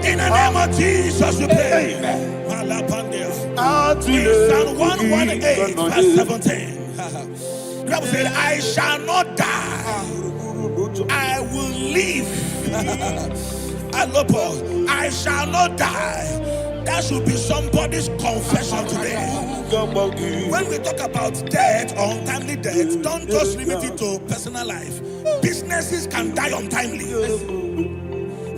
In the name of Jesus, we pray. In Psalm 118, verse 17, the Bible said, I shall not die, I will live. I shall not die. That should be somebody's confession today. When we talk about death or untimely death, don't just limit it to personal life. Businesses can die untimely.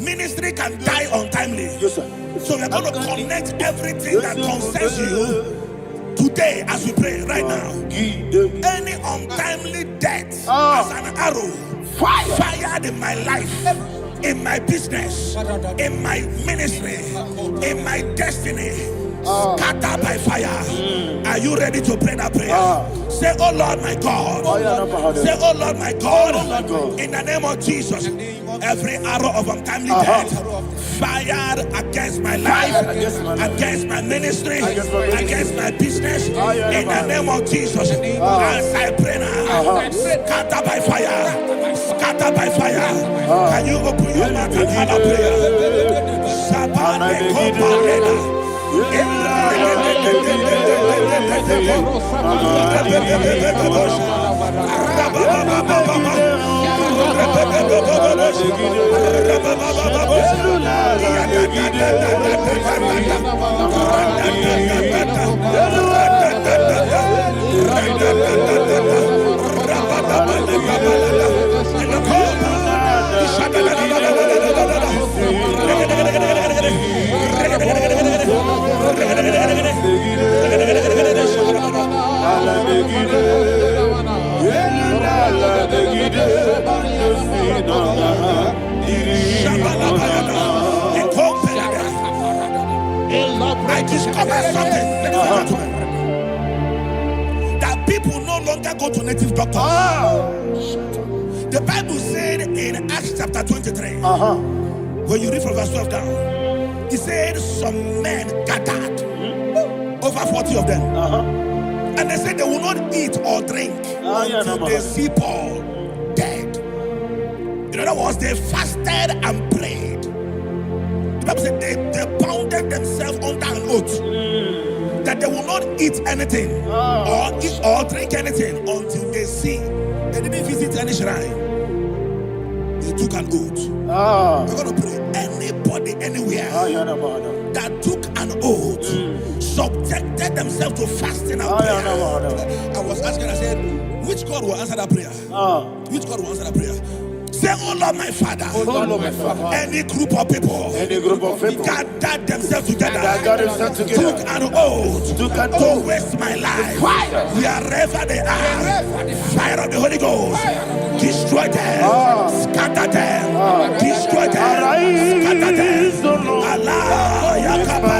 Ministry can die untimely. Yes, sir. So we're going to connect everything that concerns you today as we pray right now. Any untimely death as an arrow fired in my life, in my business, in my ministry, in my destiny, scattered by fire. Are you ready to pray that prayer? Say, oh Lord my God. Say, oh Lord my God. In the name of Jesus, every arrow of untimely death fired against my life, against my ministry, against my business, in the name of Jesus, as I pray now, scattered by fire, scattered by fire. Can you open your mouth and have a prayer? I discovered something, that people no longer go to native doctors. The Bible said in Acts chapter 23, when you read from verse 12 down, it said some men gathered, over 40 of them, and they said they will not eat or drink until they see Paul dead. In other words, they fasted and prayed. The Bible said they bounded themselves under an oath that they will not eat anything or eat or drink anything until they see. They didn't visit any shrine. They took an oath. We're going to pray. Anybody, anywhere that took an oath, subjected themselves to fasting and prayer. I was asking, I said, which God will answer that prayer? Which God will answer that prayer? Say, oh Lord my Father, any group of people, gathered themselves together, took an oath to waste my life. Wherever they are, fire of the Holy Ghost, destroy them, scatter them, destroy them, scatter them. Allah, Yakaba,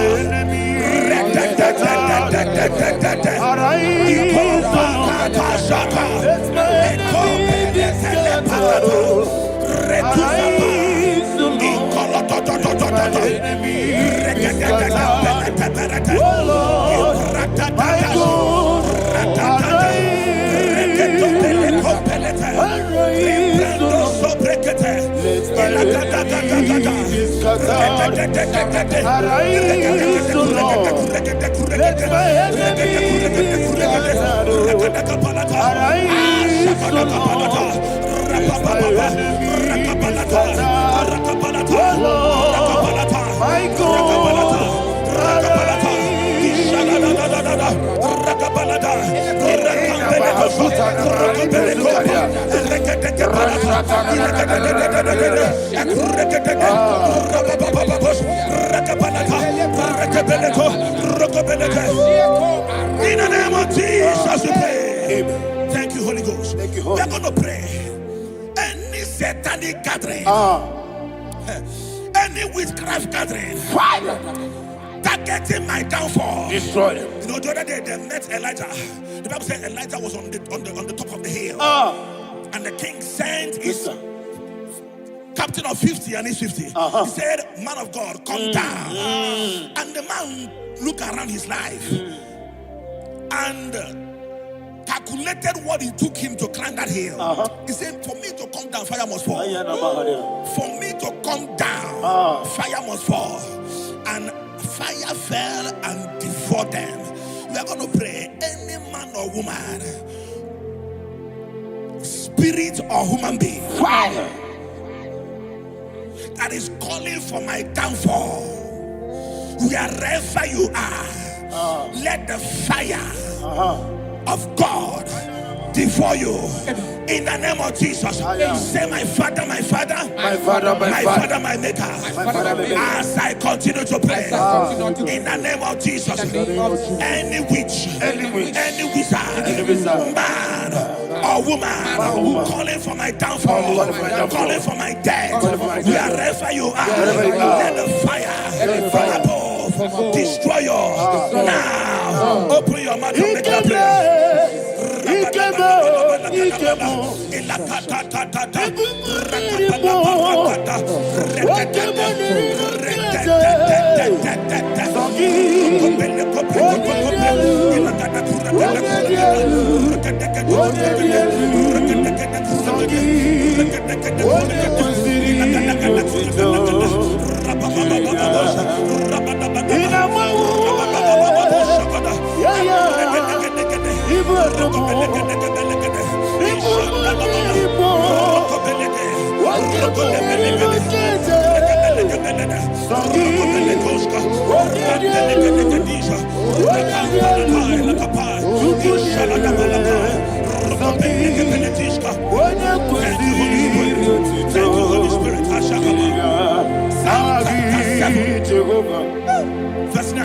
In the name of Jesus, we pray. Thank you, Holy Ghost. We are going to pray. Any satanic gathering, any witchcraft gathering, fire, targeting my downfall, destroy them. You know, the other day they met Elijah. The Bible said Elijah was on the top of the hill, and the king sent his captain of 50 and his 50. He said, "Man of God, come down." And the man looked around his life and calculated what it took him to climb that hill. He said, "For me to come down, fire must fall. For me to come down, fire must fall." And fire fell and devoured them. We are going to pray. Any man or woman, spirit or human being, fire, that is calling for my downfall, wherever you are, let the fire of God devour you in the name of Jesus. Say, my Father, my Father, my Father, my Father, my Maker. As I continue to pray in the name of Jesus, any witch, any wizard, man or woman calling for my downfall, calling for my death, wherever you are, let the fire from above destroy you now. Open your mouth and make a prayer. Thank you, Holy Spirit. Verse 9.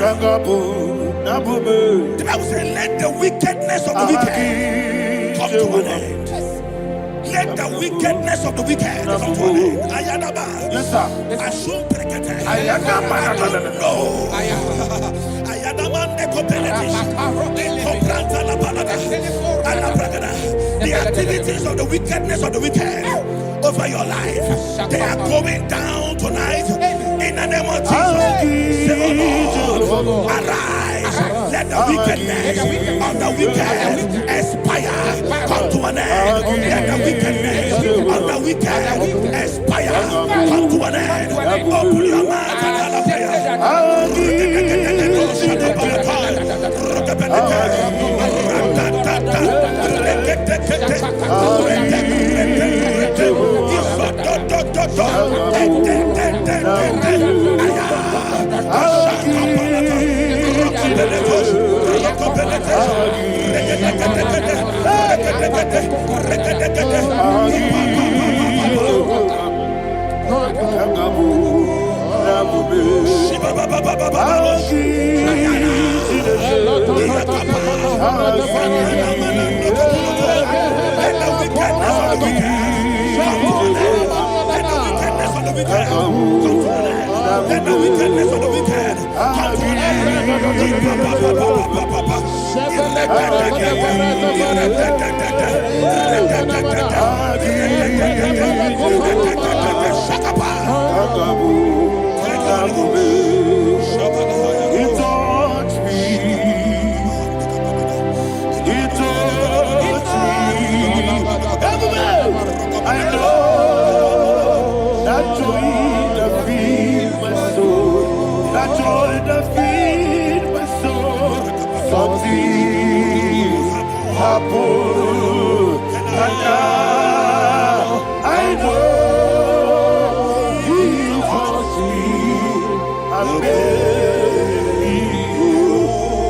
The Bible says, let the wickedness of the wicked come to an end. Let the wickedness of the wicked come to an end. Ayadaba. Yes, sir. Assume prekete. Ayadaba. I don't know. The activities of the wickedness of the wicked over your life, they are going down tonight in the name of Jesus. Say, oh Lord, arise. Let the wickedness of the wicked expire, come to an end. Let the wickedness of the wicked expire, come to an end. Open your mouth and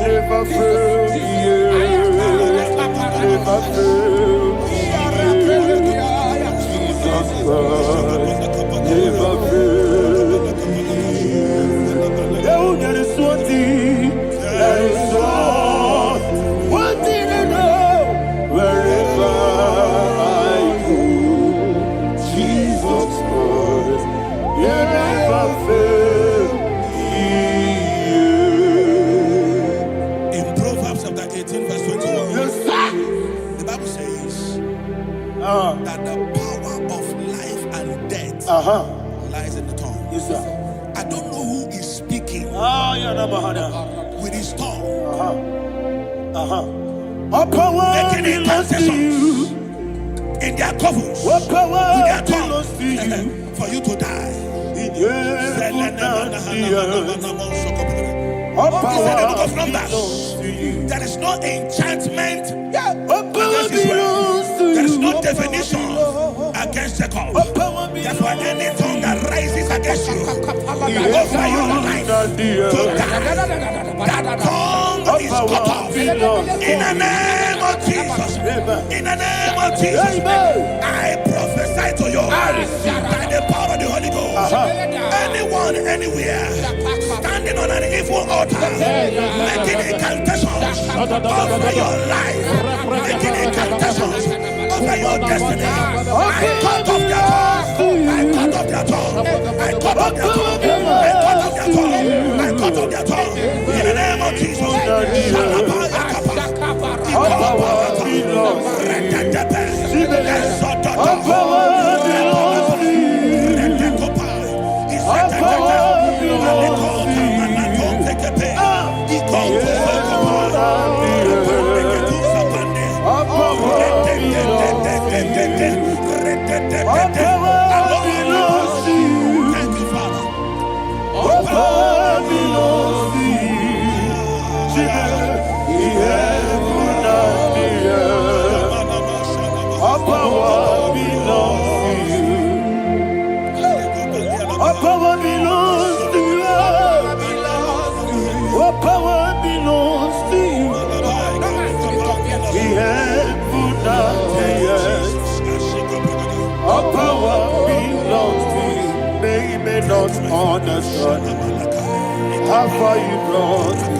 Never fail me. failed. Jesus Christ never failed. Oh, there is one thing, there is one thing I know. Wherever I go, Jesus Christ, you never fail. In Proverbs chapter 18, verse 21, Yes, sir. the Bible says that the power of life and death lies in the tongue. Yes, sir. I don't know who is speaking with his tongue, making incantations in their covens with their tongue for you to die. He said in the book of Numbers, there is no enchantment against Israel. There is no definition against Jacob. Therefore, any tongue that rises against you over your life to die, that tongue is cut off. In the name of Jesus. In the name of Jesus. I prophesy to you by the power of the Holy Ghost. Anyone, anywhere, standing on an evil altar, making incantations over your life, making incantations over your destiny, I cut off their tongue. I cut off their tongue. I cut off their tongue. I cut off their tongue. I cut off their tongue. In the name of Jesus. Thank you, Father. Power belongs to you. All power belongs to you. The heaven and the earth. All power belongs to you. They may not understand how far you brought me.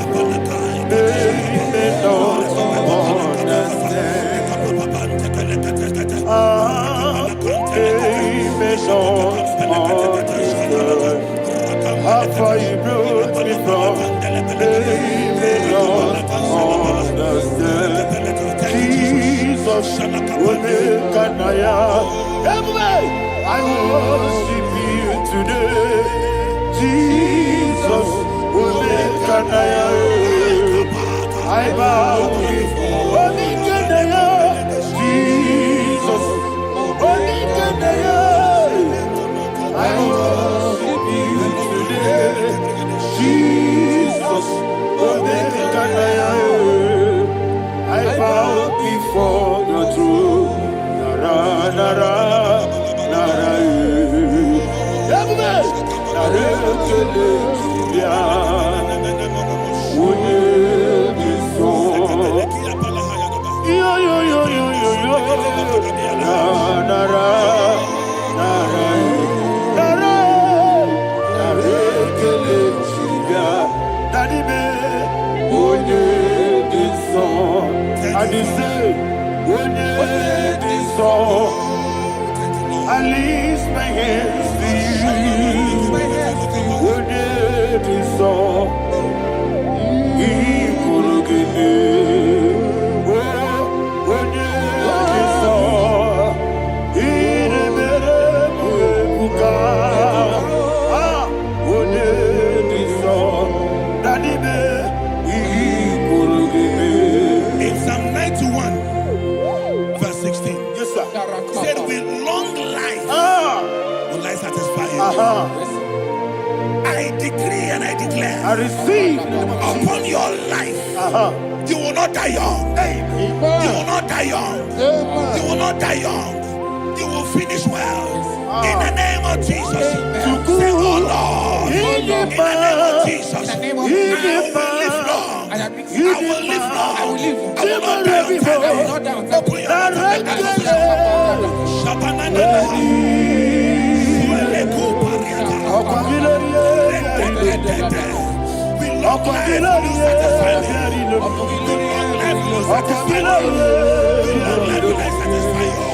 They may not understand. They may not understand how far you brought me from. They may not understand. Jesus will make an I worship you today. Jesus will make an I bow before Jesus. I worship you today. Jesus, I bow before your throne. Nara, nara, nara, I lift my hands to In Psalm 91, verse 16, yes, sir. Said, with long life will I satisfy you. I decree and I declare, I receive upon your life, you will not die young. You will not die young. You will not die young. You will finish well. In the name of Jesus. Say, oh Lord, in the name of Jesus, I will live long. I will live long. I will not die on time. Open your mouth and make that we long life will not satisfy me. We long life will not satisfy me. We long life will not satisfy you.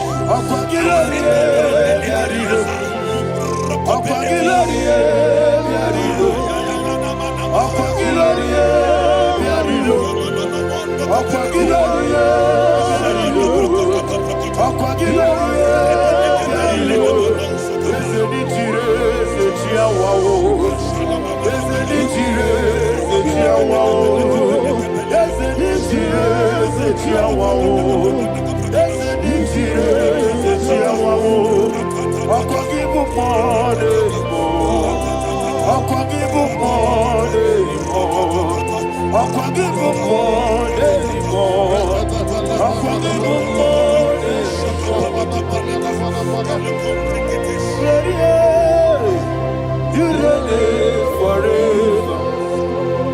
You reign forever.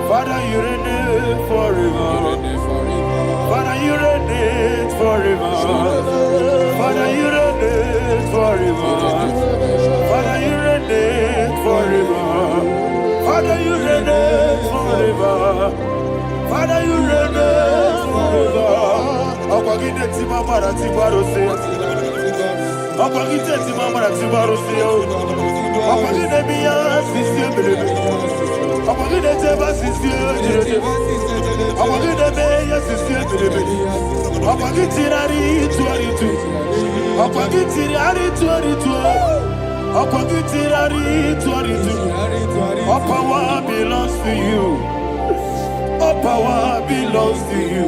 Father, you reign forever. Father, you reign forever. Father, you reign forever. Father, you reign forever. Father, you reign forever. Father, you reign forever. Akwagide timamara tibarose. Akwagide timamara tibarose. Akwagide miya sisi ebelebe. Akwagide teba sisi ebelebe. Akwagide meya sisi ebelebe. Akwagide rari tuaritu. Akwagide rari tuaritu. Akwagide rari tuaritu. All power belongs to you. All power belongs to you.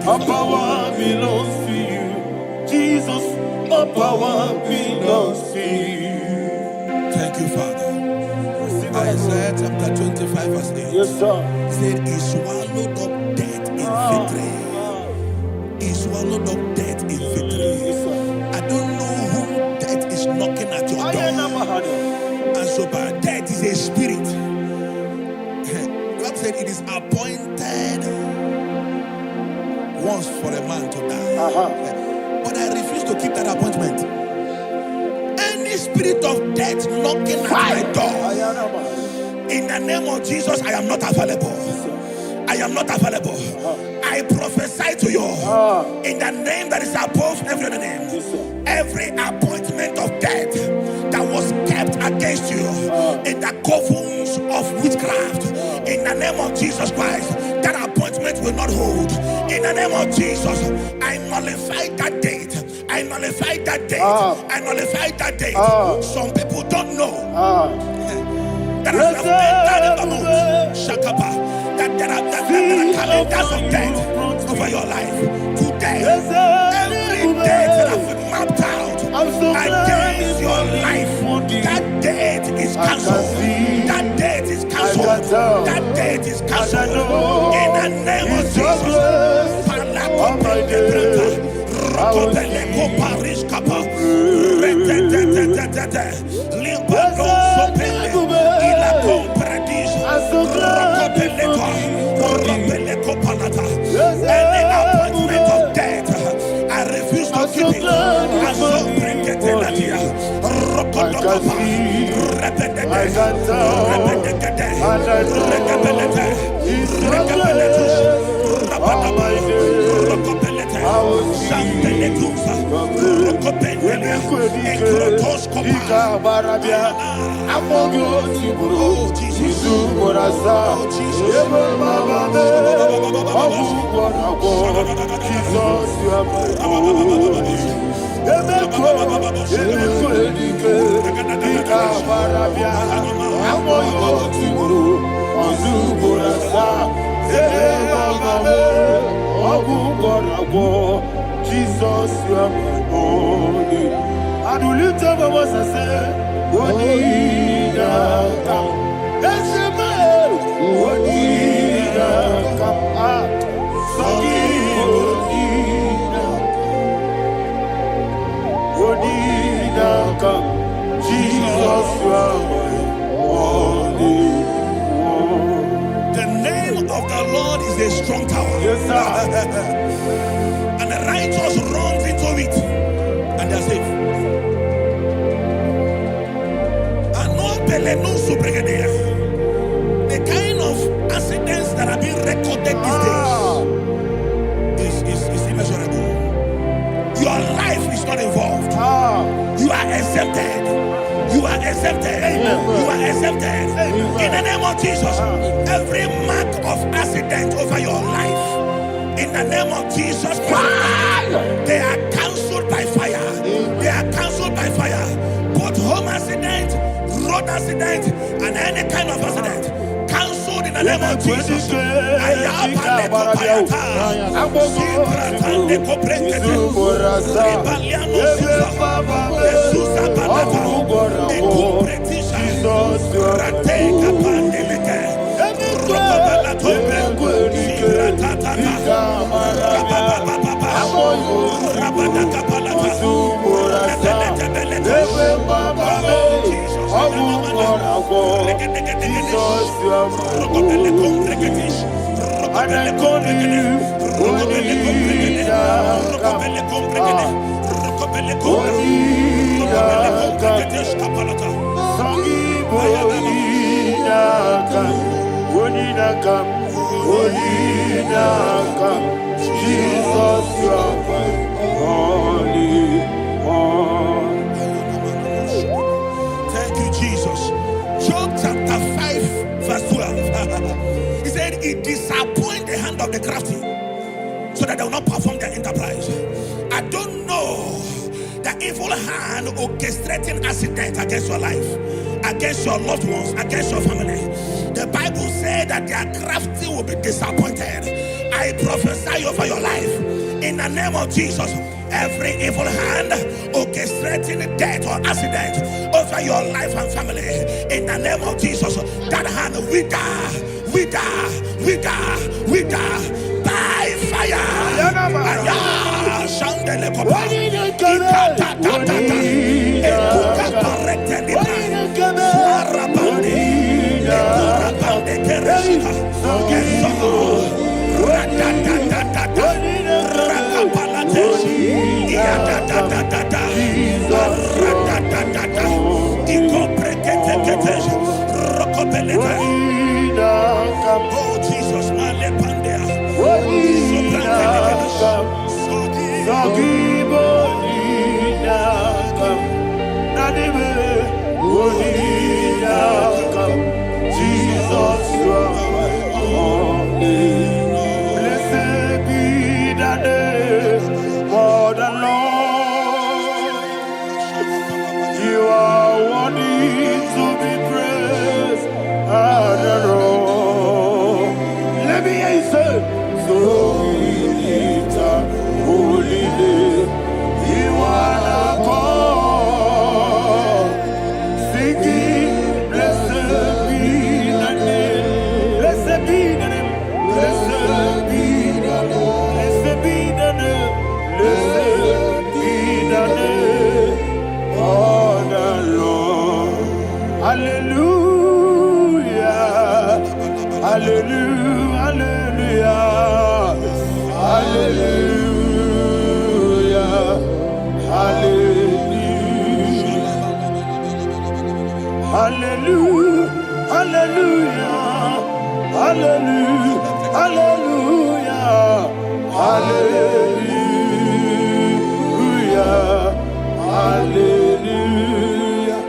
All power belongs to you. Jesus, all power belongs to you. Thank you, Father. Isaiah chapter 25 verse 8. Yes, sir. He said, he swallowed up death in victory. He swallowed up death in victory. I don't know whom death is knocking at your door. And so, but death is a spirit. God said it is appointed once for a man to die. But I refuse to keep that appointment. Any spirit of death knocking at my door, in the name of Jesus, I am not available. I am not available. I prophesy to you in the name that is above every other name. Every appointment of death that was kept against you in the covens of witchcraft, in the name of Jesus Christ, that appointment will not hold. In the name of Jesus, I nullify that date. I nullify that date. I nullify that date. Some people don't know that as you have entered the month, Shakapa, that there are calendars of death over your life. Today, every date that I've mapped out against your life, that date is cancelled. That date is cancelled. That date is cancelled. In the name of Jesus. Any appointment of death, I refuse to keep it. I so bring it in that year. Jesus, you are my only. And we lift up our voice and say, Wodida come. Yes, man. Wodida come. Sogi Wodida come. Jesus, you are my only. The name of the strong tower. Yes, sir. And the righteous runs into it and they're safe. The kind of accidents that are being recorded these days is immeasurable. Your life is not involved. You are exempted. You are exempted. You are exempted. In the name of Jesus, every mark of accident over your life, in the name of Jesus Christ, they are cancelled by fire. They are cancelled by fire. Both home accident, road accident, and any kind of accident, cancelled in the name of Jesus. Jesus, you are holy. Thank you, Jesus. Job chapter 5, verse 12. He said, it disappoints the hand of the crafty, so that they will not perform their enterprise. I don't know the evil hand orchestrating accident against your life, against your loved ones, against your family. The Bible said that their crafty will be disappointed. I prophesy over your life in the name of Jesus. Every evil hand orchestrating death or accident over your life and family, in the name of Jesus, that hand wither by fire. Oh Jesus, Jesus, you are holy. Blessed be the name of the Lord. You are worthy to be praised and adored. Let me hear you say, so we lift up holy name. You are the God, singing, blessed be the name, blessed be the name, blessed be the name, blessed be the name, blessed be the name of the Lord. Hallelujah, hallelujah, hallelujah, hallelujah, hallelujah, hallelujah, hallelujah, hallelujah, hallelujah, hallelujah,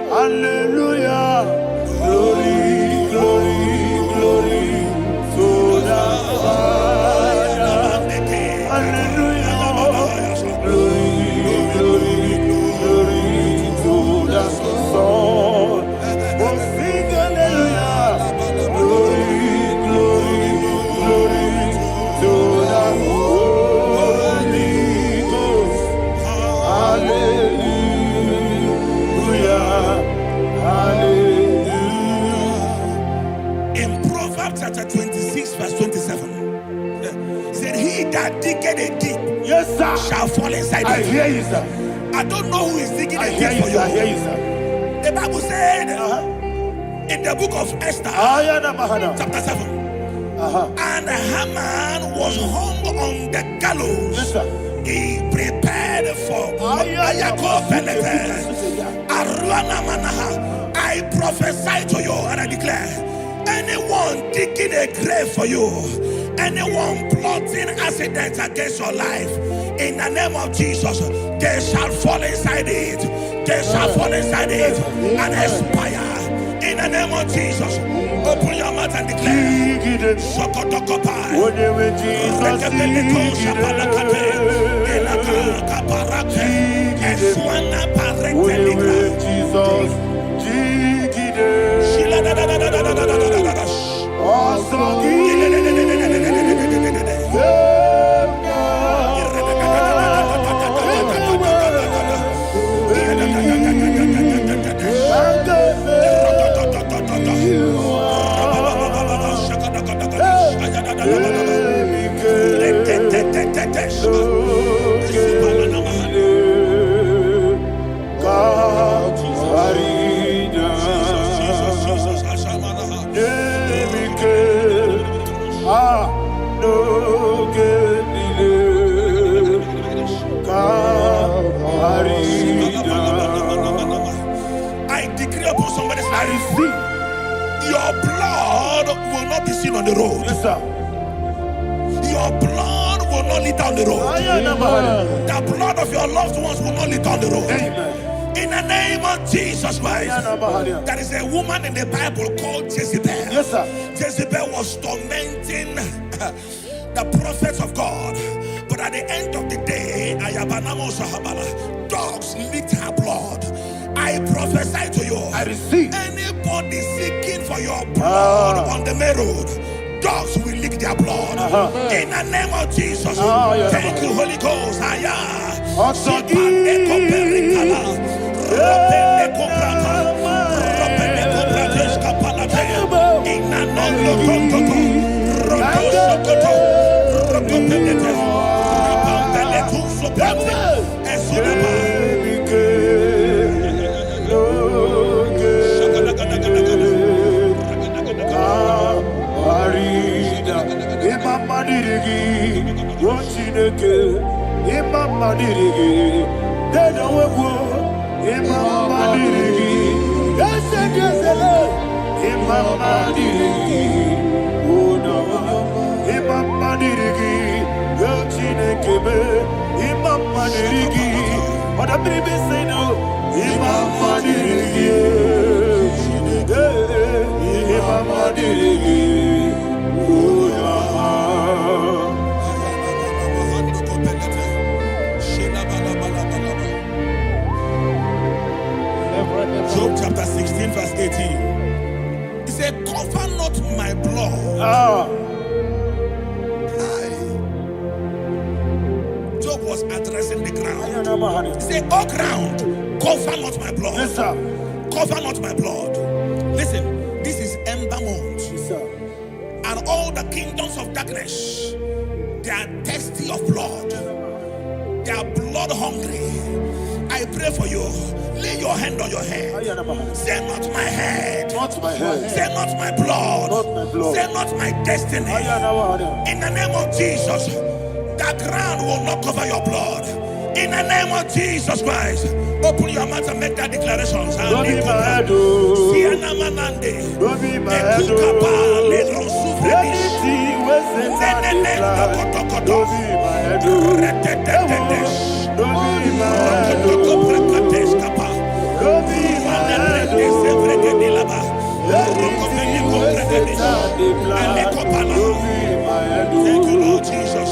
hallelujah. Glory, glory, glory to the Father. Hallelujah. Glory, glory, glory to the Son. Oh, sing hallelujah. Glory, glory, glory to the Holy Ghost. Hallelujah. Hallelujah. in Proverbs chapter 26, verse 27, he said, he that diggeth a deep, Yes, sir, shall fall inside I it. hear you, sir. I don't know who is digging I a hear deep you, for sir. I you. hear you, sir. The Bible said in the book of Esther, Ayana Mahana. chapter 7, And Haman was hung on the gallows. Yes, sir. He prepared for Ayako Penete. Aruana Manaha. I prophesy to you and I declare, anyone digging a grave for you, anyone plotting accidents against your life, in the name of Jesus, they shall fall inside it. They shall fall inside it and expire. In the name of Jesus, open your mouth and declare. Sokotokopai. I decree upon somebody's life, your blood will not be seen on the road. Yes, sir. Your blood will not lead down the road. The blood of your loved ones will not lead down the road. Amen. In the name of Jesus Christ. There is a woman in the Bible called Jezebel. Yes, sir. Jezebel was tormenting the prophets of God. But at the end of the day, dogs licked her blood. I prophesy to you, I receive. anybody seeking for your blood on the main road, dogs will lick their blood. In the name of Jesus. Thank you, Holy Ghost. Job chapter 16 verse 18. He said, cover not my blood. Job was addressing the ground. He said, oh ground, cover not my blood. Yes, sir. Cover not my blood. Listen, this is ember month. Yes, sir. And all the kingdoms of darkness, they are thirsty of blood. They are blood hungry. I pray for you. Lay your hand on your head. Say not my head. Not my head. Say not my blood. Not my blood. Say not my destiny. In the name of Jesus, the ground will not cover your blood. In the name of Jesus Christ, open your mouth and make that declaration. Don't be my head. Don't be my head. Anything was in my life. Don't be my head. Don't be my head. Don't be my head. Thank you, Lord Jesus.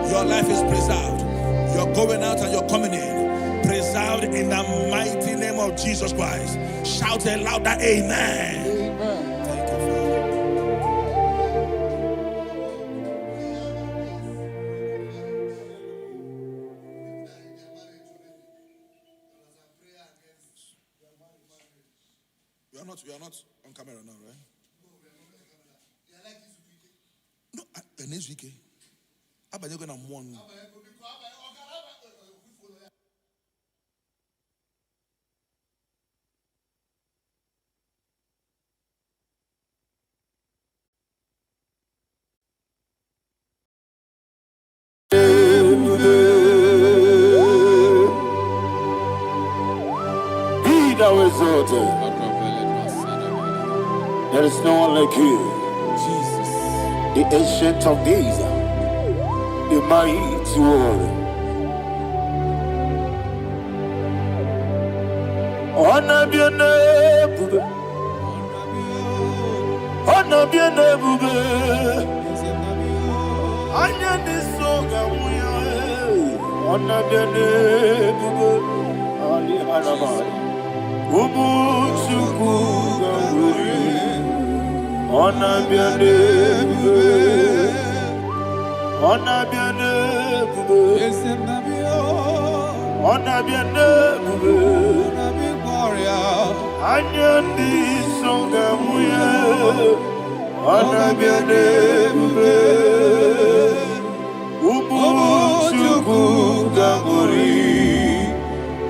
Your life is preserved. You're going out and you're coming in. Preserved in the mighty name of Jesus Christ. Shout a louder amen. You are not on camera now, right? No, next week. How about you going to one? There is no one like you, Jesus, the ancient of days, the mighty one. Honor be your name, honor be your name, honor be your name, honor be your name, honor be your name, honor be your name, Anyandi songamuya, honor be your name, Umuchuku gamuri,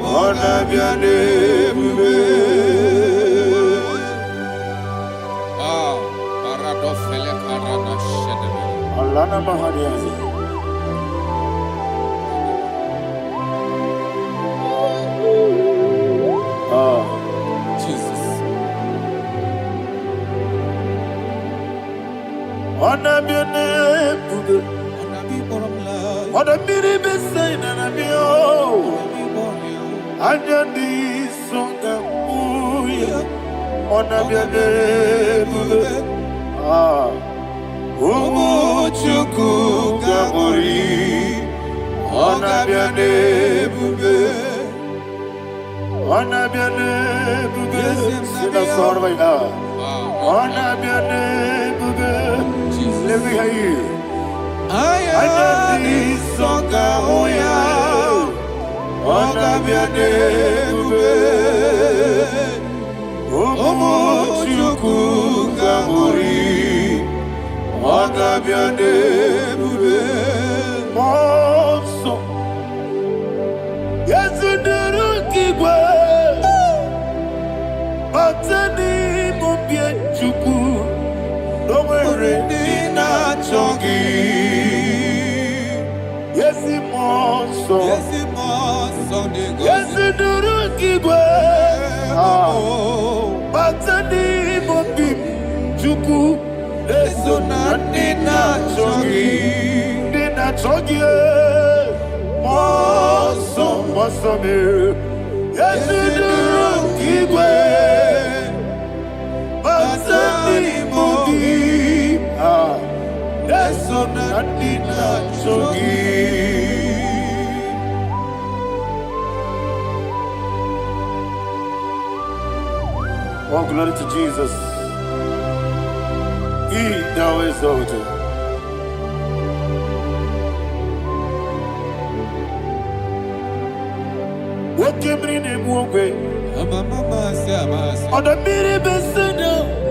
honor be your name. Alana Mahariazi. Jesus. Honor be your name, honor be the best sign and be Anyandi songamuya, honor be your name. Umuchuku gamuri, honor be your name, honor be your name. Sing a song right now. Honor be your name, let me hear you. Anyandi songamuya, honor be your name, Umuchuku gamuri, honor be your name, Monso. Yes, you do Kigwe, Batani Mubie Chuku, no worry, Nina Chongi. Yes, Monso. Yes, you do Kigwe, Batani Mubie Chuku. Eso na dina chogi, moso me. Yesu duru kigwe, basani mobi. Eso na dina chogi. Oh, glory to Jesus. He thou exalted. What came in him one way? On the miri besino,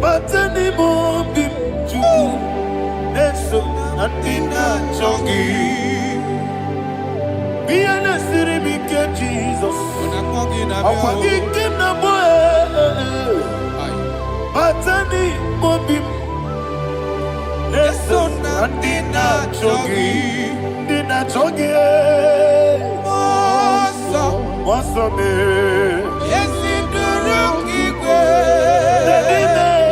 but any more bim to Neso Natina Chongi. Be an asiri bike Jesus. I'm forgetting the boy. Batani mobim, Neso Natina Chongi, Dina Chongi, Moso me. Yes, in the Rocky Way,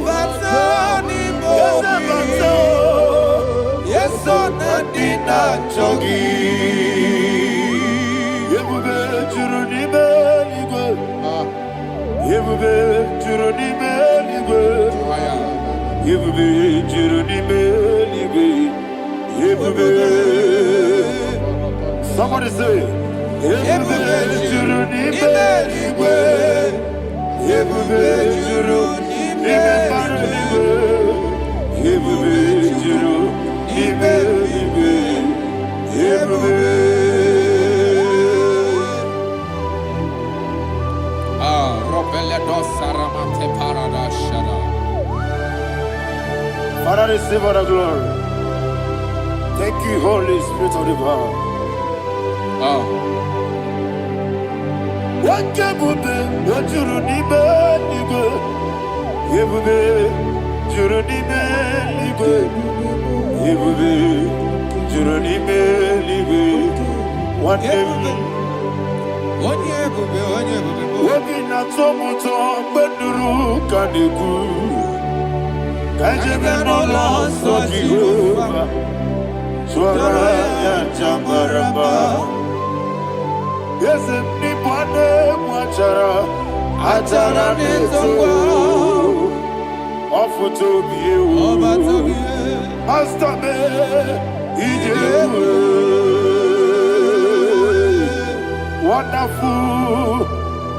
Batani mobim, yes, so Natina Chongi. Yebube Churuni Beligo, Yebube Churuni Beligo, Yebube Churuni Beligo, Yebube. Somebody say, Yebube Churuni Beligo, Yebube Churuni Beligo, Yebube Churuni Beligo, Yebube. Father, receive all the glory. Thank you, Holy Spirit of the power. What can you do? What you need? Yes, anybody Atara nezo Ofu to be Master me wonderful,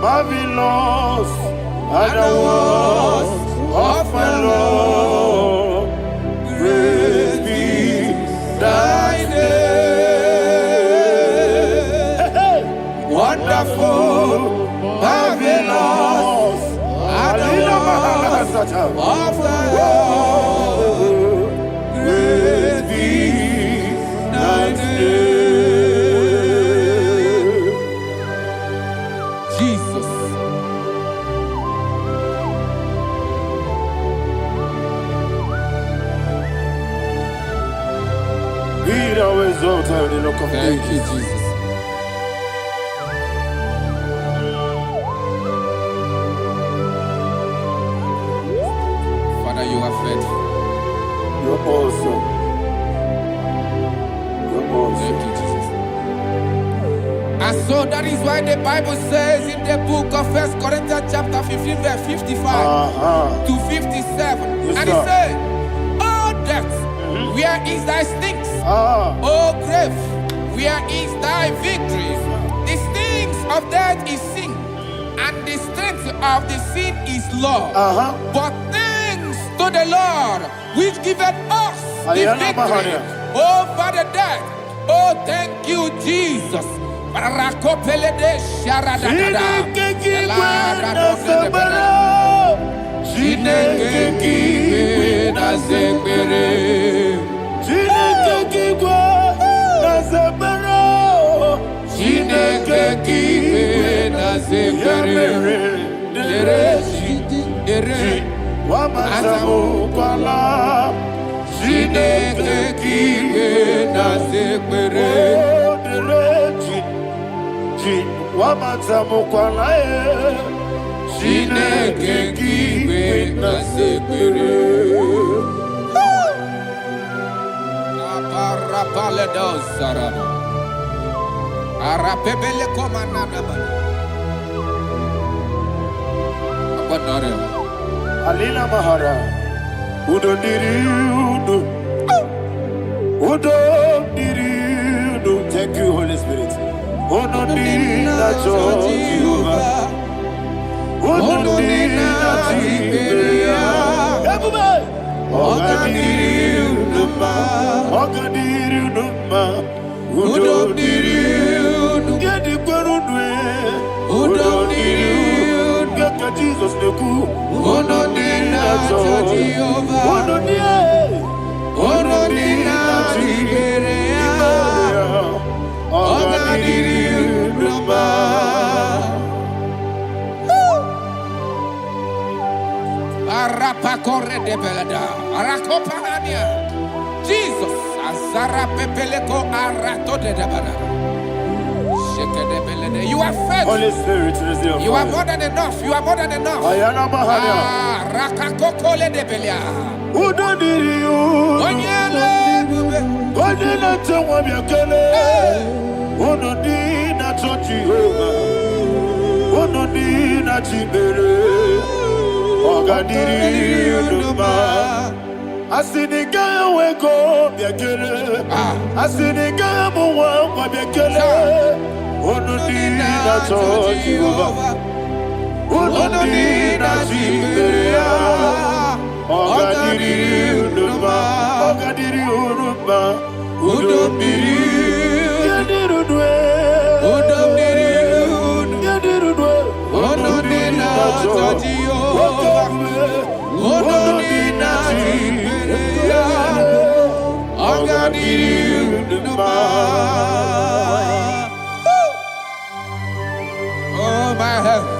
marvelous, and the words of my Lord. Praise be thy name. Wonderful, marvelous, and the words of my Lord. Praise be thy name. Thank you, Jesus. Father, you are faithful. You're awesome. You're awesome. Thank you, Jesus. And so that is why the Bible says in the book of 1 Corinthians chapter 15, verse 55 to 57. Yes, and it says, "Oh death, where is thy sting? Oh grave, where is thy victory? The stings of death is sin, and the strength of the sin is law. But thanks to the Lord, which giveth us the victory over the death." Oh, thank you, Jesus. Alina Mahara, Udo Diriudo, Udo Diriudo. Thank you, Holy Spirit. Udo Diriudo, Udo Diriudo, Udo Diriudo, Jesus the cool. Ono dina Jehovah. Ono dina Tiberia. Ono diriuduma. Arapa corre de belada. Arakopania. Jesus. Azara pepeleko arato de debada. You are faithful. Holy Spirit, you are more than enough. You are more than enough. Rakakokole de belia. Udo diriu. Onyele. Onyele tewa biakele. Uno dina Jehovah. Uno dina Tibere. Oga diriu ma. Asiniga weko biakele. Asiniga muwa biakele. Ono dina Jehovah, ono dina Tiberia, ogadiri unuma, udomdiri, yadirudwe, udomdiri, yadirudwe, ono dina Jehovah. Oh, my health.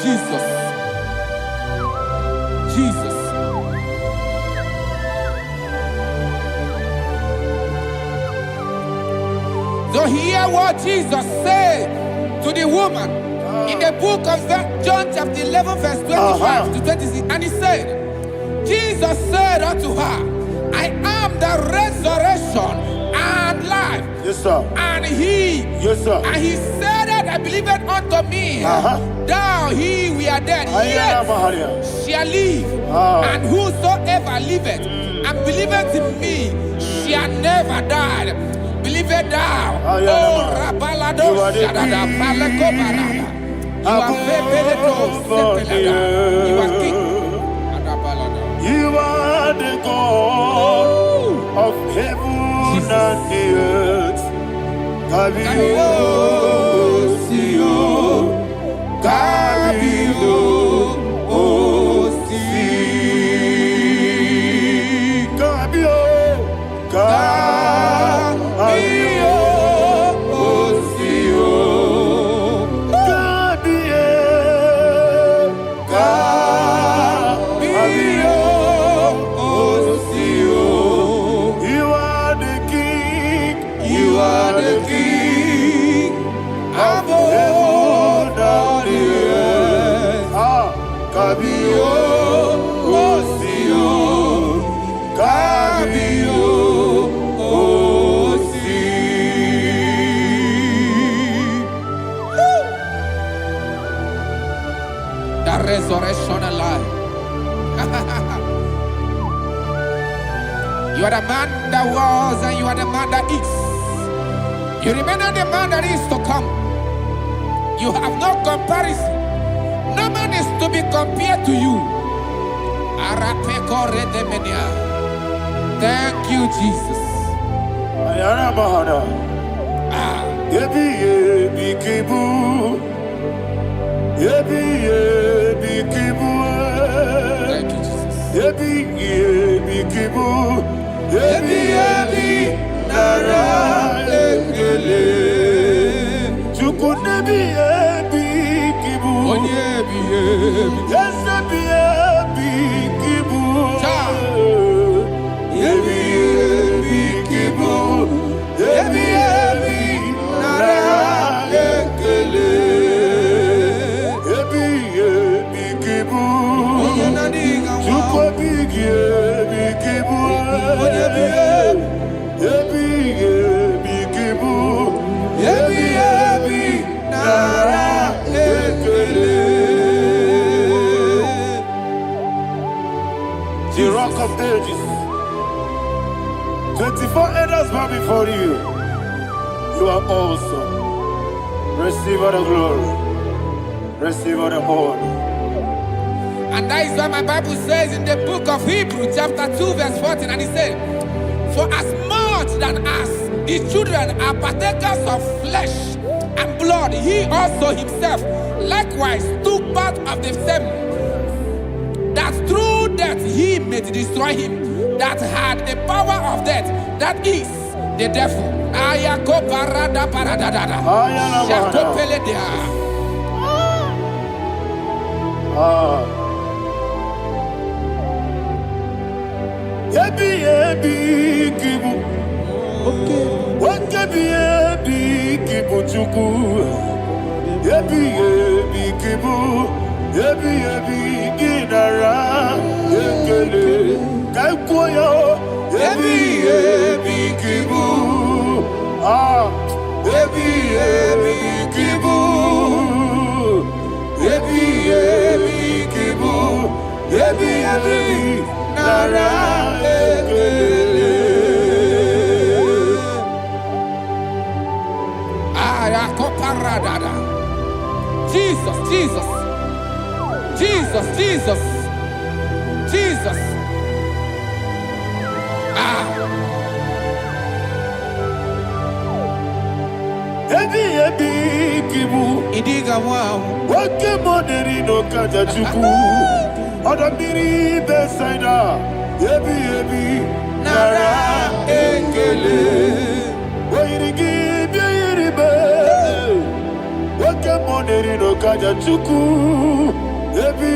Jesus. Jesus. So hear what Jesus said to the woman in the book of John chapter 11 verse 25 to 26. And he said, Jesus said unto her, I am the resurrection and life. Yes, sir. And he, yes, sir. And he said that I believed unto me, thou he we are dead, yet shall live. And whosoever liveth and believeth in me shall never die. Believe it thou. Oh, Rabalado, Shadada, Palako Barada. You are Febeledo, you are king. You are the God of heaven and the earth. Kabio, Sio, Kabio, Osi, Kabio, Kabio, Osio, Kabio, Kabio, Osio. You are the king. You are the king of heaven and the earth. Kabio, Osio, Kabio, Osi. The resurrection and life. You are the man that was and you are the man that is. You remember the man that is to come. You have no comparison. No man is to be compared to you. Thank you, Jesus. Thank you, Jesus. The rock of ages. 24 elders bow before you. You are awesome. Receive all the glory. Receive all the honor. And that is what my Bible says in the book of Hebrews chapter 2 verse 14. And it said, for as much than as the children are partakers of flesh and blood, he also himself likewise took part of the same, that through death he may destroy him that had the power of death, that is the devil. Jesus, Jesus, Jesus, Jesus, Jesus. ebi kibu. Idiga wow. Wake money no kaja chuku. Odamiri besaida. Ebi nara ekele. Oirigi biiribe. Wake money no kaja chuku. Ebi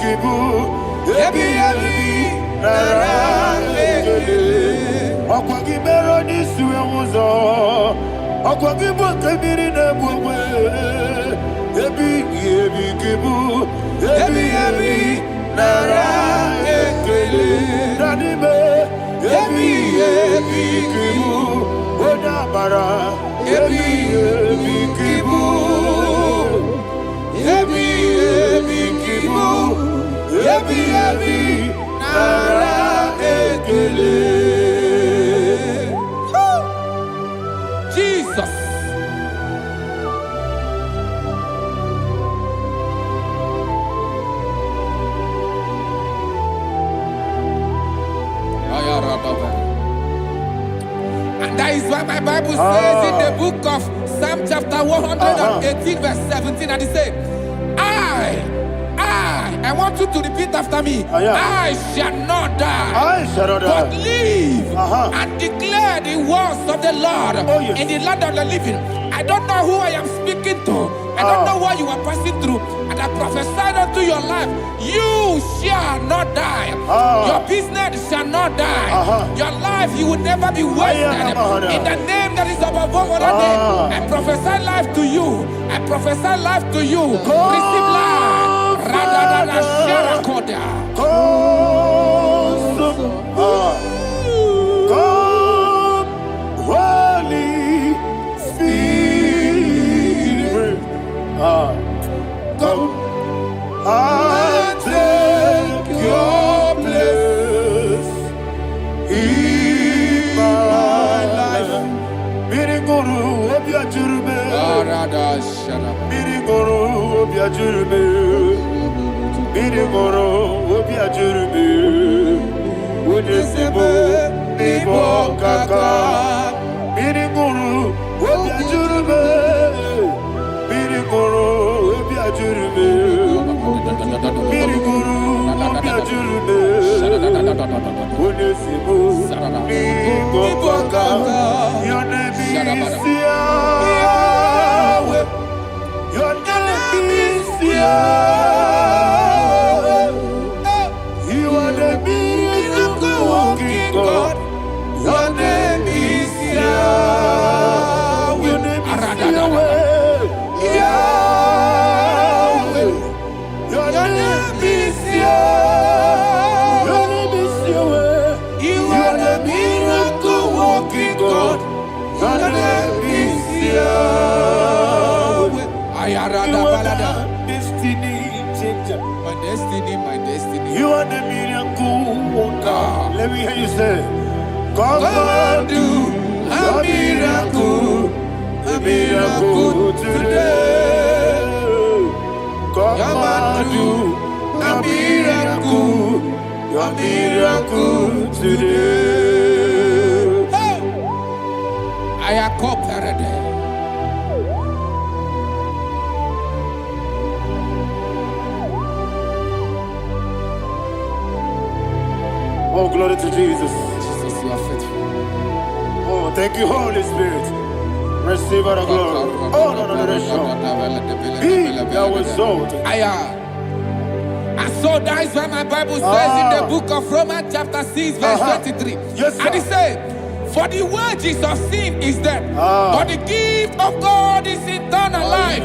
kibu. Ebi nara ekele. Akwagi mero ni suwe muzo. Akwagi boke miri ne bwe. Ebi kibu. Ebi nara ekele. Nanime. Ebi kibu. Onabara. Ebi kibu. Ebi kibu. Ebi nara ekele. Jesus. And that is why my Bible says in the book of Psalm chapter 118 verse 17, and it says, I want you to repeat after me. I shall not die, but live and declare the words of the Lord in the land of the living. I don't know who I am speaking to. I don't know what you are passing through. And I prophesy unto your life, you shall not die. Your business shall not die. Your life, you will never be wasted. In the name that is above all other name, I prophesy life to you. I prophesy life to you. Receive life. Radadada Sharakoda. Come, Holy Spirit. Come and take your place in my life. Miriguru obiajurube. Miriguru obiajurube. Miriguru obiajurube. Unesebo nibo kaka. Miriguru obiajurube. Miriguru obiajurube. Miriguru obiajurube. Unesebo nibo kaka. Your name is Yahweh. Your name is Yahweh. You are the miracle working God. Your name is Yahweh. Your name is Yahweh. Yahweh. Your name is Yahweh. Your name is Yahweh. You are the miracle working God. Your name is Yahweh. You are the destiny changer. My destiny. You are the miracle worker. Let me hear you say, come and do a miracle today. Come and do a miracle today. Hey! I am cooperative. Oh, glory to Jesus. Jesus, you are faithful. Oh, thank you, Holy Spirit. Receive our glory. Oh, no. Be thou exalted. And so that is why my Bible says in the book of Romans chapter 6 verse 23. Yes, sir. And it says, for the wages of sin is death, but the gift of God is eternal life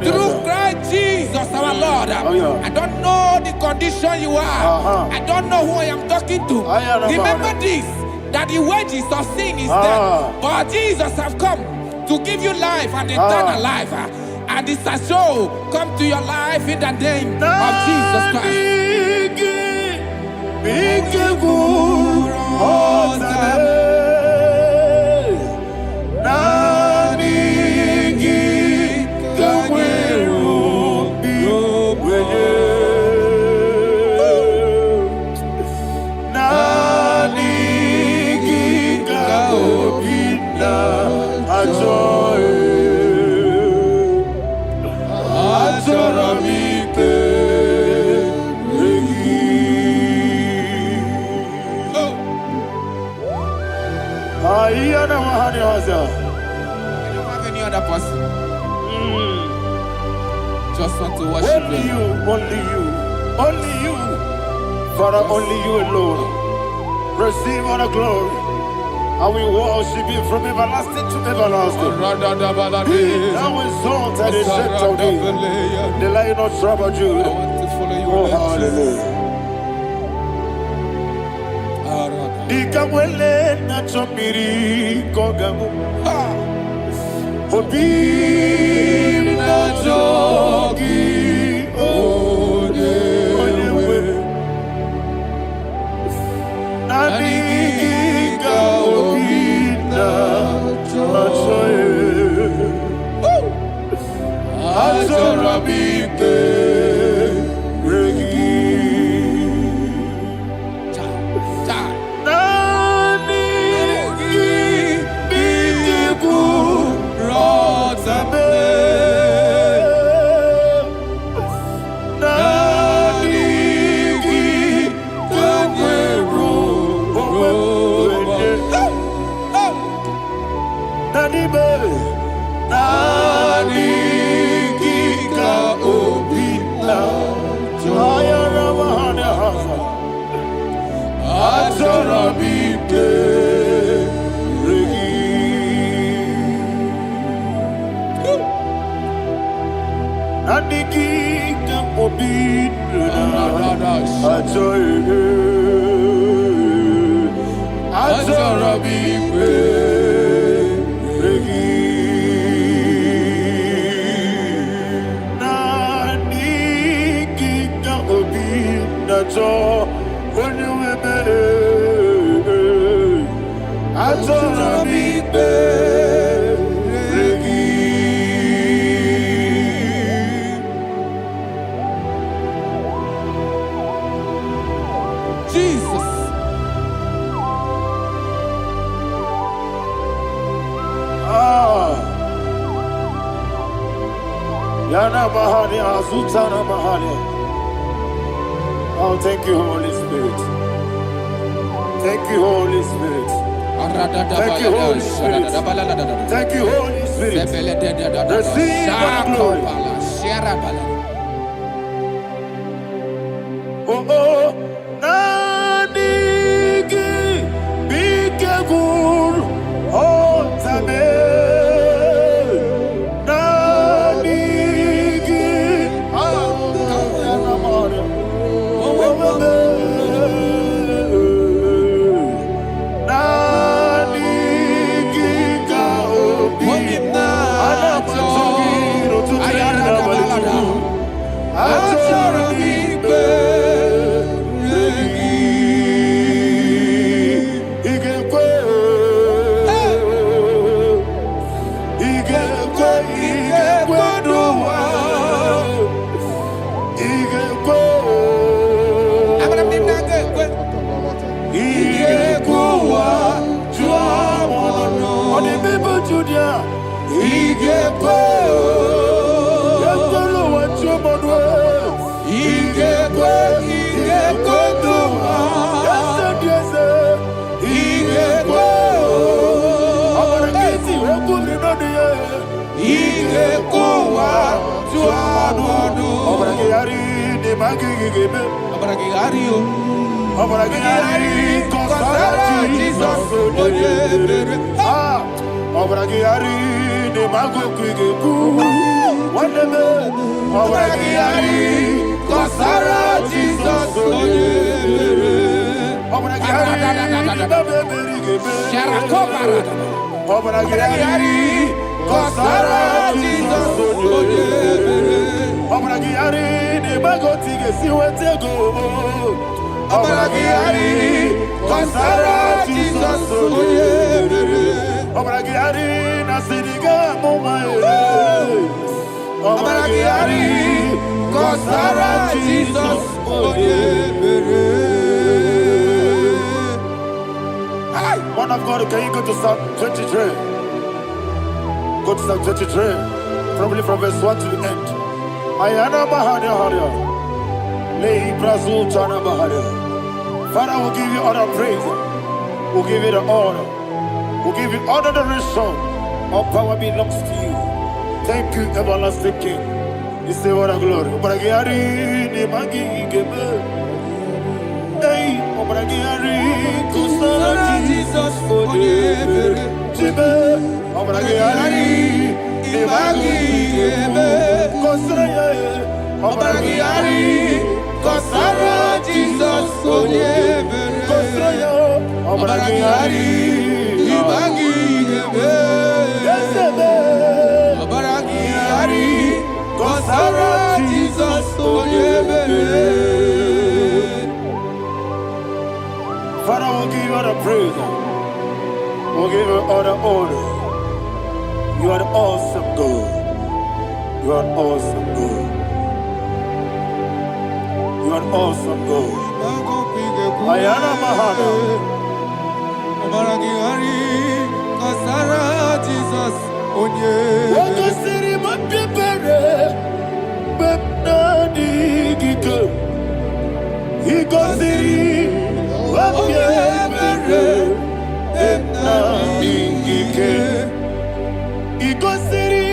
through Christ Jesus our Lord. I don't know the condition you are. I don't know who I am talking to. Remember this, that the wages of sin is death, but Jesus have come to give you life and eternal life. And this shall show come to your life in the name of Jesus Christ. Joy. I don't have any other person. Just want to worship only you, only you, only you. Father, only you alone. Receive all the glory. And we worship you from everlasting to everlasting. Now exalted is set of thee, the Lion of tribe of Judah. I want to follow you. Oh, hallelujah. Dikamwele na chomiri kogamu. Obi na jogi onewe. Naniga obi na choye. Azorabike regi. Oh, thank you, Holy Spirit. Thank you, Holy Spirit. Thank you, Holy Spirit. Thank you, Holy Spirit. Receive the glory. Oh, oh, Nanigi, Bigagul, oh, Tame. Man of God, can you go to Psalm 23? Go to Psalm 23, probably from verse 1 to the end. Ayana Mahada Hada. Lay Brazil Tana Mahada. Father, we'll give you all the praise. We'll give you the honor. We'll give you all the adoration. All power belongs to you. Thank you, everlasting King. You say what a glory. Obragiari ni magi gebe. Hey, Obragiari kusara Jesus forever. Jibe, Obragiari ni magi gebe. Kusara, Obragiari kusara Jesus forever. Kusara, Obragiari ni magi gebe. Obragiari kusara Jesus forever. Father, we'll give you all the praise. We'll give you all the honor. You are the awesome God. You are awesome God. You are awesome God. Ayana Mahana. Obragiari kusara Jesus onye. Wako siri mapipere. Bepnadi giko. Iko siri. Wapyepere. Bepnadi gike. Iko siri.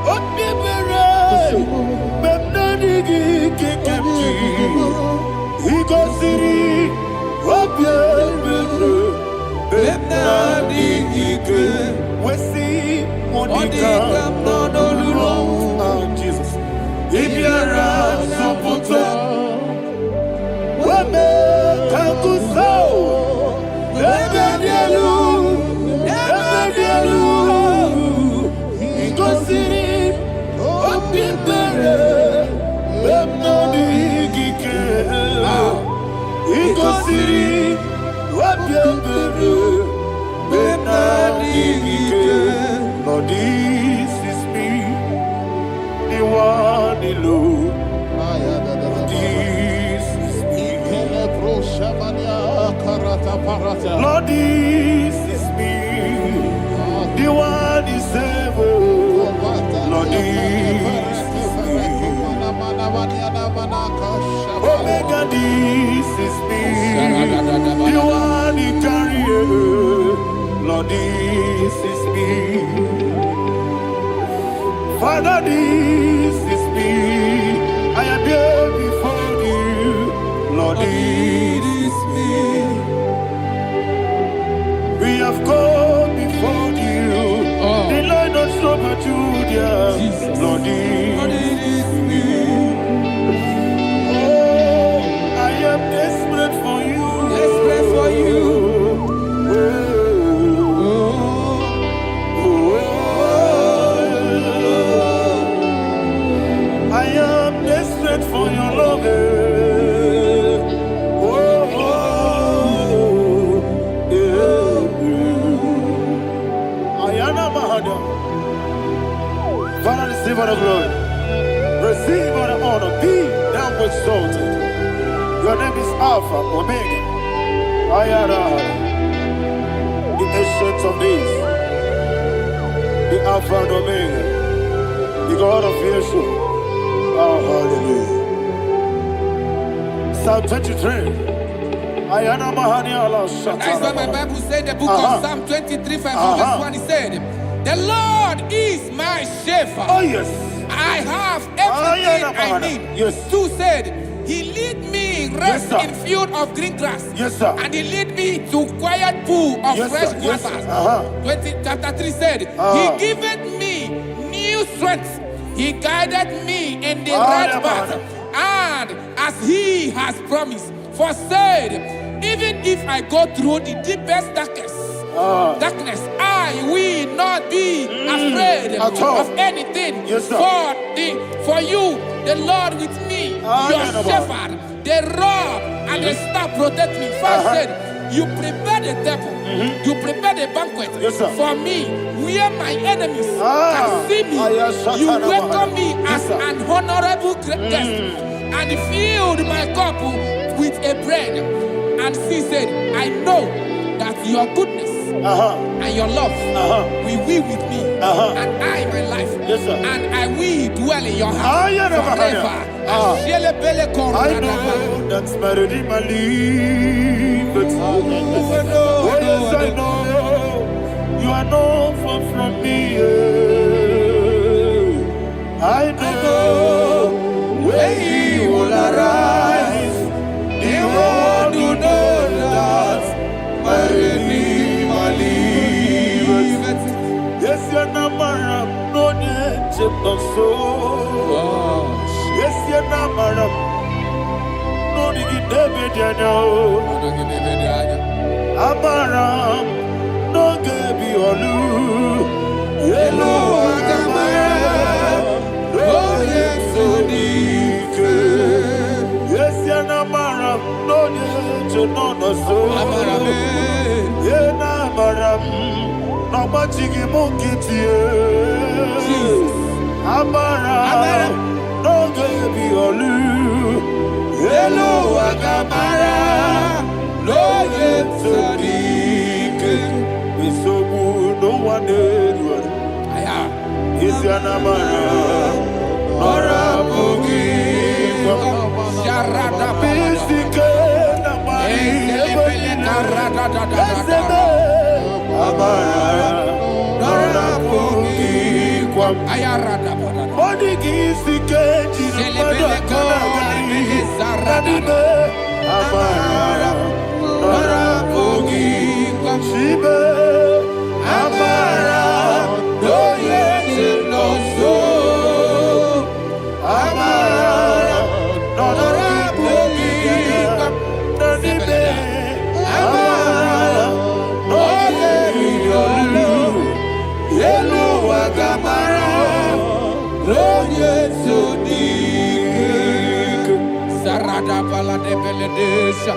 Wapyepere. Bepnadi gike kemji. Iko siri. Wapyepere. Bepnadi gike. Wesi Monica. Jesus. Ibiara Sopoto. Wame Kankuso. Ebedielu. Ebedielu. Igosiri. Opipere. Bemnodi Gike. Igosiri. Opipere. Bemnodi Gike. Lord, this is me. The one alone. This is me. Lord, this is me. The one is able. Lord, this is me. Omega, this is me. The one he carries. Lord, this is me. Father, this is me. I am here before you. Lord, this is me. We have come before you. The Lord of Super Judah. Lord, this is me. Oh, I am desperate for you. Desperate for you. I am desperate for your love. Ayana Mahada. Father, receive all the glory. Receive all the honor. Be thou exalted. Your name is Alpha, Omega. Ayana. The ancient of days. The Alpha and Omega. The God of Yeshua. Oh, hallelujah. Psalm 23. Ayana Mahania Allah Shatters. That's why my Bible said the book of Psalm 23, 5, verse 1, he said, the Lord is my shepherd. Oh, yes. I have everything I need. Yes. 2 said, he lead me rest Yes, in field of green grass. Yes, sir. And he lead me to quiet pool of Yes, fresh sir. Yes, waters. sir. Chapter 3 said, he giveth me new strength. He guided me in the right path. And as he has promised, for said, even if I go through the deepest darkness, I will not be afraid of anything. Yes, sir. For you, the Lord with me, your shepherd, the rod and the staff protect me. First said, you prepare the table, you prepare the banquet for me, where my enemies can see me. You welcome me as an honorable guest, and filled my cup with a bread. And she said, I know that your goodness and your love will we with me, and I my life, and I will dwell in your house forever. I know that's better than my life. Oh yes, I know you are not far from me. I know when he will arise, he will do that my Redeemer lives. Yes, you're not married, no need to so. Yes, you're not married, no need to be Amaram, no gebi olu. Yellow Agamara, oh yes, so deep. Yes, you're not married, no need to know so. Yena maram, no machigi mukiti. Amaram, no gebi olu. Yellow Agamara, no yes, so deep. We so good, no one did. Is your namara, Nora Bogi, Sharada Pisike, Namari, Amara, Nora Bogi, Ayarada, Bodigizike, Amara, Nora Bogi, Shibe, Amara, no yes, no so. Amara, Nora Bogi, Nanibe, Amara, no yes, Yellow Agamara, no yes, so deep. Sarada Bala de Beledesha,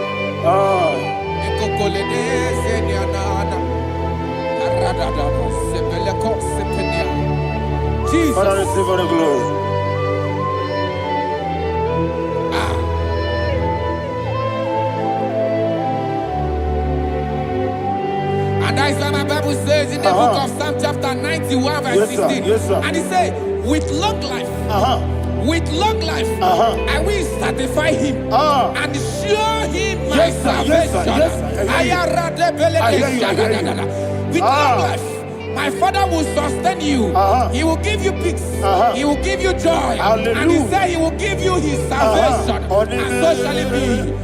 Ecocoledese, Nianana, Aradada, Sepeleco, Sepenia. Jesus. Father, receive all the glory. And that is what my Bible says in the book of Psalm chapter 91 verse 16. Yes, sir. And it says, with long life, I will satisfy him and show him my salvation. With long life, my Father will sustain you. He will give you peace. He will give you joy. Hallelujah. And he said he will give you his salvation. And so shall it be.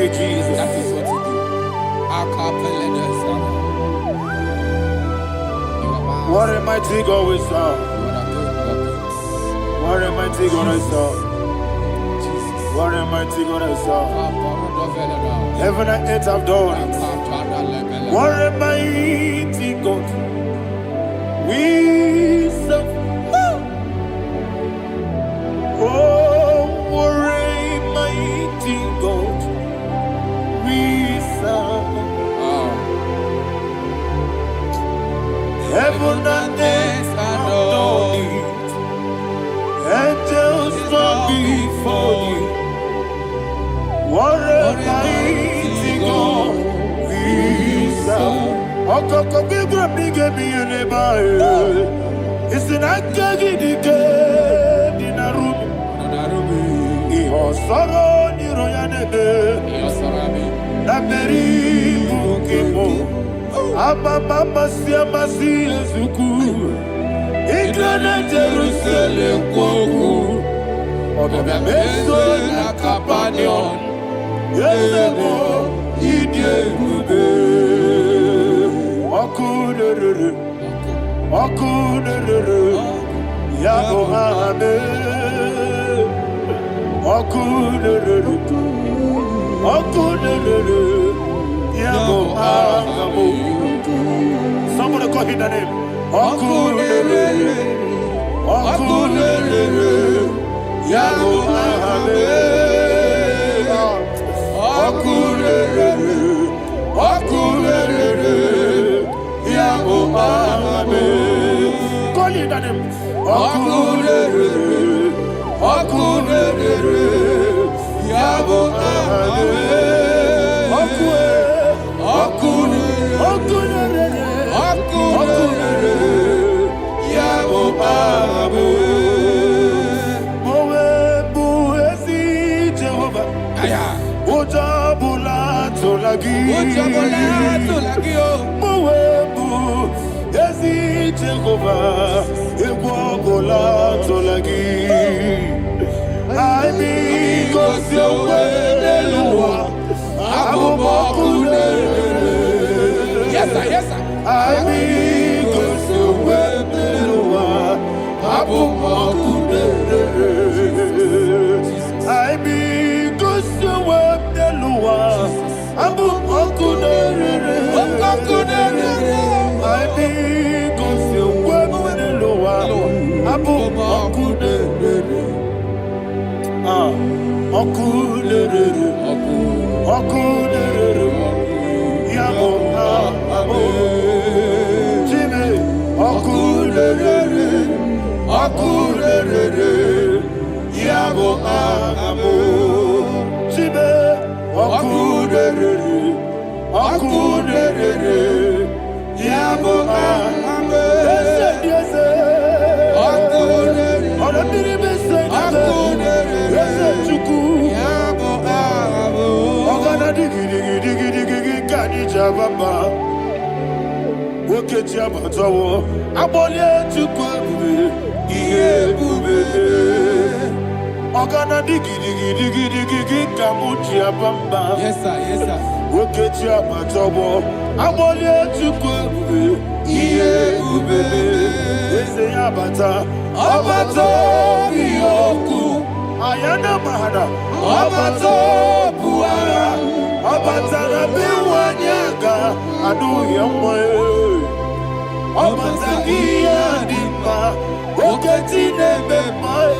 Jesus. That is what you do. What a mighty God we serve. What a mighty God I serve. What a mighty God I serve. Heaven and earth have done it. What a mighty God we serve. Oh, what a mighty God we serve. Heaven and earth have done it. Angels bow before you. What a mighty God we serve. Okoko bigro bige bi eleba. It's an akagi dike dinarubi. Iho soro ni royanebe. Naberi bukimo. Ababa siama si ezuku. Igrana Jerusalem kwoku. Obe meso na kapanion. Yesebo idie gube. Okurere. Okunere, Yabo Ame, Okunere, Okunere, Yabo Ame. Somebody call him the name. Okunere, Okunere, Yabo Ame, Okunere, Okunere, Yabo Ame. Call him the name. Okunere, Okunere, Yabo Ame, Okunere, Okunere, Yabo Ame. Mowe buezi Jehovah. Ojabula tolagi. Mowe buezi Jehovah. Egwabola tolagi. I mean, cause you're well, yes, sir, yes, sir. I mean, cause you're well, I mean, cause you're well, yes, sir, yes, sir. Ayana mahada, Abato buara, Abatana biwanyaga, adu yamwe, Abatagia dimba, Oketine bemae,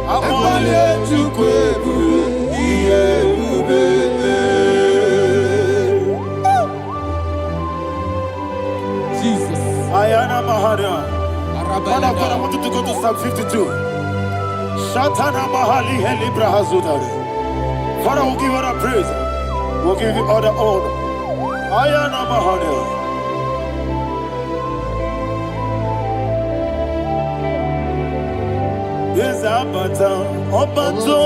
Amale chukwebu, iye ubebe. Jesus. Ayana mahada. Father, I want you to go to Psalm 52. Shatana Mahali Helibra Hazudare. Father, we'll give you all the praise. We'll give you all the honor. Ayana Mahali. Yes, Abata. Obato.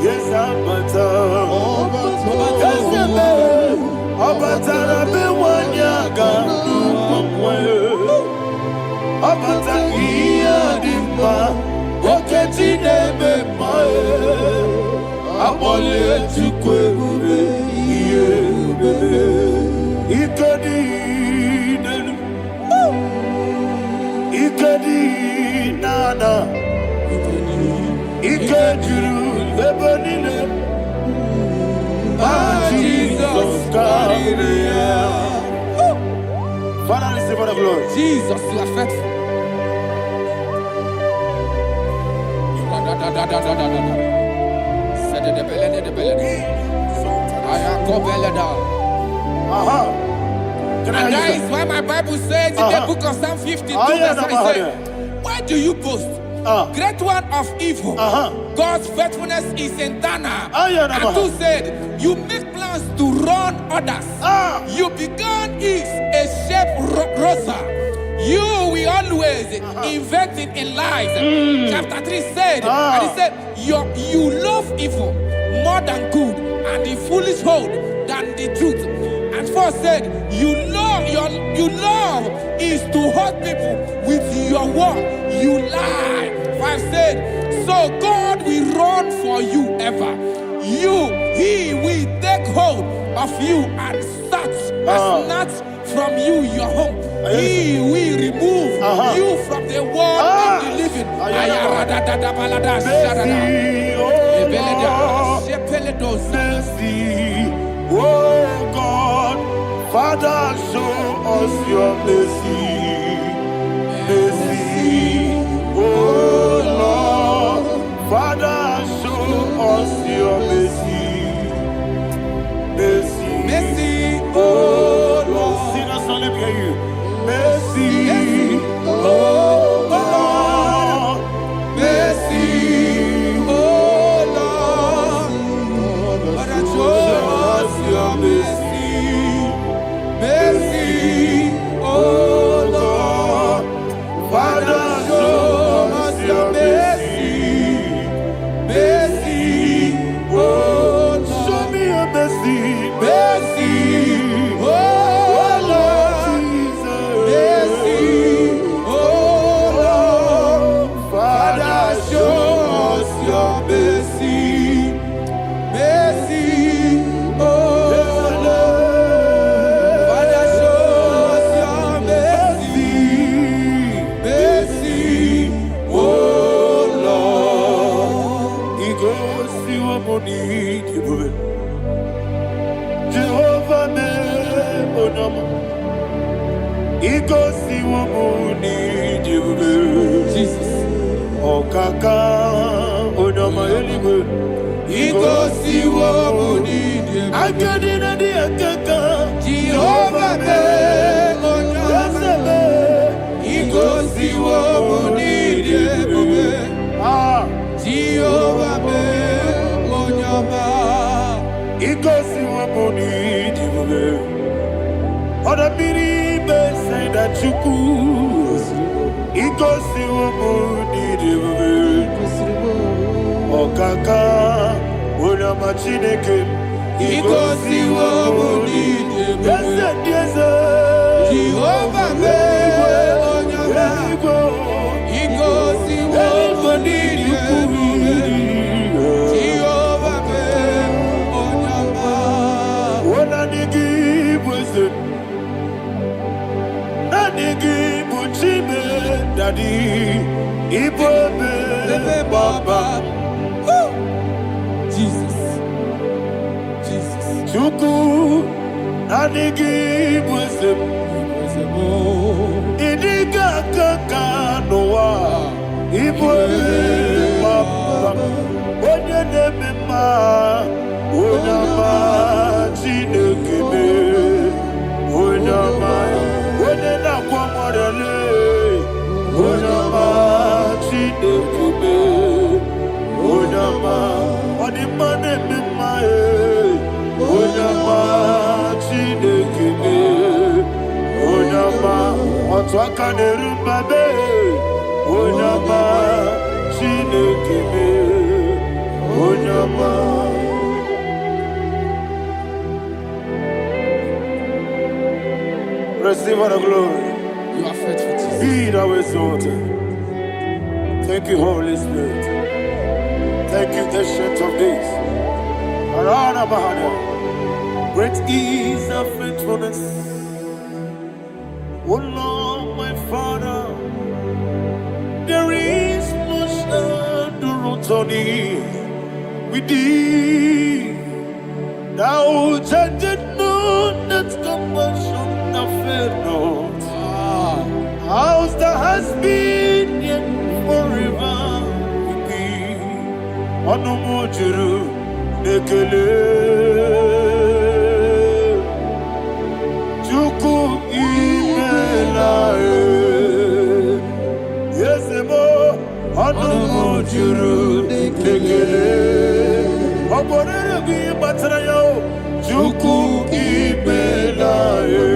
Yes, Abata. Yes, Abata. Bewanyaga. Abata iya dimba, oketine bemae, abole chukwebu iye bebe, ikadi nana, ikadiru lebanile, Jesus Christ. Father, receive all the glory. Jesus, you are faithful. And that is why my Bible says in the book of Psalm 52, verse 9, why do you boast? Great one of evil. God's faithfulness is eternal. And who said, you make plans to run others. You began is a shape rosa. You will always invent it in lies. Chapter 3 said, and he said, you love evil more than good, and the foolish hold than the truth. And 4 said, you love is to hurt people with your word. You lie. 5 said, so God will run for you ever. He will take hold of you and snatch from you, your home. He will remove you from the world of the living. Mercy, oh God, Father, show us your mercy. Mercy, oh Lord, Father, show us your mercy. Mercy, Mercy, oh Lord, sing us all, let me hear you. Mercy, oh Lord, mercy, oh Lord, Father, show us your mercy. Mercy, oh Lord, Father, show us your mercy. Mercy, oh Lord, show me your mercy. Mercy, oh Lord, Jesus. Mercy, oh Lord, Father, show us your mercy. Mercy, oh Lord, Father, show us your mercy. Mercy, oh Lord. He goes to your money, Jehovah me onama. He goes to your money, Jesus. Oh kaka onama eligwe. He goes to your money, I got in the akaka. Jehovah me onama. He goes to your money, Jehovah me onama. He goes to your money, other people say that you could. He goes to your money, oh kaka, onama chineke. He goes to your money, yes, Jehovah me onama. He goes to your money, Jehovah me onama. What I give was it? Daddy, Ibobe, Baba, Jesus, Chuku, Nanigi, Wisdom, Idiga, Kaka, Noa, Ibobe, Baba, when your name is Ma, Unama, Chineke, Unama, when you're not Quamorele. Onama, Chineke, Onama, Onimane Mimae, Onama, Chineke, Onama, Otwakane Rumbabe, Onama, Chineke, Onama. Receive all the glory. You are faithful, Jesus. Be thou exalted. Thank you, Holy Spirit. Thank you, Ancient of Days. Arana Bahana. Great is thy faithfulness. O Lord, my Father, there is much endurance on thee. With thee, thou judgest not that compassion of faith not. House that has been yet forever will be. Onomojuru nekele. Chuku imelae. Yesemo onomojuru nekele. Oborere gi batrayo. Chuku imelae.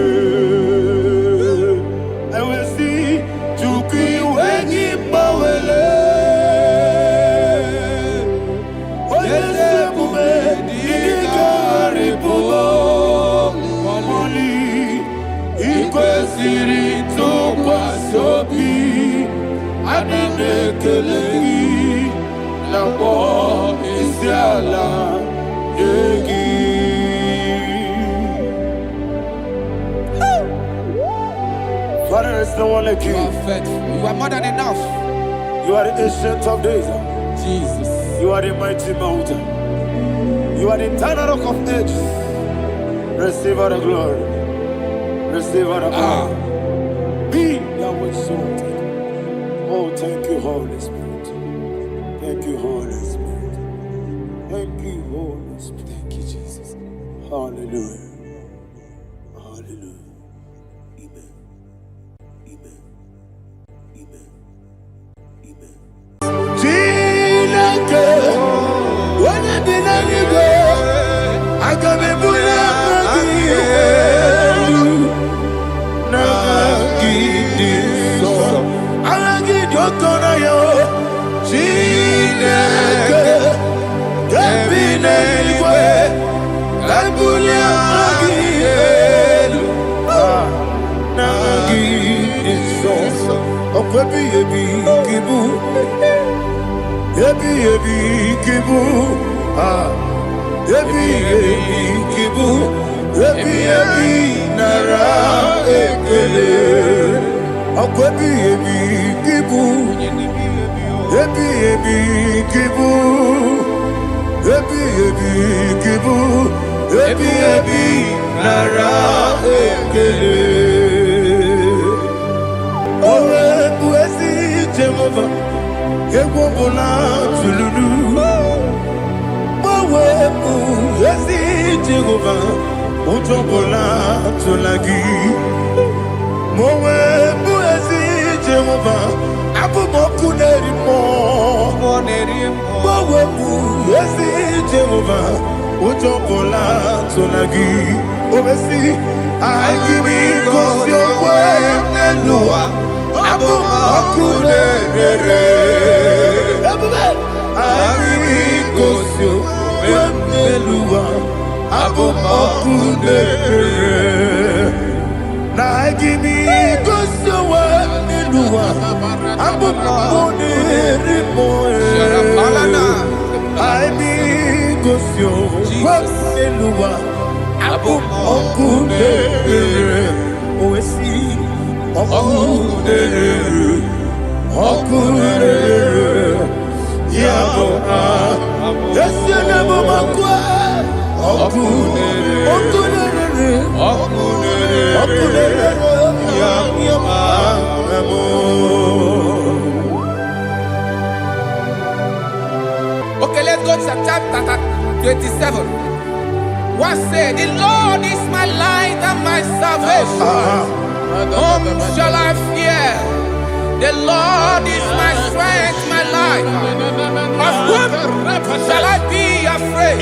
There's no one like you. You are faithful. You are more than enough. You are the ancient of days. Jesus. You are the mighty mountain. You are the eternal rock of ages. Receive all the glory. Receive all the power. Be thou exalted. Oh, thank you, Holy Spirit. Thank you, Holy Spirit. Thank you, Holy Spirit. Thank you, Jesus. Hallelujah. Hallelujah. Amen. Amen. Amen. Amen. Chineke, onye bi n'eluigwe, aga m ebuli aka gị elu, n'aha gị dị nsọ. Aha gị dị ụtọ n'anya, Chineke, nke bi n'eluigwe, ka ebuli aka gị elu, n'aha gị dị nsọ. Ọkwa ebighị ebi gị bụ, ebighị ebi gị bụ, ebighị ebi gị bụ, ebighị ebi nara ekele. Ọkwa ebighị ebi gị bụ, ebighị ebi gị bụ, ebighị ebi gị bụ, ebighị ebi nara ekele. Owe bụ ezi Jehova, egwu ọbụla tụlụrụ. Owe bụ ezi Jehova, ụjọ ọbụla tụla gị. Owe bụ ezi Jehova, abụ m ọkụ na-eri mmụọ. Owe bụ ezi Jehova, ụjọ ọbụla tụla gị. Owe si, anyị bụ ngozi okwe n'elu ụwa. Abụ m ọkụ na-ere. Anyị gosi onwe m n'elu ụwa. Abụ m ọkụ na-ere. Na anyị gosi onwe m n'elu ụwa. Abụ m ọkụ na-ere mmụọ. Anyị gosi onwe m n'elu ụwa. Abụ m ọkụ na-ere. Owesi ọkụ na-ere, ọkụ na-ere, ya bụ esi na-ebe ọkụ ọkụ na-ere, ọkụ na-ere, ọkụ na-ere, ọkụ na-ere, ya bụ. Okay, let's go to chapter 27. What said, the Lord is my light and my salvation. Whom shall I fear? The Lord is my strength, my life. Of whom shall I be afraid?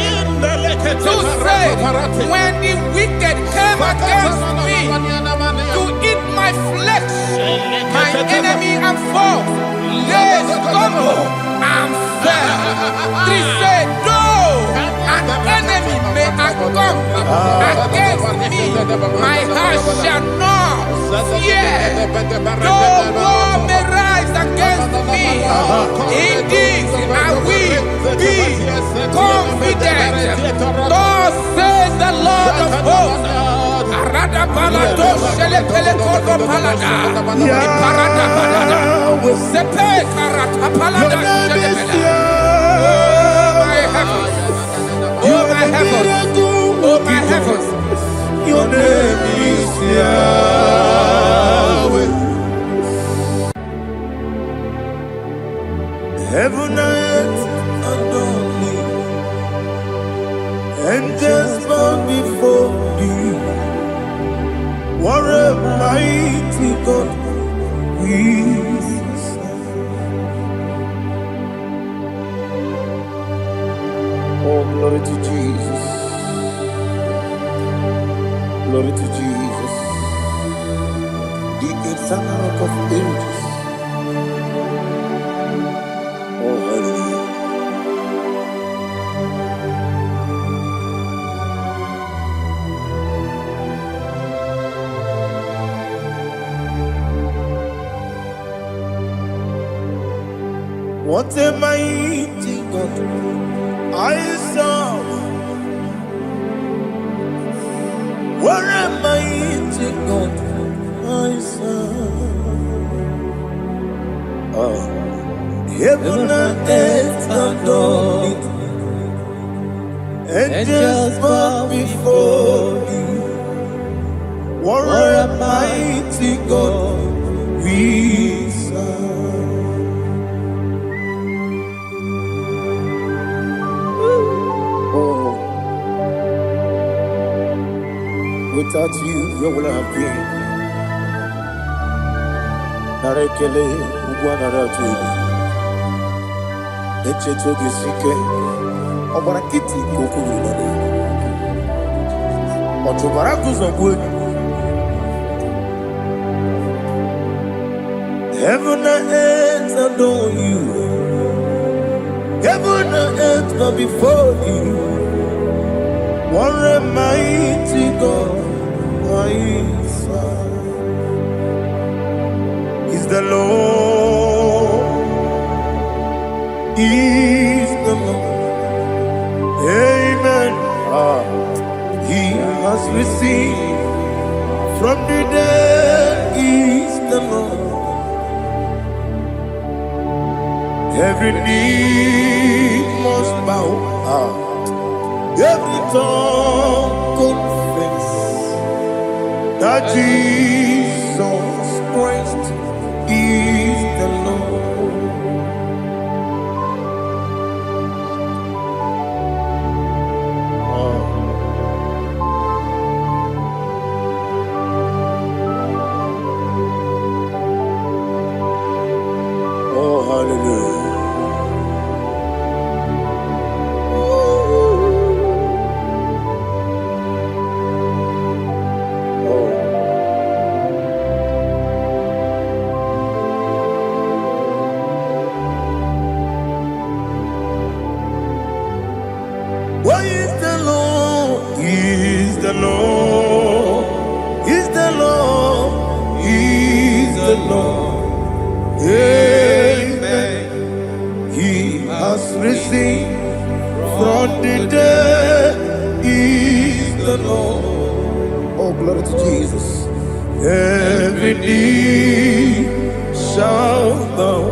To say, when the wicked came against me to eat my flesh, my enemy and foe, they stumble and fell. 3 say, though an enemy may come against me, my heart shall not fear. Though war may rise against me, in this I will be confident. Thus says the Lord of hosts. Arada balado shele pele kodo palada. Iparada balada. Sepe karata palada shele pele. Oh my heavens. Oh my heavens. Oh my heavens. Your name is Yahweh. Heaven and earth adore me. Angels bow before thee. What a mighty God we serve. Oh, glory to Jesus. Glory to Jesus. The eternal rock of ages. Oh, hallelujah. What a mighty God I serve. What a mighty God I serve. Angels bow before you. What a mighty God we serve. Oh, without you, where would I have been? Narekele, Ugwanaratu, Echetogizike, Obarakiti, Kokuru, Otobarakus of wood. Heaven and earth adore you. Heaven and earth bow before you. What a mighty God I serve. Is the Lord. Is the Lord. Amen. He has received from the dead. Is the Lord. Every knee must bow, every tongue confess that Jesus Christ is the Lord. Oh, hallelujah. What is the Lord? Is the Lord? Is the Lord? Is the Lord? Amen. He has risen from the dead. Is the Lord? Oh, glory to Jesus. Every knee shall bow,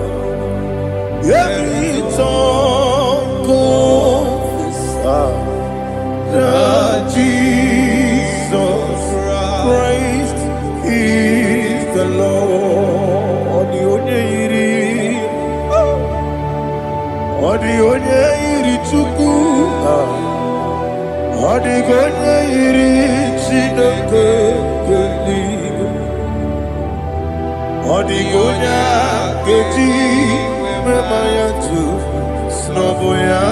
every tongue confess that Jesus Christ is the Lord. Odi onye iri Chukwu, odi onye iri Chineke eluigwe, odi onye ga-eji mema ya tu n'ọbụ ya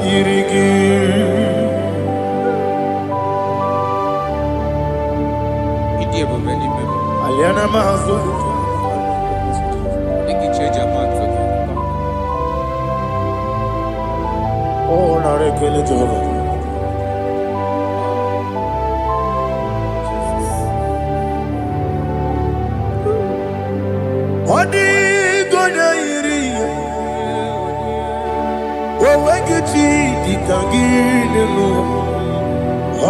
yiri gị. Aliana mazo oh, narekele Jehova. Odi gonya iri owegichi dikangilelo.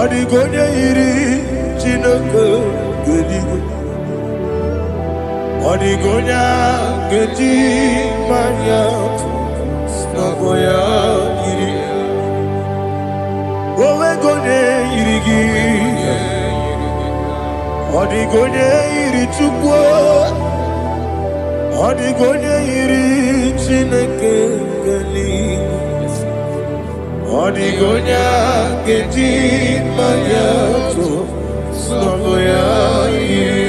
Odi gonya iri Chineke eluigwe, odi gonya geji manya n'ọbụ ya yiri. Owe gonya yiri gị, odi gonya yiri Chukwu, odi gonya yiri Chineke eluigwe, odi gonya geji manya n'ọbụ ya yiri.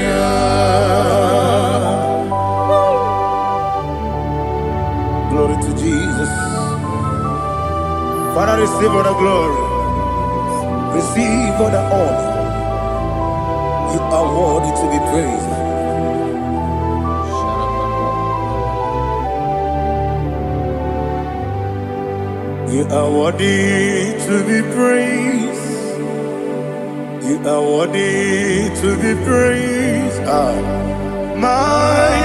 Glory to Jesus. Father, receive all the glory. Receive all the honor. You are worthy to be praised. You are worthy to be praised. You are worthy to be praised. My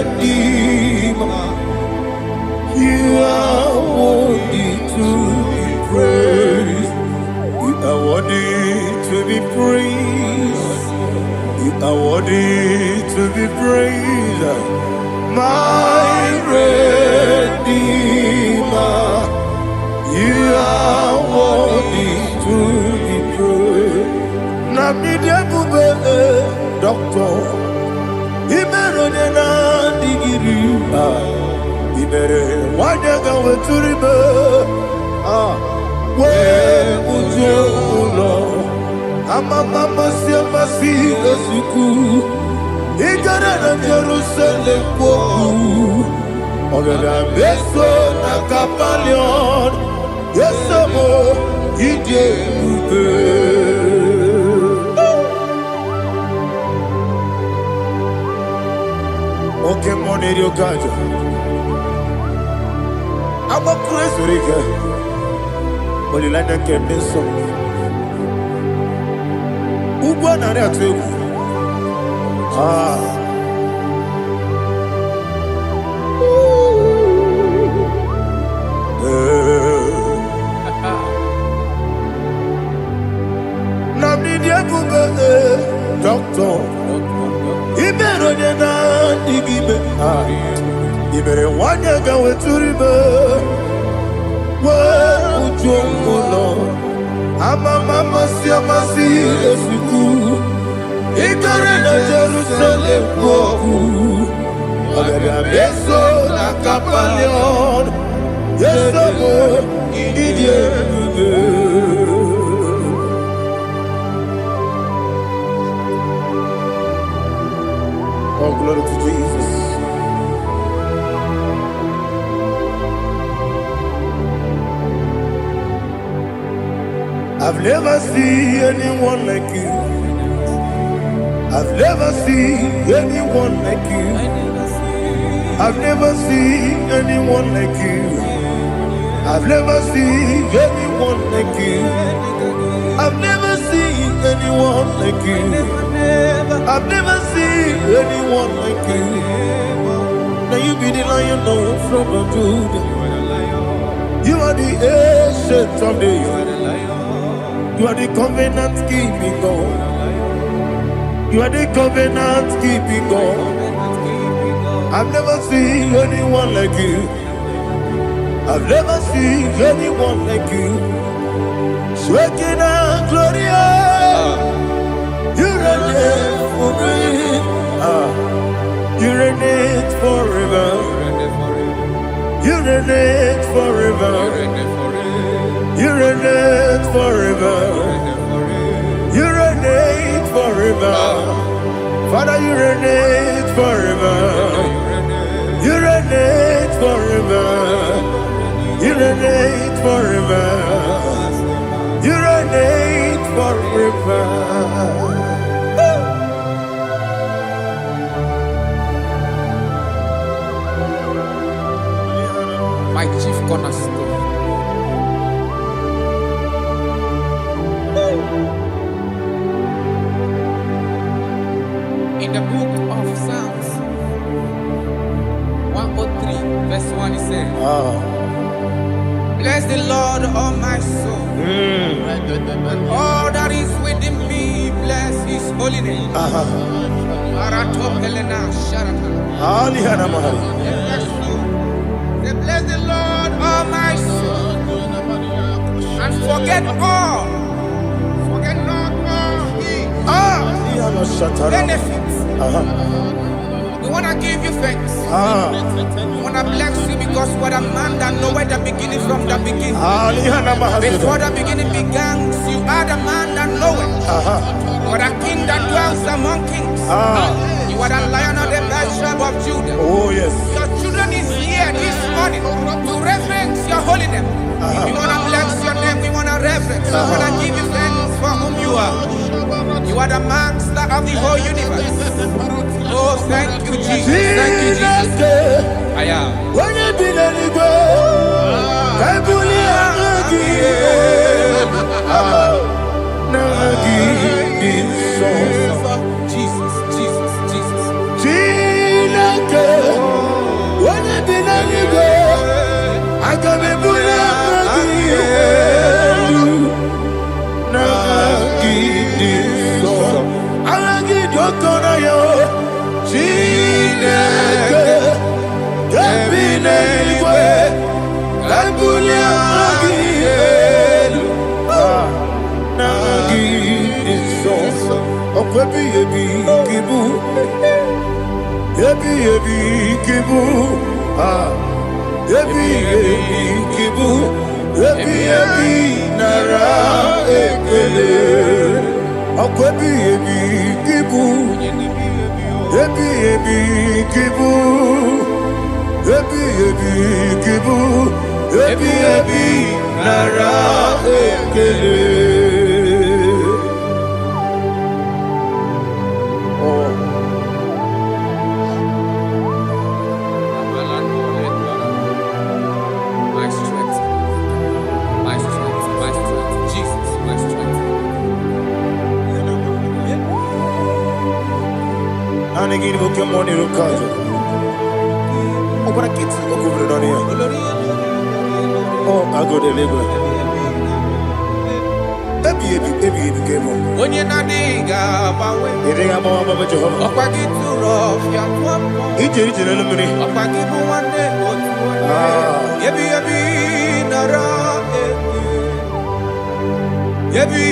Redeemer. You are worthy to be praised. You are worthy to be praised. You are worthy to be praised. My Redeemer. You are worthy. weturibe. Where would you Lord? Mama siamasi esuku. Igara na Jerusalem woku. Ogada beso na kapalion. Yesamo ije ube. Okay, money you got. I'm a crazy rigger. But you like that can be so. Who won on that too? Doctor, he better than that. He better one year go to river. Where would you go, Lord? Mama, see, yes, you could. He better than Jerusalem. Beso na kapalion. Yes, oh, glory to Jesus. I've never seen anyone like you. I've never seen anyone like you. I've never seen anyone like you. I've never seen anyone like you. I've never seen anyone like you. I've never seen anyone like you. Now you be the Lion from the Judah. You are the ancient of days. You are the covenant keeping God. You are the covenant keeping God. I've never seen anyone like you. I've never seen anyone like you. Shekinah Gloria, you reign for me. You reign forever. You reign forever. You reign forever. You reign forever. Father, you reign forever. You reign forever. You reign forever. You reign forever. My chief cornerstone. In the book of Psalms 103, verse 1, it says, bless the Lord, all my soul, and all that is within me, bless his holy name. Bless the Lord, all my soul, and forget not all his benefits. We want to give you thanks. We want to bless you because what a man that knoweth the beginning from the beginning. Before the beginning began, you are the man that knoweth. You are the king that dwells among kings. You are the Lion of the tribe of Judah. Oh yes. Your children is here this morning to reverence your holy name. We want to bless your name. We want to reverence. We want to give you thanks for whom you are. You are the master of the whole universe. Oh, thank you, Jesus. Thank you, Jesus. I am. When you be the Jesus, Jesus, Jesus. I can be ebi ebi kibu, ebi ebi nara ekele. Ọkọ ebi ebi kibu, ebi ebi kibu, ebi ebi kibu, ebi ebi nara ekele. Anigini boke moni rukazo. Okora kiti okubure noni ya. Oh, ago deliverance. Ebi kemo. Onye na diga bawe. Idiga bawa baba Jehovah. Okwagi turo fia tuampo. Ije na lumini. Okwagi buwande otuwane. Ebi nara ebi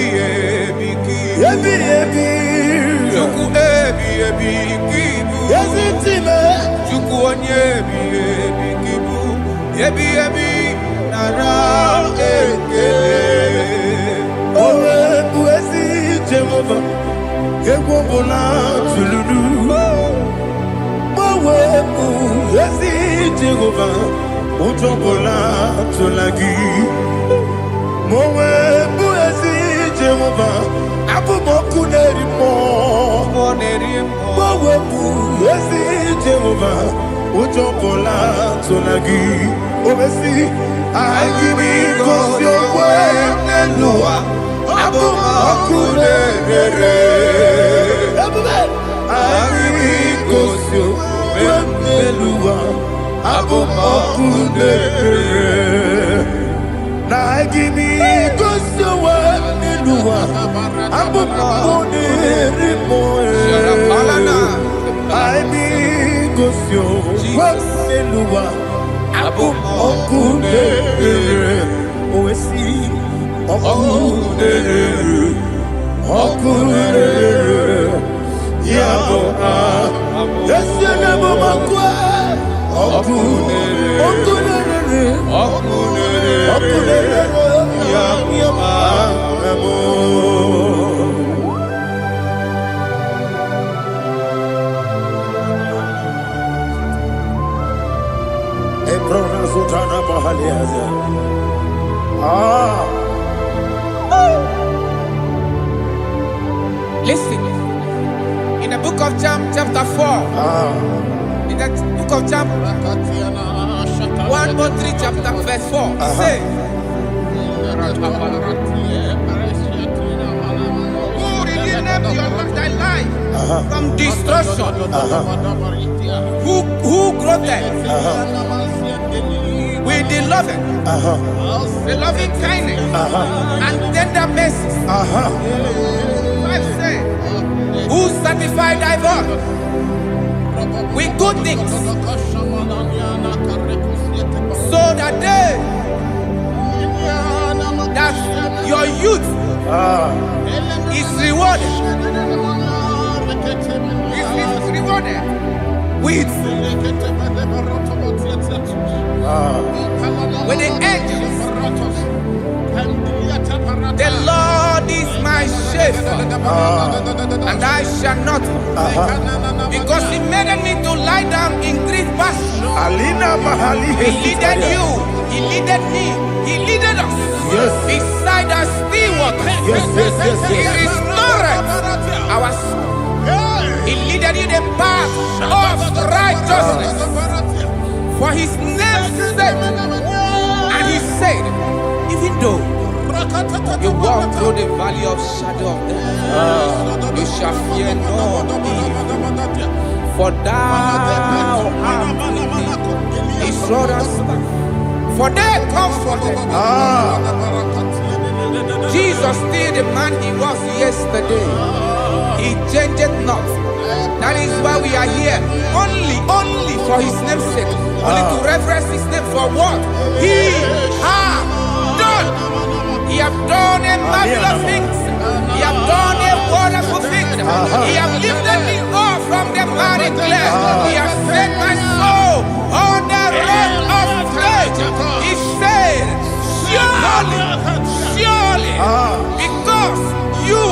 ki. Ebi. Juku ebi kibu. Yesi time. Juku onye ebi kibu. Ebi nara ekele. Owe buesi Jehovah. Egwobola tululu. Owe buesi Jehovah. Utobola tulagi. Mowe buesi Jehovah. Abumoku nerimo. Mowe buesi Jehovah. Utobola tulagi. Obesi agimi kosyo kwenelua. Abumoku nerere. Agimi kosyo kwenelua. Abumoku nerere. Na agimi kosyo kwenelua. Abumoku nerimo. Agimi kosyo kwenelua. Abumoku nerere. Owesi okunere. Yabo Yesu na bomakwa okunere. Yabo Ebrona Sultana Bahaliaza. Listen, in the book of John, chapter 4, in the book of John, 1:3, chapter verse 4, it says, who redeemed thy life from destruction? Who growth with the loving kindness and tender mercies. Who satisfy thy voice with good things, so that your youth is rewarded. Is rewarded with the angels. The Lord is my shepherd, and I shall not, because He made me to lie down in green pastures. He leaded you, He leaded me, He leaded us beside the still waters. He restored our soul. He leaded you the path of righteousness for His name's sake. And He said, even though you walk through the valley of shadow of death, you shall fear no evil, for thou art with me. His rod and staff, for they comforted. Jesus still the man He was yesterday. He changed not. That is why we are here. Only for His name's sake. Only to reverence His name for what He has done. He has done a marvelous things. He has done a wonderful thing. He has lifted me up from the miry clay. He has set my soul on the rock of faith. He said, surely, surely, because you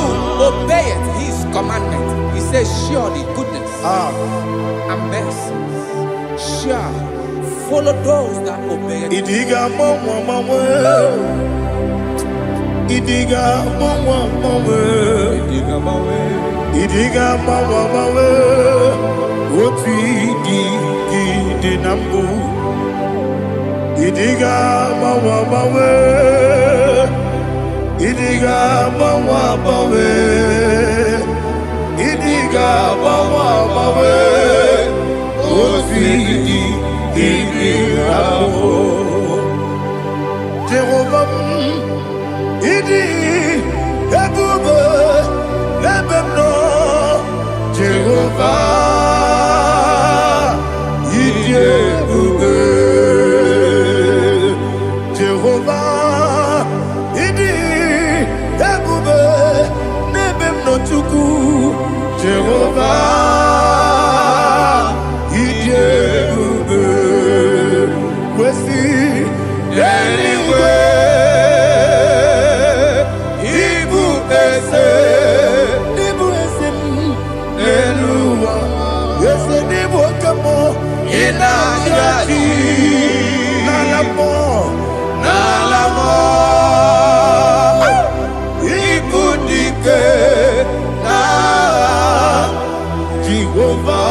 obeyed his commandment. He says, surely goodness and mercy shall follow those that obey it. Idiga mama, Idiga mama, Oti di nambu. Idiga mama, Idiga mama, Idiga mama, Oti di nambu. Jehovah, Idi ebube lebemno. Jehovah, Idi ebube. Jehovah, Idi ebube lebemno chuku. Jehovah, Idi ebube. Kwesi anyway. Nalamo, Ibudike na Jehovah,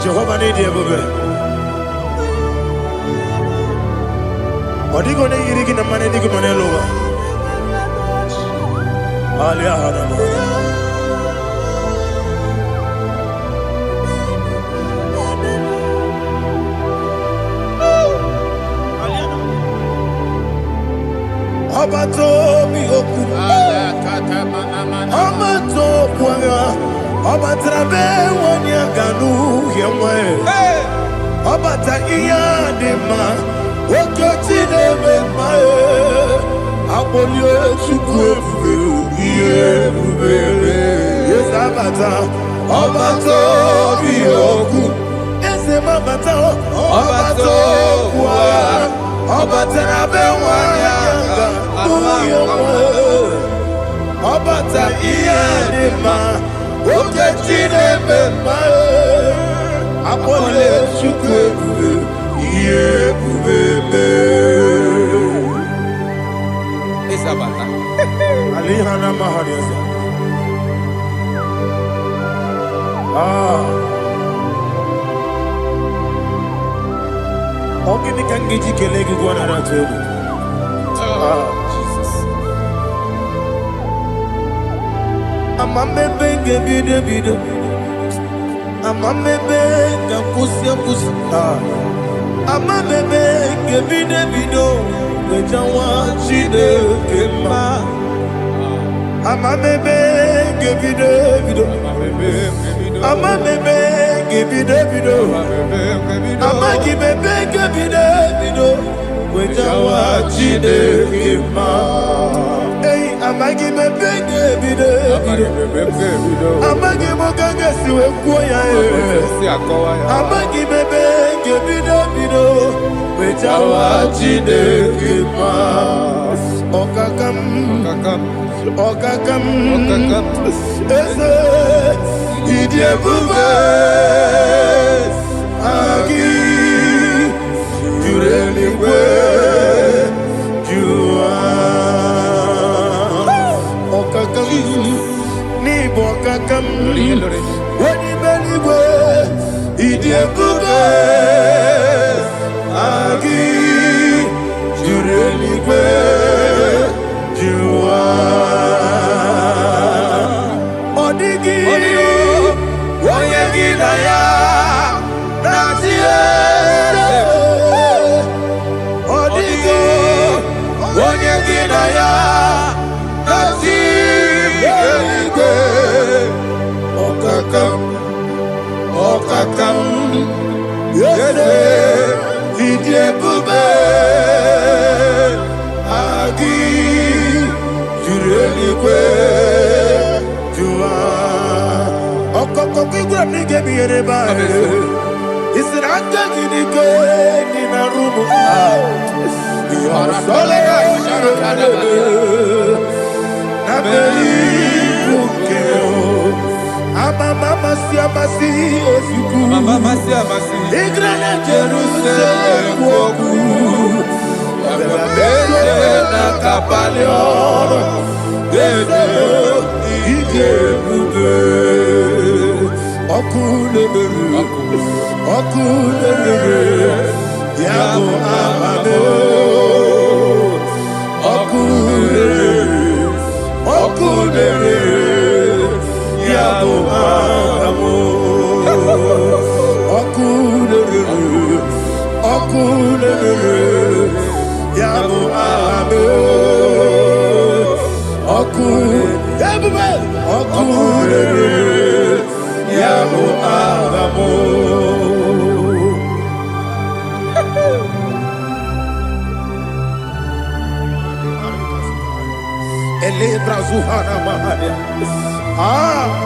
Jehovah need you. Odigo ne yirigi na mane digo manelo. Alia hadama. Abato mi oku. Abato kwanga. Abatrabe wanya ganu yemwe. Abata iya dema. Okoti nebe mae, apolio chukwu ebube, yes abata, abato biyoku, ese mabata, abato kwa, abata nabe wanyanga, abata iya dema, okoti nebe mae, apolio chukwu ebube. Isabata. Alihana Mahariasa. Ogini kangiji kelegi gwana ratubu. Jesus. Amamebe bido. Amamebe kusia. Amamebe bido. Wejawa chide kema. Amamebe bido. Amamebe bido. Amagibebe bido. Wejawa chide kema. Hey, amagibebe bido. Amagimogaga siwe kuya. Amagibebe bido. Wejawa chide kema. Okakam. Ese idiebube agi jureligwe jua okakam ni bokakam wani beligwe idiebube agi jureligwe jua odigi oyegi na ya natie odigi oyegi na ya natie okakam yese idiebube agi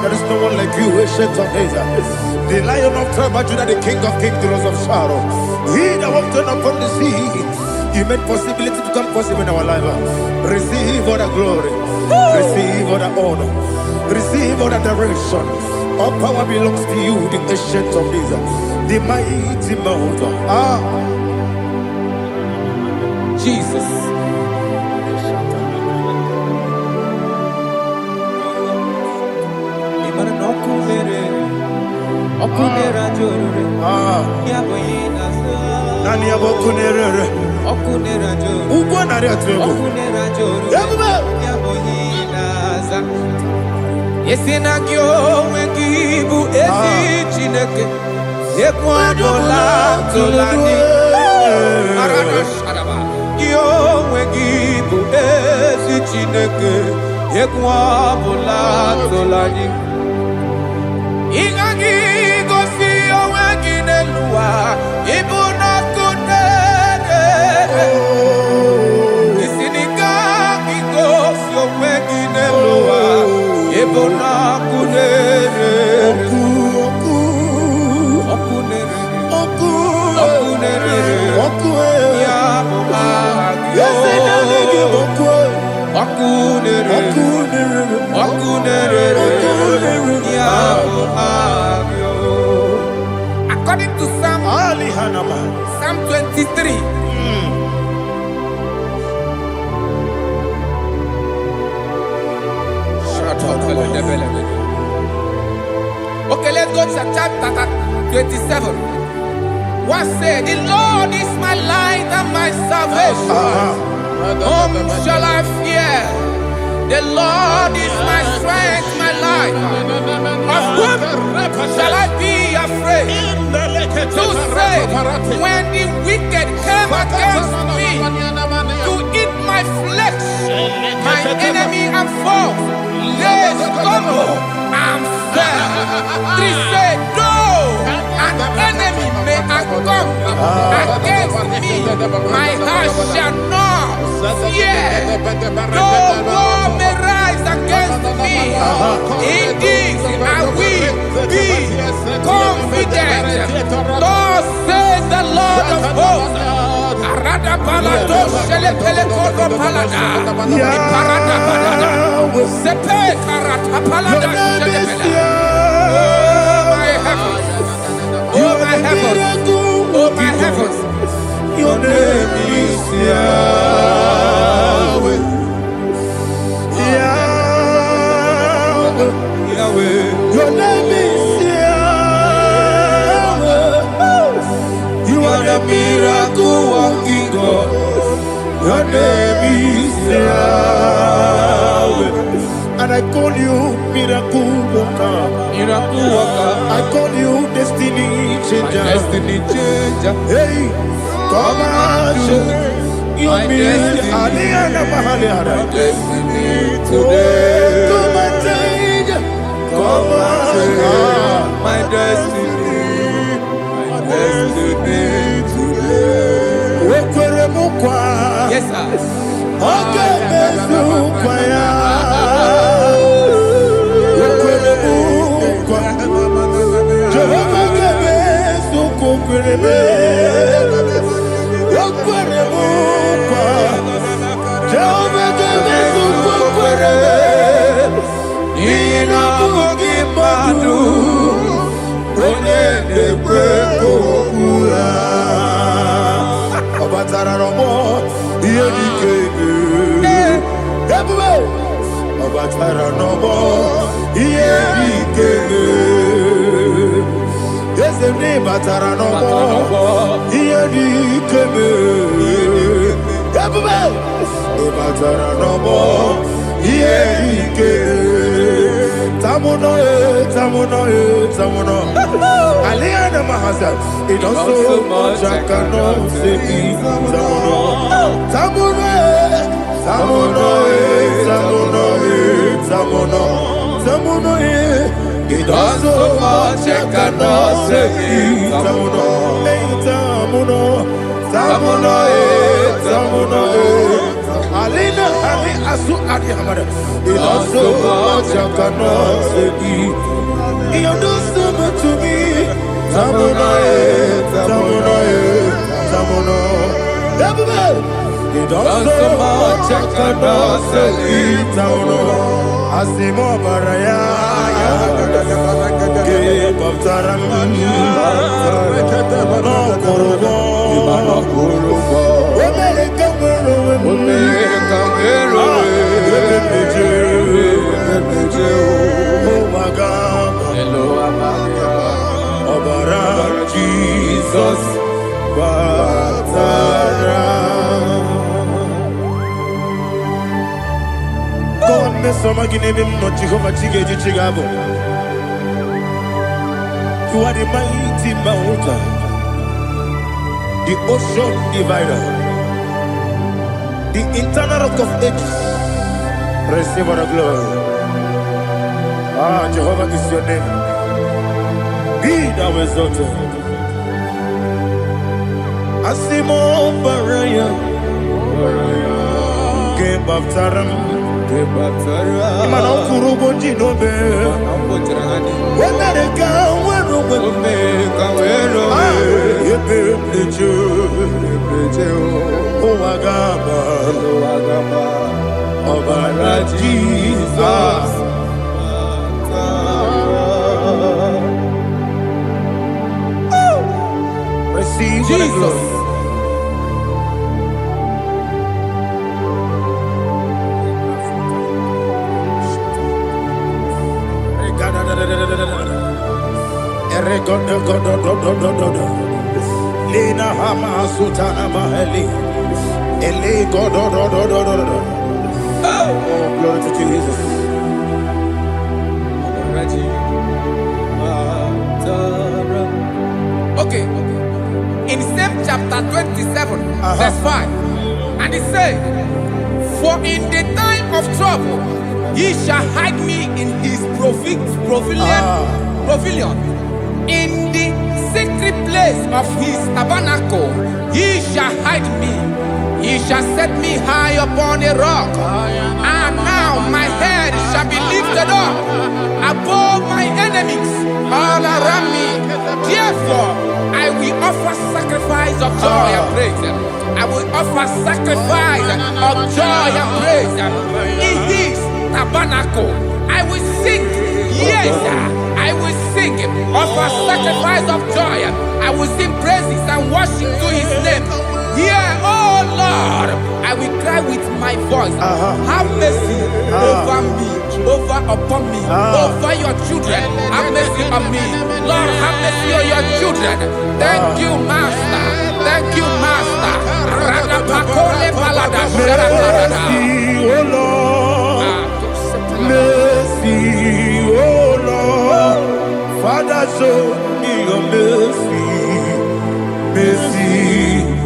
There is no one like you, ancient of days. The Lion of tribe of Judah, the King of kings, the Rose of Sharon. He that walked upon the sea, He made possibility to come possible in our life. Receive all the glory, receive all the honor, receive all the direction. All power belongs to you, the ancient of days, the mighty mountain. Jesus. Yesinagyo wengibu ezi chineke ekwadola tolani arana shadaba yo wengibu ezi chineke ekwadola tolani ingagi gosi oweginelua ibuna kunere isinika gosi oweginelua ibuna kunere ya according to Psalm 23. Okay, let's go to chapter 27. What said, the Lord is my light and my salvation. Whom shall I fear? The Lord is my strength, my life. Of whom shall I be afraid? To say, when the wicked came against me to eat my flesh, my enemy and foe, they stumble and fell. 3 say, though an enemy may come against me, my heart shall not fear. Though war may rise against me, in this I will be confident. Thus says the Lord of hosts. Arada palado shele pele kodo palada. Iparada palada. Sepe karata palada shele pele. Oh my heavens, oh my heavens, your name is Yahweh, Yahweh, Yahweh. Your name is Yahweh. You are the miracle working God. Your name is Yahweh. And I call you miracle worker. Miracle worker. I call you destiny changer. Destiny changer. Hey, come on, you mean Aliana Mahaliana. Destiny today. Come on, change. Come on, my destiny. My destiny today. Yes, sir. Okay, Jehovah Ina bugi madu Onye nekwe kokura Obatara romo Iye dikebe Ebube Obatara romo Iye dikebe Yesene batara romo Iye dikebe Ebube Obatara romo Iye dikebe Tamuno, Aliana Mahasa, it does so much I cannot say. Tamuno, it does so much I cannot say. Tamuno, Alina, Ali Asu Adi Hamada. It does so much I cannot say. You do so much to me. Tamuno. It does so much I cannot say. Tamuno. Asimo Baraya. Give up Taram. No Kurubo. Jesus, God, me some give him not Jehovah Chigabo. You are the mighty mountain, the ocean divider, the internal rock of ages. Receive all the glory. Jehovah is your name. Be thou exalted. Asimo Baraya, Game of Taram, Imano Kurubo Jinobe, when I go, when Jesus. Receive Jesus. Lina Hama Sutana Mahali. Ele God. Oh, glory to Jesus. Okay. In same chapter 27, verse 5, and it says, for in the time of trouble, he shall hide me in his pavilion. In the secret place of his tabernacle, he shall hide me. He shall set me high upon a rock. And now my head shall be lifted up above my enemies all around me. Therefore, I will offer sacrifice of joy and praise. I will offer sacrifice of joy and praise. In his tabernacle, I will sing. Yes, I will sing. Offer sacrifice of joy. I will sing praises and worship to his name. Here, oh Lord, I will cry with my voice. Have mercy over me, upon me, over your children. Have mercy on me. Lord, have mercy on your children. Thank you, Master. Thank you, Master. Mercy, oh Lord. Mercy, oh Lord. Father, show me your mercy. Mercy,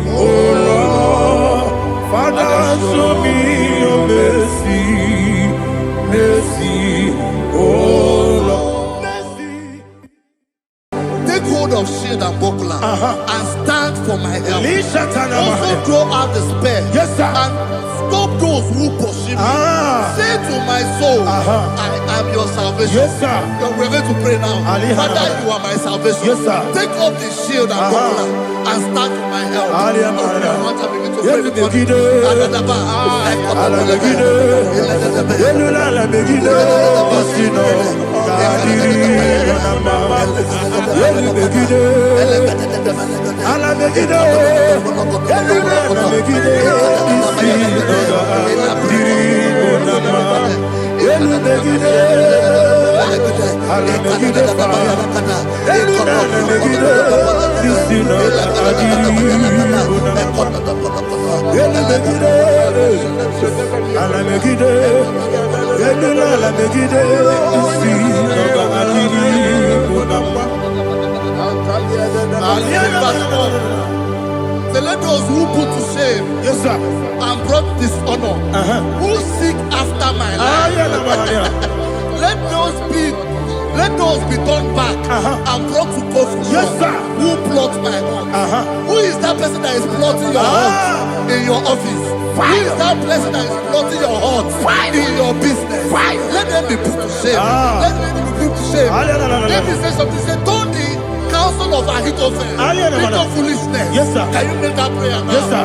oh Lord. Father, show me your mercy. Mercy, oh Lord. Mercy. Take hold of shield and buckler and stand for my help. Also throw out despair. Yes, sir. And stop those who pursue me. Say to my soul, I am your salvation. Yes, sir. We're going to pray now. Father, you are my salvation. Yes, sir. Take off the shield and buckler and stand for my help. to pray before you. So let those who put to shame, yes, sir, and brought dishonor, who seek after my life, let those be turned back and brought to confusion. Yes, sir. Who plot my hurt? Who is that person that is plotting your hurt in your office? Who is that person that is plotting your hurt in your business? Let them be put to shame. Let them be put to shame. Let me say something. Say, don't the counsel of Ahithophel into foolishness. Yes, sir. Can you make that prayer now? Yes, sir.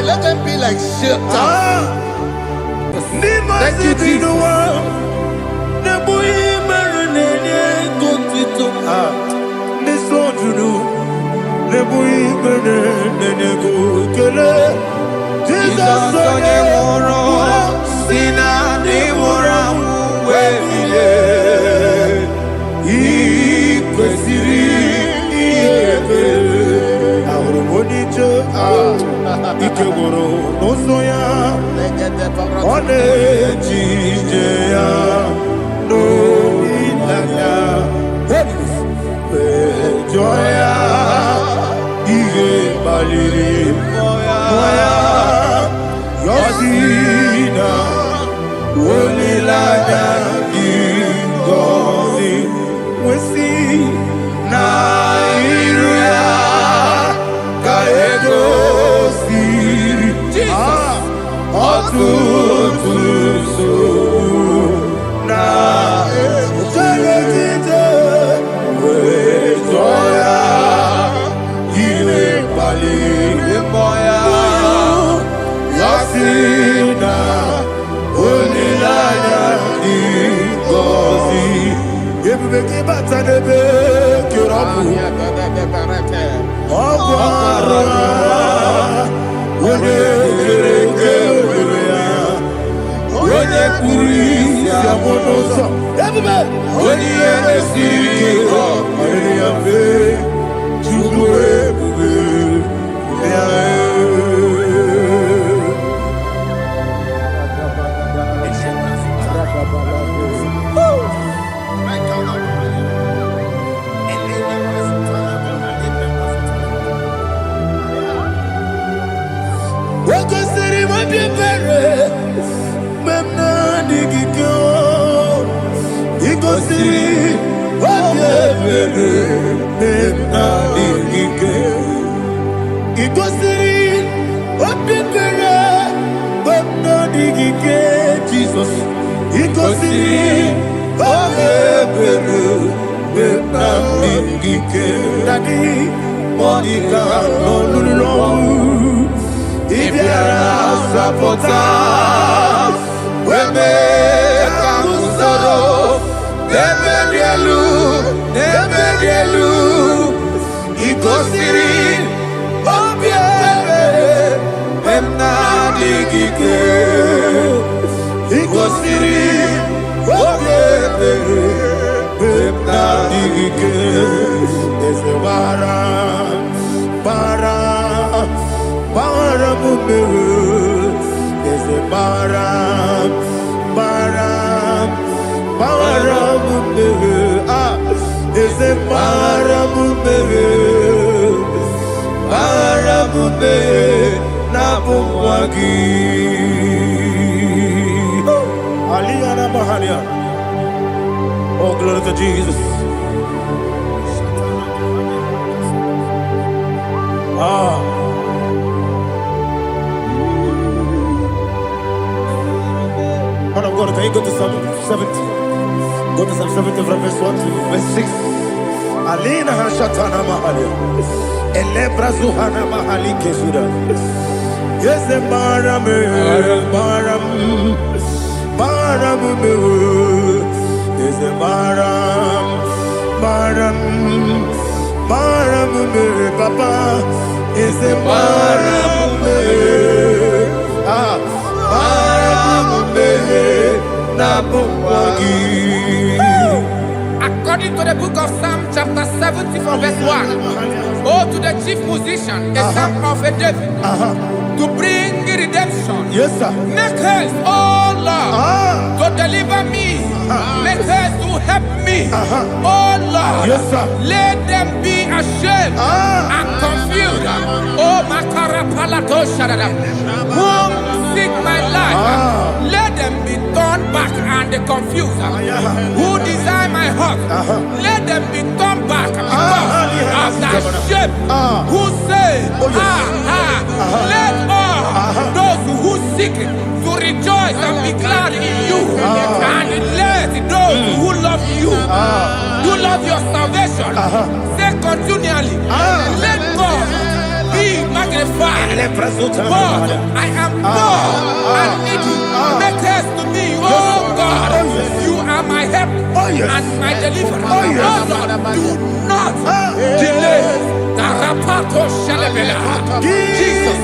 Let them be like shelters. Thank you, Jesus. Ibiara sapota weme kamusoro nebedielu ikosiri obiebe emna digike ikosiri obiebe emna digike ezebara mumeru ezebara mumeru ezebara mumeru na bumwagi aliyana mahalia. Oh, glory to Jesus. Man of God, can you go to Psalm 70? Go to Psalm 70 from verse 1 to verse 6. Alina Hashatana Mahalia. Elebra Zuhana Mahali Kesuda. Yes, the Baram. Yes, the Baram. Papa. Yes, the Baram. According to the book of Psalm chapter 70 from verse 1, oh, to the chief musician, a son of a David, to bring redemption. Yes, sir. Make haste, oh Lord, to deliver me. Make haste to help me. Oh Lord, yes, sir. Let them be ashamed and confused. Oh, Makara Palato Shadada, whom seek my life, let them be turned back and confused. Who desire my heart, let them be turned back because of that shame. Who say, let all those who seek to rejoice and be glad in you, and let those who love you, who love your salvation, say continually, let God be magnified. God, I am poor and needy. Make haste to me, oh God. You are my help and my deliverer. Oh Lord, do not delay. Jesus.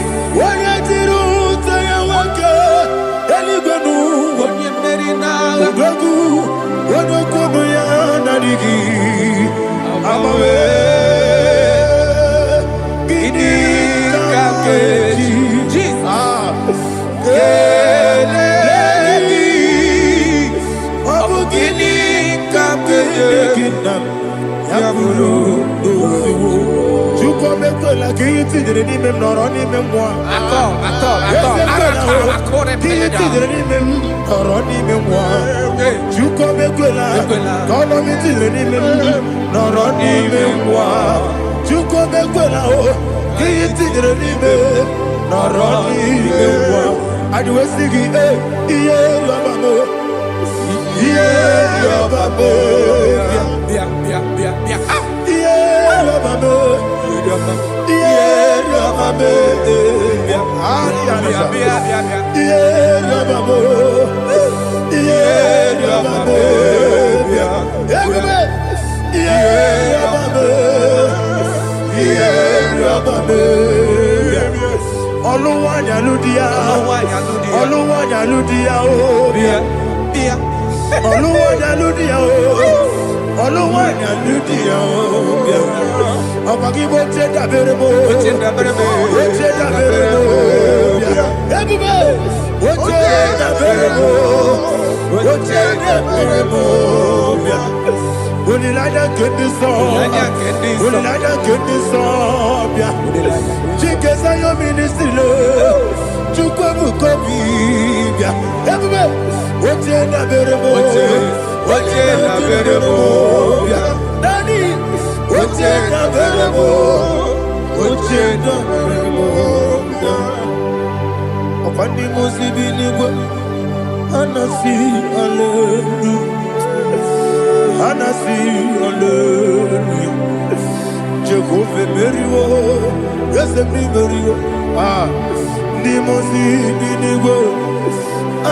Dimosi Binigo,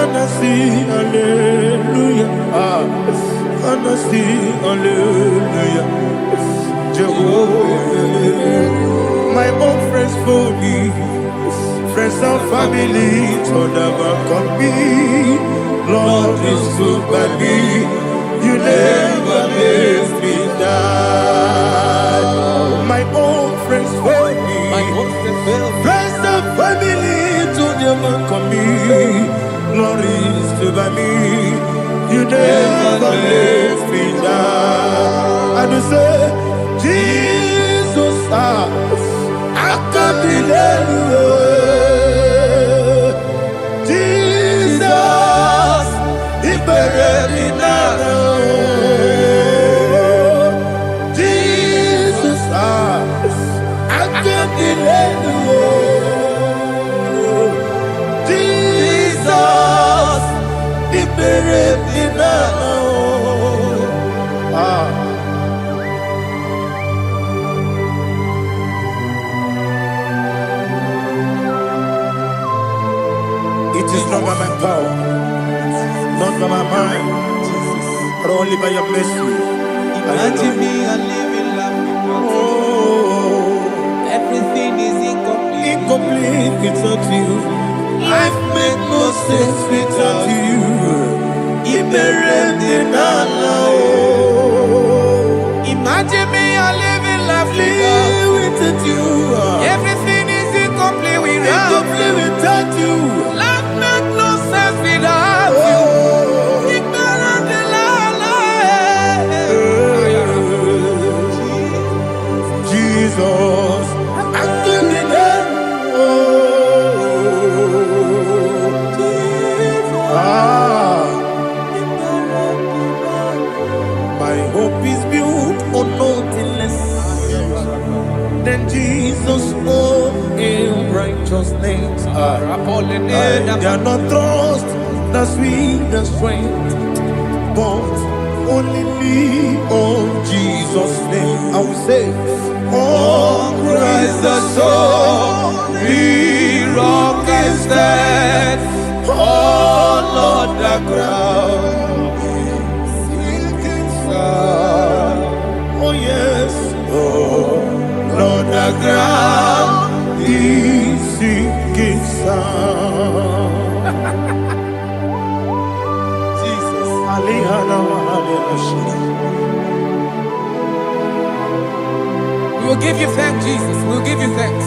Anasi, Hallelujah. Anasi, Hallelujah. Jehovah, my own friends for me, friends and family, told never come me. Lord is good by me, you never leave me die. My own friends for me, friends and family, told never come me. Lord is good by me, you never leave me die. And you say, Jesus, I can't believe you. Jesus, He buried me now. Jesus, I can't believe you. Jesus, He buried me now. It is not by my power, not by my mind, but only by your mercy. Imagine me a living life without you. Everything is incomplete. Incomplete without you. Life makes no sense without you. Imagine me a living life without you. Everything is incomplete without you. Life makes no sense without you. Ignorant in Jesus, I give you that. My hope is built on nothing less than Jesus' own in righteousness. I cannot trust the sweetest strength, but only lean on Jesus' name. I will say, on Christ the solid rock I stand. Oh Lord, the ground is sinking sand. Oh yes, oh Lord, the ground is sinking sand. Jesus, We will give you thanks, Jesus. We will give you thanks.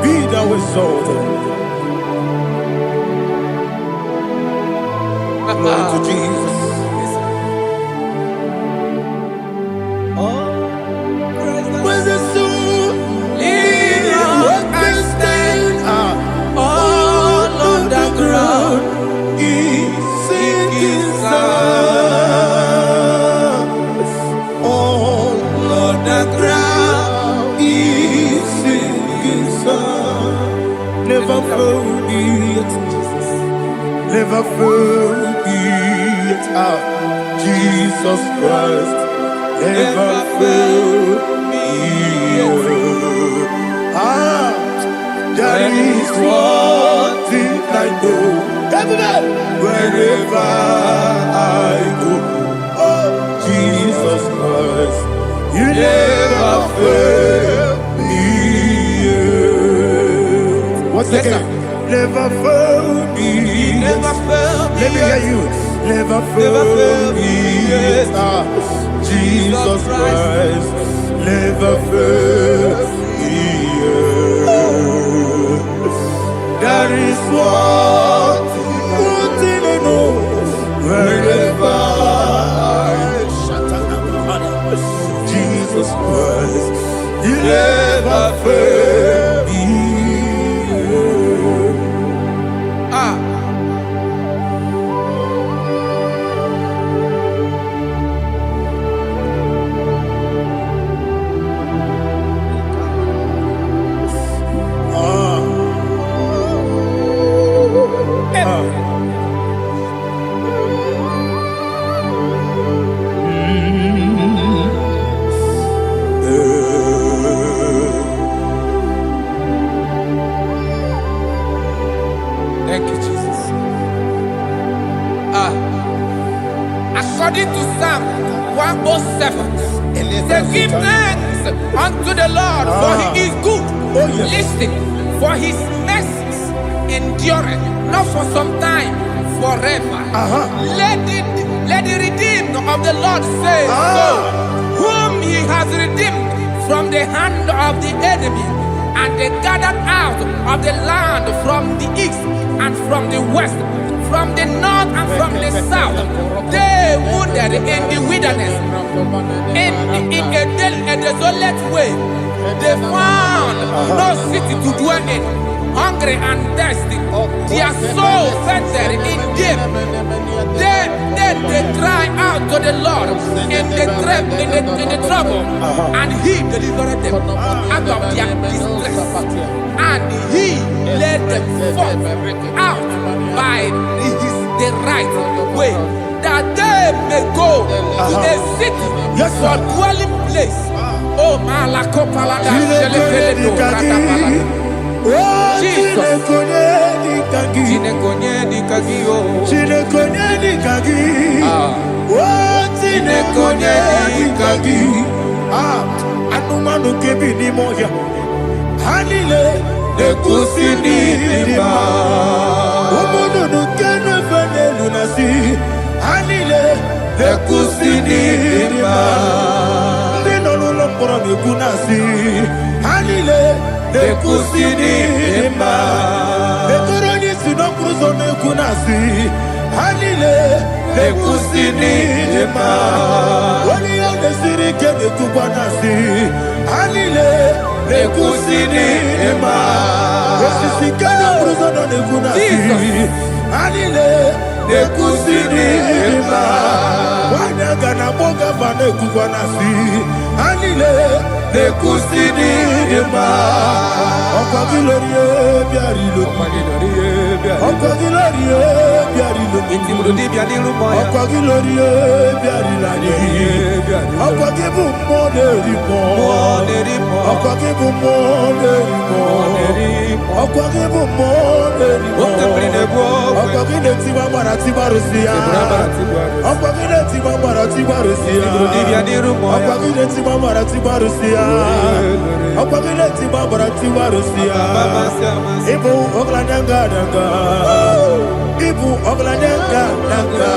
Be thou exalted. Glory to Jesus. When the soul Rock I stand. all on the ground is sinking sand. All on the ground is sinking sand. Never forget, never forget, Jesus Christ. Never fail me. There is one thing I know. Wherever I go, oh Jesus Christ, you never fail me. Once again, never fail me. Never fail me. Let me hear you. Never fail me. Jesus Christ, never fail me. There is one thing I know. Wherever I Jesus Christ, you never fail me. according to Psalm 107. They give thanks unto the Lord, for he is good. Listen, for his mercies endureth, not for some time, forever. Let the redeemed of the Lord say so, whom he has redeemed from the hand of the enemy, and they gathered out of the land from the east and from the west, from the north and from the south. They wandered in the wilderness, in a desolate way. They found no city to dwell in, hungry and thirsty. Their soul fettered in deep. Then they cry out to the Lord in the trouble, and he delivered them out of their distress, and he led them forth out by the right way, that they may go to a city for dwelling place. Oh, Malakopalada, Jesus. Anumanu kebi ni moja Hanile Nekusini lima Omono nukene vene lunasi Hanile Nekusini lima Nino lulopora nukunasi Hanile Nekusini lima Nekoroni sinokruzo nekunasi Hanile Nekusini lima Wani yone sirike nekubanasi Hanile Nekusini lima Wesisikana bruzo nekunasi Hanile Nekusini lima Wanaga na boga vane kubanasi Hanile Nekusini lima Okwa gilorie biarilo Okwa gilorie biarilo Okwa gilorie biarilani Okwa gibu moderimo Okwa gibu moderimo Okwa gibu moderimo Okwa gile tiba marati barusia Okwa gile tiba marati barusia Okwa gile tiba marati barusia Okwa gile tiba marati barusia Ibu oglananga danga Ibu oglananga danga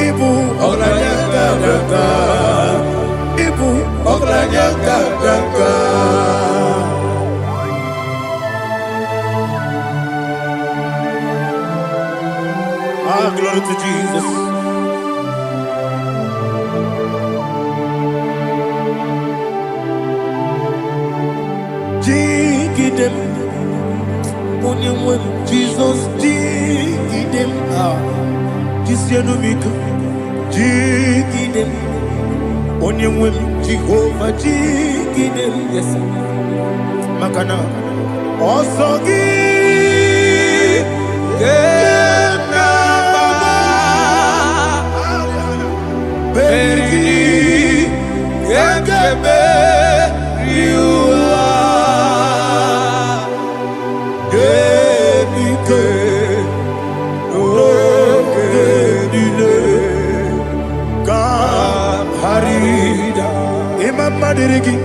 Ibu oglananga danga Ibu oglananga danga. Ah, glory to Jesus. Jigidem, Onyemwe, Jesus, Jigidem, Jisianumika, Jigidem, Onyemwe, Jehovah, Jigidem, yes, Makana, Osogi, Berigi, Gekebe, Riua, Gebike, Ogedile, Harida, Imam Madirigi,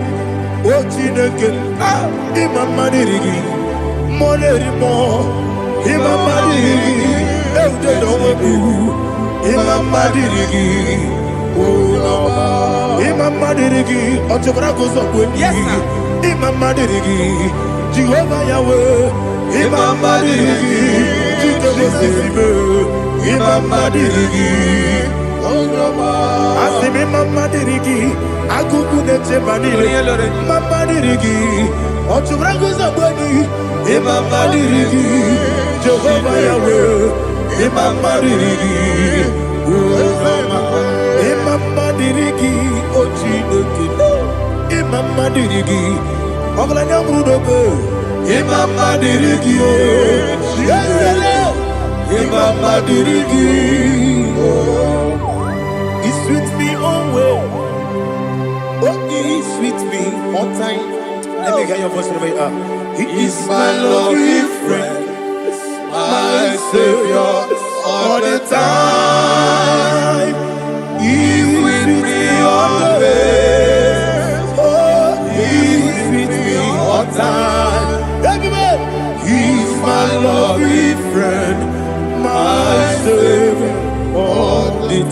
Ochineke, Imam Madirigi, Molerimo, Imam Madirigi, Eudedowebu, Imam Madirigi, Imam Madirigi, Ochobrako Zokweni, Imam Madirigi, Jehovah Yahweh, Imam Madirigi, Imam Madirigi, Asim Imam Madirigi, Agugune Chebanile, Imam Madirigi, Ochobrako Zokweni, Imam Madirigi, Jehovah Yahweh, Imam Madirigi, Imam Madirigi, Ochineke, Imam Madirigi, Oglanya Brudobe, Imam Madirigi, Imam Madirigi, He's with me always. Oh, He's with me all time. Let me hear your voice right now. He is my lovely friend, my Savior all the time.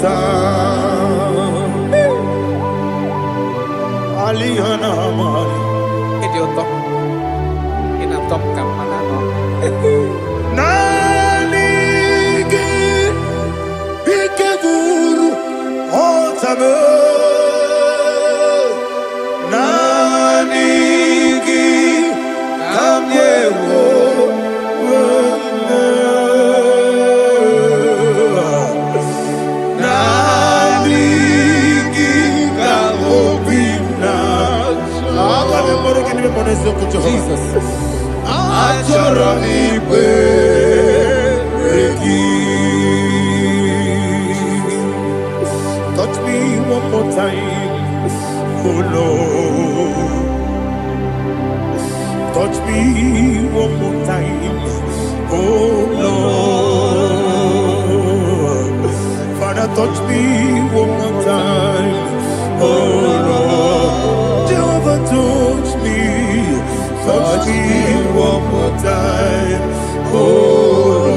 time. Alihana Mari. Idiota. Inatom kamanano. Nanigi Ikeguru Otame. Nanigi Kamyewo. Jesus. Touch me one more time, oh Lord. Touch me one more time, oh Lord. Father, touch me one more time, oh Lord. Jehovah, touch me. Touch me one more time, oh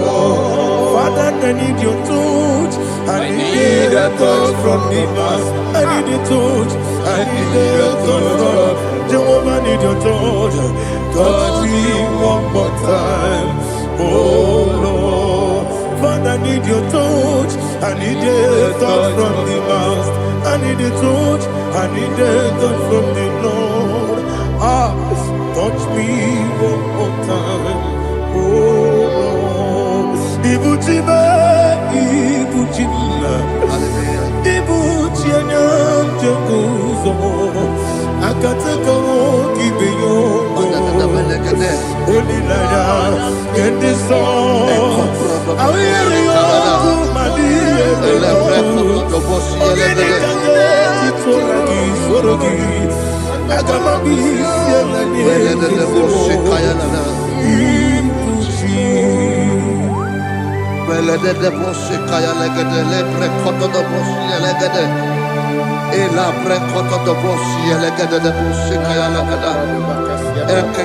Lord. Father, I need your touch. I need a touch from the Master. I need a touch. I need a touch from Jehovah. I need your touch. Touch me one more time, oh Lord. Father, I need your touch. I need a touch from the Master. I need a touch. I need a touch from the Lord. Touch me one more time, oh Lord. Ibuchima, Ibuchima, Ibuchianyam Jaguzo. Akataka Kibeyo, Holy Lada, get this song. I will you, Madia,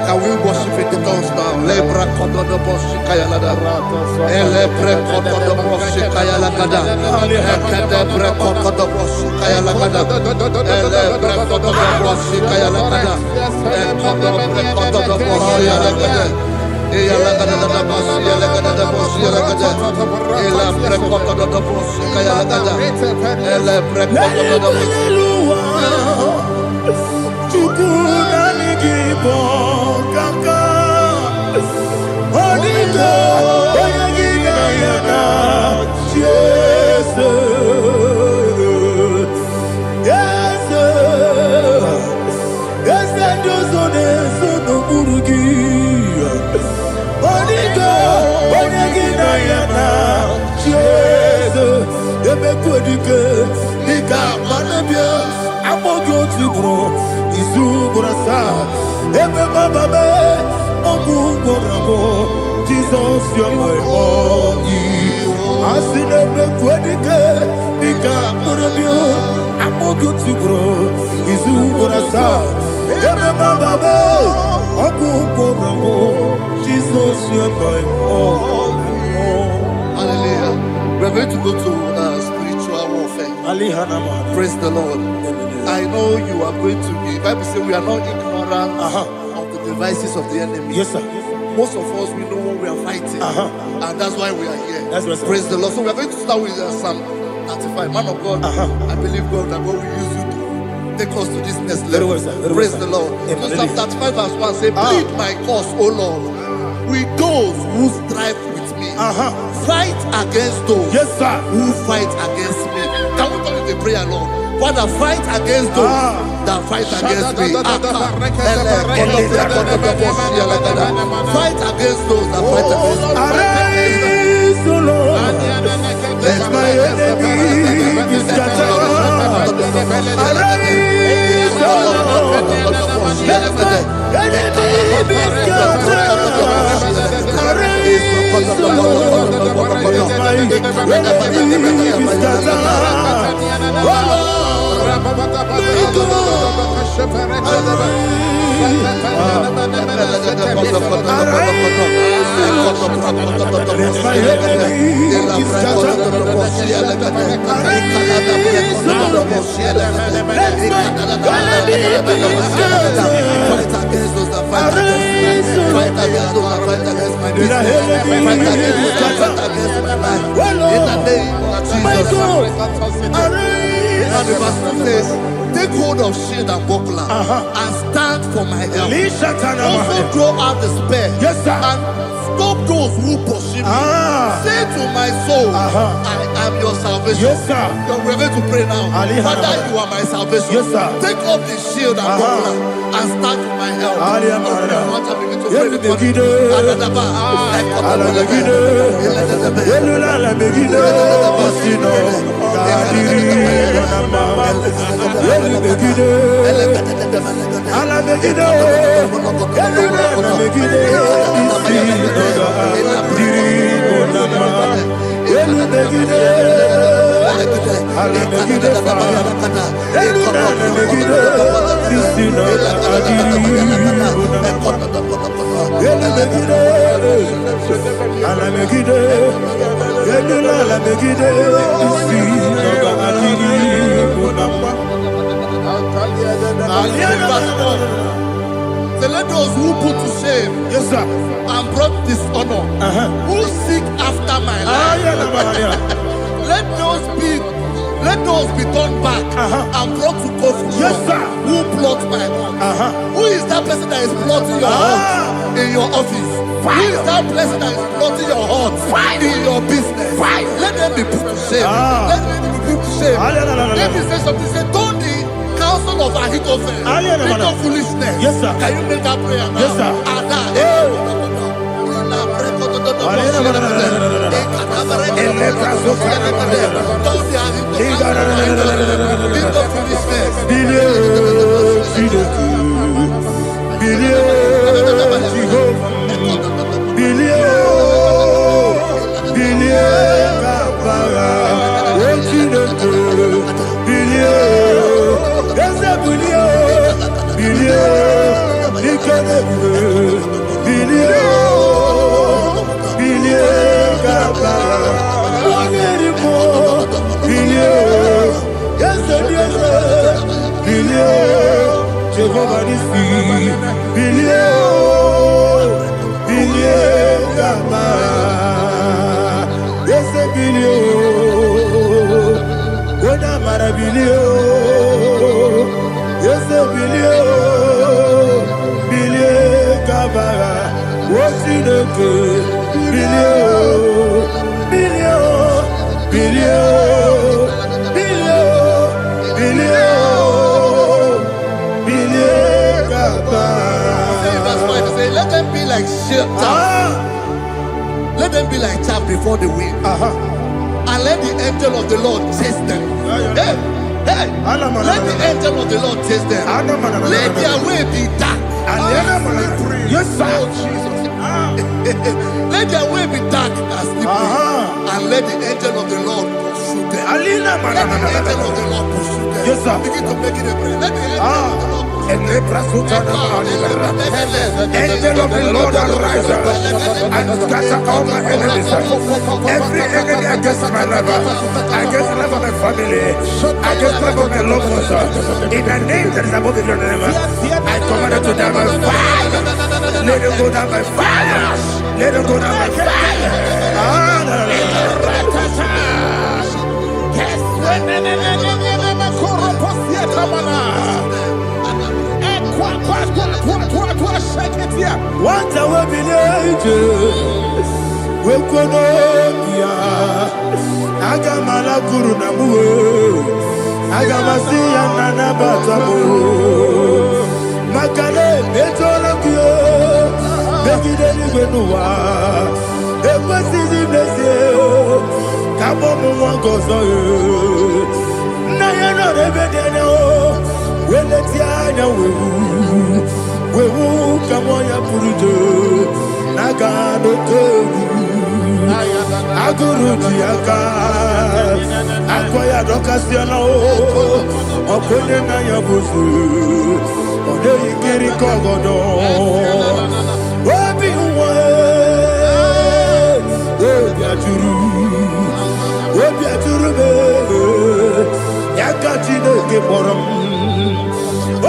Can we worship in the tongues now? Lebra kodo do boshi kaya lada. Elebre kodo do boshi kaya lada. Ekede bre kodo do boshi kaya lada. Elebre kodo do boshi kaya lada. Ekodo bre kodo do boshi lada. Eya lada da boshi lada da boshi lada. Elebre kodo do boshi kaya lada. Elebre kodo do boshi. Jesus, you're my all. I see them quedike, Nika Murabio, I'm good to grow. Isu Burasa, Baba, Jesus, you're my all. Hallelujah. We're going to go to spiritual warfare. Praise the Lord. I know you are going to be. Bible says we are not ignorant of the devices of the enemy. Yes, sir. Most of us, we know what we are fighting. And that's why we are here. That's right, praise the Lord. So we are going to start with Psalm 35. Man of God, I believe God that God will use you to take us to this next level. Praise the Lord. So Psalm 35 verse 1 says, plead my cause, O Lord, with those who strive with me. Fight against those who fight against me. Can we call it a prayer, Lord? Father, fight against those that fight against me. Fight against those that fight against me. Arise, O Lord. Let my enemy be scattered. Arise, O Lord. Let my enemy be scattered. Arise, O Lord. Let my enemy be scattered. Take hold of shield and buckler and stand for my help. Also throw out despair and stop those who pursue me. Say to my soul, I am your salvation. We're going to pray now. Father, you are my salvation. Take off the shield and buckler and stand for my help. So let those who put to shame and brought dishonor, who seek after my life, let those be turned back and brought to confusion. Who plot my heart? Who is that person that is plotting your heart in your office? Who is that person that is plotting your heart in your business? Let them be put to shame. Let them be put to shame. Let me say something. Say, don't the counsel of Ahithophel, think of foolishness. Can you make that prayer now? Let them be like let them be like chaff before the wind, and let the angel of the Lord chase them. Let the angel of the Lord chase them. Let their way be dark. Let their way be dark as slippery, and let the angel of the Lord pursue them. Let the angel of the Lord pursue them. Begin to make it a prayer. Let the angel of the Lord Angel of the Lord arise and scatter all my enemies. Every enemy against my life, against the life of my family, against the life of my loved ones, in the name that is above the name, I command it to die by fire. Let it go down by fire. Let it go down by fire. What I will be ages, we could Agamala Guru Namu, Agamasi and Nanabatamu, Makale, Betolakio, Begideni Benua, Equasi Blessio, Kabomu Wangozo, Nayana Rebedeno, Weletiana Wewu Kamoya Purujo, Nagano Togu, Aguru Tiaka, Akoya dokasiana o. Okonye na yabuzu. Ode ikiri kogodo. Obi uwe. Obi aturu be. Yakachine ke borom.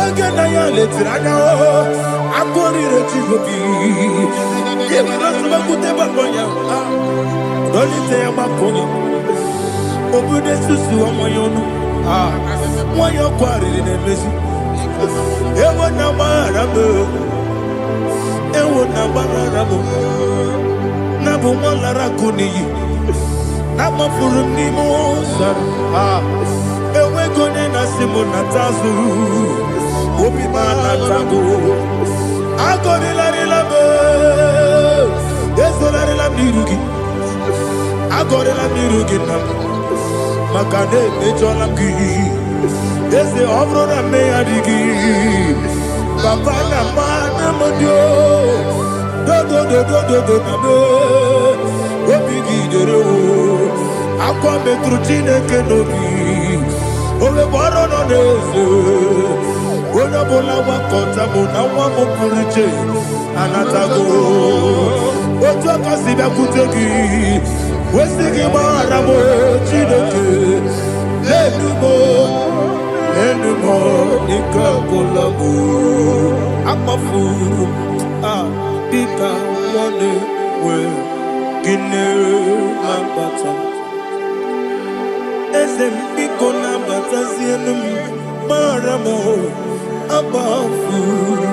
Oge na ya letirana o. Akori rechigobi. Give us a good baboya. Don't say baboya. Obude susu amoyono. Moyo kwari ne mezi. Ewo na marabo. Ewo na marabo. Na bo molara kuni. Na mafuru ni mosa. Ewe gone na simo na tazu. Obi mana tago. Agori la rilabo. Ezo la rilamirugi. Agori la mirugi na. Makane mejola ki. Ese obro na me adigi. Papa na mana modio. Do na me. Obigi dero. Akwa metrutine kenobi. Owe boro no neze. Ona bola wakota bona wamo puriche. Anatago. Ojo kasiba kutegi. Wesigi maramo chineke. Lenumo nikakolabu. Amafuru. Bika one we. Gine mambata. Ese biko nambata zienum. Maramo. Amafuru.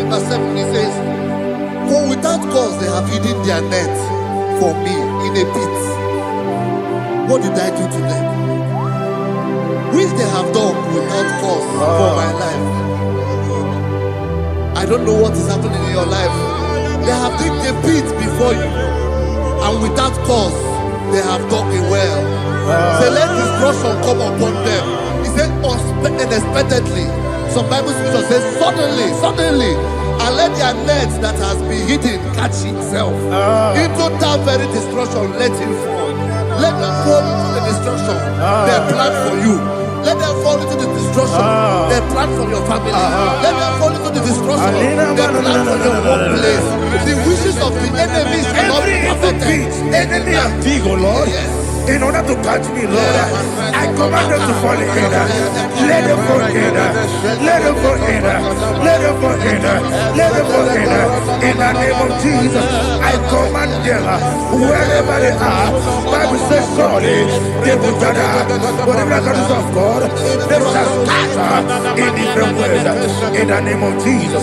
Verse 7, he says, for without cause they have hidden their net for me in a pit. What did I do to them? Which they have done without cause for my life. I don't know what is happening in your life. They have digged a pit before you, and without cause they have dug a well. Say, let destruction come upon them. He said, unexpectedly. Some Bible scripture says, suddenly, and let their net that has been hidden catch itself. Into that very destruction, let him fall. Let them fall into the destruction they plan for you. Let them fall into the destruction they plan for your family. Let them fall into the destruction they plan for your workplace. The wishes of the enemies are not perfected. Enemy and dig, oh Lord. Yes. In order to catch me, Lord, I command them to fall in. Let them fall in. Let them fall in. Let them fall in. Let them fall in. In the name of Jesus, I command them wherever they are. Bible says, surely they will gather. Whatever that is of God, they shall scatter in different ways. In the name of Jesus.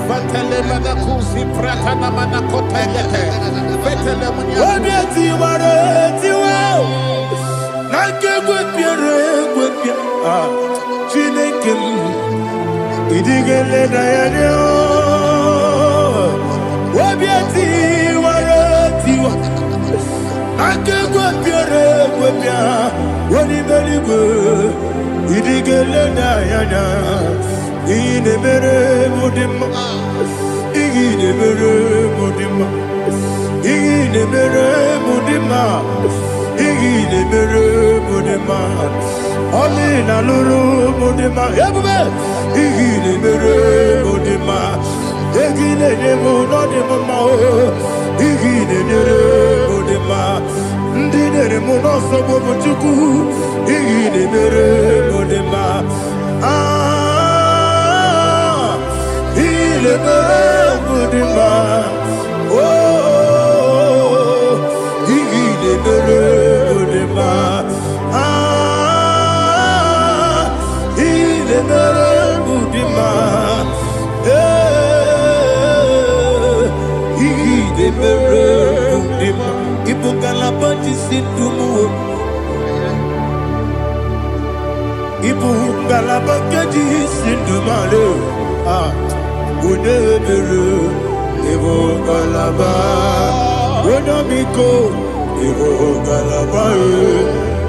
Fatele manakusi prata na manakota yete. Fatele munya. Obieti wareti wow. Nanke gwepia. Chineke idigele dayane. Obieti wareti wow. Nanke gwepia. Woni beligwe idigele dayane. Ine mere mudima, ine mere mudima, ine mere mudima, ine mere mudima. Oli na luru mudima, ebube. Ine mere mudima, ine nemo no nemo ma o. Ine mere mudima, ndine nemo no sobo muchuku. Ine mere mudima. Il est Mudima, oh, il est Mudima, il est Mudima, il est Mudima, il faut qu'à la bâti si tout mou, il faut qu'à la bâti si tout malou, Udebere, Evo Galaba, Udamiko, Evo Galaba,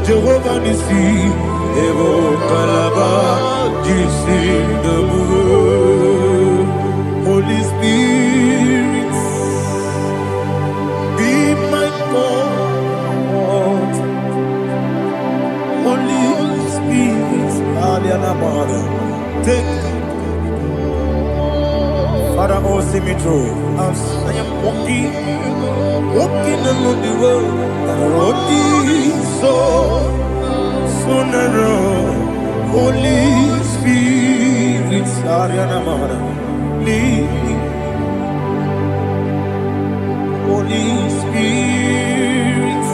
Jehovah. Kanisi, Evo Kalaba, Jisindabu. Holy Spirit, be my God. Holy Spirit, take Father, oh, see me through. As I am walking along the road, the road is so narrow. Holy Spirit, lead me. Holy Spirit,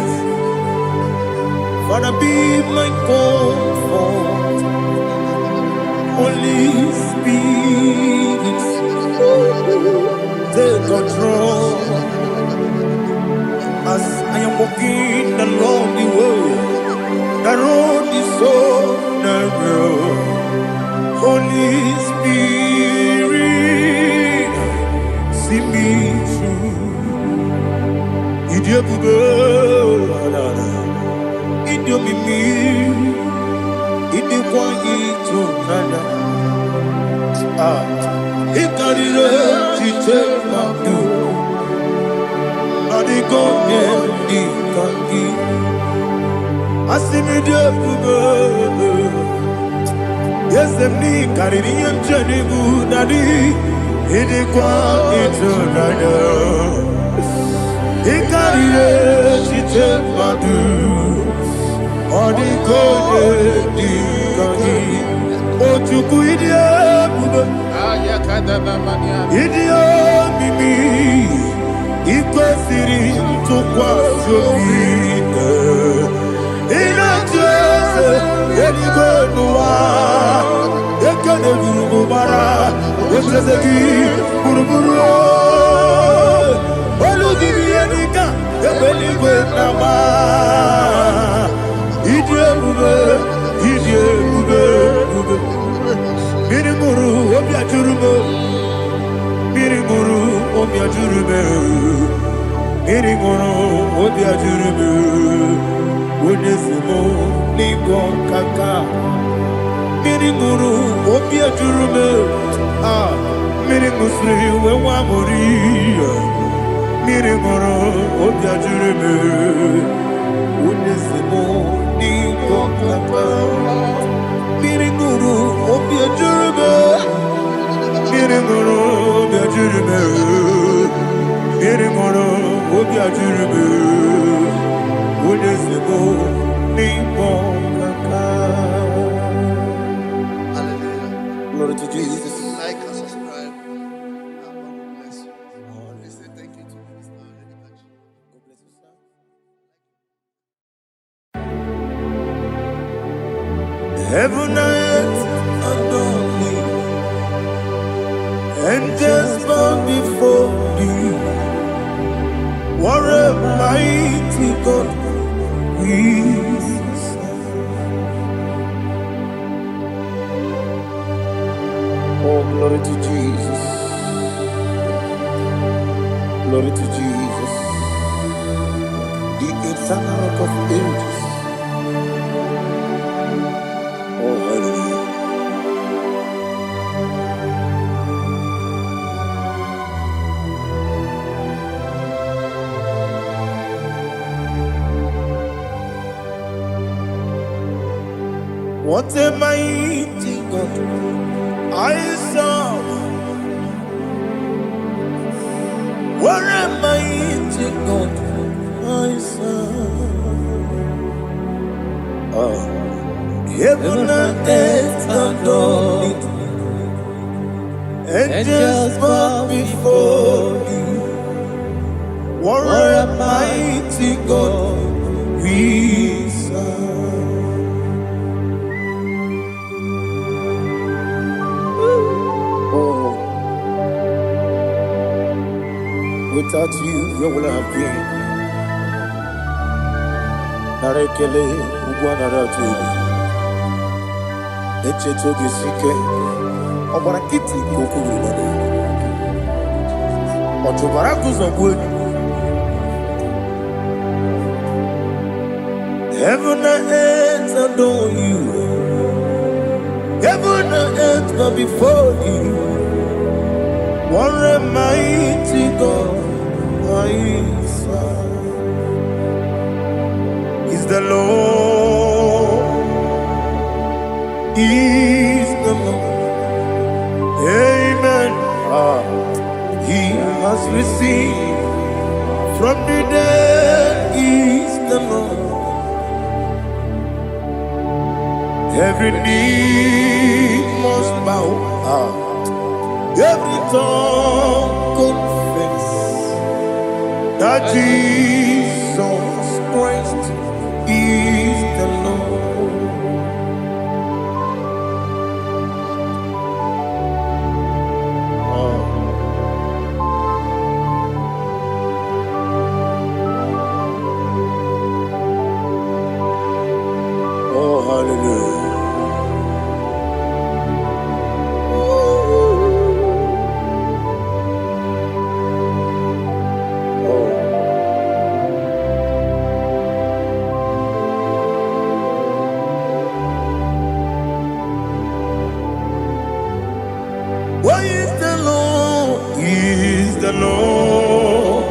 Father, be my comfort. Holy Spirit, take control. As I am walking along the road is so narrow. Holy Spirit, see me through. Idiobube, Idiomimi, Idikwa Itunanya. Ikarire Chichemadu, Adigonye Ikangi. Asimidiyobube. Yes, me Caribbean Jenibu Nadi, Idikwa Itunanya. Ikarire Chichemadu, Adigonye Ikangi. Otuku Idiobube. Idiomimi, Ikosiri Tukwa Sovine. Inajese, Eligonua, Ekane Gurubara, Echezeki, Guruburu, Olugibi Enika, Ebeligwe Nama, Idiobube, Mirimuru, Obiajurume, Mirimuru, Obiajurume, Mirimuru, Obiajurume, Unesimo, Nigo Kaka, Mirimuru, Obiajurume, Mirimusri, Wewamuri, Mirimuru, Obiajurume, Unesimo, Nigo Kaka. Miringuru, Obiajurume, Miringuru, Obiajurume, Miringuru, Obiajurume, Unesimo, Nigo Kaka. Hallelujah. Glory to Jesus. Like and subscribe. God bless you. We say thank you to Mr. Lady Kachi. God bless you, sir. Heaven and earth adore me, angels bow before thee. What a mighty God we serve. Oh, glory to Jesus. Glory to Jesus. The eternal rock of ages. Oh, hallelujah. What a mighty God I serve. What a mighty God I serve. Heaven and earth adore it. Angels bow before you. What a mighty God we serve. Oh, without you, where would I have been? Narekele, Ugwanaratu. Echetoge sike, Obarakiti kokuru nade. Otobaraku zogwe. Heaven and earth adore you. Heaven and earth bow before you. What a mighty God I serve. Is the Lord, is the Lord. Amen. He has received from the dead, is the Lord. Every knee must bow, every tongue confess that Jesus Christ is the Lord. Oh, hallelujah. Why is the Lord? Is the Lord?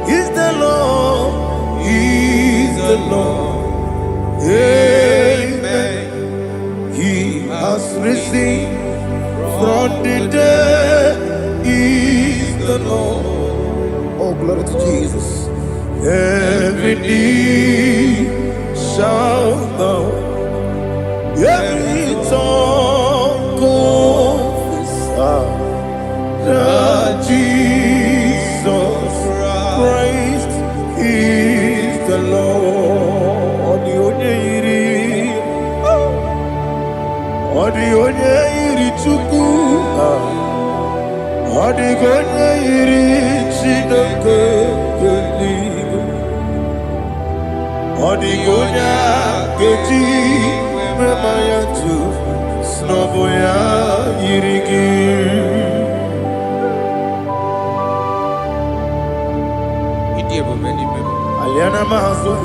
Is the Lord? Is the Lord? Amen. He has risen from the dead. Is the Lord? Oh, glory to Jesus. Every knee shall bow, every tongue confess that Jesus Christ is the Lord. Odi onye iri Chukwu, odi onye iri Chineke eluigwe, odi onye ga-eji mema ya tu n'ọbụ ya yiri gị. Aliana mazo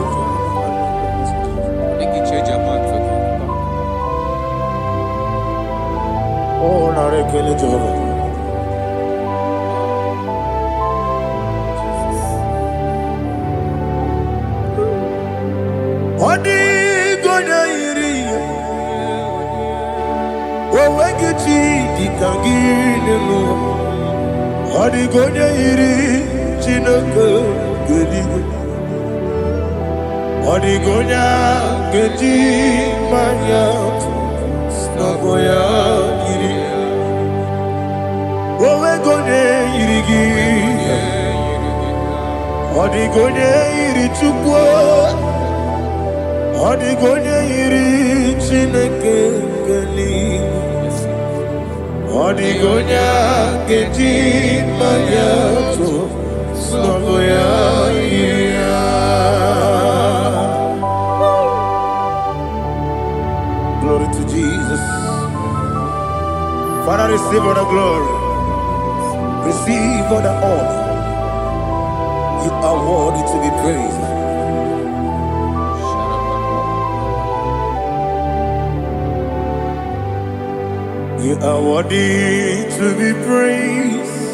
oh narekele Jehova. Odi gonya iri owegichi dikagine mo. Odi gonya iri Chineke eluigwe, odi gonya geji manya n'ọbụ ya yiri. Owe gonya yiri gị, odi gonya yiri Chukwu, odi gonya yiri Chineke eluigwe, odi gonya geji manya n'ọbụ ya yiri. Glory to Jesus. Father, receive all the glory. Receive all the honor. You are worthy to be praised. You are worthy to be praised.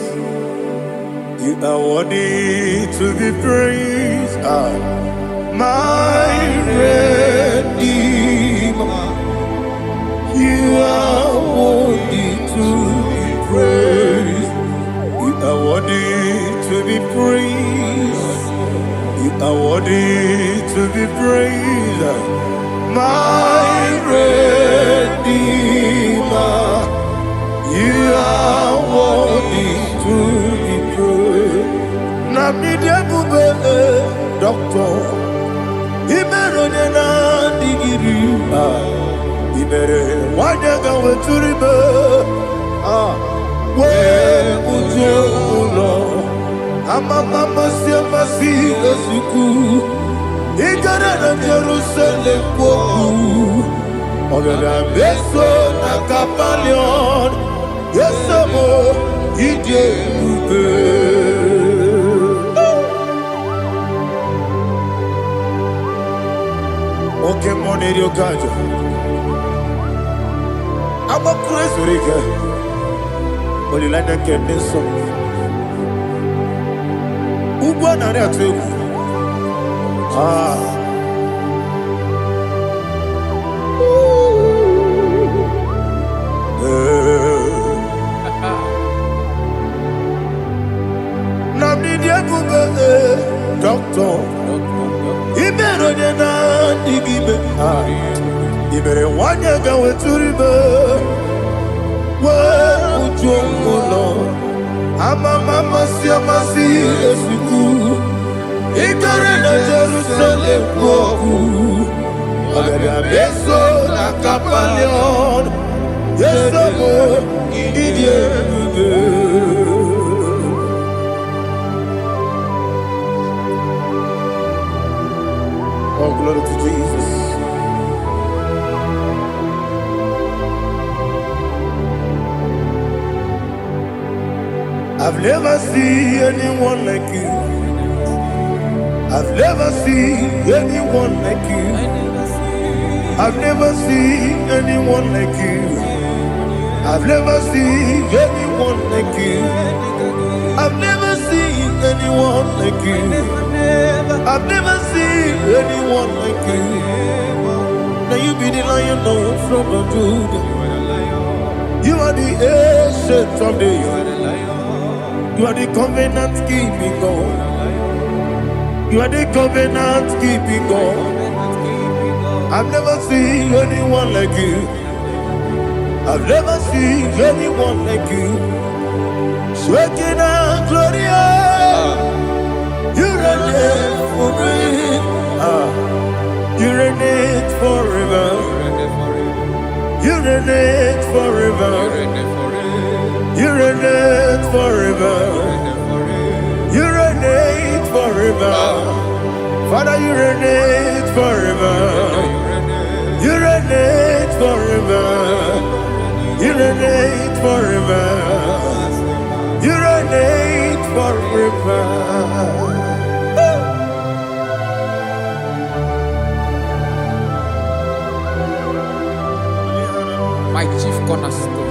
You are worthy to be praised. My Redeemer. You are worthy to be praised. You are worthy to be praised. You are worthy to be praised. My Redeemer. You are worthy to be praised. Namidebube Doctor Imeronena Digiri. Ibere wanyaga weturibe we ujulo amama masi ezuku igara na Jerusalem kwoku ogada beso na Kapalion yesemo ide ube. Okay, money you got. I'm a crazy rigger. Only like that can be so. Who won on that too? Doctor, he better than I give it. He better one year go to river. Where would you go? I'm a mama, see a massy, as we go. He better than Jerusalem go. I got a beso, a capalion. Yes, I'm idiot. Oh, glory to Jesus. I've never seen anyone like you. I've never seen anyone like you. I've never seen anyone like you. I've never seen anyone like you. I've never seen anyone like you. I've never seen anyone like you. Now you be the lion from the Judah. You are the ancient of days. You are the covenant keeping God. You are the covenant keeping God. I've never seen anyone like you. I've never seen anyone like you. Shaking and glorious. You reign for me. You reign forever. You reign forever. You reign forever. You reign forever. Father, you reign forever. You reign forever. You reign forever. You reign forever. My chief cornerstone.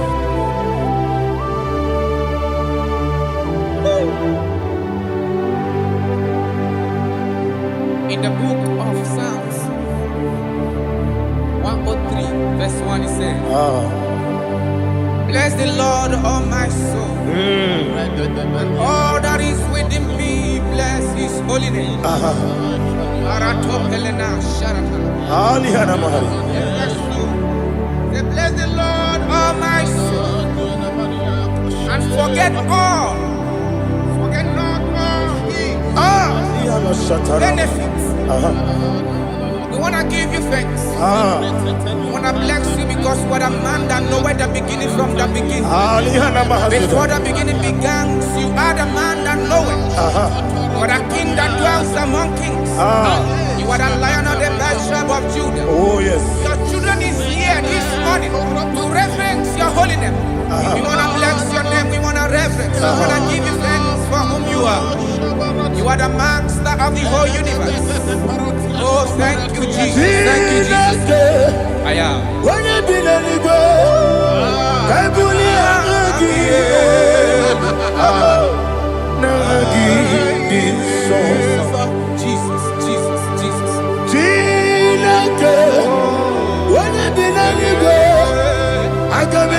In the book of Psalms 103, verse 1, it says, bless the Lord, all my soul, and all that is within me, bless his holy name. Say, bless the Lord, all my soul, and forget not all his benefits. We want to give you thanks. We want to bless you because what a man that know where the beginning from the beginning. Before the beginning began, you are the man that know it. You are the king that dwells among kings. You are the lion of the tribe of Judah. Oh yes. Your children is here this morning to reverence your holy name. We want to bless your name. We want to reverence. We want to give you thanks for whom you are. You are the master of the whole universe. Oh, thank you, Jesus. Thank you, Jesus. I am. When you be the go, Jesus, Jesus, Jesus. When you be the go, I can be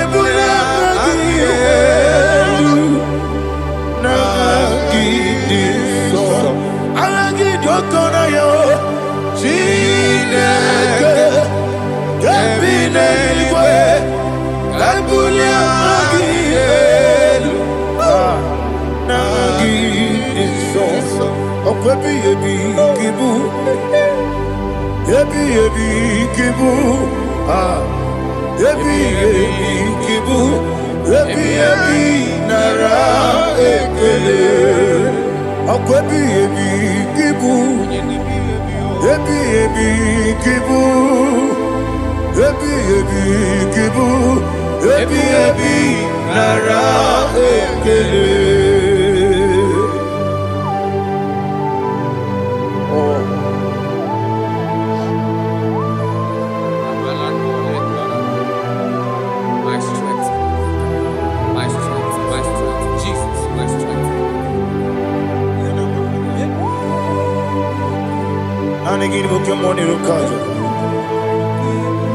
Ike money rukaja.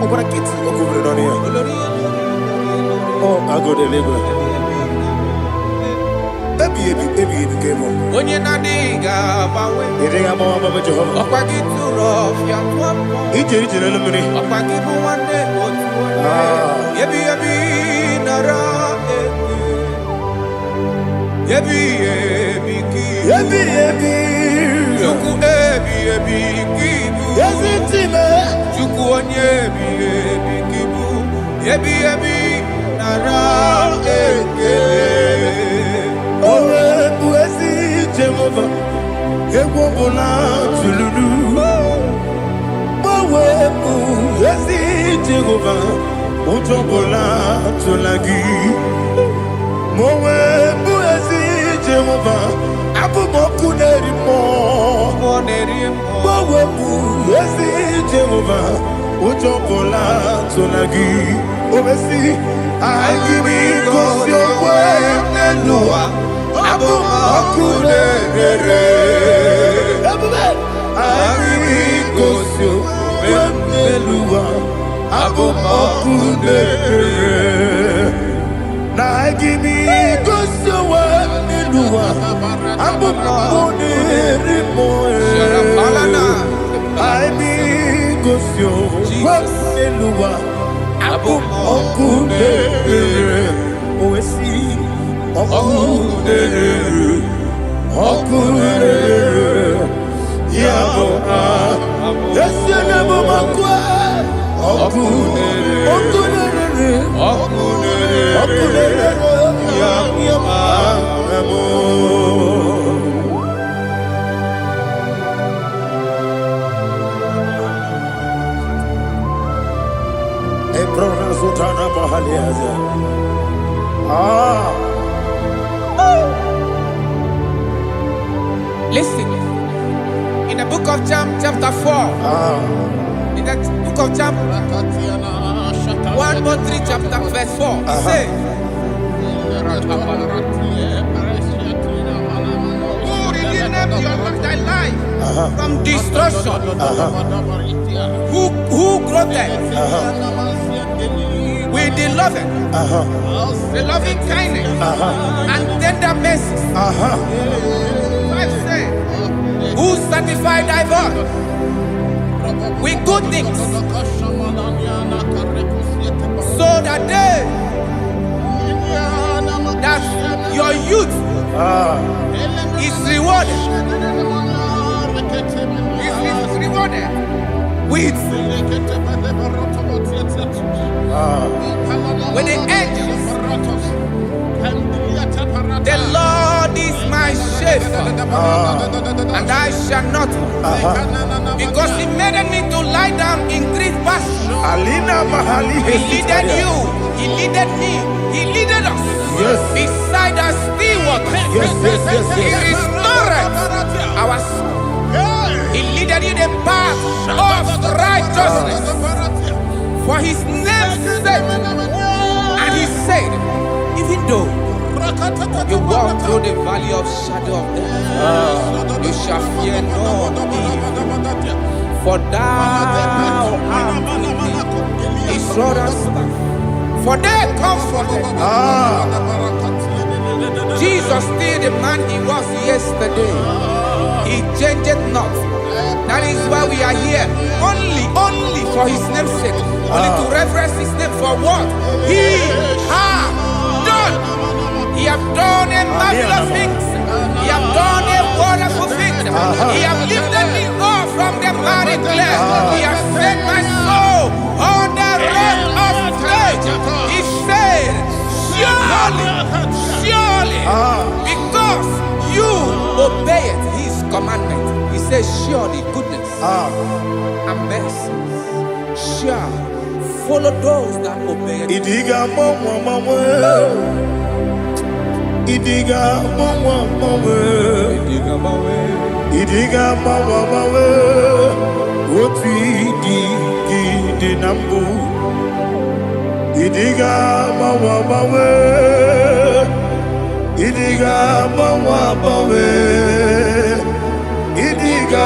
Okura kiti okubere no here. Oh, I go deliver. Baby, kemo. Onye na diga bawe. Iriga mama mama Jehovah. Okwagi turo fia tuapo. Ije na lumini. Okwagi buwane otuwane. Yebi nara eke. Yebi ki. Juku ebi kibu. Yazitime. Juku onye ebi kibu. Yebi nara eke. Owe buezi Jehovah. Egwo bona tululu. Owe buezi Jehovah. Ojo bona tulagi. Mowe buezi Jehovah. Abu moku nerimo. Mowe buezi Jehovah. Ojo bona tulagi. Obesi agimi kosyo kwenelua. Abu makunere, agimi kosyo kwenelua. Abu makunere, na agimi kosyo kwenelua. Abu makunere moe, agimi kosyo kwenelua. Abu makunere, oesi. Okunere, yabo yesene bomakwa. Okunere, yabo Ebrona Sultana Bahaliaza. Listen, in the book of John, chapter 4, in the book of John 1:3, chapter verse 4, it says, who redeemed thy life from destruction? Who groweth with the loving kindness and tender mercies? Who satisfied thy voice with good things, so that your youth is rewarded with the angels. The Lord is my shepherd, and I shall not want, because He made me to lie down in green pastures. He leaded you, He leaded me, He leaded us beside the still waters. He restored our soul. He leaded you the path of righteousness for His name's sake. And He said, even though you walk through the valley of shadow of death, you shall fear no evil, for thou art with me. His rod and staff, for they comforted. Jesus still the man He was yesterday. He changed not. That is why we are here. Only for His name's sake. Only to reverence His name for what He has done. He has done a marvelous things. He has done a wonderful thing. He has lifted me up from the miry clay. He has set my soul on the rock of faith. He said, surely, because you obeyed His commandment. He says, surely goodness and mercy shall follow those that obey. Idiga mama, Idiga mama, Idiga mama, what we did nambu. Idiga mama, Idiga mama, Idiga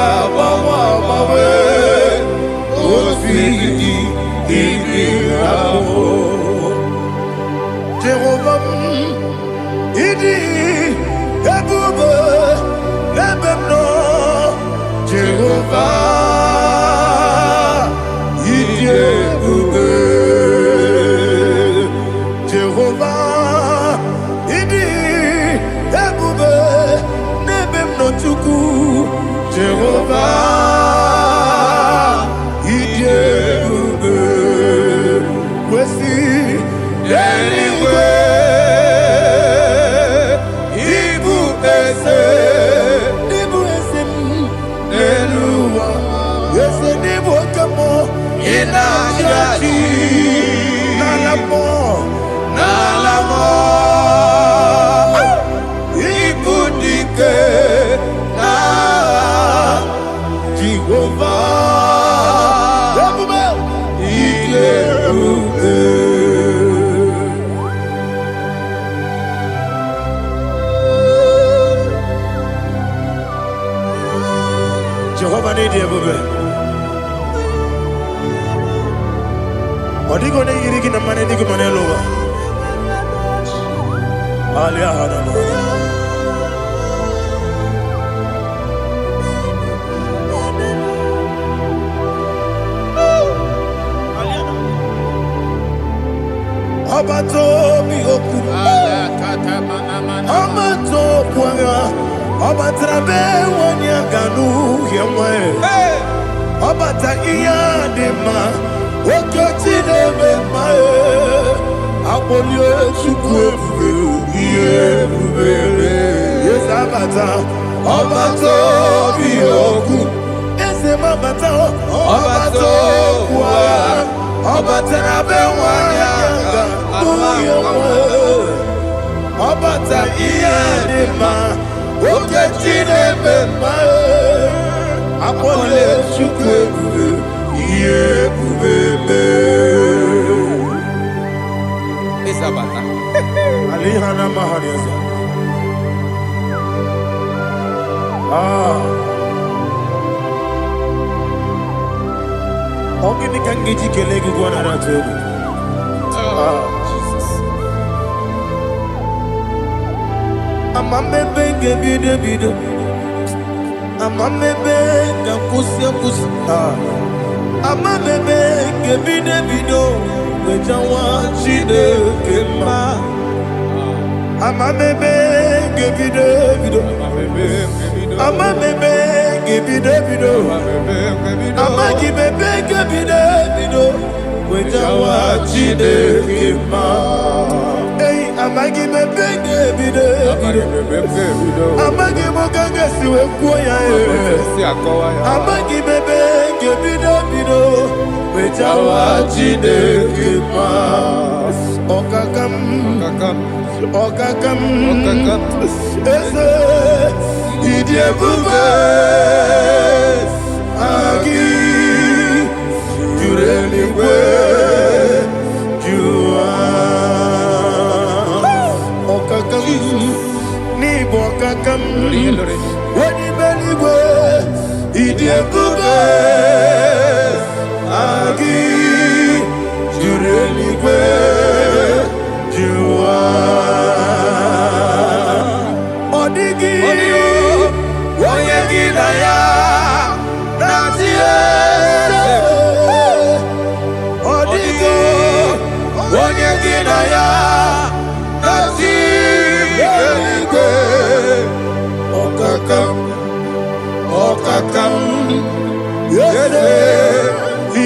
Jehovah, idi ebube ebemno. Jehovah, idi ebube. Jehovah, idi ebube nebemno chuku. Jehovah, idi ebube. Wesi anyway, Ibu ese Eluwa, ese Ibu kamo ina jaji nalamo Ibu dike na Jehovah, Jehovah need you, baby. What do you go to get the money? Dig money lower. Alia Hanama. Abato mi oku. Abato kwanga. Abatrabe wanya ganu yemwe. Abata iya dema. Okoti nebe mae. Abolio chukwe iye bubele. Yes abata. Abato mi oku. Ese mabata. Abato kwa. Abatrabe wanya ganu yemwe. Abata iya dema. Oketi nebe mae. Apole chukwe iye bubele. Isabata. Alihana mahariasa. Ogini kangeji kelegi gwana ratobu. Jesus. Amamebe ngebido. Amamebe ngakusi. Amamebe ngebido. Wejawa chide kema. Amamebe ngebido. Amamebe ngebido. Amagibebe ngebido. Wejawa chide kema. Hey, amagibebe ngebido. Amagimogange siwe kuya. Amagibebe ngebido. Wejawa chide kema. Okakam. Ese idiebube agi jureligwe jua okakam ni bokakam wani beligwe idiebube agi jureligwe jua odigi oyegi na ya natie odigi oyegi na ya natie okakam yese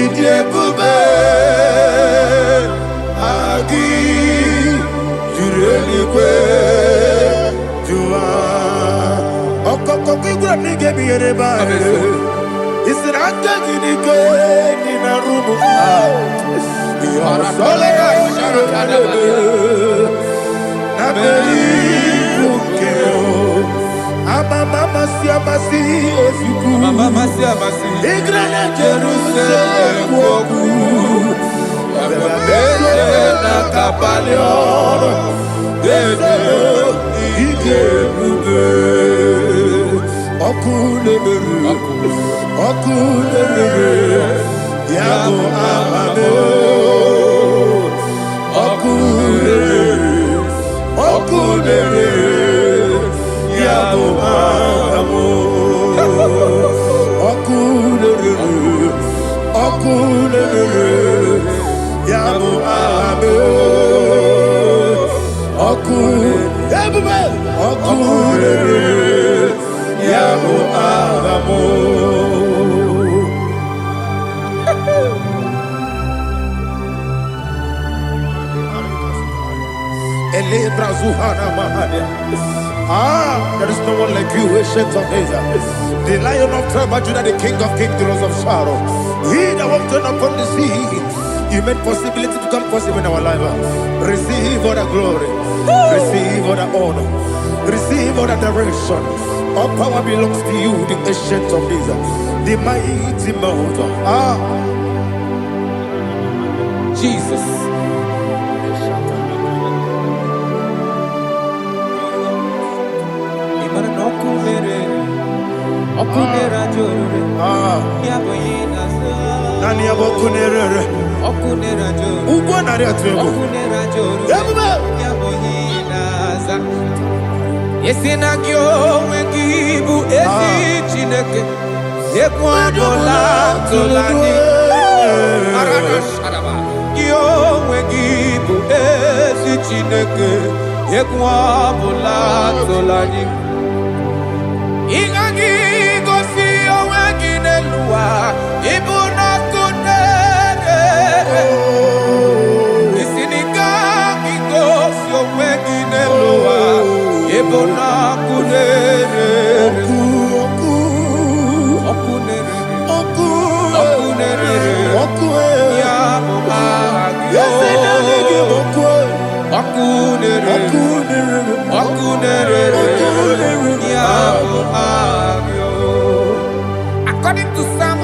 idiebube agi jureligwe jua okoko kigura nige biyereba isiraka gidike nina rumu solega na beri ukeo mama siamasi ofiku igrana Jerusalem woku bebe na kapaleon dede ide bube okule beru There is no one like you, ancient of days. The Lion of tribe of Judah, the King of kings, the Rose of Sharon. He that walked upon the sea, you made possibility to come possible in our life. Receive all the glory, receive all the honor, receive all the direction. All power belongs to you, the ancient of days, the mighty mountain. Jesus. Yesinagyo wengibu esi chineke yekwabola tolani arana sharaba yo wengibu esi chineke yekwabola tolani ingagi gosi owenginelua ibuna kunere isinigagi gosi owenginelua ibuna kunere ya omagyo according to Psalm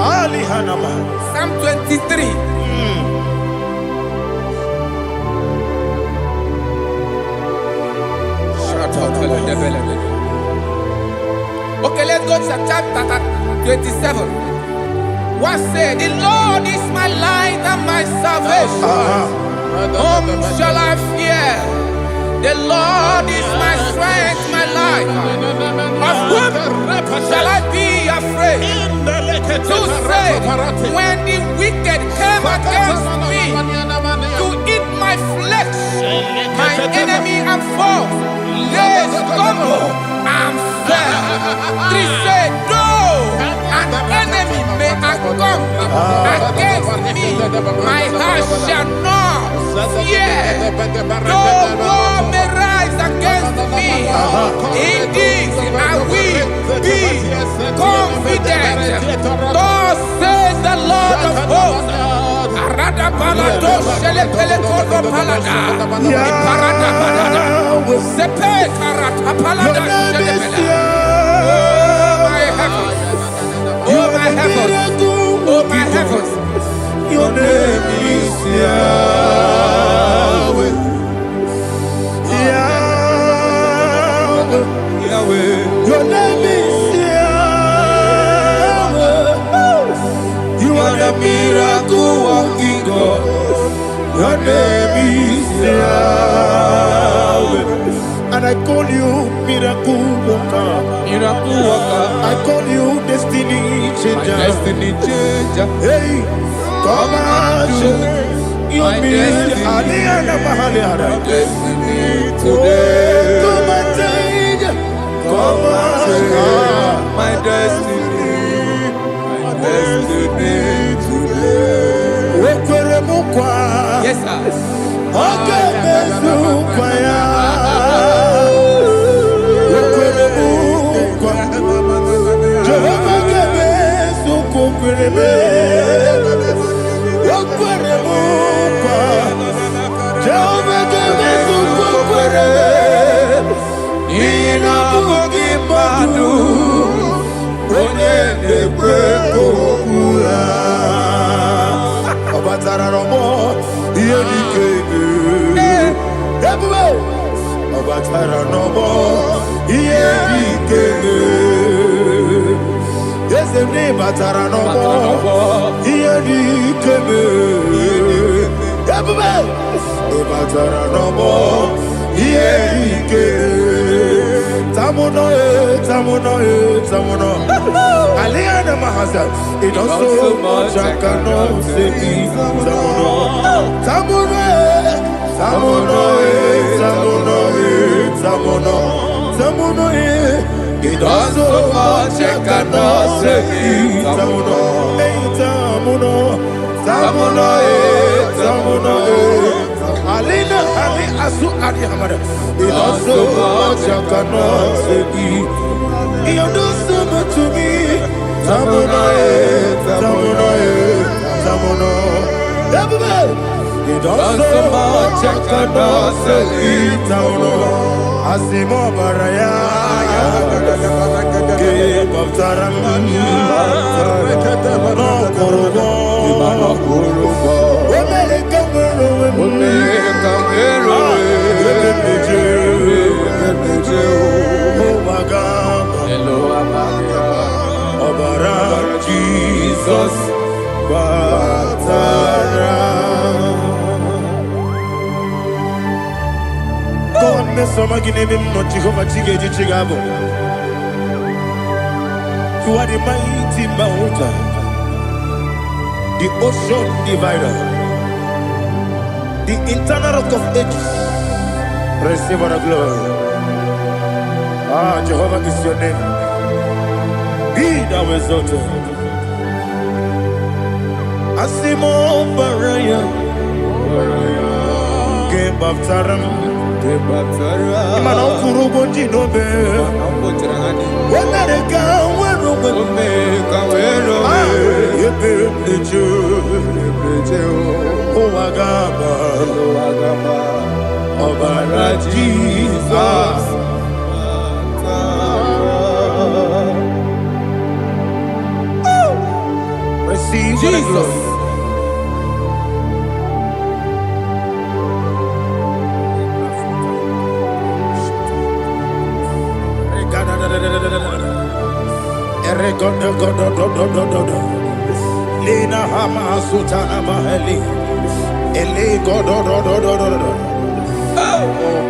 23. Okay, let's go to chapter 27. What said? The Lord is my light and my salvation. Whom shall I fear? The Lord is my strength, my life. Of whom shall I be afraid? To say, when the wicked came against me to eat my flesh, my enemy and foe, they stumble and fell. Three said, though an enemy may have come against me, my heart shall not fear. Though war may rise against me, in this I will be confident. Thus says the Lord of hosts. Arada balado shele pele kodo palada. Iparada balada. Sepe karata palada shele pele. Oh my heavens, oh my heavens, your name is Yahweh, Yahweh, Yahweh. Your name is Yahweh. You are the miracle working God. Your name is Yahweh. And I call you miracle worker. Miracle worker. I call you destiny changer. My destiny changer. Hey, come on, your destiny. My destiny today. Come and change. Come on, my destiny. My destiny today. Yes, sir. Okay, it does so much I cannot say. Tamuno, He does so much I cannot say it. Tamuno, tamuno, tamuno, tamuno. Alina, Ali, Asu, Ali, Hamada. He does so much I cannot say it. He does so much to me. Tamuno, tamuno, tamuno. He does so much I cannot say it. Tamuno, Asimo Baraya. Give of Taramani, no Kurubo, Jesus, God, Miss Somaginevim, not Jehovah Chiggy Chigabo. You are the mighty mountain, the ocean divider, the internal rock of ages. Receive our glory. Ah, Jehovah is your name. Be thou exalted. Asimo Baraya, Game of Taram, Imano Kuruboji Nobe, Wanareka, Jesus. Receive Jesus. Lina Hama Sutana Maheli. Ele God. Oh,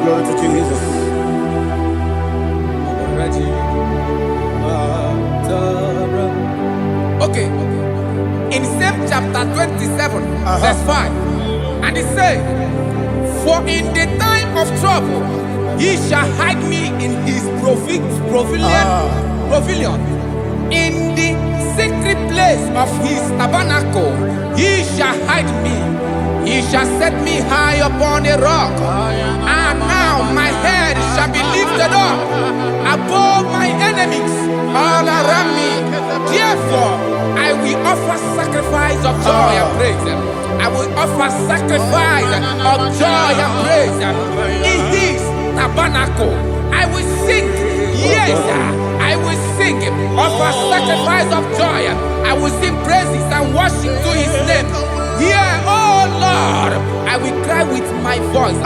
glory to Jesus. Okay. In same chapter 27, verse 5, and it says, "For in the time of trouble, he shall hide me in his pavilion. In the secret place of his tabernacle, he shall hide me. He shall set me high upon a rock. And now my head shall be lifted up above my enemies all around me. Therefore, I will offer sacrifice of joy and praise. I will offer sacrifice of joy and praise. In his tabernacle, I will sing. Yes, I will sing. Offer sacrifice of joy. I will sing praises and worship to his name. Here, oh Lord, I will cry with my voice.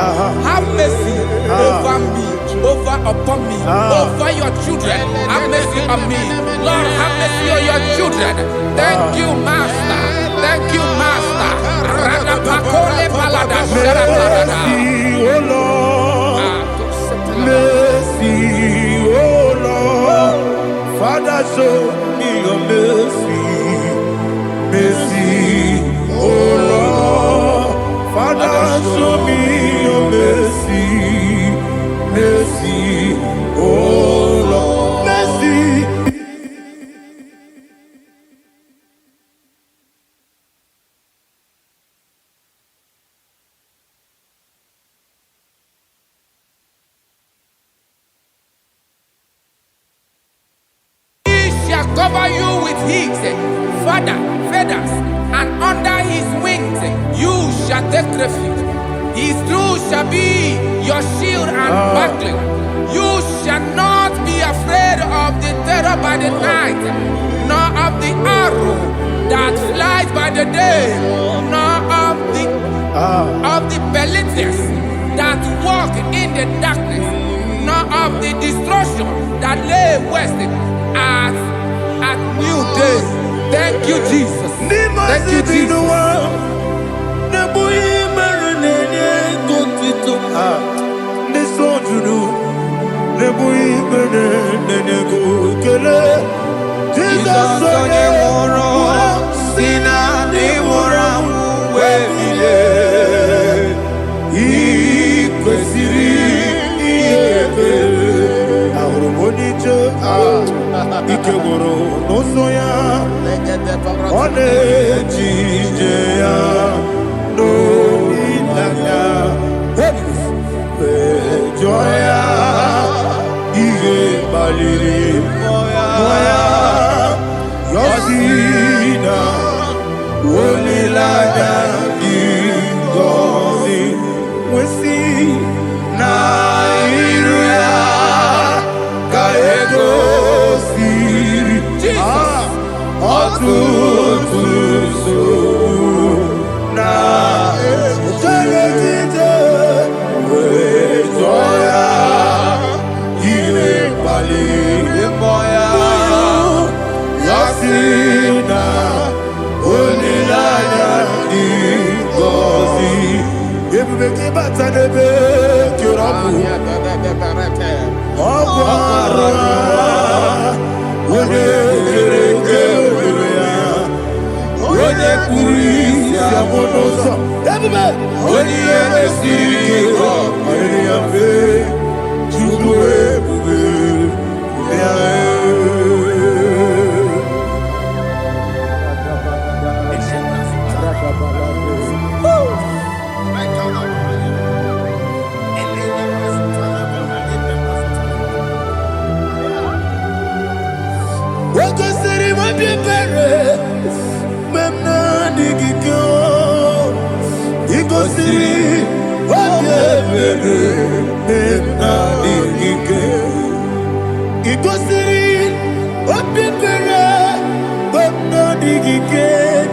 Have mercy over me, upon me, over your children. Have mercy on me. Lord, have mercy on your children. Thank you, Master. Thank you, Master. Radapakole palada sharatarada. Mercy, oh Lord. Mercy, oh Lord. Father, show me your mercy. Mercy, oh Lord. Father, show me your mercy. Mercy, oh Lord. Mercy. Cover you with his feathers, and under his wings you shall take refuge. His truth shall be your shield and buckler. You shall not be afraid of the terror by the night, nor of the arrow that flies by the day, nor of the pestilence that walk in the darkness, nor of the destruction that lay waste at new day. Thank you, Jesus. Thank you, Jesus. Jesus. Onejijea no ilana Joya Iye baliri Moya Yosina Olilana Ingozi Wesi Na Iruya Kaego Siri Jesus Otutusu Na Ejegete Wejoya Iye Baliri Moya Yasina Onilaya Ingozi Ebubeke Batanebe Kirabu Okwara Ode Kereke Ode Kurisi Amonoso Ebube Ode Esiri Ode Yabe Judu Ebube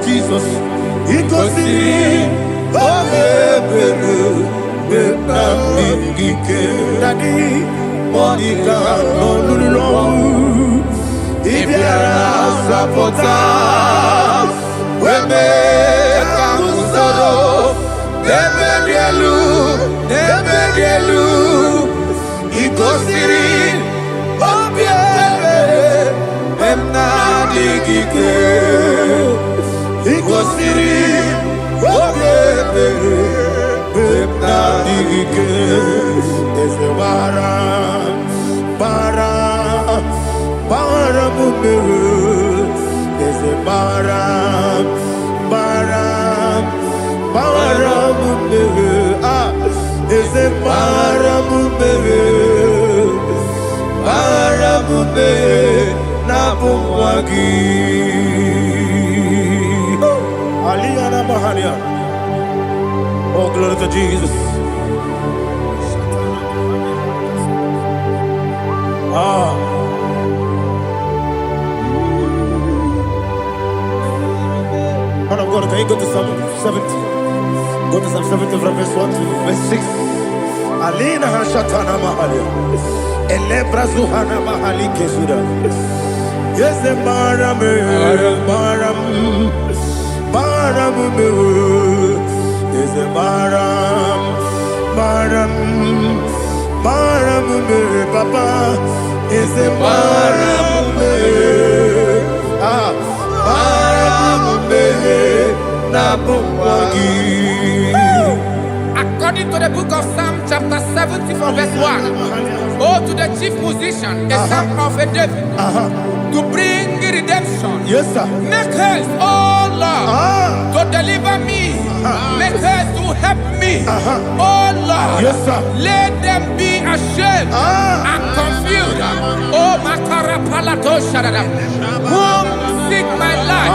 Jesus, oh, glory to Jesus. Man of God, can you go to Psalm 70? Go to Psalm 70 from verse 1 to verse 6. Alina Hashatana Mahalia. Elebra Zuhana Mahali Kesuda. Yes, the Baram, Baram, Baram, yes, the Baram, Baram, Baram, Papa, yes, the Baram, Baram, Nabuwagi. According to the book of Psalm chapter 70 from verse 1, oh, to the chief musician, a son of a David, to bring redemption. Yes, sir. Make haste, oh Lord, to deliver me. Make haste to help me. Oh Lord, Yes, sir. let them be ashamed and confused. Oh, Makara Palato Shadada, whom seek my life,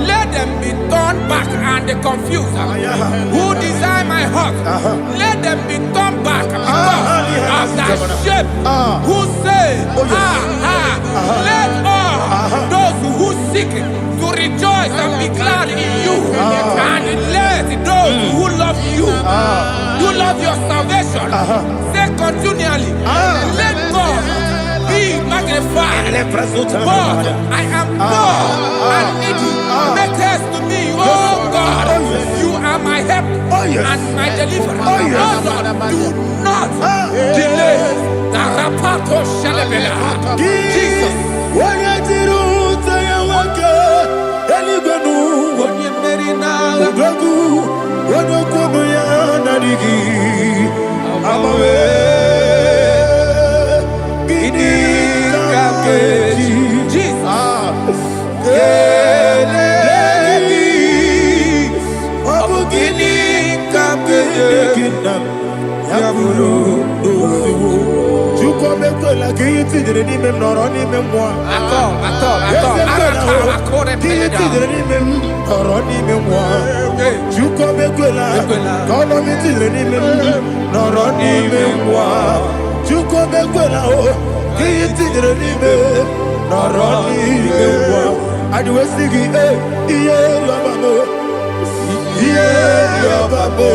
let them be turned back and confused. Who desire my heart, let them be turned back because of that shame. Who say, let all those who seek to rejoice and be glad in you, and let those who love you, you love your salvation, say continually, let God be magnified. God, I am poor and needy. Make haste to me, oh God. You are my help and my deliverer. Oh Lord, do not delay. Jesus. Yaburu Dosiwo. Juko meko la kiti dire ni mem noro ni mem moi. Attends. Kiti dire ni mem noro ni mem moi. Juko meko la kolo mi dire ni mem noro ni mem moi. Juko meko la o kiti dire ni mem noro ni mem moi. Adiwe sigi iye yabamo. Iye yabamo.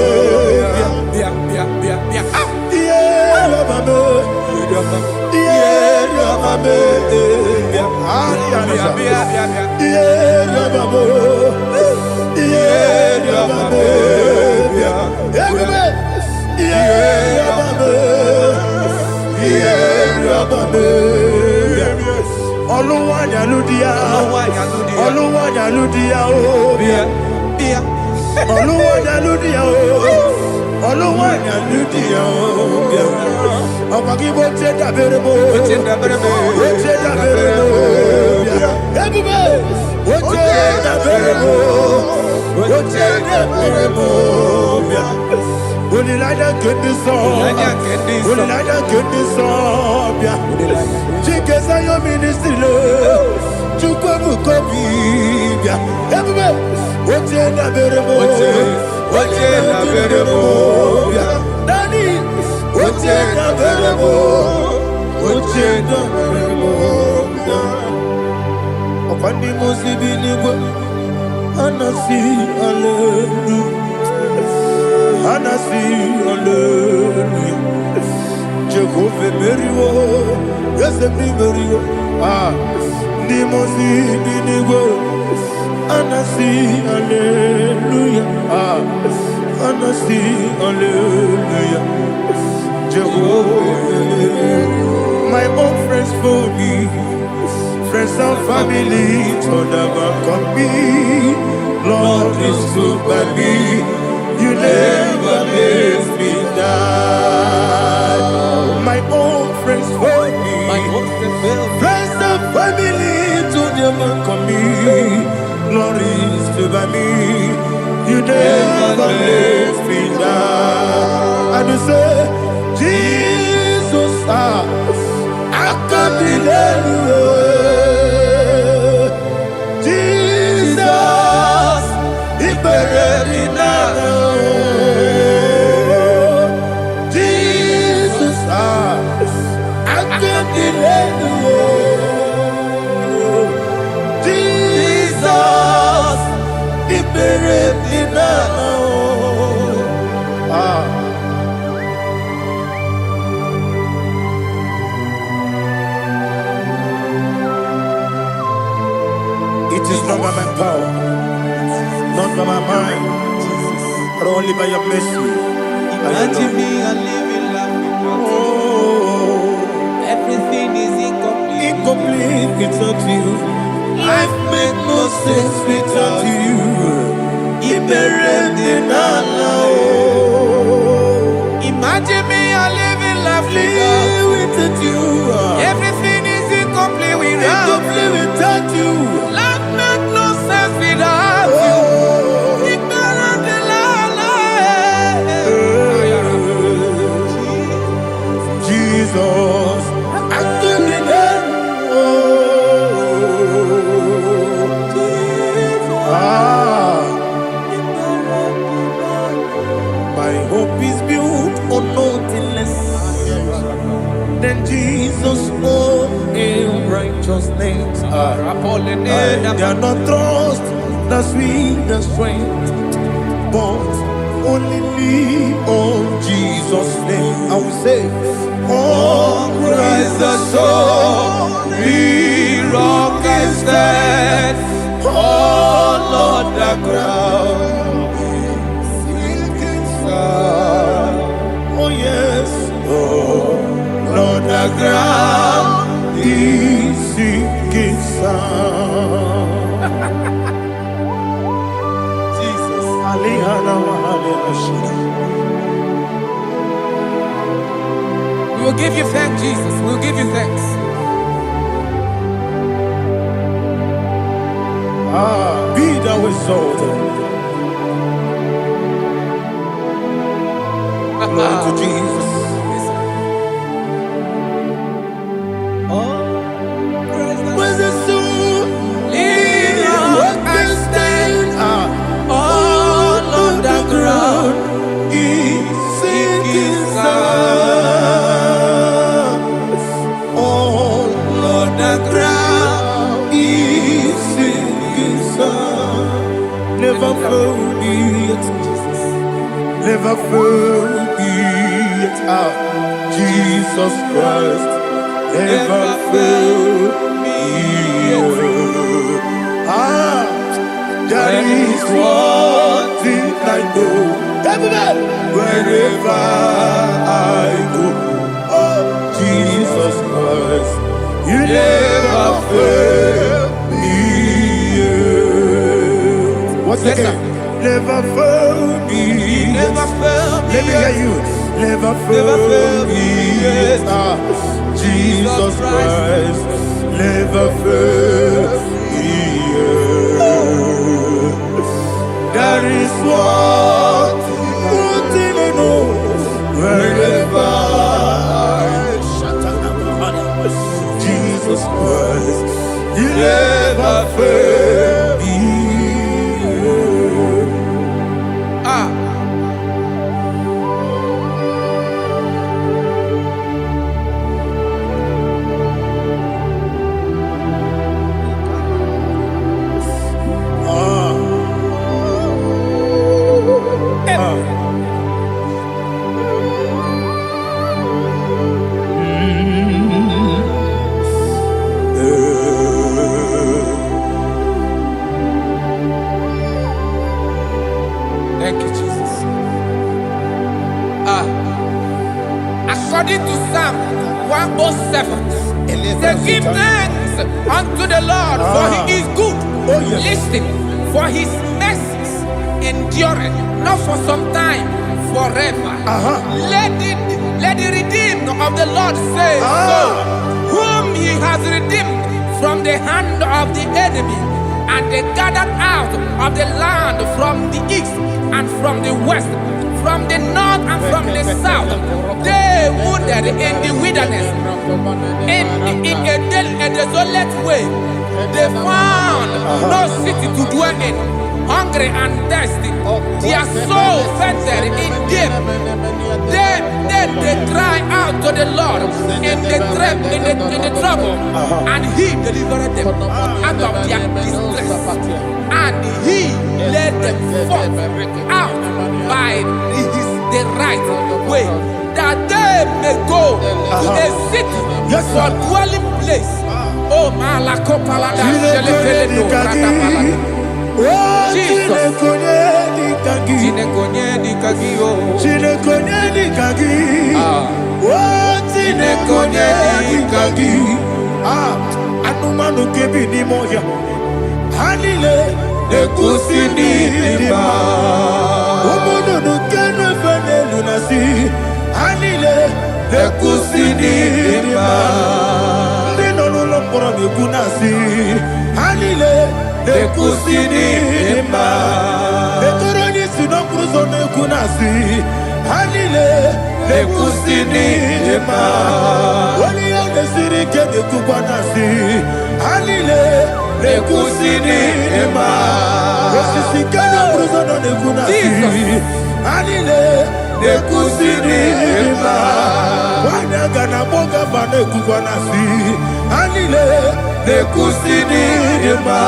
Jehovah Meriwo, yes, Meriwo, Nimosi Binigo, Anasi, Hallelujah, Anasi, Hallelujah, Jehovah, my own friends for me, friends and family, told them come be, Lord is good by me, you never let me die. My own friends for me, friends and family, to them come me, glory is to by me, you never let me die. And you say, Jesus, I can't believe you. Jesus, he buried in It is not by my power, not by my mind, but only by your mercy. Imagine me and living life without you. Everything is incomplete. Incomplete without you. Life makes no sense without you. Imagine me and living life without you. Everything is incomplete Without you. Life makes no sense without you. Jesus, I my hope is built on nothing less than Jesus' own righteousness. I cannot trust the sweetest strength, but only lean on Jesus' name. I will say, on Christ the soul, we rock and stand. Oh Lord, the ground is sinking sand. Oh yes, oh Lord, the ground is sinking sand. Jesus, We will give you thanks, Jesus. We will give you thanks. Be thou exalted. Glory to Jesus. Was the soul Leon, I stand all on the ground. is sinking All on the ground. is sinking sun. Never forget, never forget. Jesus Christ never failed me. That is one thing I know. Wherever I go, Jesus Christ, you never fail me. What's Yes, again? Never fail me. Never fail me. Let me hear you. Never fail me. Jesus Christ, never fail me. That is what I know. Wherever Jesus Christ, you never fail me. Thank you, Jesus. According to Psalm 107, they give thanks unto the Lord, for he is good. Listen, for his mercies endureth, not for some time, forever. Let the redeemed of the Lord say so, whom he has redeemed from the hand of the enemy, and they gathered out of the land from the east and from the west, from the north and from the south. They wandered in the wilderness, in a desolate way. They found no city to dwell in, hungry and thirsty. Their soul fettered in them. Then they cry out to the Lord in the trouble, and he delivered them out of their distress. And he led them forth out by the right way, that they may go to a city for dwelling place. Oh, Malakopalada, Jesus. Anumanu kebi ni moja Hanile Ekusi ni lima Omono nukenu fene lunasi Hanile Ekusi ni lima Nino lulomporo ni kunasi Hanile Ekusi ni lima Etoroni sinokruzo ni kunasi Hanile Ekusi ni lima Wali ya nesiri kene kubanasi Hanile Ekusi ni lima Esisi kene bruzono ni kunasi Hanile Ekusi ni lima Wanaga na boga vane kubanasi Hanile Ekusi ni lima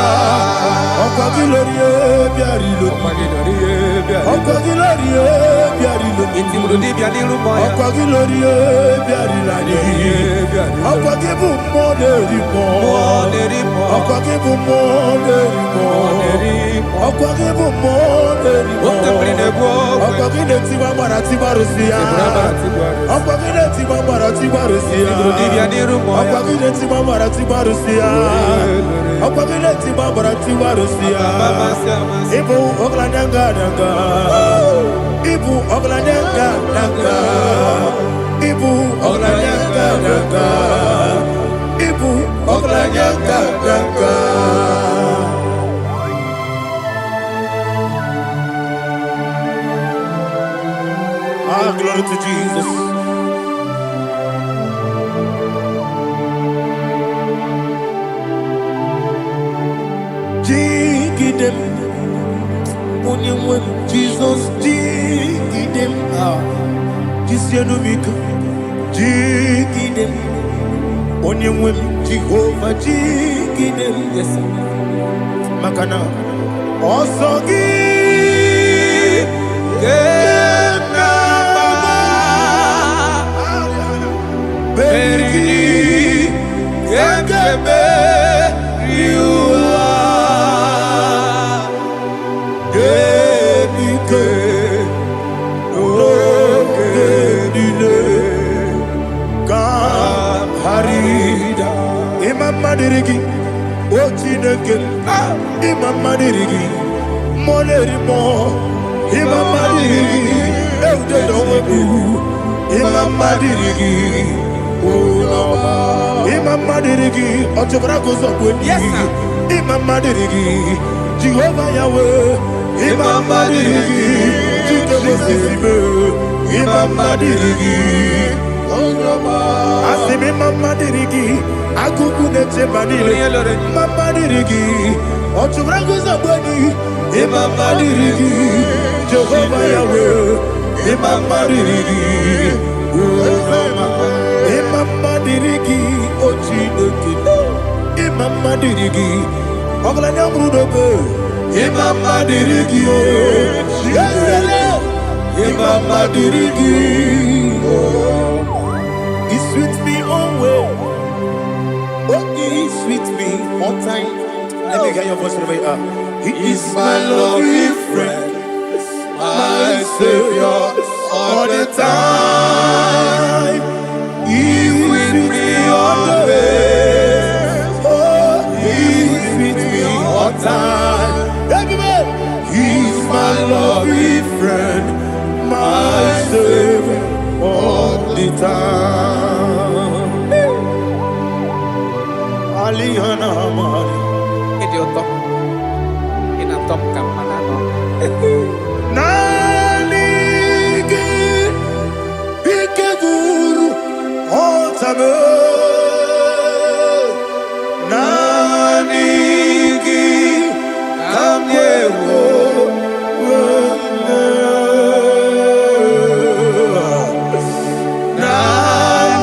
Okwa gilorie biarilo Okwa gilorie biarilo Okwa gilorie biarilani Okwa gibu moderimo Okwa gibu moderimo Okwa gibu moderimo Okwa gile tiba maratiba rusia Okwa gile tiba maratiba rusia Okwa gile tiba maratiba rusia Okwa gile tiba maratiba rusia Ibu ogladanga danga Ibu ogladanga danga Ibu ogladanga danga Ibu ogladanga danga Ah, glory to Jesus. Jigidem, Jesus, jigidem, Jisianumika, jigidem, Onyemwem, Jehovah, jigidem, yes, Makana, Osogi, Berigi, Gekebe, Riua, Gebike, Ogedile, Harida, Imam Madirigi, Ochineke, Imam Madirigi, Molerimo, Imam Madirigi, Eudedowebu, Imam Madirigi, Imam Madirigi, Ochobrago Zobweni, Imam Madirigi, Jehovah Yahweh, Imam Madirigi, Imam Madirigi, Asim Imam Madirigi, Agugu Neche Manile, Imam Madirigi, Ochobrago Zobweni, Imam Madirigi, Jehovah Yahweh, Imam Madirigi, Imam Madirigi, Ochineke, Imam Madirigi, Oglanya Brudobe, Imam Madirigi, Imam Madirigi, He sweet me always, He sweet me all time. Let me hear your voice wherever you are. He is my lovely friend, my Savior all the time. He with me always. Oh, He with me all time. Everybody, He's my lovely friend, my Savior all the time. Alihana Mari. Idiota. Inatop kamanano. Nanigi Ikeguru Otame Nanigi Kamyewo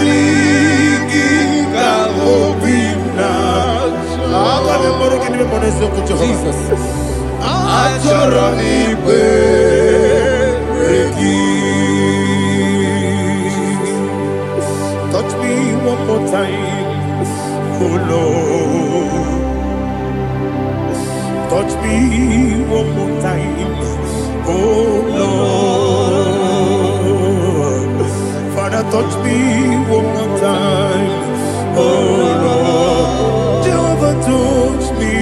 Nanigi Kamobina Jesus Achoronibe touch me one more time, oh Lord. Touch me one more time, oh Lord. Father, touch me one more time, oh Lord. Jehovah, touch me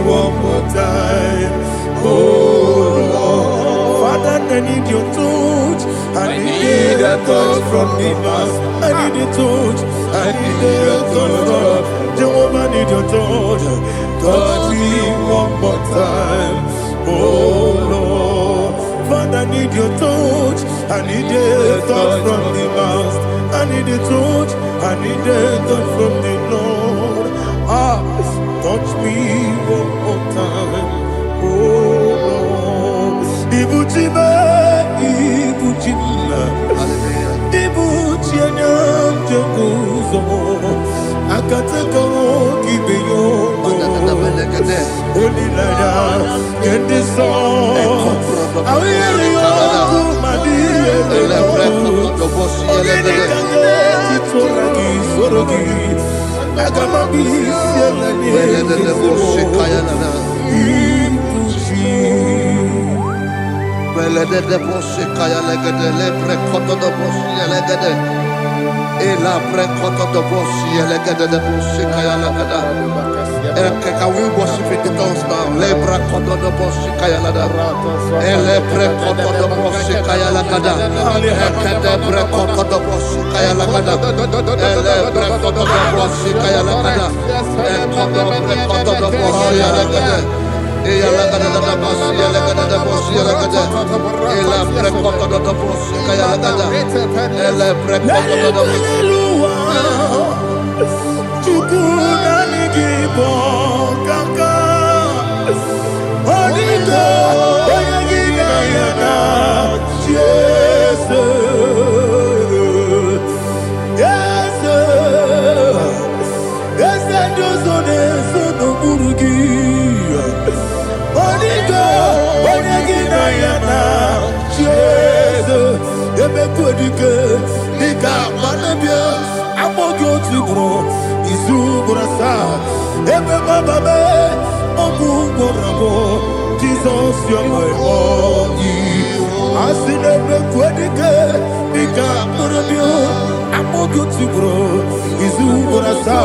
one more time, oh Lord. Father, I need your touch. I need a touch from the master. I need a touch. I need a touch from Jehovah. I need your touch. Touch me one more time, oh Lord. Father, I need your touch. I need a touch from the master. I need a touch. I need a touch from the Lord. Touch me one more time, oh Lord. Ibuchima, Ibuchianyam Jaguzo, Akataka Kibeyo, Holy Lada, get this song. I will you, Madia, Sorogi, Agamabi, Belede de bosse kaya legede le prekoto de bosse legede e la prekoto de bosse legede de bosse kaya legede can we worship in the tongues now? Le prekoto de bosse kaya legede e le prekoto de bosse kaya legede e de prekoto de bosse kaya legede e le prekoto de bosse kaya legede e kodo prekoto de bosse legede. E la gada da boss, la gada da boss, la gada. E la Jesus, you're my all. I see the Quedica, Nika, Morabio, I'm more good to grow. Is Uburasa,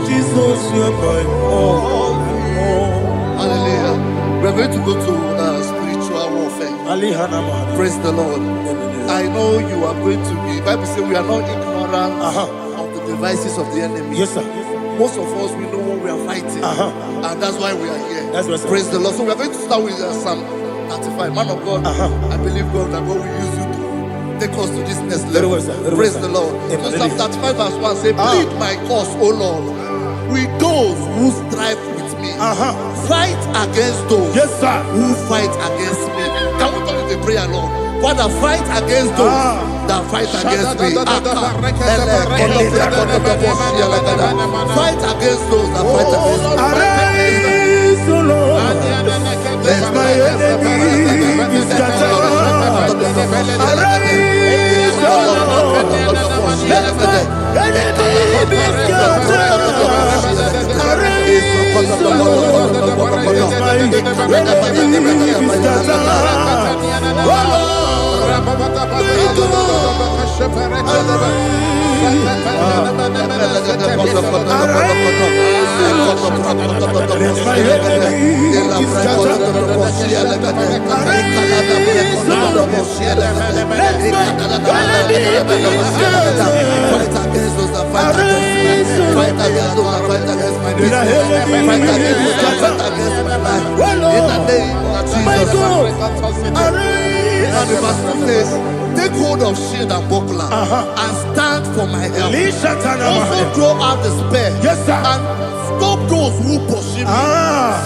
Jesus, you're my all. Hallelujah. We're going to go to spiritual warfare. Praise the Lord. I know you are going to be. Bible says we are not ignorant of the devices of the enemy. Yes, sir. Most of us, we know what we are fighting, and that's why we are here. That's right, praise the Lord. So we are going to start with Psalm 35. Man of God, I believe God that God will use you to take us to this next level. Praise the Lord. So Psalm 35 verse 1 says, plead my cause, O Lord, with those who strive with me. Fight against those who fight against me. Can we turn to the prayer, Lord? Father, fight against those that fight against me. Fight against those that fight against me. Arise, O Lord, let my enemy be scattered. Arise, O Lord, let my enemy be scattered. Arise, O Lord, let my enemy be scattered. And the verse says, take hold of shield and buckler and stand for my help. Also draw out the spear and stop those who pursue me.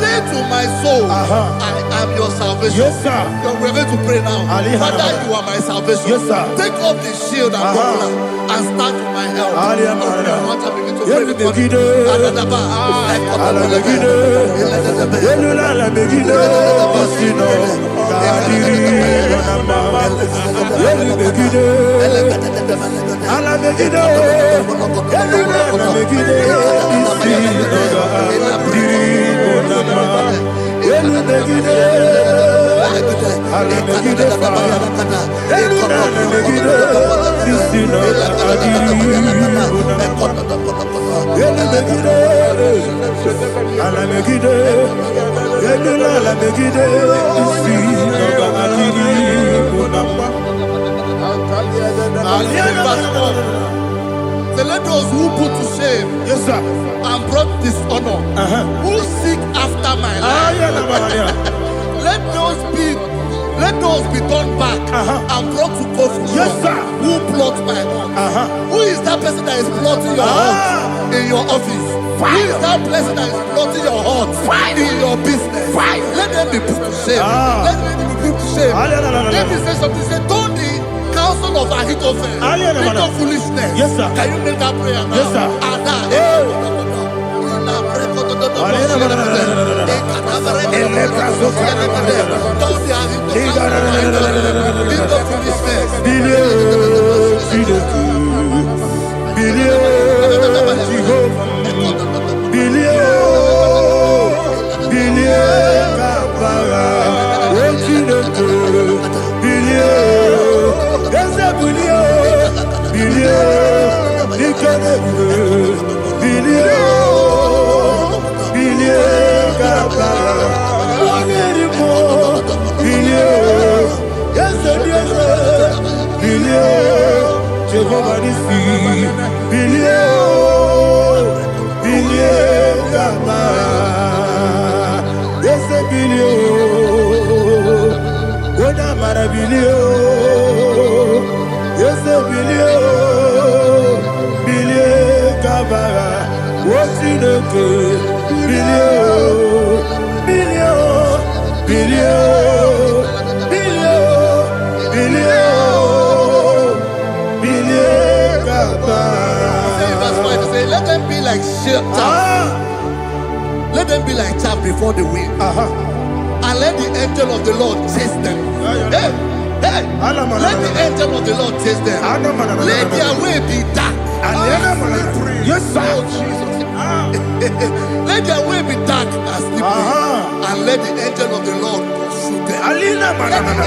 Say to my soul, I am your salvation. We're going to pray now. Father, you are my salvation. Take off the shield and buckler and stand for my help. Let those who put to shame and brought dishonor, who seek after my life, let those be turned back and brought to confusion. Who plot my heart? Who is that person that is plotting your heart in your office? Who is that person that is plotting your heart in your business? Let them be put to shame. Let them be put to shame. Let me say something. Say, don't the counsel of Ahithophel think of foolishness. Can you make that prayer now? bilio. Wona mara bilio. Yes, bilio. Bilio kabara. What's in the bilio. Bilio. Bilio. Bilio. Bilio. Bilio kabara. Verse 5 say, let them be like chaff. Let them be like chaff before the wind. And let the angel of the Lord chase them. Hey, hey. Let the angel of the Lord chase them. Let their way be dark. Yes, sir. Let their way be dark as sleeping. And let the angel of the Lord pursue them. Let the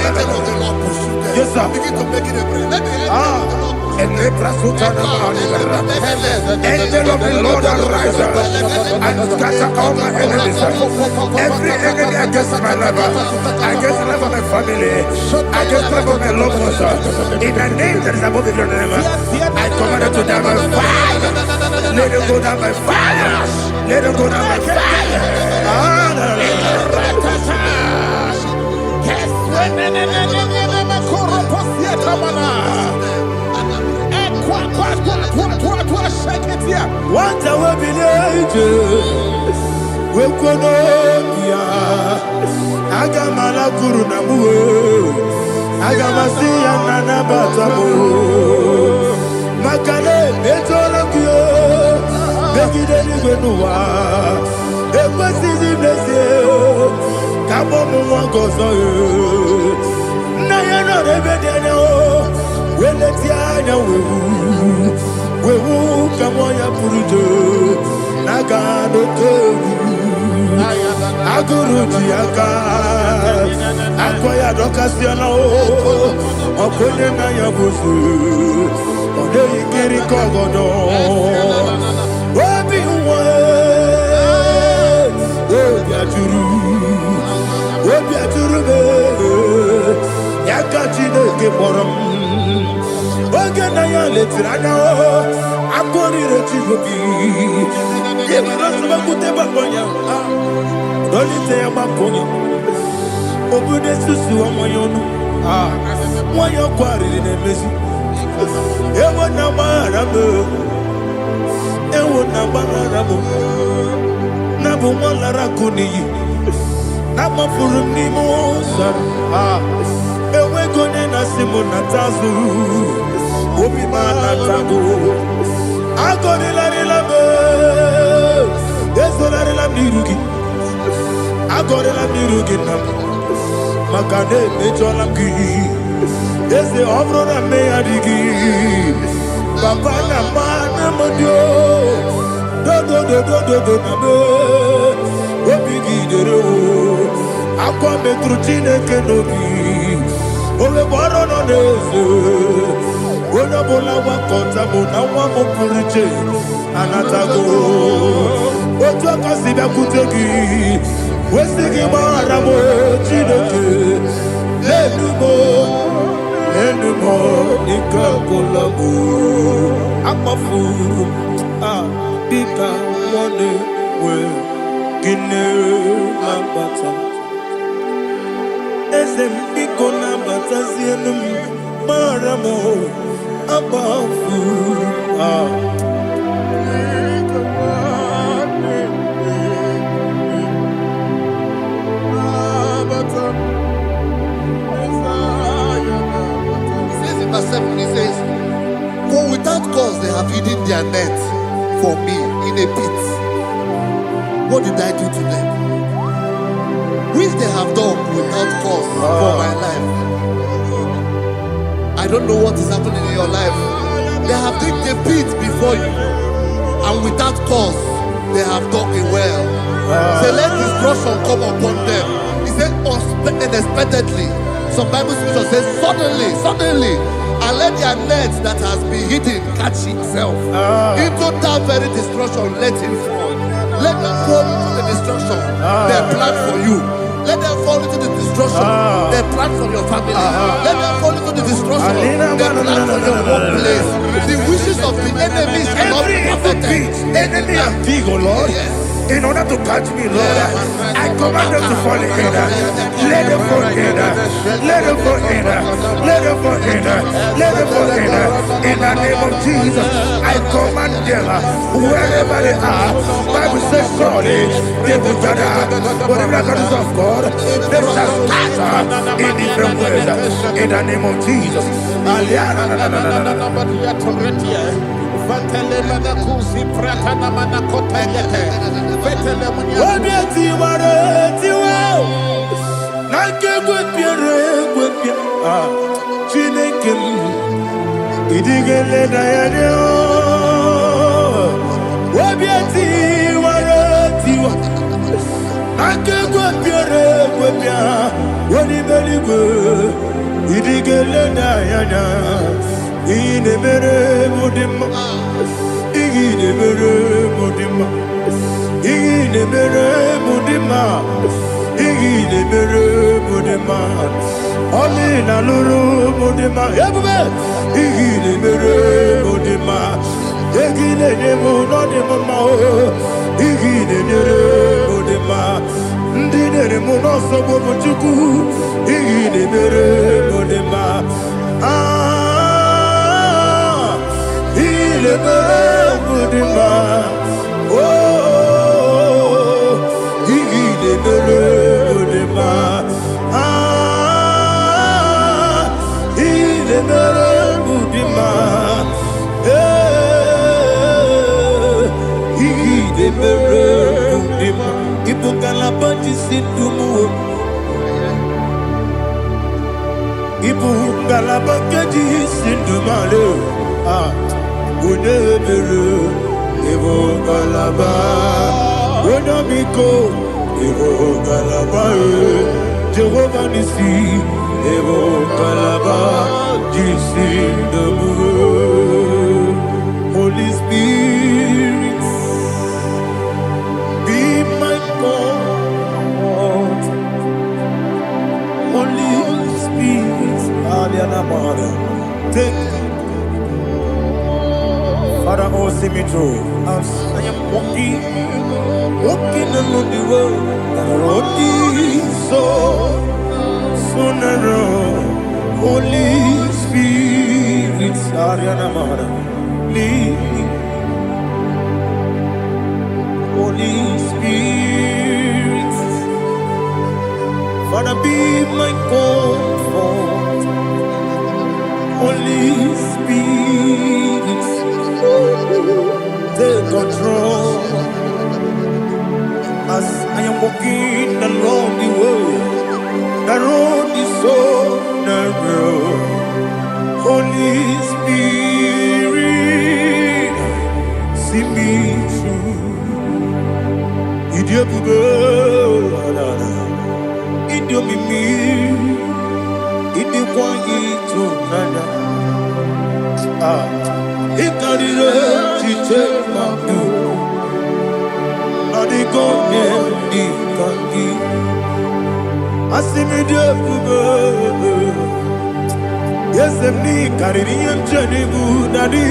angel of the Lord pursue them. Yes, sir. Begin to make it a prayer. Let the angel of the Lord Angel of the Lord arise and scatter all my enemies. Every enemy against my life, against the life of my family, against the life of my loved ones. In the name that is above the name, I command it to die by fire. Let it go down by fire. Let it go down by fire. What I will believe, we could not. Agamala Guru Namu, Agamasi and Nanabatamu, Makale, Betolakio, Begideni Benua, Equasi Blessio, Kabomu Wangozo, Nayana Rebedeno, Weletiana, we will come on your Purujo, Nagano Tobu. Aguruji aka akoya dokasiano okone na yabuzu ode ikiri kogodo obi uwe obi aturu be yakachine ke morom oge na ya letirana akori rechigobi yebara subakute bakonya Dolite ya makonya Obude susu wa moyonu Moyo kwa rili nemezi Ewo na maramo Ewo na maramo Nabu malara kuniyi Nama furum ni mosa Ewe gone na simu natazu Obi manatago Agori la be Ezo la mirugi Agora la mirugina Makane mejola ki Ese obro na me adigi Papa na mana modio Do na me Obigi dero Aqua metrutine kenobi Ole boro no neze Ona bola wakota Bona wamo puriche Anatago Ojo kasiba kutegi Wesigi maramo chineke Lenumo Ikakolamu Amafuru Bika Mwane We Gine Mambata Ezem Biko Nambata Zienum Maramo Amafuru Verse 7, he says, for without cause they have hidden their net for me in a pit. What did I do to them? Which they have done without cause for my life. I don't know what is happening in your life. They have digged a pit before you, and without cause they have dug a well. Say, let destruction come upon them. He said, unexpectedly. Some Bible scripture says, suddenly, and let their net that has been hidden catch itself. Into that very destruction, let him fall. Let them fall into the destruction they plan for you. Let them fall into the destruction they plan for your family. Let them fall into the destruction they plan for your workplace. The wishes of the enemies cannot be perfected. Enemy and big, oh Lord. Yes. in order to catch me, Lord. I command them to fall in. Let them fall in. Let them fall in. Let them fall in. Let them fall in. In the name of Jesus, I command them wherever they are. Bible says surely they will gather. Whatever the God of God, they shall scatter in different ways. In the name of Jesus. Amina luru mudima ebube igile mere mudima egile nemo no demo ma igile mere mudima ndine mo no so bo chuku igile mere mudima igile mere mudima oh igile mere mudima Jehovah Nissi, Evo Kalaba, Holy Spirit, be my God. Holy Spirit, take Father, oh, see me through. I am walking along the road, the road is so narrow. Holy Spirit, lead me. Holy Spirit, Father, be my comfort. Holy Spirit, take control as I am walking along the way. The road is so narrow. Holy Spirit, see me through. Idiopube, Idiomimi, Idikwanyitu nana. Ikarire chiche mabdu. Adigonye ikangi. Asimidiyopube. Yes, me carrying Jenny Budadi,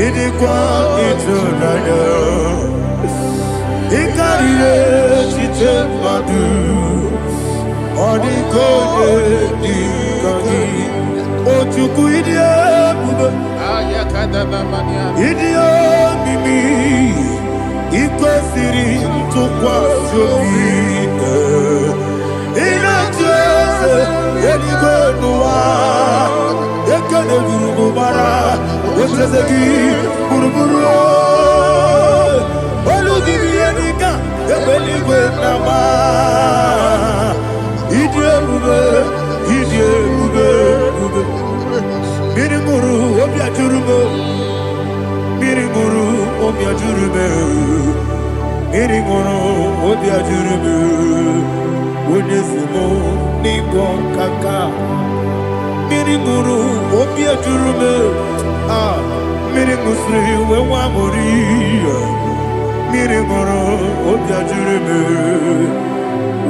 Idikwanyitu nana. Ikarire chiche mabdu. Adigonye ikangi. Ochuku idiopube. Idiomimi, ikwesiri tukwasobi. Inajeze, eligwenua, ekene gurubara, wetezegi, guruburu. Olugibi enika, ebeligwenama. Idiomube, idiomube. Mirimuru, obiajurume. Mirimuru, obiajurume. Mirimuru, obiajurume. Onesimo, nigo kaka. Mirimuru, obiajurume. Mirimusri, wewamori. Mirimuru, obiajurume.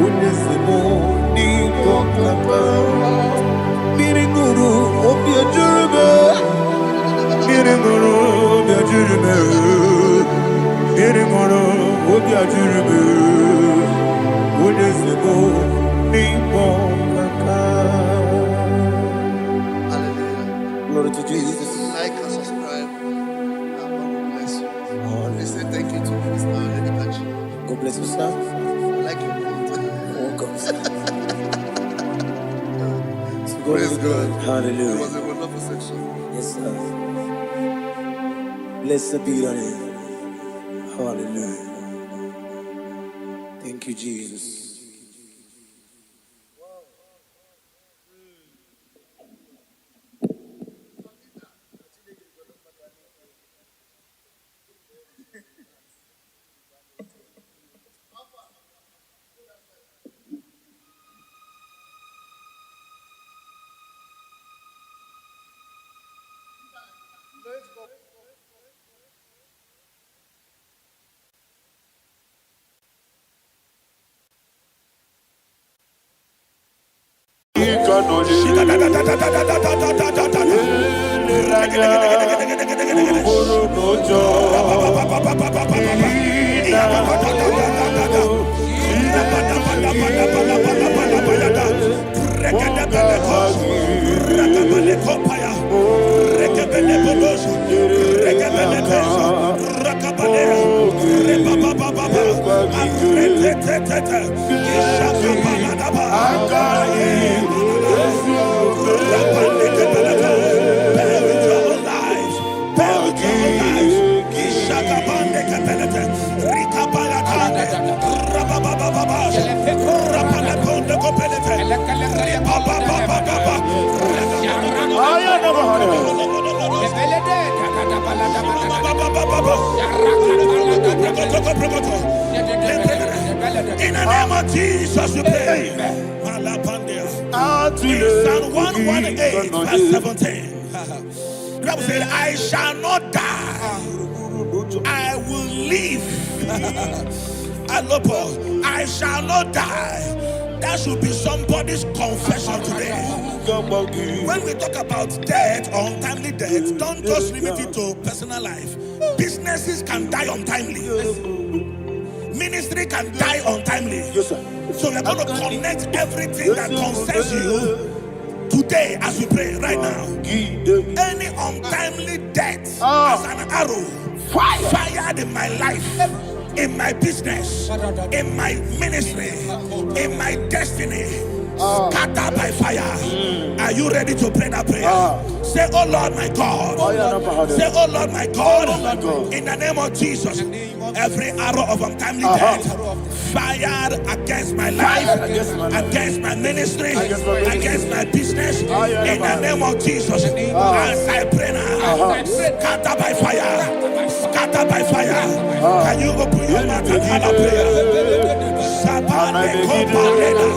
Onesimo, nigo kaka. Mirimuru, obiajurume. Mirimuru, obiajurume. Mirimuru, obiajurume. Praise God. Hallelujah. It was a wonderful section. Yes, sir. Blessed be your name. Hallelujah. Thank you, Jesus. In the name of Jesus, we pray. In Psalm 118, verse 17, the Bible said, I shall not die, I will live. I shall not die. That should be somebody's confession today. When we talk about death or untimely death, don't just limit it to personal life. Businesses can die untimely. Ministry can die untimely. Yes, sir. So we're going to connect everything that concerns you today as we pray right now. Any untimely death as an arrow fired in my life, in my business, in my ministry, in my destiny, scattered by fire. Are you ready to pray that prayer? Say, oh Lord my God. Say, oh Lord my God. In the name of Jesus, every arrow of untimely death fired against my life, against my ministry, against my business, in the name of Jesus, as I pray now, scatter by fire, scatter by fire. Can you open your mouth and have a prayer? Sabane Kopalena.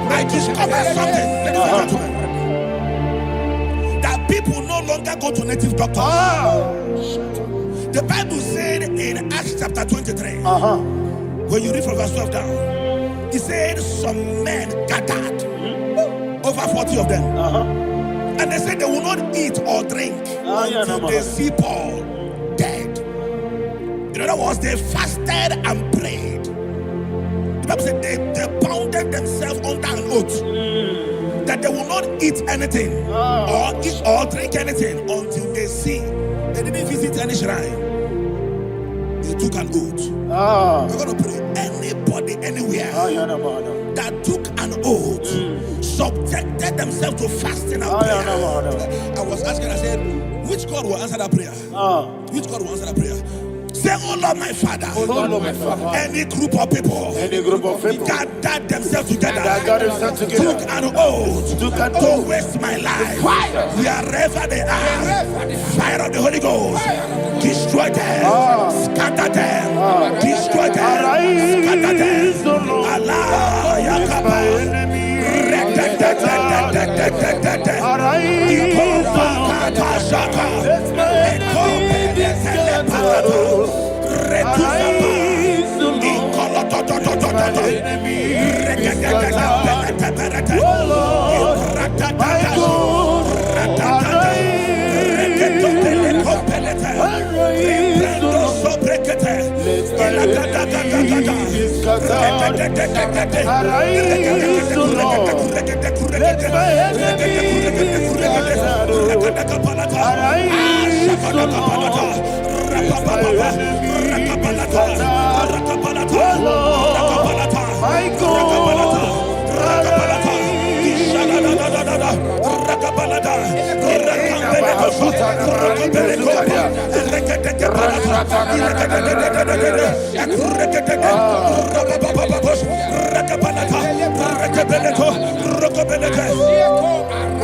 I discovered something, ladies and gentlemen, that people no longer go to native doctors. The Bible said in Acts chapter 23, when you read from verse 12 down, it said some men gathered, over 40 of them, and they said they will not eat or drink until they see Paul dead. In other words, they fasted and prayed. The Bible said they bounded themselves under an oath that they will not eat anything or eat or drink anything until they see. They didn't visit any shrine. They took an oath. We're going to pray. Anybody, anywhere that took an oath, subjected themselves to fasting and prayer. I was asking, I said, which God will answer that prayer? Which God will answer that prayer? Say, oh Lord my Father, any group of people gathered themselves together, took an oath to waste my life, wherever they are, fire of the Holy Ghost, destroy them, scatter them, destroy them, scatter them. Allah, Yakaba,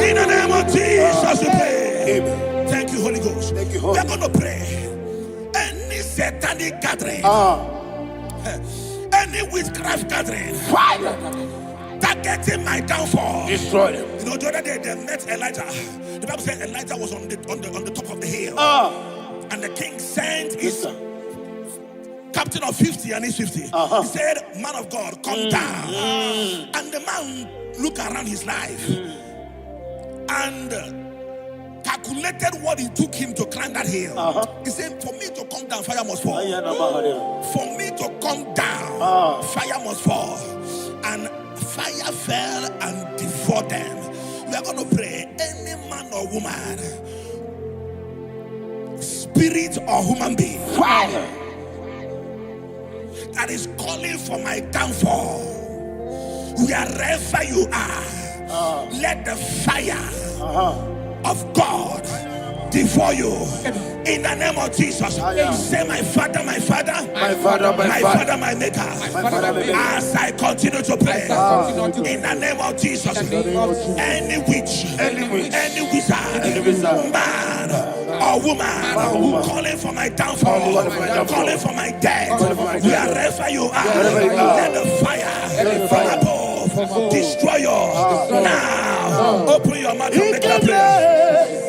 In the name of Jesus, we pray. Thank you, Holy Ghost. We are going to pray. Any satanic gathering, any witchcraft gathering, targeting my downfall, destroy them. You know, the other day they met Elijah. The Bible said Elijah was on the top of the hill, and the king sent his captain of 50 and his 50. He said, "Man of God, come down." And the man looked around his life and calculated what it took him to climb that hill. He said, "For me to come down, fire must fall. For me to come down, fire must fall." And fire fell and devoured them. We are going to pray. Any man or woman, spirit or human being, fire, that is calling for my downfall, wherever you are, let the fire of God devour you in the name of Jesus. Say, my Father, my Father, my Father, my Father, my Maker. As I continue to pray in the name of Jesus, any witch, any wizard, man or woman calling for my downfall, calling for my death, wherever you are, let the fire from above destroy you now. Open your mouth and make that prayer.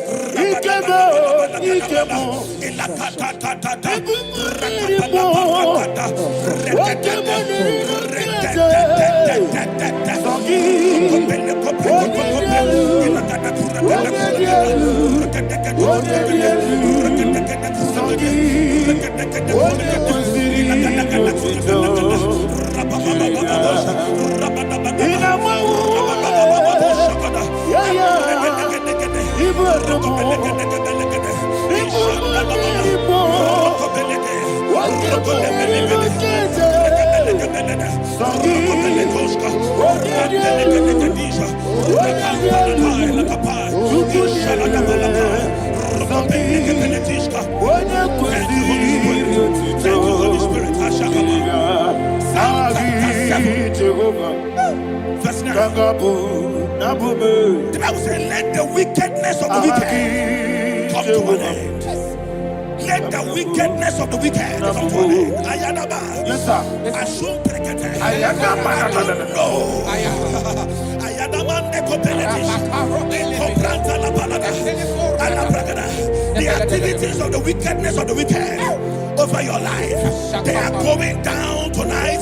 The Bible says, let the wickedness of the wicked come to an end. Let the wickedness of the wicked come to an end. Ayadaba. Asum prekete. Ayadaba. No. Ayadaba nekopeletis. Ekopranta la balada. Alabragada. The activities of the wickedness of the wicked over your life, they are going down tonight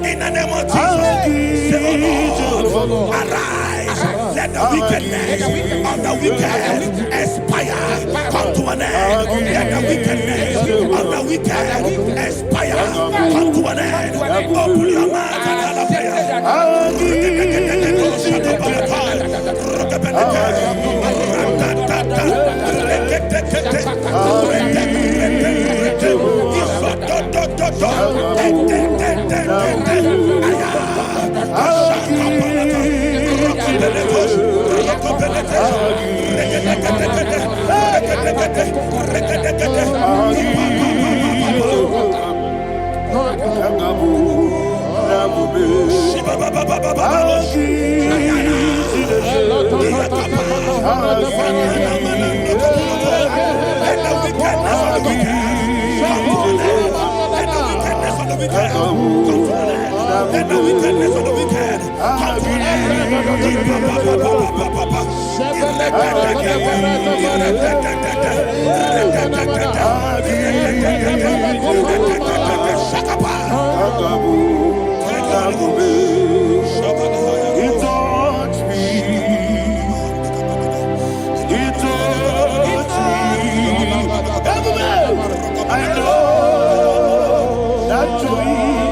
in the name of Jesus. Say, oh Lord, arise. Let the wickedness of the wicked expire, come to an end. Let the wickedness of the wicked expire, come to an end. Open your mouth and let the wickedness of the wicked come to an end. He touched me. He touched me. I know that joy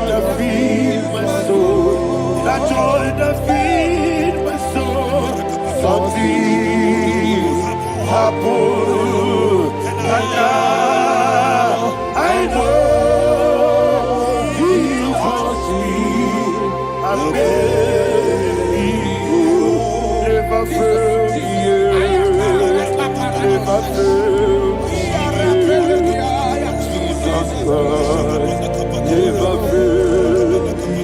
that feeds my soul. That joy that feeds my soul. Something happened, and now I know He touched me. I made you never fail me. Never fail me. Jesus Christ never fail me.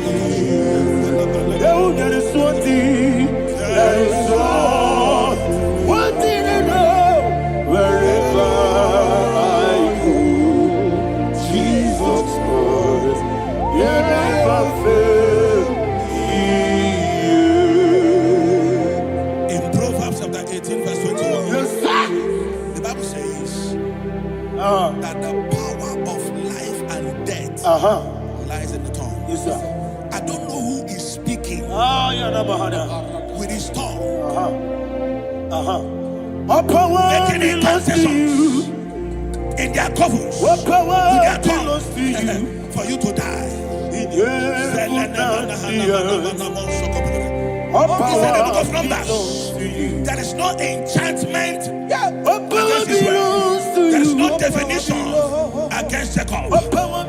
Oh, there is one thing, there is one thing I know. Wherever I go, Jesus Christ, you never fail me. In Proverbs chapter 18, verse 21, Yes, sir. the Bible says that the power of life and death lies in the tongue. Yes, sir. I don't know who is speaking with his tongue, making incantations in their covens with their tongue for you to die. He said in the book of Numbers, there is no enchantment against Israel. There is no definition against Jacob.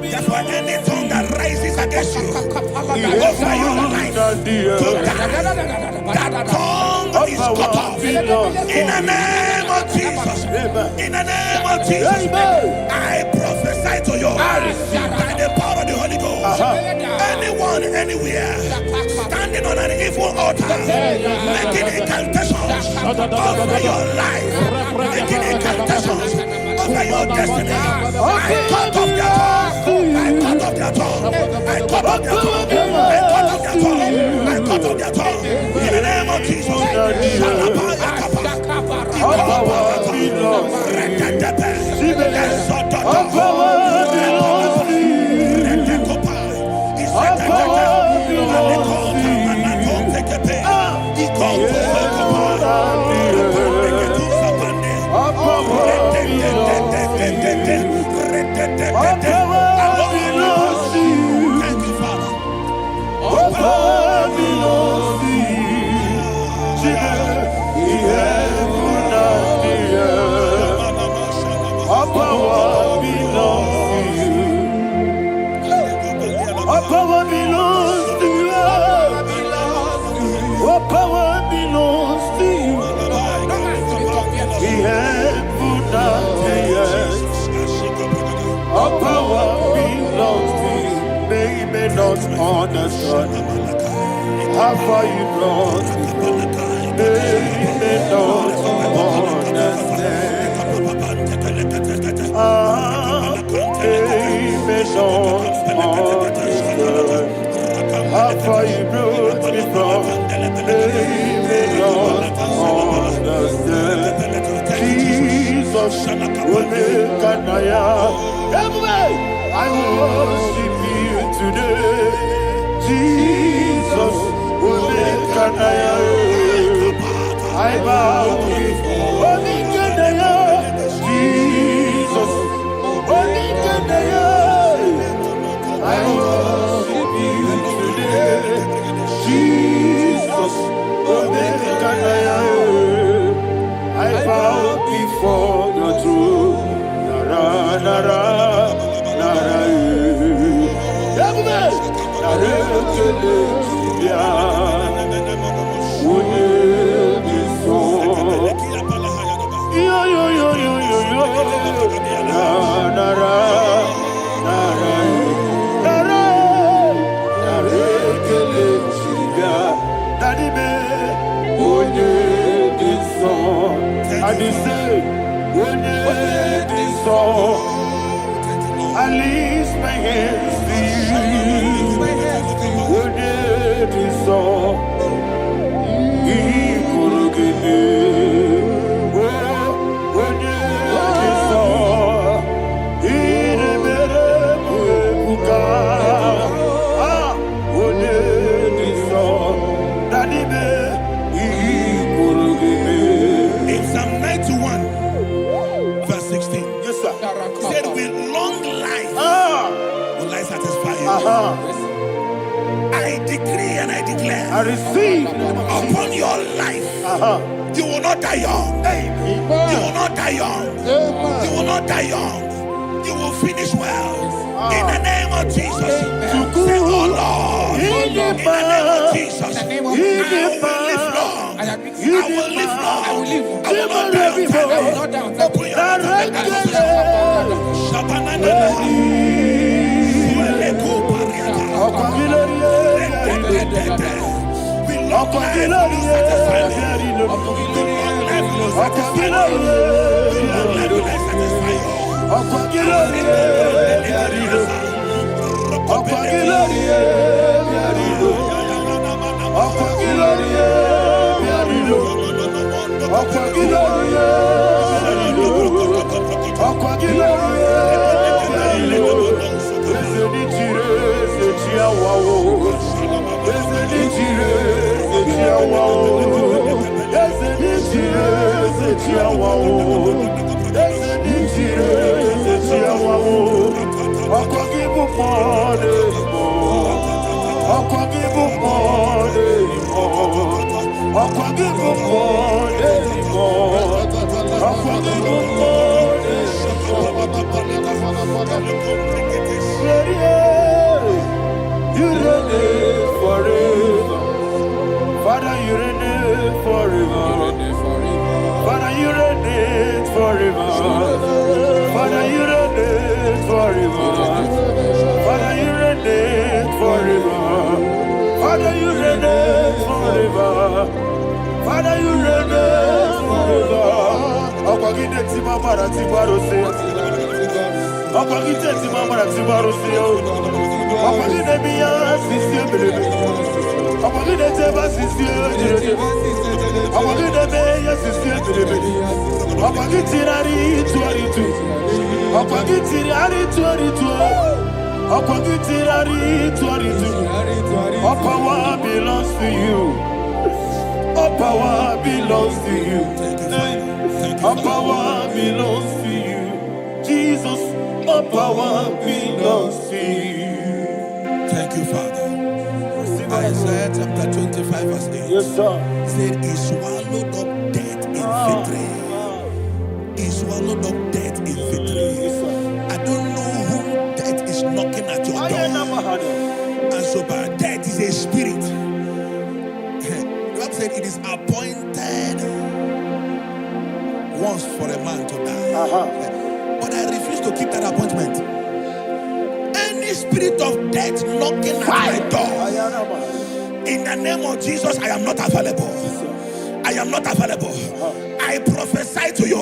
Therefore, any tongue that rises against you over your life to die, that tongue is cut off. In the name of Jesus. In the name of Jesus. I prophesy to you by the power of the Holy Ghost. Anyone, anywhere, standing on an evil altar, making incantations over your life, making incantations over your destiny, I cut off their tongue. I cut off their tongue. I cut off their tongue. I cut off their tongue. I cut off their tongue. In the name of Jesus. Thank you, Father. Understand how far you brought me. They may not understand. They may not understand how far you brought me from. They may not understand. Jesus, will make an I worship you today. Jesus, will make an I bow before Jesus, I worship you today. Jesus, will make an I bow before the throne. Nara, nara. I lift my hands to you. What did you saw? He could give me. upon your life. You will not die young. You will not die young. You will not die young. You will finish well. In the name of Jesus. Say, oh Lord. In the name of Jesus. I will live long. I will live long. I will not die on time. I will not die on time. Open your You reign forever. Father, you reign forever. Father, you reign forever. Father, you reign forever. Father, you reign forever. Father, you reign forever. Father, you reign forever. Okwagide ti mama ra ti barose. Okwagide ti mama ra ti barose. Okwagide biya sisi ebelebe. Okwagide te ba sisi ebelebe. Okwagide biya sisi ebelebe. Okwagide rari tuaritu. Okwagide rari tuaritu. Okwagide rari tuaritu. All power belongs to you. All power belongs to you. All power belongs to you. Jesus, all power belongs to you. Thank you, Father. Isaiah chapter 25 verse 8. Yes, sir. Said he swallowed up death in victory. He swallowed up death in victory. I don't know whom death is knocking at your door. And so but death is a spirit. God said it is appointed once for a man to die. But I refuse to keep that appointment. Any spirit of death knocking at my door, in the name of Jesus, I am not available. I am not available. I prophesy to you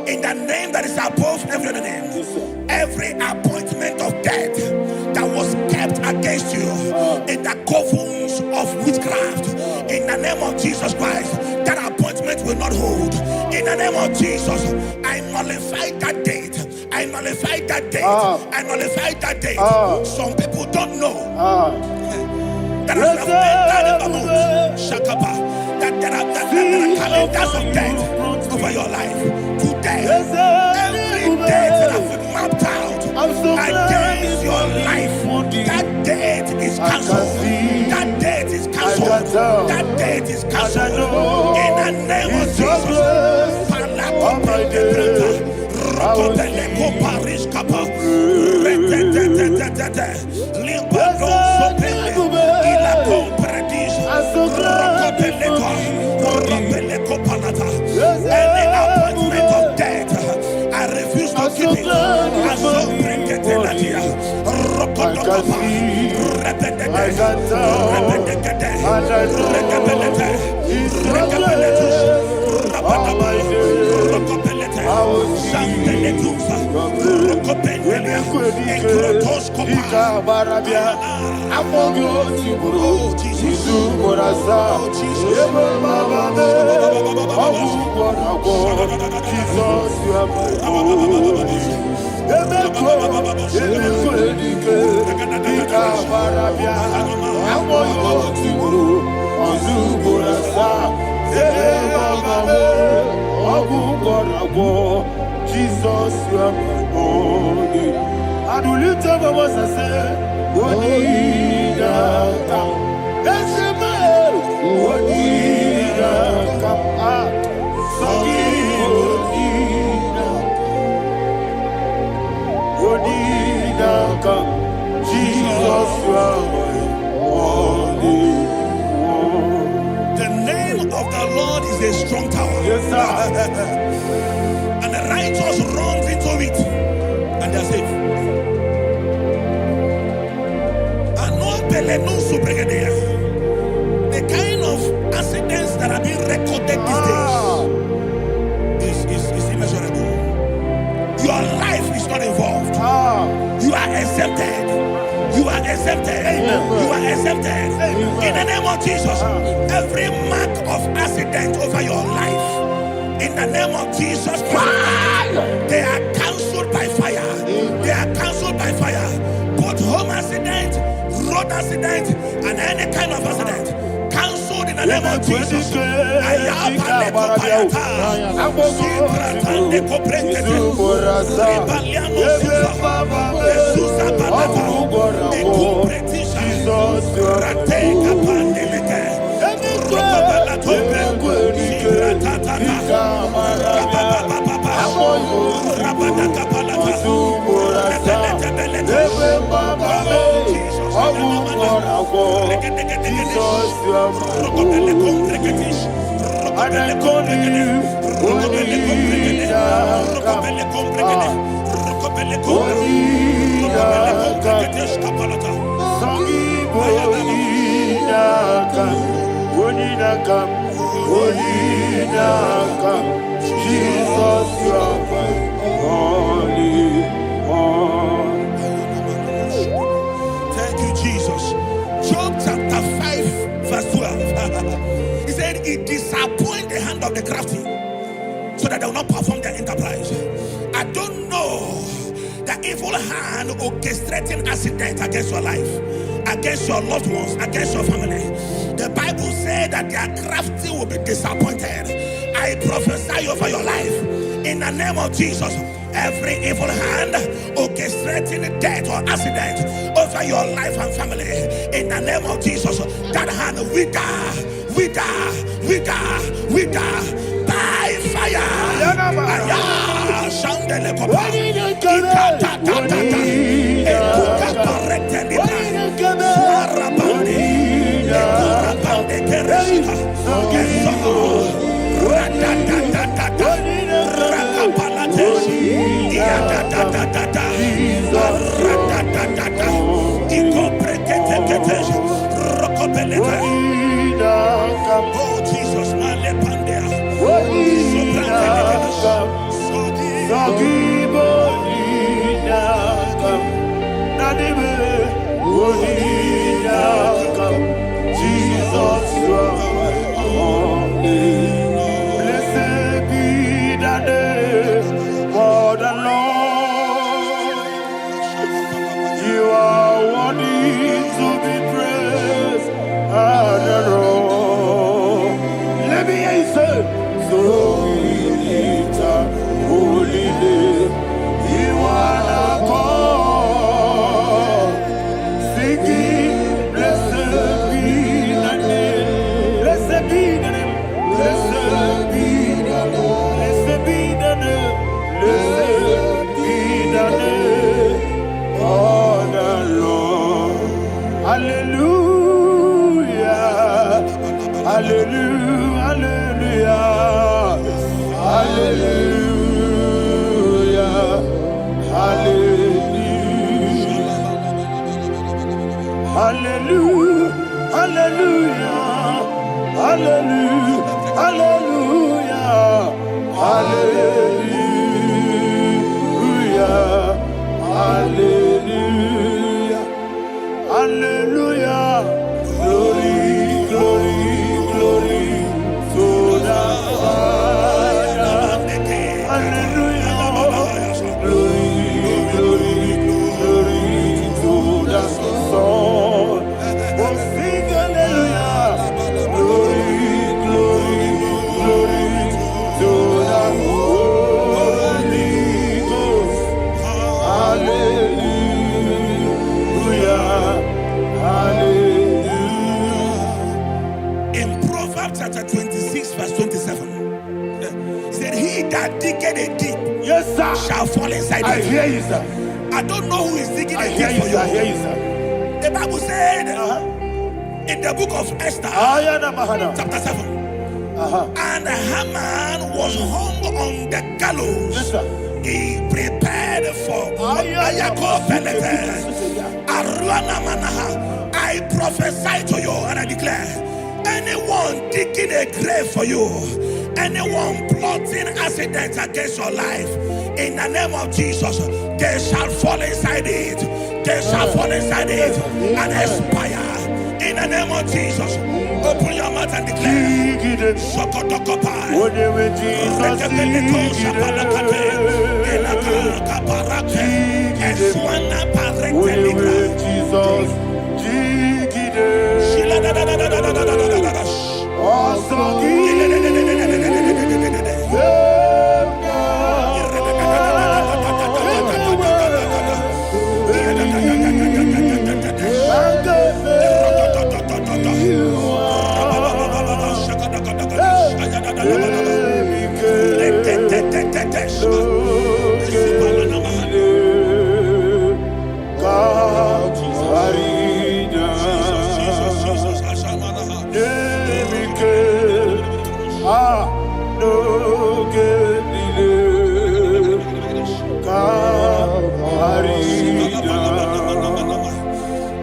in the name that is above every other name. Every appointment of death that was kept against you in the covens of witchcraft, in the name of Jesus Christ, that appointment will not hold. In the name of Jesus, I nullify that date. I nullify that date. I nullify that date. Some people don't know that there are calendars of death over your life. Today, every date that has been mapped out against your life, that date is cancelled. That date is cancelled. That date is cancelled. In the name of Jesus. Any appointment of death, I refuse to keep it. I so bring it in the year. Jesus, you are my holy. And will you tell me what I say? What name of the Lord is a strong tower. Yes, sir. And the righteous runs into it and they are safe. The kind of accidents that are being recorded these days is immeasurable. Your life is not involved. You are exempted. You are exempted. You are exempted. In the name of Jesus, every mark of accident over your life, in the name of Jesus Christ, they are cancelled by fire. They are cancelled by fire. Both home accident, road accident, and any kind of accident, cancelled in the name of Jesus. Jesus, you are holy. Thank you, Jesus. Job chapter 5, verse 12. He said, it disappoints the hand of the crafty so that they will not perform their enterprise. I don't know the evil hand orchestrating accident against your life, against your loved ones, against your family. The Bible said that their crafty will be disappointed. I prophesy over your life in the name of Jesus. Every evil hand orchestrating death or accident over your life and family, in the name of Jesus, that hand wither by fire. Oh Jesus, Jesus, you are holy. Blessed be the name of the Lord. You are worthy to be praised and adored. Let me hear you say, so we lift up holy name. You are the God. Singing, blessed be the name. Blessed be the name. Blessed be the name. Blessed be the name. Blessed be the name of the Lord. Hallelujah. Hallelujah. Hallelujah. Hallelujah. Hallelujah. Hallelujah. Hallelujah. Hallelujah. Hallelujah. Hallelujah. Hallelujah. Glory, glory, glory to the Father. Hallelujah. Glory, glory, glory to the Son. Oh, sing hallelujah. Glory, glory, glory to the Holy Ghost. Hallelujah. Hallelujah. In Proverbs chapter 26, verse 27, he said, he that diggeth a deep, Yes, sir, shall fall inside I it. hear you, sir. I don't know who is digging I a hear deep you, for sir. I hear you. you, sir. The Bible said in the book of Esther, chapter 7, And Haman was hung on the gallows. Yes, sir. He prepared for I prophesy to you and I declare, anyone digging a grave for you, anyone plotting accidents against your life, in the name of Jesus, they shall fall inside it. They shall fall inside it and expire. In the name of Jesus, open your mouth and declare. Sokotokopai.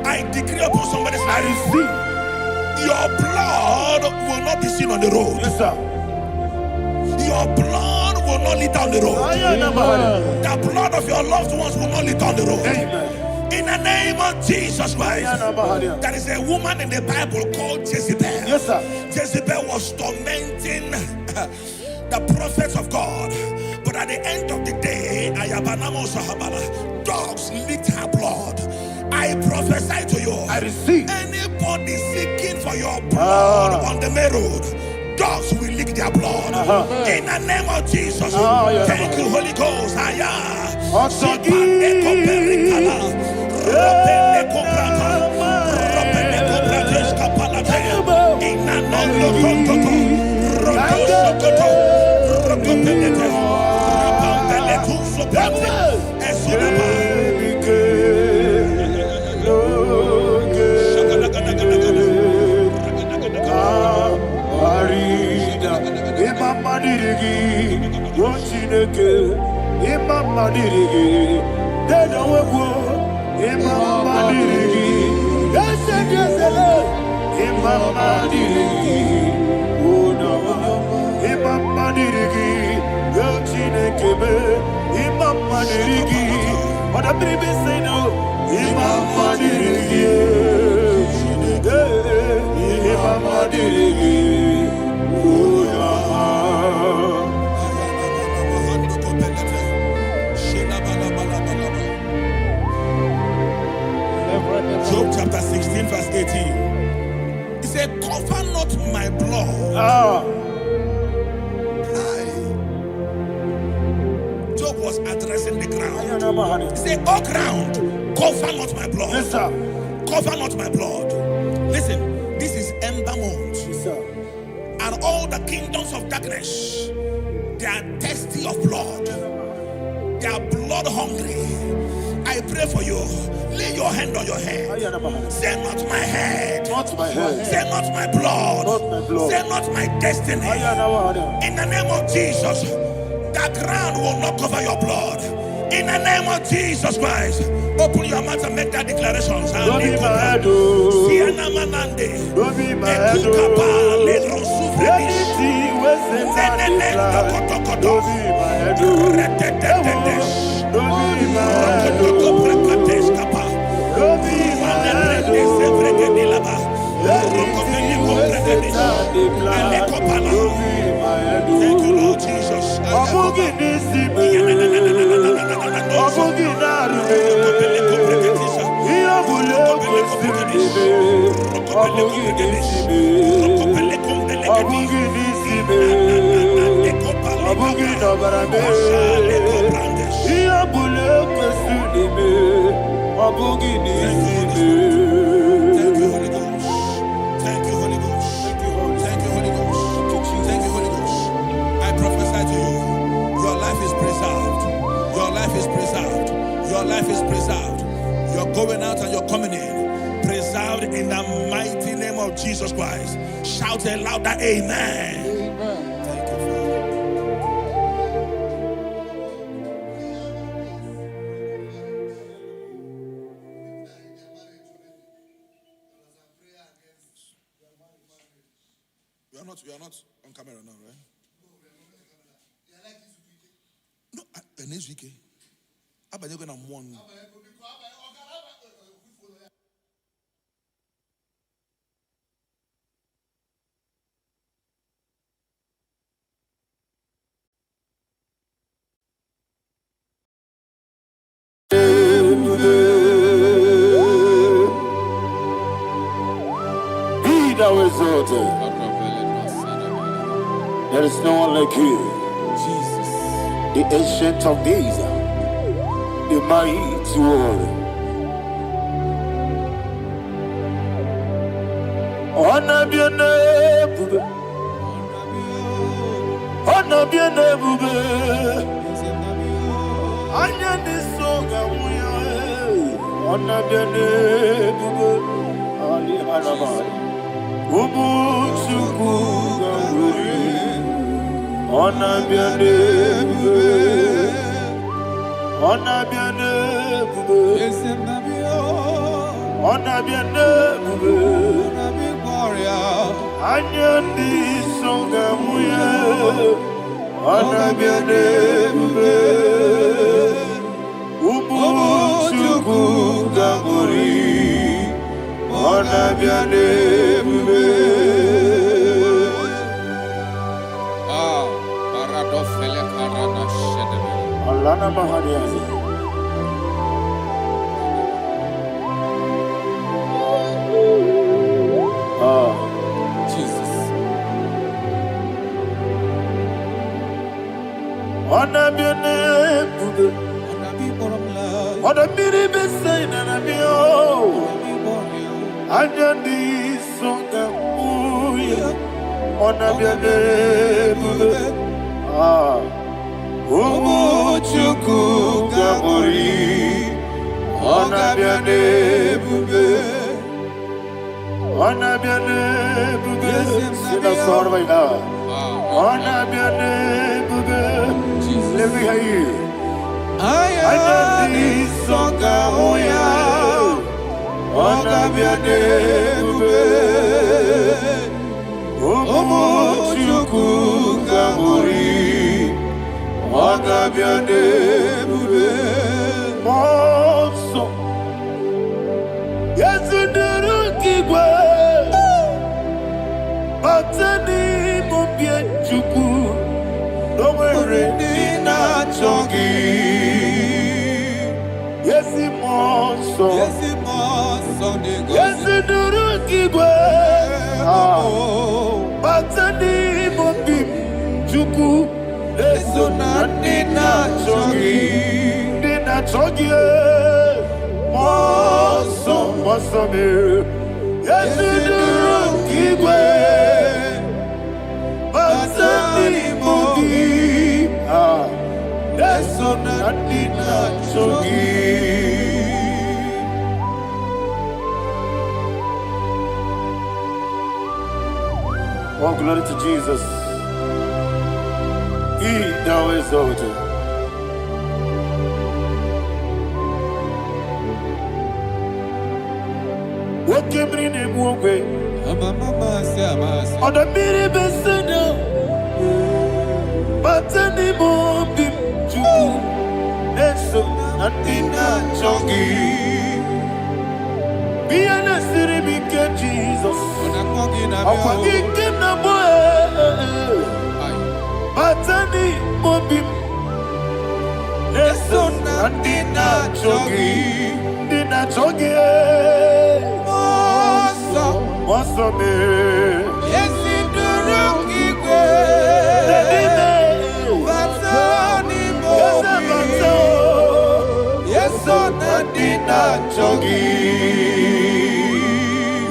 I decree upon somebody's life, your blood will not be seen on the road. Yes, sir. Your blood will not lead down the road. The blood of your loved ones will not lead down the road. Amen. In the name of Jesus Christ. There is a woman in the Bible called Jezebel. Yes, sir. Jezebel was tormenting the prophets of God. But at the end of the day, dogs licked her blood. I prophesy to you. I receive. Anybody seeking for your blood on the main road, dogs will lick their blood. In the name of Jesus. Thank you, Holy Ghost. Job chapter 16 verse 18. He said, cover not my blood. Job was addressing the ground. He said, oh ground, cover not my blood. Yes, sir. Cover not my blood. Listen, this is ember month. Yes, sir. And all the kingdoms of darkness, they are thirsty of blood. They are blood hungry. I pray for you. Lay your hand on your head. Say not my head. Not my head. Say not my blood. Not my blood. Say not my destiny. In the name of Jesus, the ground will not cover your blood. In the name of Jesus Christ, open your mouth and make that declaration. Don't be my head. Don't be my head. Anything was in that decline. Don't be my head. Don't be my head. Don't be my head. Thank you, Lord Jesus. Thank you, Holy Ghost. Thank you, Holy Ghost. Thank you, Holy Ghost. Thank you, Holy Ghost. I prophesy to you, your life is preserved. Your life is preserved. Your life is preserved. You're going out and you're coming in. Preserved in the mighty name of Jesus Christ. Shout a louder amen. not on camera now, right? No, next week. Abba, you're gonna mourn. Be thou exalted. There is no one like you. Jesus. The ancient of days, the mighty warrior. Honor be your name, honor be your name, honor this song, honor be your name, Ali Arabai, Ubu Chukuga, honor be your name, honor be your name, honor be your name, Anya di songa muya, ana biane bube, ubu chuku gamuri, ana biane bube. Ah, paradofele karana shedebe. Alana mahadiani. Jesus. Ana biane bube, ana biri besaina na bio. Anya di songa muya, ana biane bube. Ubu chuku gamuri, ana biane bube. Ona biane bube, sina sorvaina. Ona biane bube, let me hear you. Ayani songa oya, ona biane bube. Omo chuku gamuri, ona biane bube. Monso, yezunduru kigwe. Batani mobie chuku, no mere nina chongi. Yesi monso, yesi duru kigwe. Batani mobie chuku, eso na nina chongi, nina chongi. Monso, monso me, yesi duru kigwe. Batani mobi, eso na nina chongi. Oh, glory to Jesus. He thou exalted. What came in him away? On the mini beseno, Batani mobi chuku, eso natina chongi. Be an asiribic Jesus. Akwagi kim na boy. Batani mobi, eso natina chongi, nina chongi. Moso me, Yesi duruki kwe. Batani mobi. Yeso nadina chogi.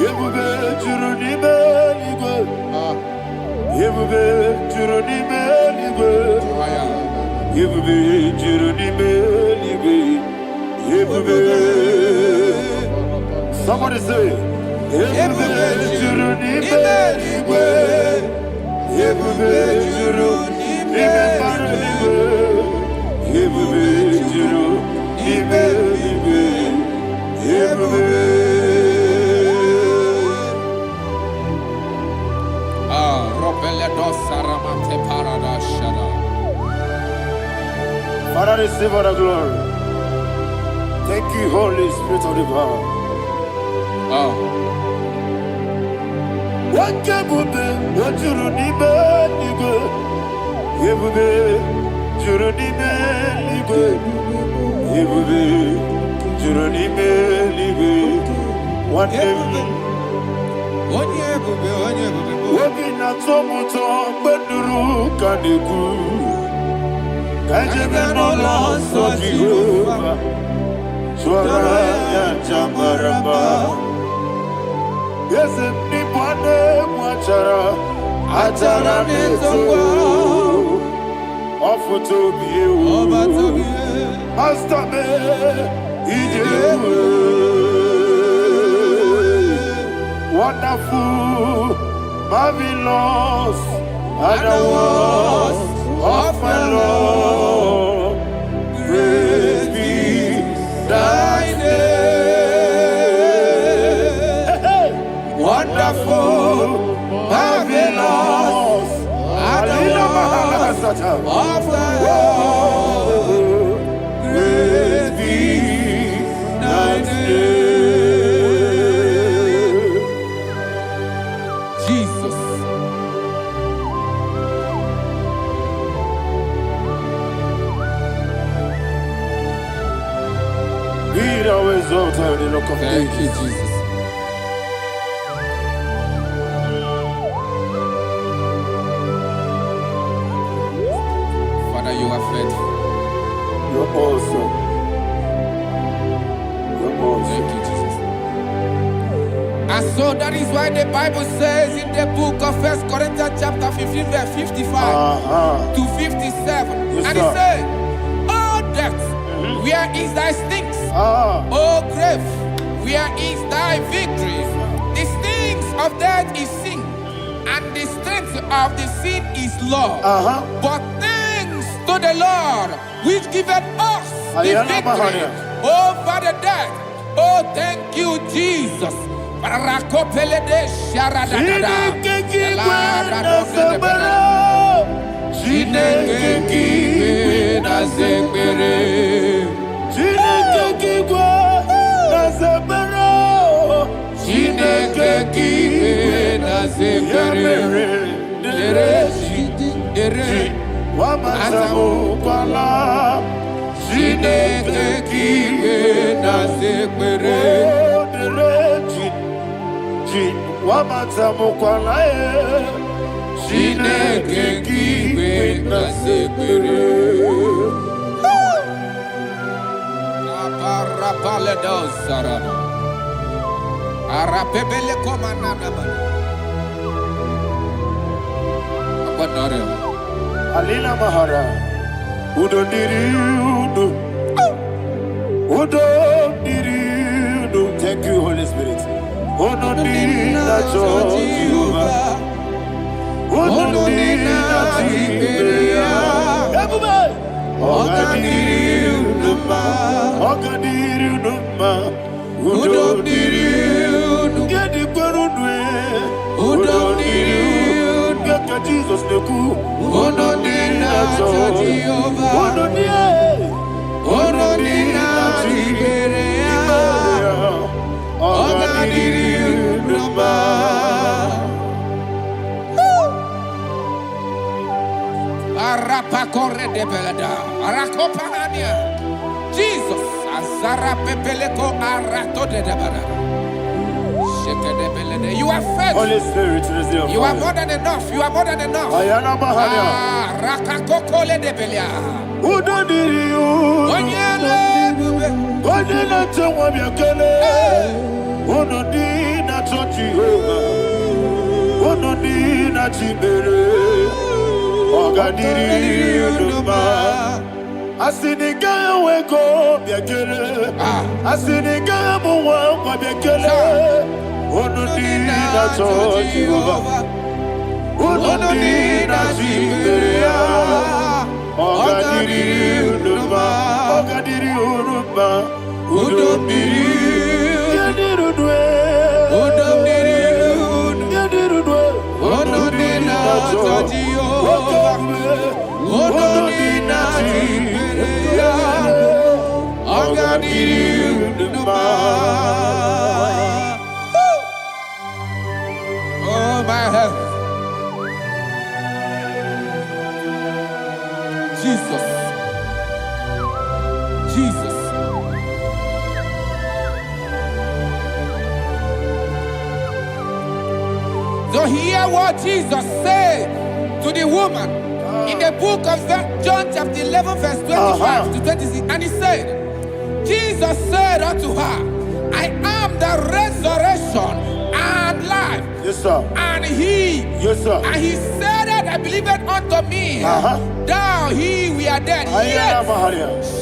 Yebube juruni meligwe. Yebube juruni meligwe. Yebube juruni meligwe. Yebube. Somebody say. Yebube juruni meligwe. Yebube juruni meligwe. Yebube juruni meligwe. Yebube. Ropele Father, receive all the glory. Thank you, Holy Spirit of the power. What can we do? What you do? Yes, anybody Achara neto Offer to be you Master me Wonderful Marvelous And the was of my Lord Praise be thy name Wonderful Marvelous And the was of my Lord Praise be thy name Jesus. Be thou exalted in the rock of Thank you, ages. Jesus. Father, you are faithful. You're awesome. You're awesome. Thank you, Jesus. And so that is why the Bible says in the book of 1 Corinthians chapter 15, verse 55 to 57. Yes, And it sir. said, "Oh death, where is thy stings? Oh grave, where is thy victory? The stings of death is sin, and the strength of the sin is law. But thanks to the Lord, which giveth us the victory over the death. Oh, thank you, Jesus." Rakopele de sharadadada. Chineke kiwe na zekbere. Chineke kiwe na zekbere. Dere Wamazamu kwala Chineke kiwe na zekbere. Wamazamu kwala Chineke kiwe na zekbere. Aparapale dosarama. Arapebele komanana bana. Abanare. Alina Mahara Udo diriudo Udo diriudo. Thank you, Holy Spirit. Udo dirina Jehovah. Udo dirina Tiberia. Everybody. Oga diriudo ma. Udo diriudo. Gedi kwerudwe. Udo diriudo. Geka Jesus neku. Udo dirina Jehovah. Udo dirina Tiberia. Oga diriudo ma. Arapa corre de belada. Arakopania. Jesus. Azara pepeleko arato de debara. Sheke de belede. You are faithful. Holy Spirit, receive You are more than enough. You are more than enough. Ayana Mahania. Rakakokole de belia. Udo diriudo. Onyele bube. Onyele tewa biakele. Udo dirina Jehovah. Udo dirina Tibere. Oga diriudo ma. Asiniga weko biakele. Asiniga muwa kwa biakele. Udo dirina Jehovah. Udo dirina Tibere. Oga diriudo ma. Oga diriudo ma. Udo diriudo. Udom diri. Udo diriudo. Udom diri. Oh, my health. Jesus. Jesus. So hear what Jesus said to the woman in the book of John chapter 11 verse 25 to 26. And he said, Jesus said unto her, I am the resurrection and life. Yes, sir. And he, yes, sir. And he said that I believe it unto me. Thou he we are dead, yet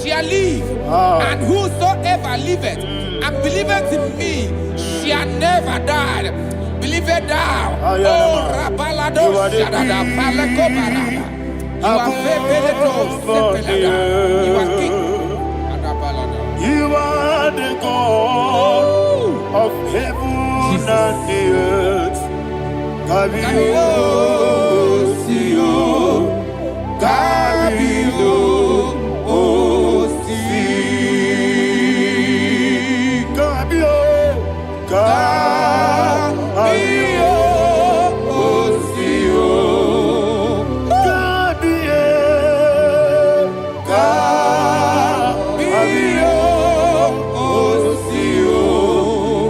shall live. And whosoever liveth and believeth in me shall never die. Believe it thou. Oh, Rabalado Shadada, Palakobarada. You are Febeleto, you are king. You are the God of heaven and the earth. Kabio, Sio, Kabio, Osi, Kabio, Kabio, Osio, Kabio, Kabio, Osio.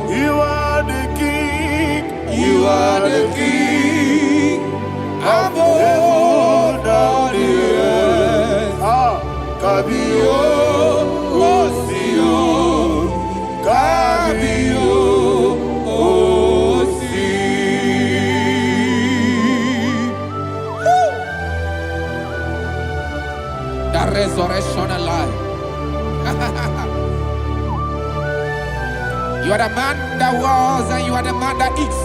You are the king. You are the king of heaven and the earth. Kabio, Osio, Kabio, Osi. The resurrection alive. You are the man that was and you are the man that is.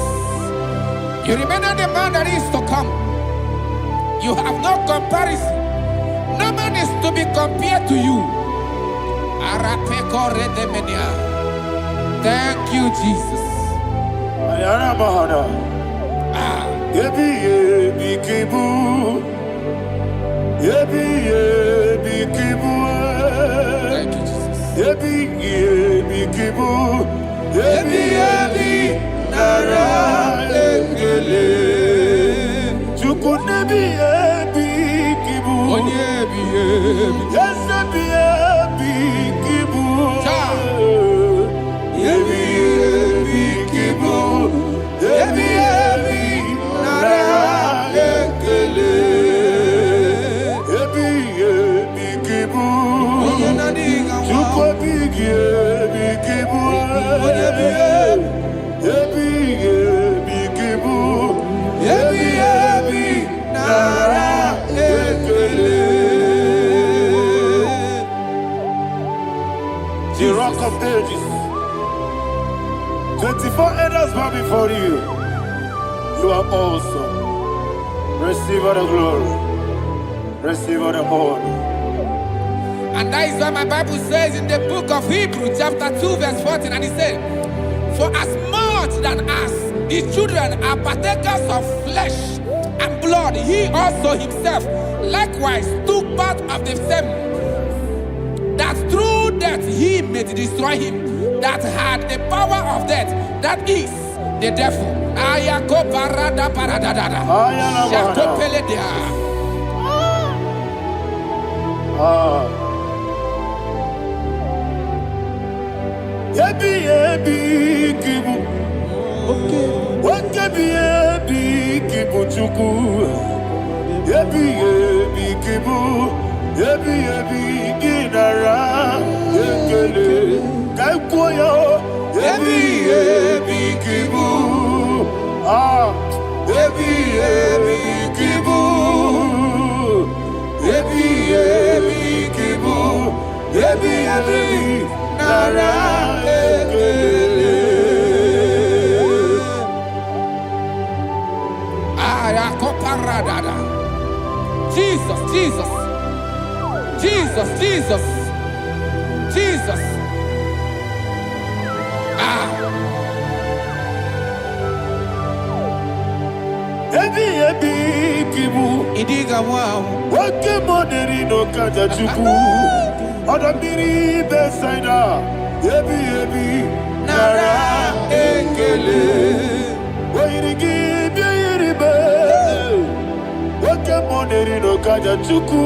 You remember the man that is to come. You have no comparison. No man is to be compared to you. Thank you, Jesus. Ayana Mahana. Yebi yebi kibu. Yebi yebi kibu. Thank you, Jesus. Yebi yebi kibu. Yebi yebi nara ekele. Chukunebi yebi kibu. Onyebi yebi. Yesebi yebi kibu. Yebi yebi kibu. Yebi yebi nara ekele. Yebi yebi kibu. Chukobi yebi kibu. Yebi yebi kibu. Yebi yebi nara ekele. The Rock of Ages. 24 elders bow before you. You are awesome. Receive all the glory. Receive all the honor. And that is why my Bible says in the book of Hebrews chapter 2 verse 14, and it said, for as much than us, the children are partakers of flesh and blood, he also himself likewise took part of the same, that through death he may destroy him that had the power of death, that is the devil. Ayako parada paradadada. Shakopeledea. Yebi yebi kibu. Wakebi yebi kibu chuku. Yebi yebi kibu. Yebi yebi ginara ekele. Kaikoyo. Yebi yebi kibu. Yebi yebi kibu. Yebi yebi kibu. Yebi yebi nara ekele. Ayakoparadada. Jesus, Jesus, Jesus, Jesus, Jesus. Yebi yebi kibu. Idiga wow. Wake money no kaja chuku. Odamiri besaida. Ebi. Nara ekele. Wairigi biiribe. Wake money no kaja chuku.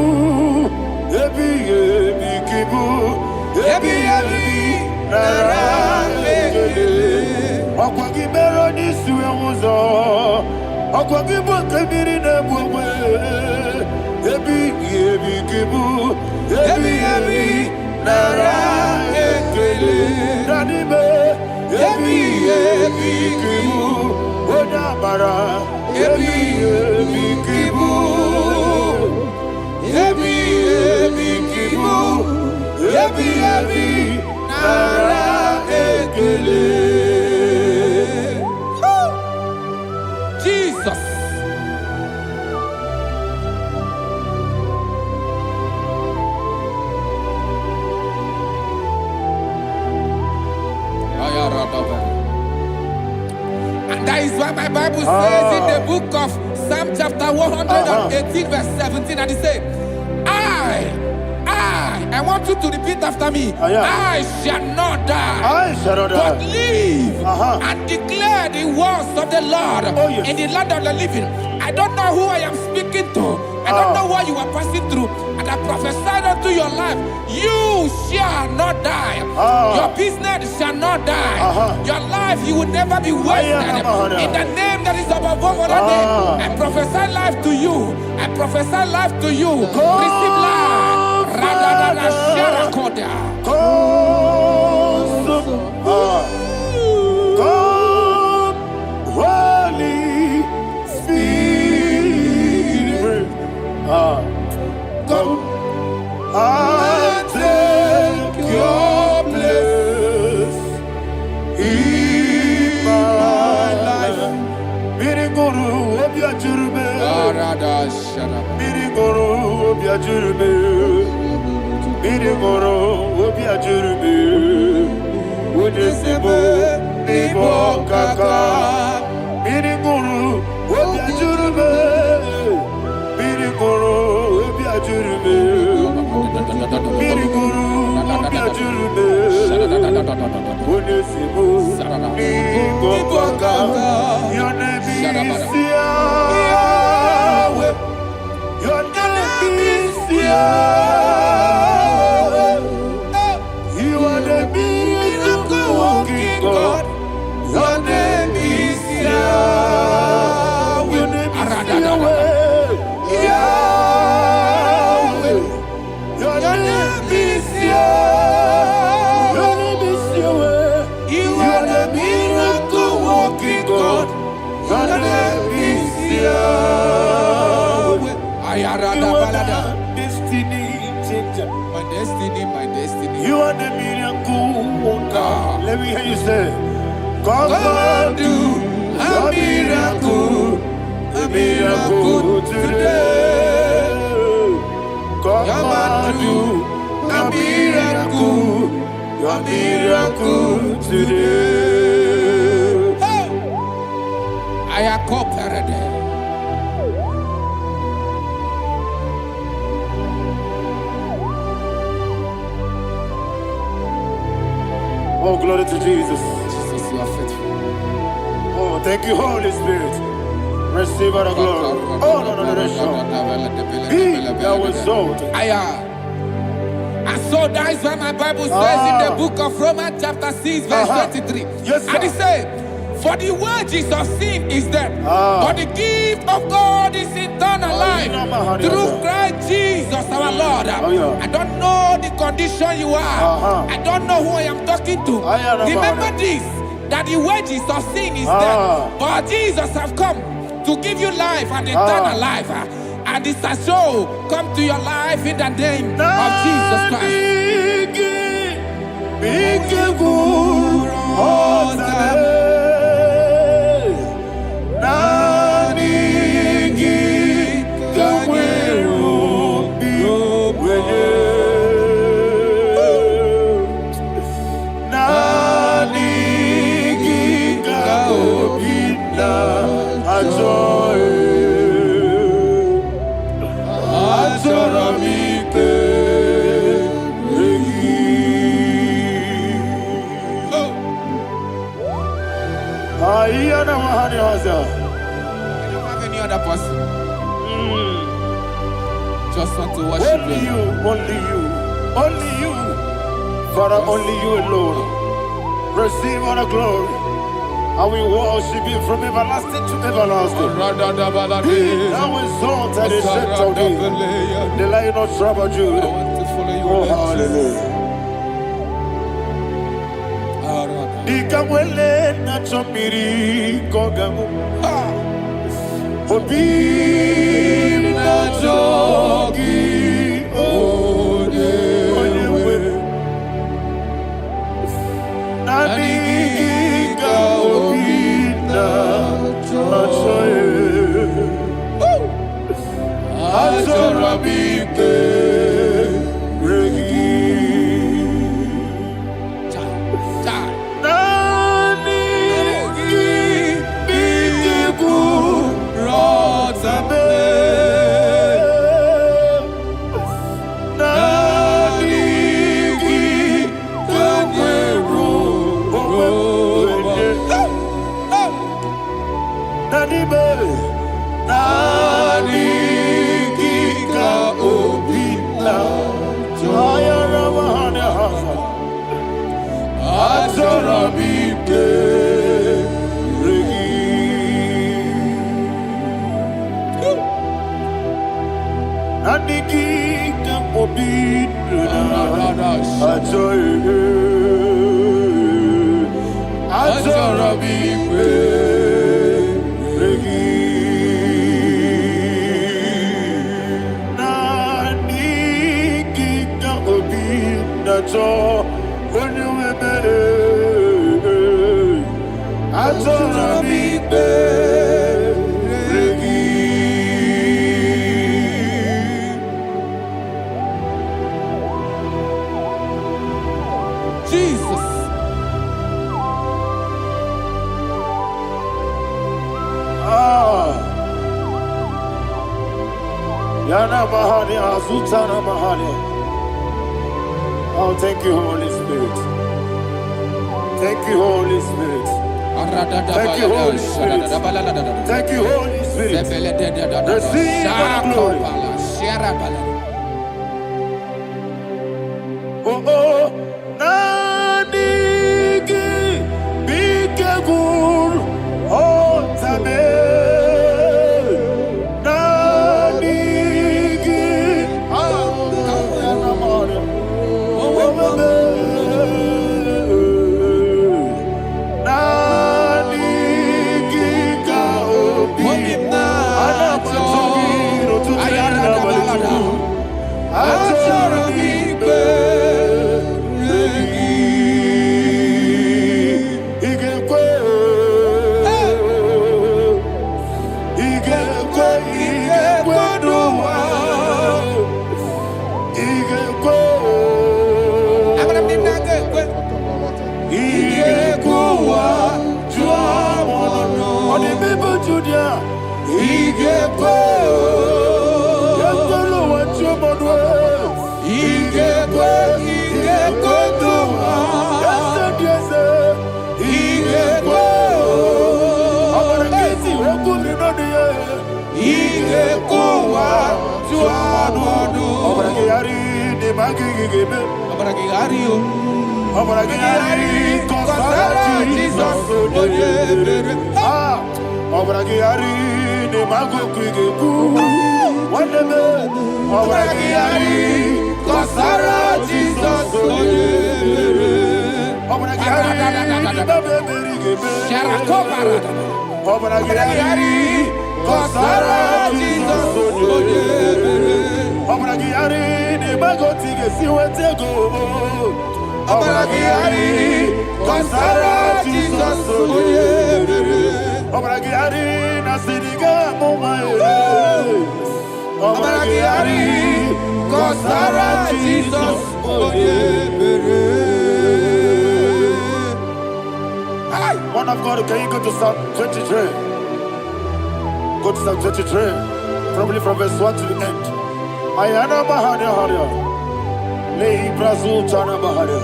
Ebi kibu. Ebi. Nara ekele. Okwagi mero ni suwe uzo. Okwagi bokebiri na bwe. Ebi kibu. Ebi. Nara ekele. Nanibe. Ebi kibu. Odabara. Ebi kibu. Ebi kibu. Ebi. Nara ekele. Jesus. And that is why my Bible says in the book of Psalm chapter 118 verse 17, and it says, I want you to repeat after me. I shall not die, but live and declare the words of the Lord in the land of the living. I don't know who I am speaking to. I don't know what you are passing through. And I prophesy unto your life, you shall not die. Your business shall not die. Your life, you will never be wasted. In the name that is above all other name, I prophesy life to you. I prophesy life to you. Receive life. Holy Spirit, come and take your place in my life. Miriguru obiajurube, miriguru obiajurube. Mirigoro obiajurube, unesebo nibo kaka. Mirigoro obiajurube, mirigoro obiajurube, mirigoro obiajurube, unesebo nibo kaka. Your name is Yahweh. Your name is Yahweh. God, your name is Yahweh. Your name is Yahweh. Your name is Yahweh. Your name is Yahweh. You are the miracle working God. Your name is Yahweh. You are the destiny changer. My destiny. You are the miracle worker. Let me hear you say, come and do a miracle today. Come and do a miracle today. I am cooperative. Oh, glory to Jesus. Jesus, you are faithful. Oh, thank you, Holy Spirit. Receive our glory. Oh, no, that was so. And so that is why my Bible says in the book of Romans chapter 6 verse 23. Yes, sir. And it says, for the wages of sin is death, but the gift of God is eternal life through Christ Jesus our Lord. I don't know the condition you are. I don't know who I am talking to. Remember this, that the wages of sin is death, but Jesus have come to give you life and eternal life. And this has so come to your life in the name of Jesus Christ. I don't have any other person. Just want to worship only you, only you, only you. Father, only you alone. Receive all the glory. I will worship you from everlasting to everlasting. Be thou exalted and set of thee, the Lion of tribe of Judah. I want to follow you. Oh, hallelujah. Ikawele na chomiri kogamu. Obi na jogi onyewe. Nani ka obi na jogi. Azorabike regi. Oh, thank you, Holy Spirit. Thank you, Holy Spirit. Thank you, Holy Spirit. Thank you, Holy Spirit. Receive my glory. Oh, oh, Nanigi, Bikagur, oh, Tabe. Man of God, can you go to Psalm 23? Go to Psalm 23, probably from verse 1 to the end. Ayana Mahana Haria. Lei Brazil Tana Bahara.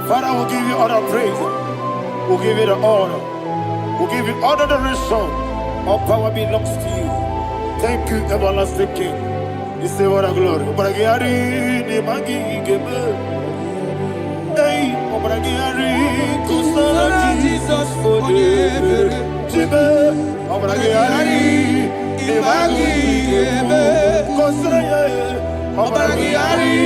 Father, we'll give you all the praise. We'll give you the honor. We'll give you all the adoration. All power belongs to you. Thank you, everlasting King. You say what a glory. Obragiari ni magi gebe. Hey, Obragiari kusara Jesus forever. Jibe, Obragiari ni magi gebe. Kusara Obragiari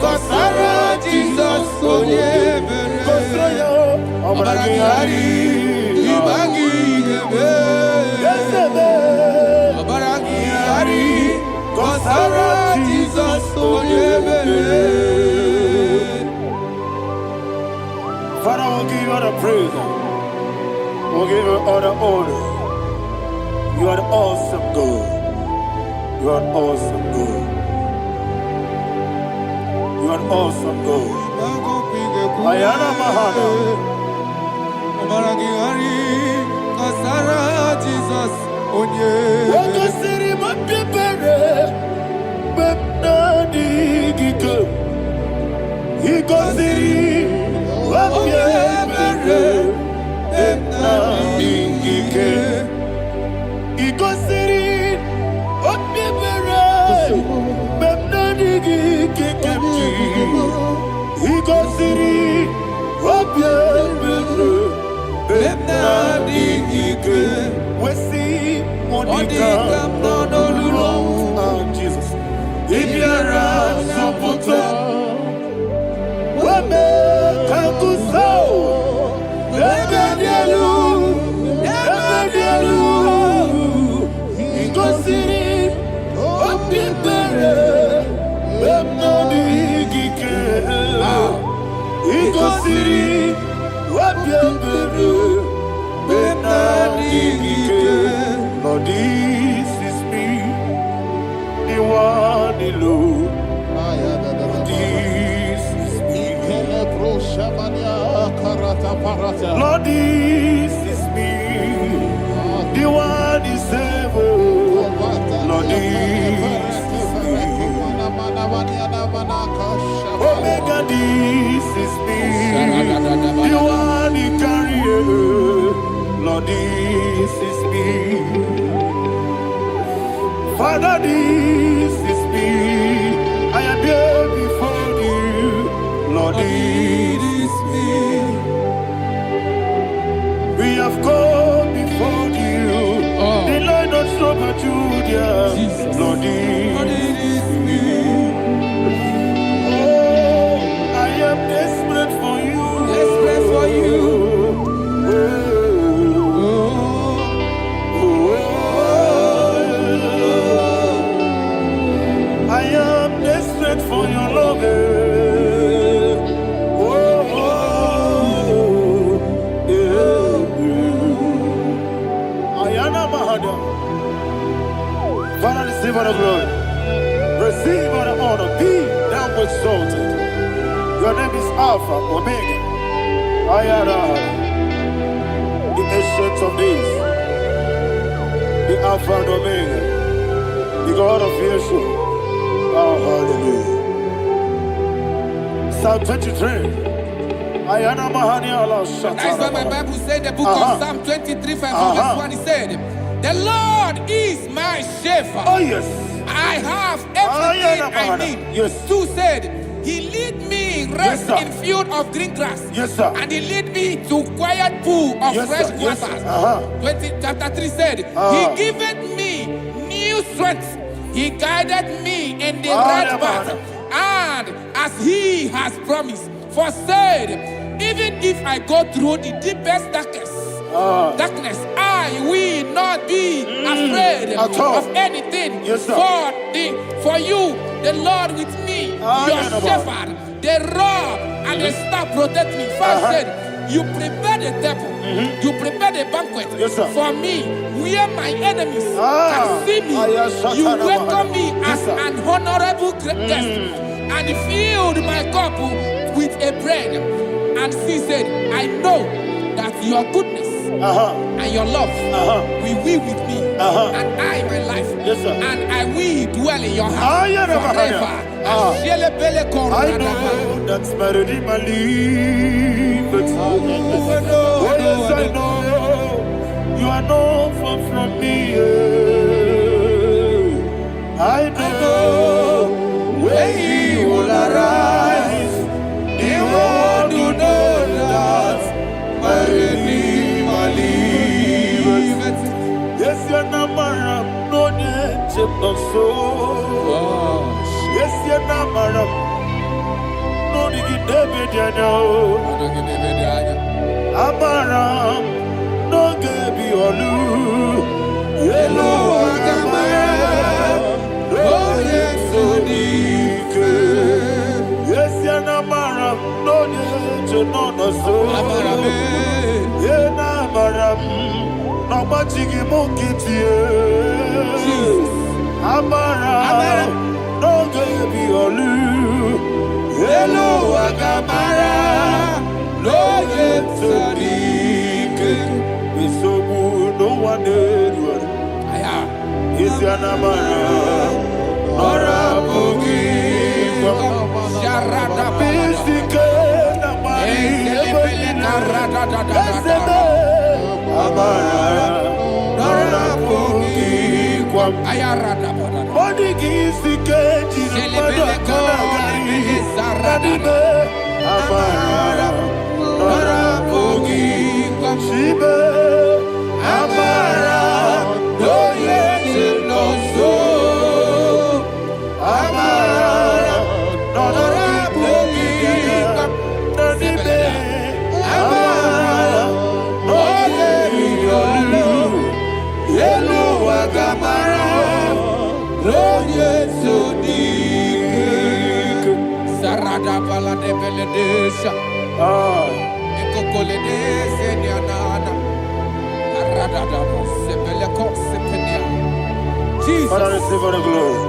kusara Jesus forever. Kusara Obragiari ni magi gebe. Obragiari kusara Jesus forever. Father, we'll give you all the praise. We'll give you all the honor. You are awesome God. You are awesome God. You are awesome God. Ayana Mahana. Obragiari kusara Jesus forever. Wakasiri mapepere. Bepnadi gike. Ikosiri mapepere. Bepnadi gike. Ikosiri mapepere. Bepnadi gike. Ikosiri mapepere. Bepnadi gike. Wesi Monica. Jesus. Ibiara Sopoto. Wame Kakuso. Ebedielu. Ebedielu. Igosiri. Opipere. Bemnodi Gike. Igosiri. Opipere. Bemnodi Gike. Lord, this is me. The one alone. This is me. Lord, this is me. The one is ever. Lord, this is me. Omega, this is me. The one you carry. Lord, this is me. Father, this is me. I am here before you. Lord, this is me. We have come before you. The Lord not so much Judah. Lord, this is me. Oh, I am desperate for you. Desperate for you. I am desperate for your love. Ayana Mahada. Father, receive all the glory. Receive all the honor. Be thou exalted. Your name is Alpha, Omega. Ayana. The ancient of days. The Alpha and Omega. The God of Yeshua. Oh, hallelujah. Psalm 23. Ayana Mahani Allah Shatters. That's why my Bible said the book of Psalm 23 verse 1. It said, the Lord is my shepherd. Oh yes. I have everything I need. Yes. 2 said, he lead me rest in field of green grass. Yes, sir. And he lead me to quiet pool of fresh waters. Chapter 3 said, he giveth me new strength. He guided me in the right path. And as he has promised, for said, even if I go through the deepest darkness, I will not be afraid of anything. Yes, sir. For you, the Lord with me, your shepherd, the rod and the staff protect me. First said, you prepare the table, you prepare the banquet for me, where my enemies can see me. You welcome me as an honorable guest, and filled my cup with a bread. And she said, I know that your goodness and your love will we with me, and I my life, and I will dwell in your house forever. I know that's better than my life. I know you are not far from me. I know when he will arise, he will do that. My Redeemer lives. Yes, you're not my no chip of soul. Yes, you're not my no David, you know. Amaram, no Gaby or Lou. Yellow, oh, yes, so deep. Yes, you're not Maram, no, you know, no, so. Yeah, Maram, no, but you monkey to you. Amaram, no, Gaby or Lou. Yellow, Agamara, no, yes, so deep. It's so good, no one did. Is your number? Ora bugi, Sharada bisike na mari, esebe, amara, ora bugi, kwam, ayarada body gisike, Celebele jinabada Sarada amara, ora bugi, kwam, shibe, amara. Sarada pala de beledesha. Eko koledese ni anana. Arada da sebele ko sepenia. Jesus. Father, receive all the glory.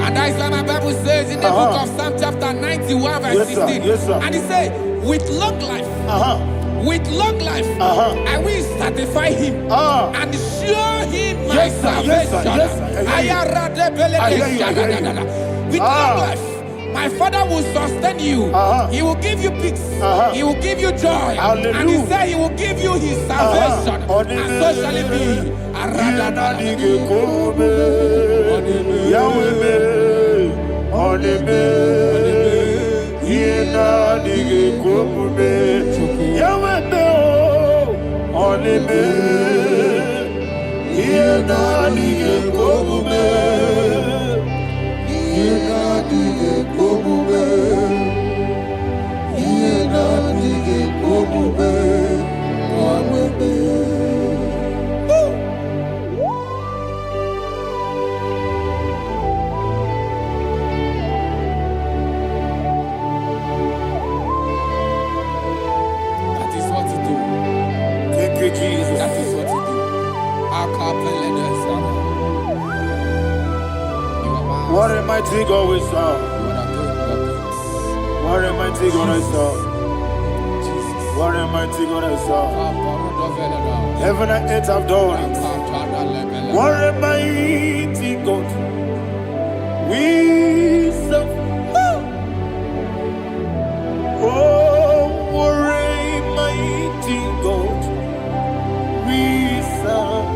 And that is why my Bible says in the book of Psalm chapter 91 verse 16. Yes, sir. And it says, with long life, with long life, I will satisfy him and show him my salvation. With long life, my Father will sustain you. He will give you peace. He will give you joy. Hallelujah. And he said he will give you his salvation. And so shall it be. That is what to do. Thank you, Jesus. That is what to do. What a mighty God we serve. What a mighty God I serve. What a mighty God I serve. Heaven and earth have done it. What a mighty God we serve. Oh, what a mighty God we serve.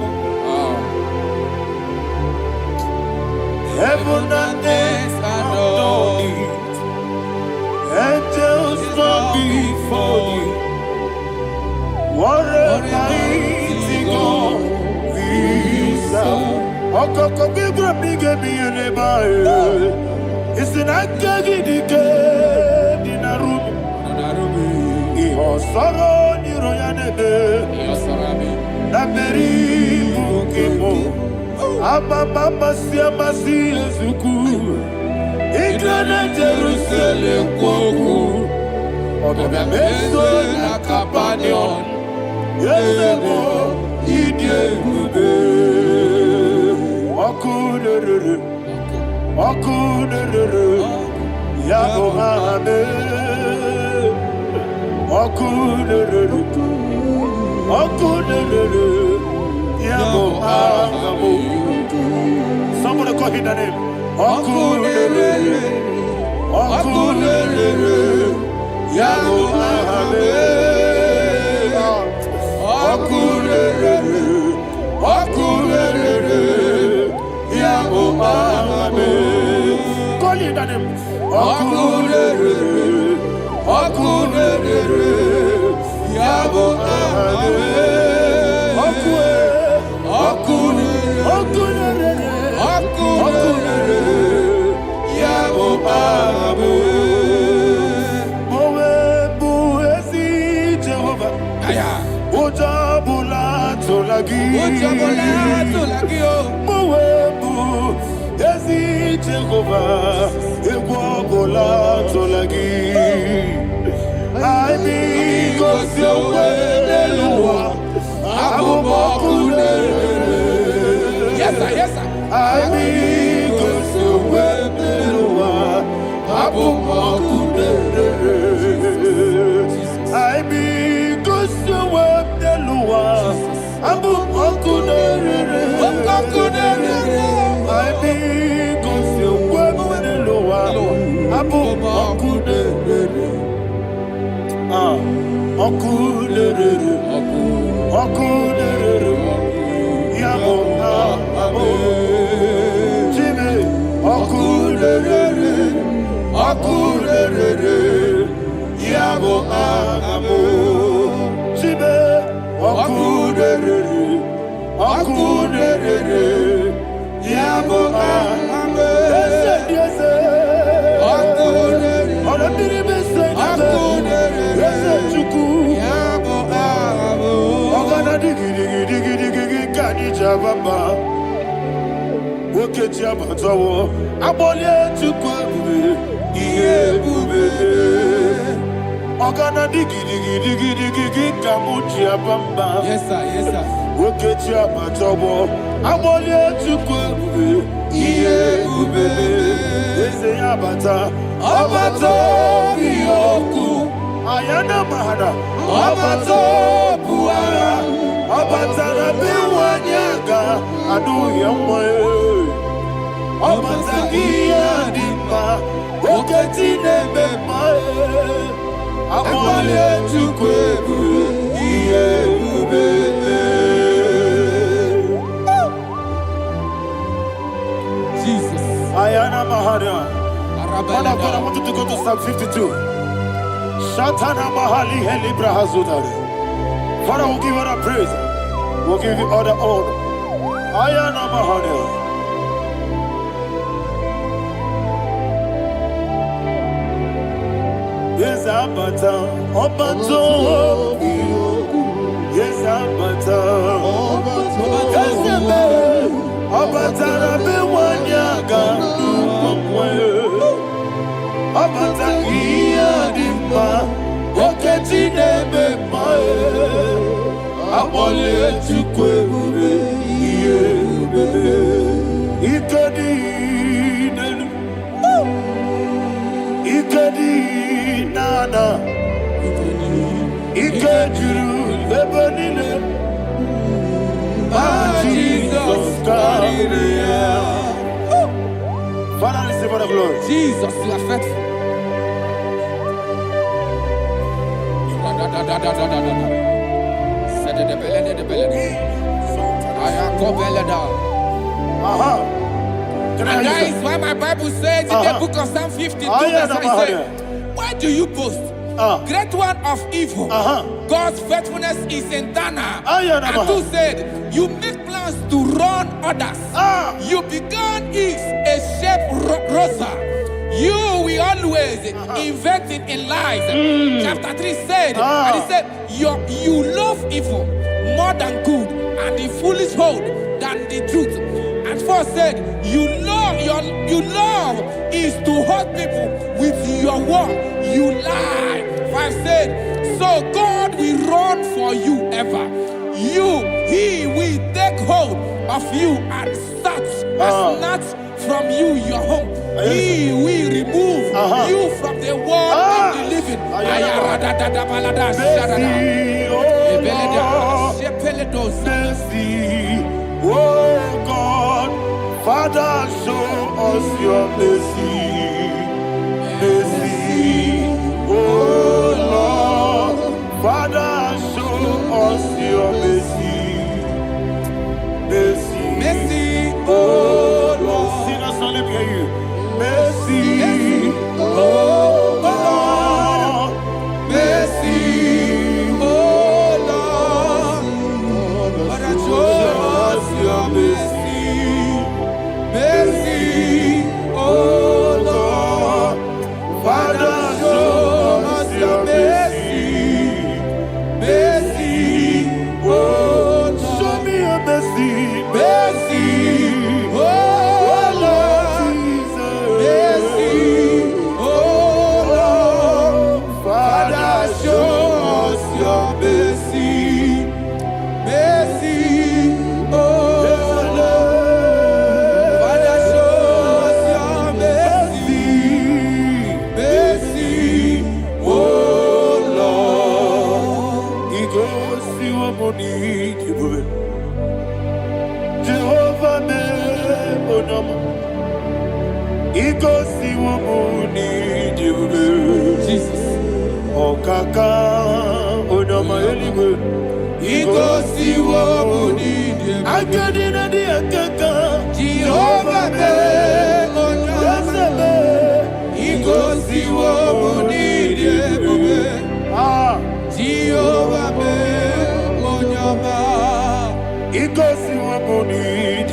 Heaven and earth have done it. Angels bow before you. What a mighty God we serve. Okoko bigro bige mi eneba. It's an akagi dike dinarubi. Iho soro ni royanebe. Naberi bukimo. Ababa siama si ezuku. Igrana Jerusalem kwoku. Odobe meso na kapanion. Yesebo idie gube. Okunere. Okunere, Yabo Ame, Okunere, Yabo Ame. Somebody call him the name. Okunere, Yabo Ame, Okunere, Yabo Ame. Call him the name. Okunere, Yabo Ame. Yabo Ame. Mowebu ezi Jehovah. Ojabula tolagi. Mowebu ezi Jehovah. Egwabola tolagi. Aibi kosyowe neluwa. Abubokune. Yes, sir. Yes, sir. Aibi kosyowe neluwa. Abubokune. Aibi kosyowe neluwa. Abubokune. Aibi kosyowe neluwa. Abubokune. Okunere, Yabo Ame, Jimmy, Okunere, Yabo Ame, Jimmy, Okunere, Yabo Ame, yes, Baba, Woke Jabatawo, Abolia to Kwabu, Yebube, Ogana digi, Kamuchia Bamba. Yes, sir. Yes, sir. Woke Jabatawo, Abolia to Kwabu, Yebube, Abata, Yoku, Ayana Mahada, Abato, Buara. Abatana biwanyaga adu yamwe Abatagia dimba Oketi nebema Amwale chukwebu Iye ubebe Jesus. Ayana Mahada. Father, I want you to go to Psalm 52. Shatana Mahali Helibra Hazudare. Father, we'll give you all the praise. We'll give you all the honor. Ayana Mahana. Yes, Abata. Obato. Yes, Abata. Yes, Abata. Bewanya Abata. Iya dimba. Oketi nebe mae. Abole chukwebube yebube ikadi nana ikajuru lebanile Jesus God. Father, receive all the glory. Jesus, you are faithful. And that is why my Bible says in the book of Psalm 52, verse 5, why do you boast? Great one of evil. God's faithfulness is eternal. And 2 said, you make plans to run others. You began is a shape rosa. You will always invent it in lies. Chapter 3 said, and he said, you love evil more than good, and the foolish hold than the truth. And 4 said, you love is to hurt people with your word. You lie. 5 said, so God will run for you ever. He will take hold of you and snatch from you, your home. He will remove you from the world of the living. Mercy, oh God, Father, show us your mercy. Mercy, oh Lord, Father, show us your mercy. Mercy, Mercy, oh Lord, sing us only hear you. Mercy, oh Lord, mercy, oh Lord, Father, show us your mercy. Mercy, oh Lord, Father, show us your mercy. Mercy, oh Lord, show me your mercy. mercy, oh Lord, mercy, oh Lord, Father, show us your mercy. Mercy, oh Lord, Father, show us your mercy. Mercy, oh Lord. He goes to a money, Jehovah me onama. He goes to a money, Jesus. Okaka onama eliwe. He goes to what we need. Agadina di akaka. Jehovah me onyama. He goes to what we need. Jehovah me onyama. He goes to a money,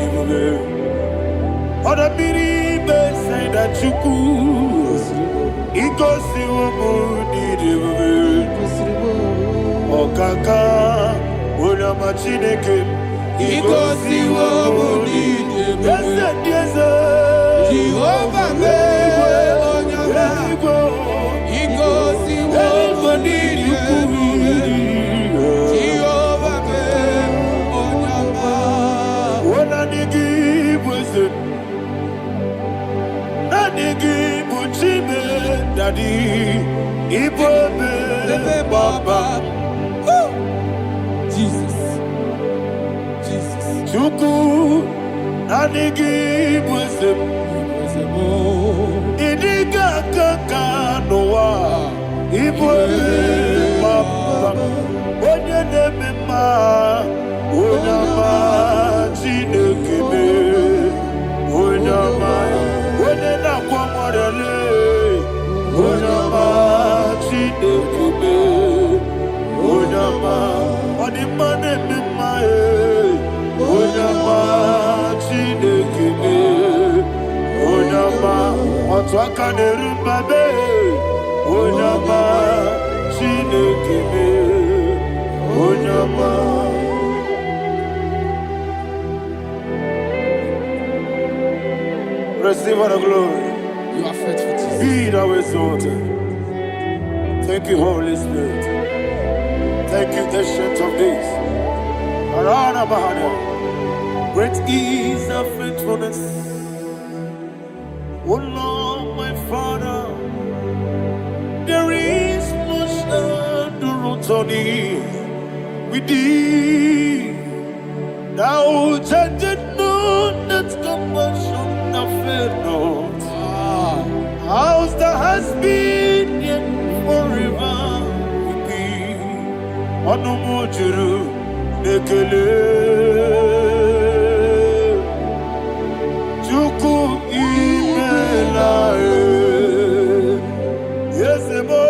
on a mini say that you could. He goes to a money, Okaka, Unama Chineke. He goes to what we need. Yes, Jehovah me onyama. He goes to what we need. Jehovah me onyama. What I give was it. Nadigi Buchime, Daddy, Ibobe, Baba, Jesus, Jesus, Chuku, Nadigi Busem, Idiga Kaka Noa, Ibobe, Baba, Onya Nemema, Onyama, Chinekime, Onyama, Onena Kwamorele, Onyama, Chinekime, Onyama, Onimane Mimae, Onyama, Chinekime, Onyama, Otwakane Rumbabe, Onyama, Chinekime, Onyama. Receive all the glory. you are faithful, Jesus. Be thou exalted. Thank you, Holy Spirit. Thank you, Ancient of Days. Arana Bahana. Great is thy faithfulness. O Lord, my Father, there is much endurance on thee. With thee, thou judgest not that compassion of faith not. House that has been yet forever will be. Onumujuru nekele. Chuku imelae. Yesemo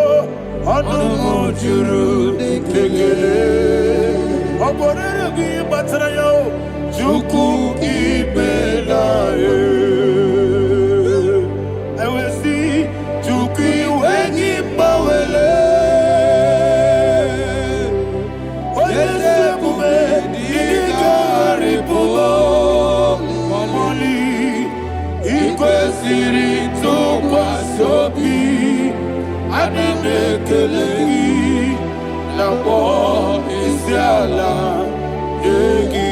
onumujuru nekele. Oborere bi batrayo. Chuku imelae. Kelegi na bo isiala egi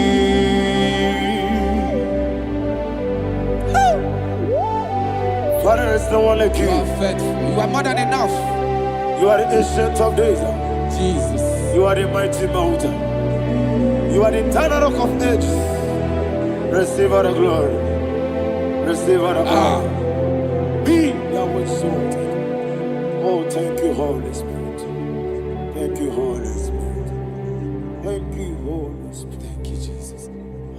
no one like you. You are faithful. You are more than enough. You are the ancient of days. Jesus. You are the mighty mountain. You are the eternal rock of ages. Receive all the glory. Receive all the honor. Be thou exalted. Oh, thank you, Holy Spirit. Thank you, Holy Spirit. Thank you, Holy Spirit. Thank you, Jesus.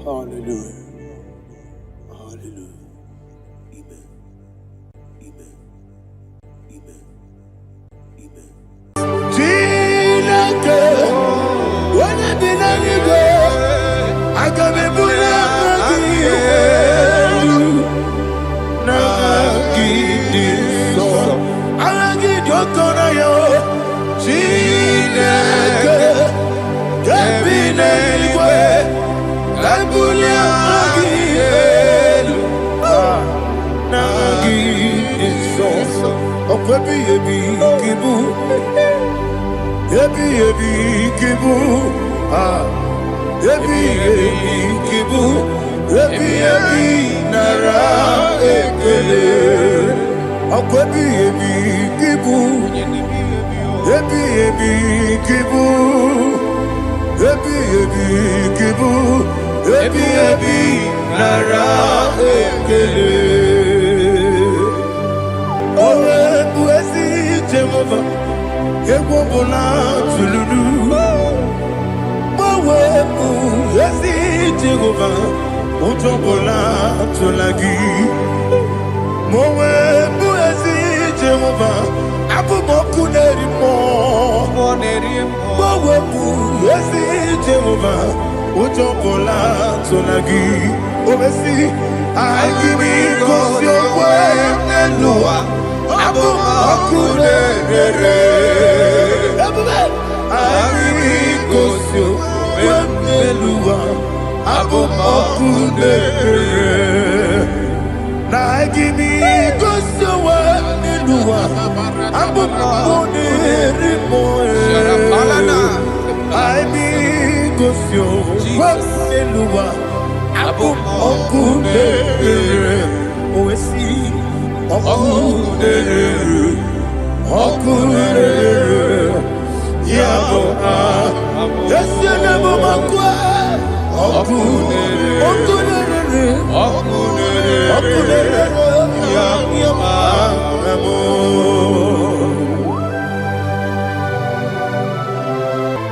Hallelujah. Hallelujah. Amen. Amen. Amen. Amen. When I did not go, I got me put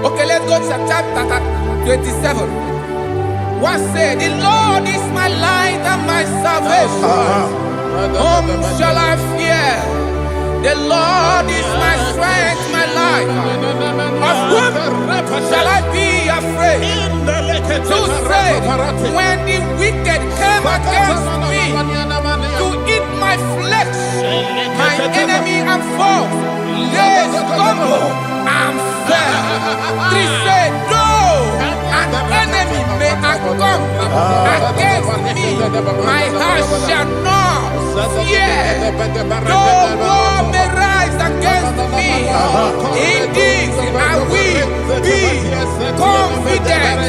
Okay, let's go to chapter 27. What said? The Lord is my light and my salvation. Whom shall I fear? The Lord is my strength, my life. Of whom shall I be afraid? Who said, when the wicked came against me to eat my flesh, my enemy and foe, they stumble and fell. Three said, though an enemy may come against me, my heart shall not fear. Though war may rise against me, in this I will be confident.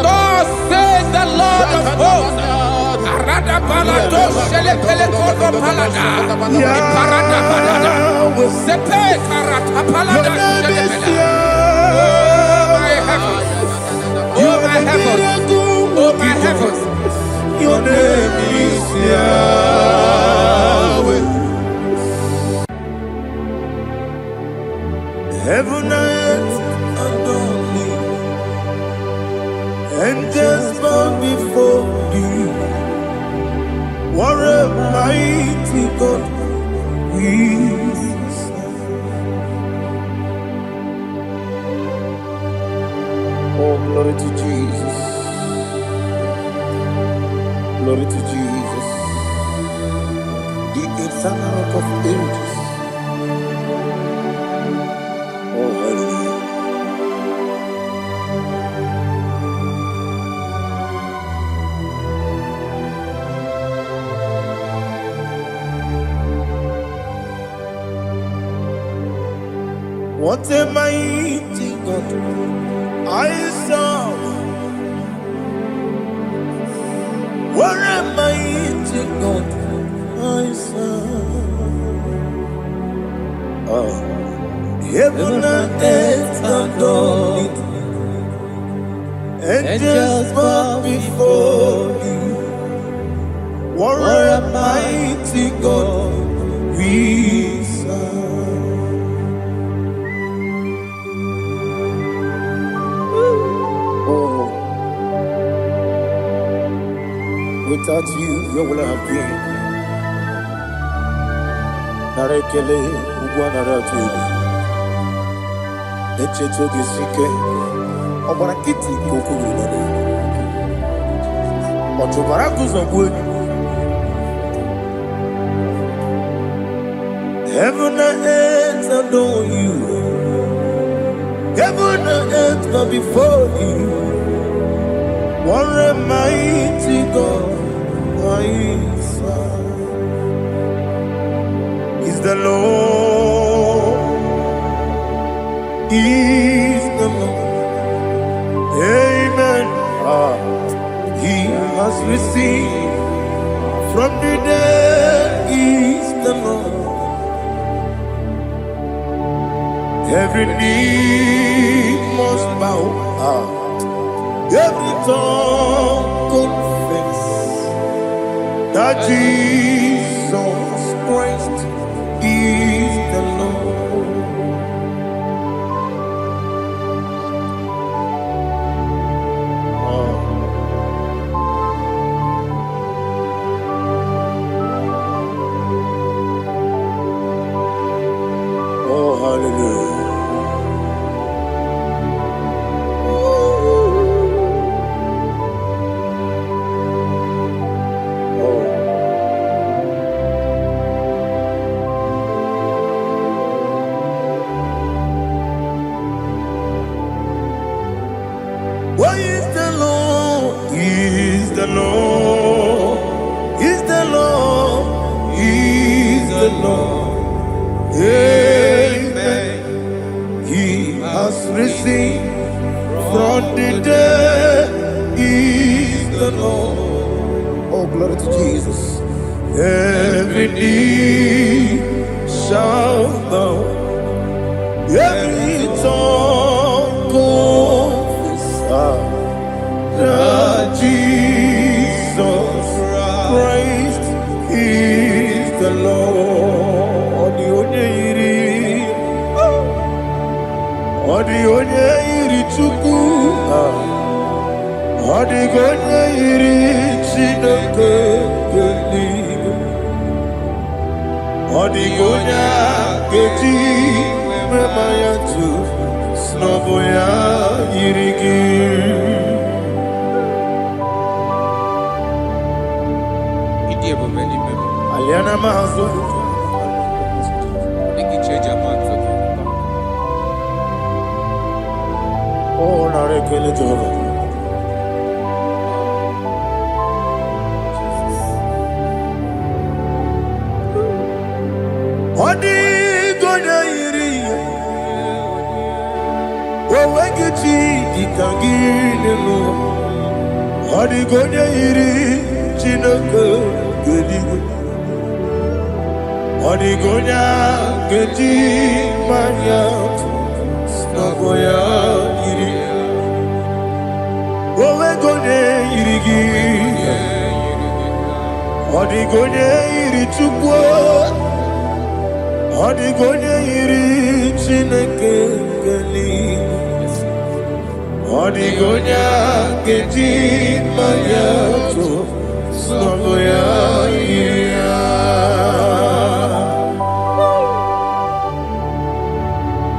Thus says the Lord of hosts. Oh my heavens, oh my heavens, your name is Yahweh. Heaven and earth adore me, angels bow before thee. What a mighty God we serve. Oh, glory to Jesus. Glory to Jesus. The eternal rock of ages. Oh, hallelujah. What a mighty God I serve. What a mighty God I serve. Heaven and earth adore it. Angels bow before you. What a mighty God we serve. Oh, without you, where will I have been? Narekele, Ugwanaratu. Echetoge sike, Obara kiti kokuru nade. Otobara kuzogwe. Heaven and earth adore you. Heaven and earth bow before you. What a mighty God I serve. Is the Lord. Is the Lord. Amen. He has received from the dead. Is the Lord. Every knee must bow. Every tongue confess that Jesus Christ is the Lord. Oh, hallelujah. Why is the Lord? Is the Lord? Is the Lord? Is the Lord? Amen. He has risen from the dead. Is the Lord. Oh, glory to Jesus. Every knee shall bow. Every tongue confess that Jesus Christ is the Lord. The only Chukwu, the only Chineke Geligo, the only Geti Memayatu, Snoboya Yirigi. Aliana Mahazo. Oh, Narekele Jehovah. Odi gonya iri, wawagiti ditangile lo. Odi gonya iri, chinaka geligo. Odi gonya geti manya, snagoya iri. Wawagonya irigi, odi gonya iri chukwa. Odi gonya iri chineke geligo. Odi gonya geti manya, snagoya iri.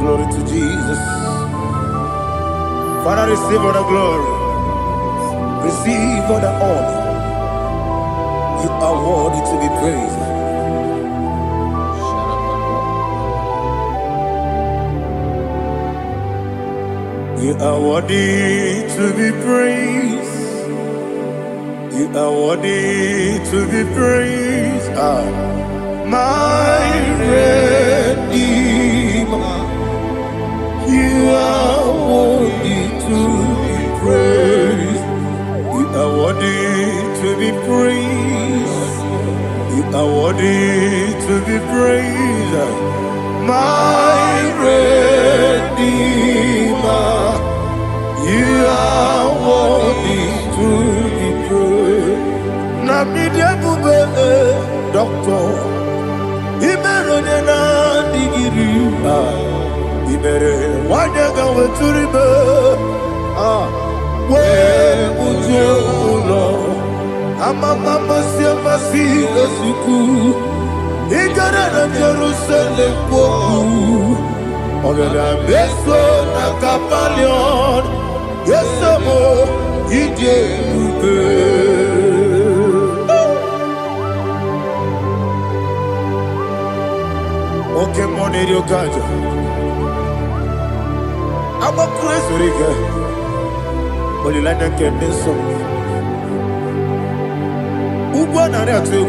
Glory to Jesus. Father, receive all the glory. Receive all the honor. You are worthy to be praised. You are worthy to be praised. You are worthy to be praised. My Redeemer. You are worthy to be praised. You are worthy to be praised. You are worthy to be praised. my Redeemer. You are worthy to be praised. Namidia Bube, Doctor. Imerone na digiri. Imere wanyaga weturibe. We ujulo. Mama siamasi esuku. Igara na Jerusalem poku. Ogada beso na kapalion. Yesamo ije ube. Okay, money yo kaja. Aba kures rike. Olilanya keneso. Ugwa na re atu.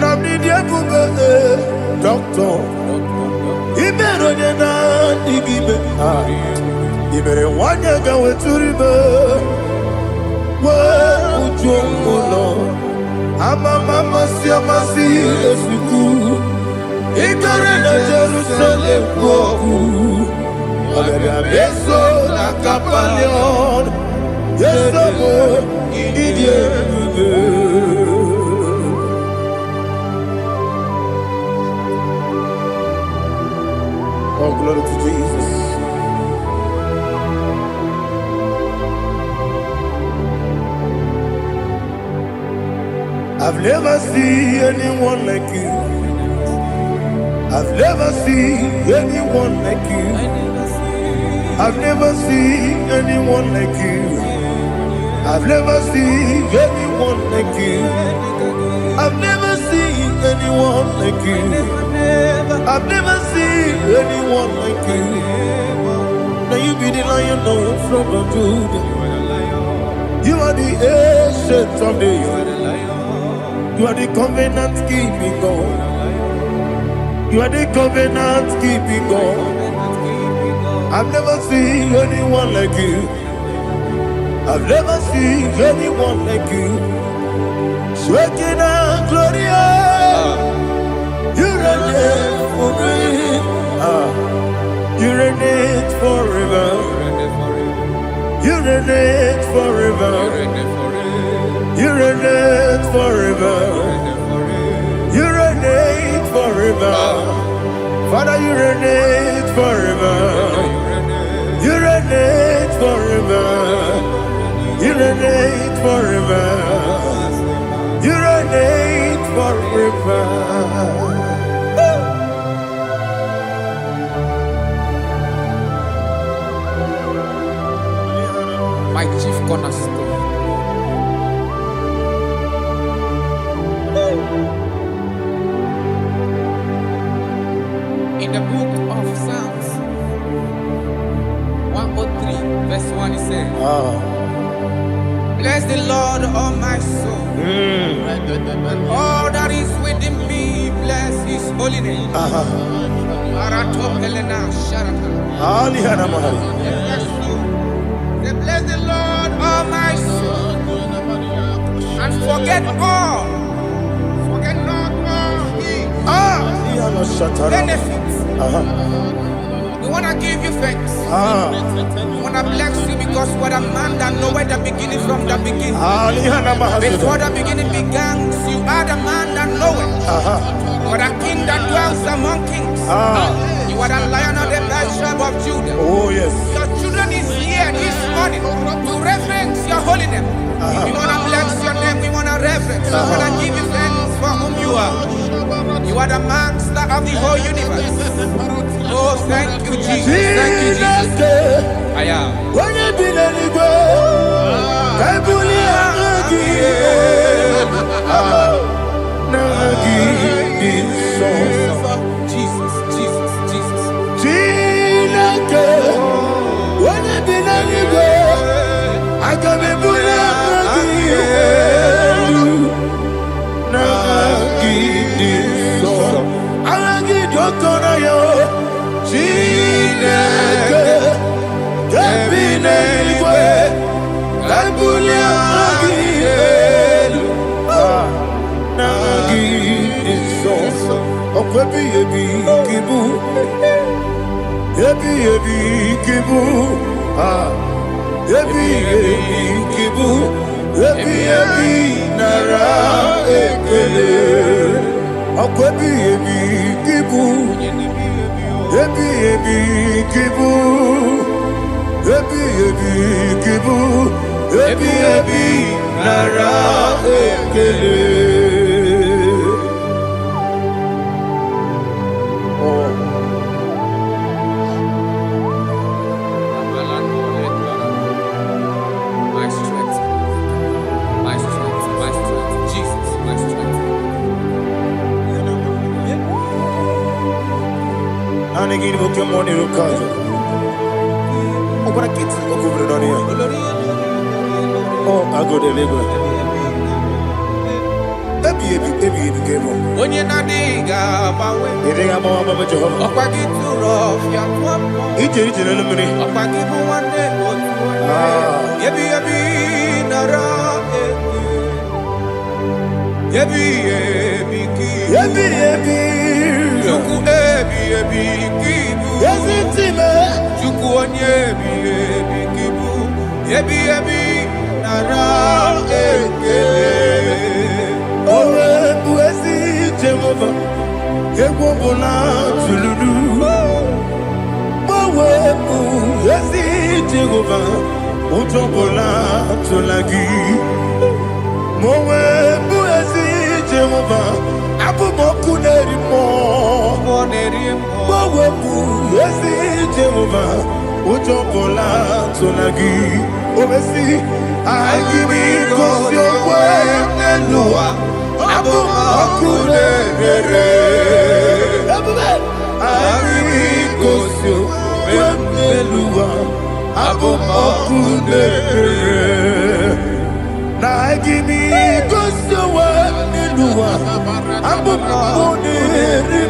Namidia Bube, Doctor. Imerone na digibe. Imere wanyaga weturibe. We ujulo. Mama siamasi esuku. Igara na Jerusalem poku. Ogada beso na kapalion. Yesamo idie bube. Oh, glory to Jesus. I've never seen anyone like you. I've never seen anyone like you. I've never seen anyone like you. I've never seen anyone like you. I've never seen anyone like you. I've never seen anyone like you. Now you be the Lion from the Judah. You are the ancient of days. You are the covenant keeping God. You are the covenant keeping God. I've never seen anyone like you. I've never seen anyone like you. Shaking and glorious. You reign for me. You reign forever. You reign forever. You reign forever. You reign forever. Father, you reign forever. You reign forever. You reign forever. You reign forever. My chief cornerstone. In the book of Psalms 103 verse 1 it says, bless the Lord, all my soul, and all that is within me, bless his holy name. Bless the Lord, all my soul, and forget not all his benefits. We want to give you thanks. We want to bless you because what a man that knoweth the beginning from the beginning. Before the beginning began, you are the man that knoweth. What a king that dwells among kings. You are the Lion of the tribe of Judah. Oh yes. Your children is here this morning to reverence your holy name. We want to bless your name. We want to reverence. We want to give you thanks for whom you are. You are the master of the whole universe. Oh, thank you, Jesus. Thank you, Jesus. I am. When you be the go, I Jesus, Jesus, Jesus. When you be the go, I can be ebi nara ekele. Akwebi ebi kibu. Ebi kibu. Ebi kibu. Ebi nara ekele. Anegini boke money rukazo. Okora kiti okuvre donia. Oh, I go deliver. Ebi kemo. Onye na diga bawe. Ere ga mama mama Jehovah. Okwagi turo fia twampo. Ije na lumini. Okwagi bu wande otu. Ebi nara eke. Ebi ki. Ebi. Chuku ebi kibu. Yazitime. Chuku onye ebi kibu. Ebi nara eke. Owe buezi Jehovah. Egwobola tululu. Owe buezi Jehovah. Utobola tulagi. Mowe buezi Jehovah. Abumoku nerimo. Mowe buezi Jehovah. Utobola tulagi. Obesi. I give me cause your way and Noah. Abumoku nerere. I give me cause your way and Noah. Abumoku nerere. Now I give me cause your way and Noah. Abumoku nerere.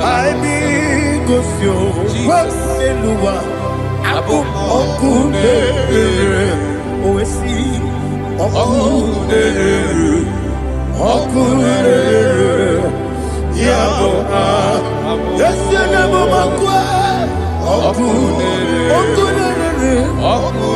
I be cause your way and Noah. Okudere, oesi, okudere, yabo yesenebo makwa, okudere, yabo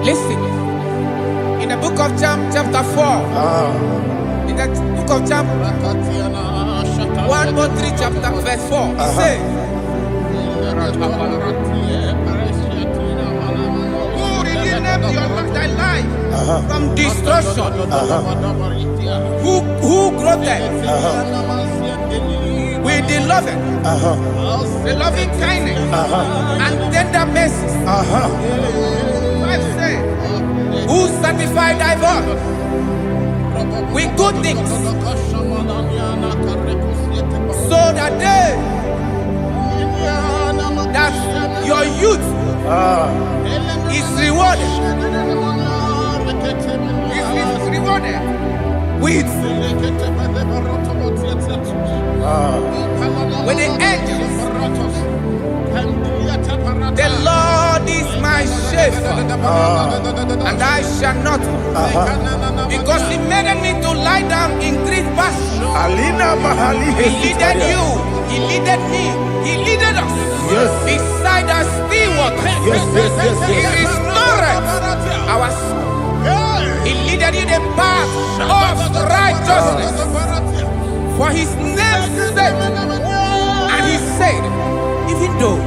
Listen, in the book of John, chapter 4, in the book of John 1:3, chapter verse 4, it says, who redeemed thy life from destruction? Who groweth with the loving kindness and tender mercies. Who satisfied thy voice with good things, so that your youth is rewarded. Is rewarded with the angels. The Lord is my shepherd, and I shall not want, because He made me to lie down in green pastures. He leaded you, He leaded me, He leaded us beside the still waters. He restored our soul. He leaded you the path of righteousness for His name's sake. And He said, even though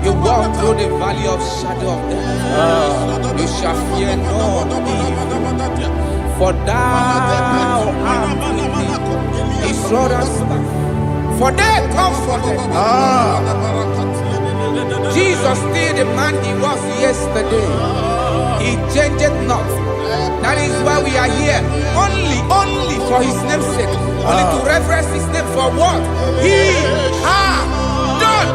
you walk through the valley of shadow of death, you shall fear no evil, for thou art with me. His rod and staff, for they comforted. Jesus still the man He was yesterday. He changed not. That is why we are here. Only for His name's sake. Only to reverence His name for what He has done.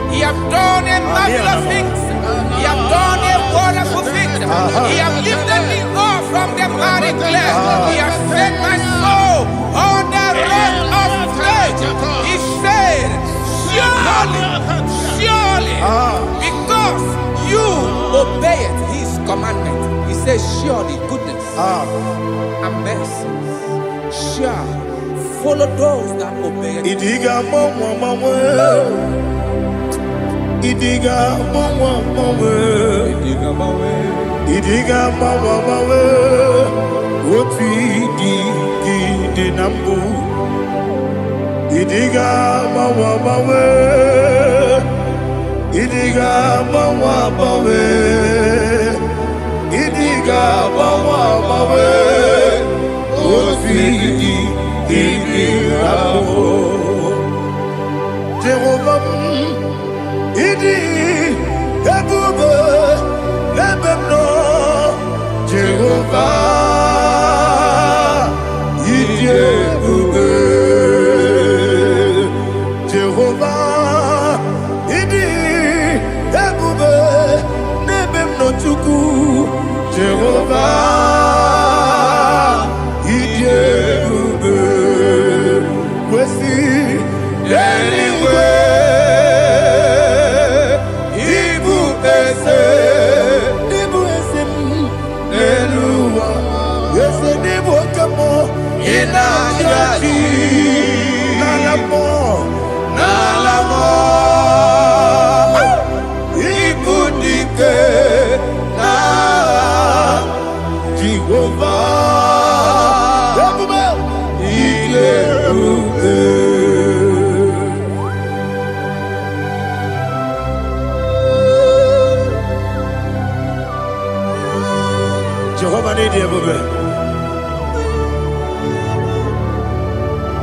He has done a marvelous things. He has done a wonderful thing. He has lifted me up from the miry clay. He has set my soul on the rock of faith. He said, surely surely goodness and mercy shall follow those that obey. Idiga mama mama, idiga mama mama, Idiga mawe, idiga mama mama. Oti di nambu, idiga mama mama, idiga mama mama, idiga mama mama. Oti di nambu, Jehovah, idi ebube lebemno, Jehovah. Jehovah, idi ebube nebem no chuku. Jehovah, idi ebube wesi anyway. Ibu ese eluwa ese nibu kamo inajaji. Nalamo ibudike na Jehovah ebube ibube. Jehovah ni ebube.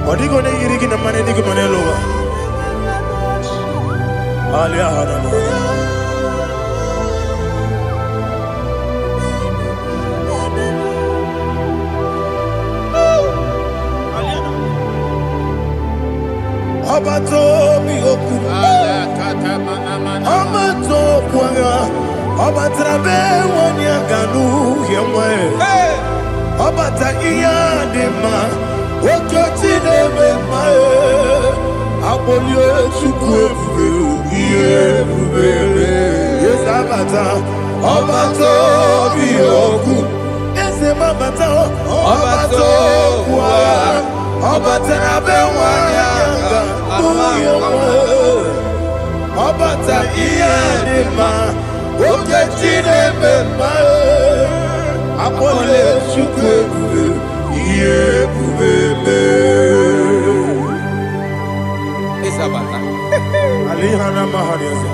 Odigo ne yirigi na mane digo manelowa. Aliyahana. Abato mi oku. Abato kwanga. Abatrabe wanya ganu yemwe. Abata iya dema. Okoti nebe mae. Abolio chukwe ebube. Yes, abata. Abato bi oku. Ese mabata. Abato kwa. Abatrabe wanya ganu yemwe. Abata iya dema. Okoti nebe mae. Abolio chukwe ebube. Isabata. Alihana mahariasa.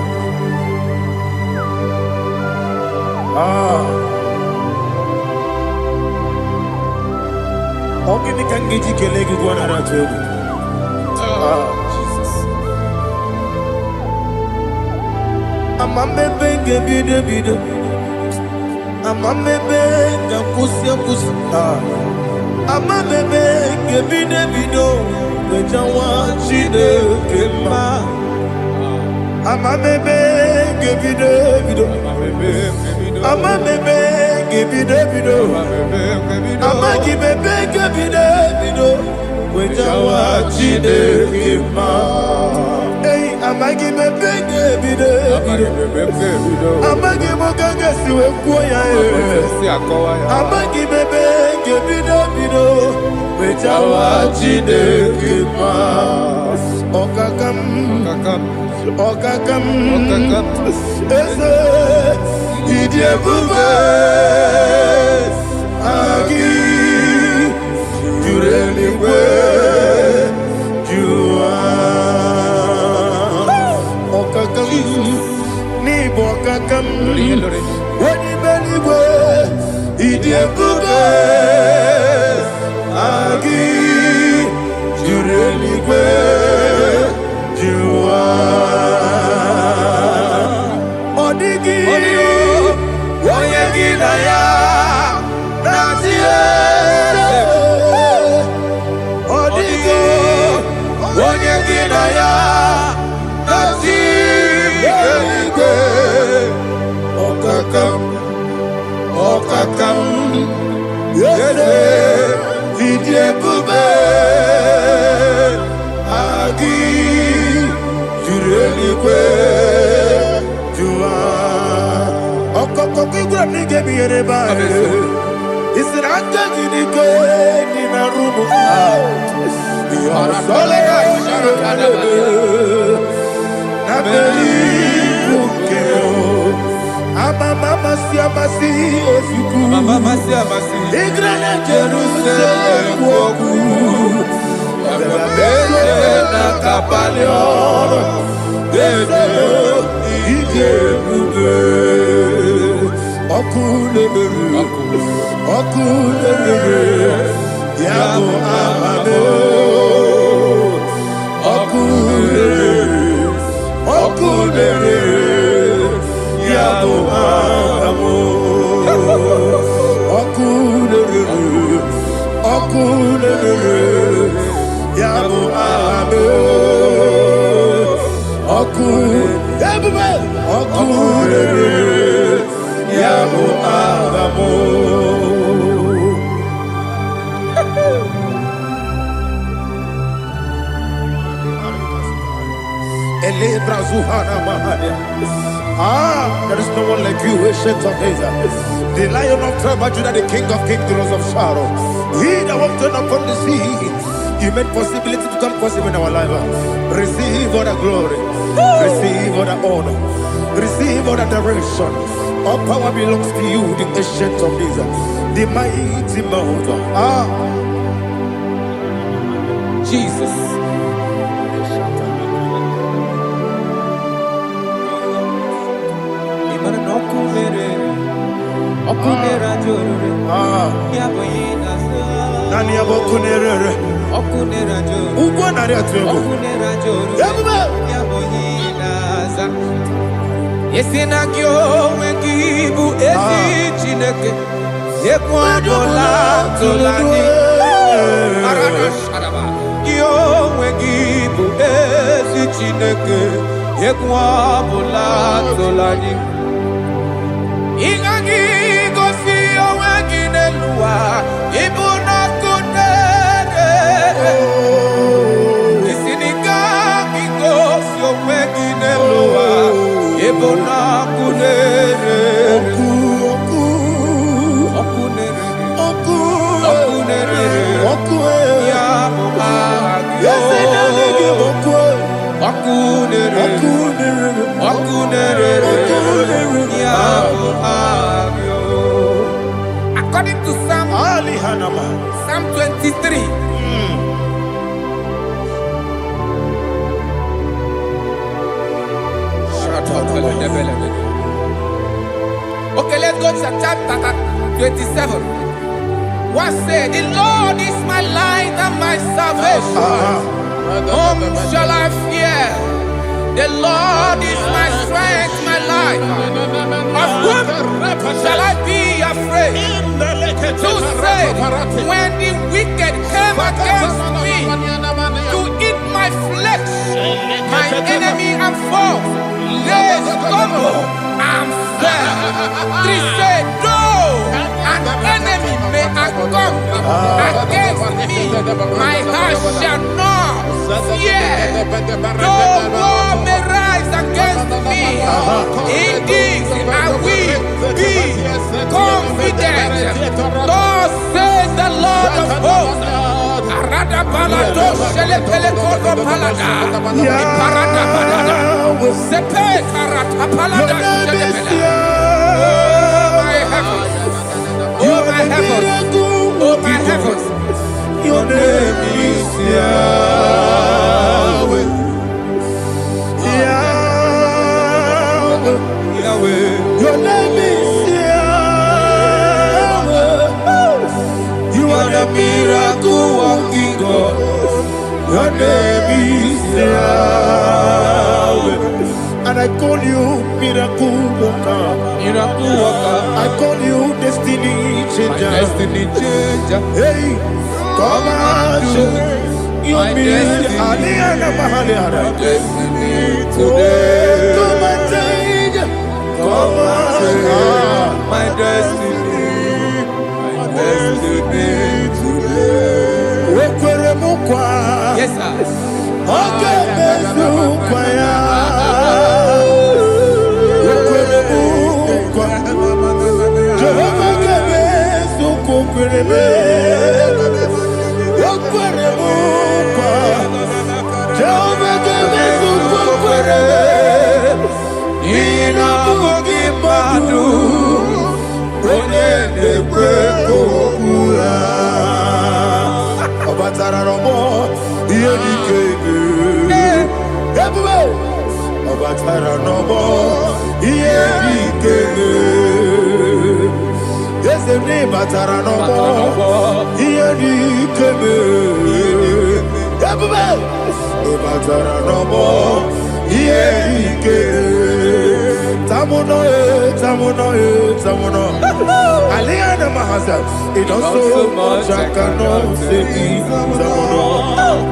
Ogini kangiji kelegi gwana rachego. Jesus. Amamebe gebide. Amamebe gakusi. Amamebe gebide. Bejawa chide kema. Amamebe gebide. Amamebe gebide. Amagibebe gebide. Bejawa chide kema. Hey, amagibebe gebide. Amagimogaga siwe kuya. Amagibebe gebide. Bejawa chide kema. Okakam. Ese idiebube agi jureligwe jua. Okakam ni bokakam wani beligwe idiebube agi jureligwe jua. Odigi oyegi na ya nazie. Odigi oyegi na ya nazie. Okakam yese idiebube agi jureligwe jua. There is no one like you, ancient of days. The Lion of tribe of Judah, the King of kings, the Rose of Sharon. He that walked upon the sea. You made possibility to come possible in our life. Receive all the glory. Receive all the honor. Receive all the direction. All power belongs to you, the ancient of days, the mighty mountain. Jesus. According to Psalm 23. Okay, let's go to chapter 27. What said? The Lord is my light and my salvation. Whom shall I fear? The Lord is my strength, my life. Of whom shall I be afraid? To say, when the wicked came against me to eat my flesh, my enemy and foe, they stumble and fell. 3 said, though an enemy may come against me, my heart shall not fear. Though war may rise against me, in this I will be confident. Thus says the Lord of hosts. Oh my heavens, oh my heavens, your name is Yahweh. Yahweh, your name is Yahweh. You are the miracle working God. Your name is Yahweh. And I call you miracle worker. Miracle worker. I call you destiny changer. My destiny changer. Hey, come on, your destiny. My destiny today. Come and change. Come on, my destiny. My destiny today. Yes, sir. batara nobo iyedikeme yesene batara nobo iyedikeme ebube batara nobo iyedikeme tamuno Aliana Mahasa it also much I cannot say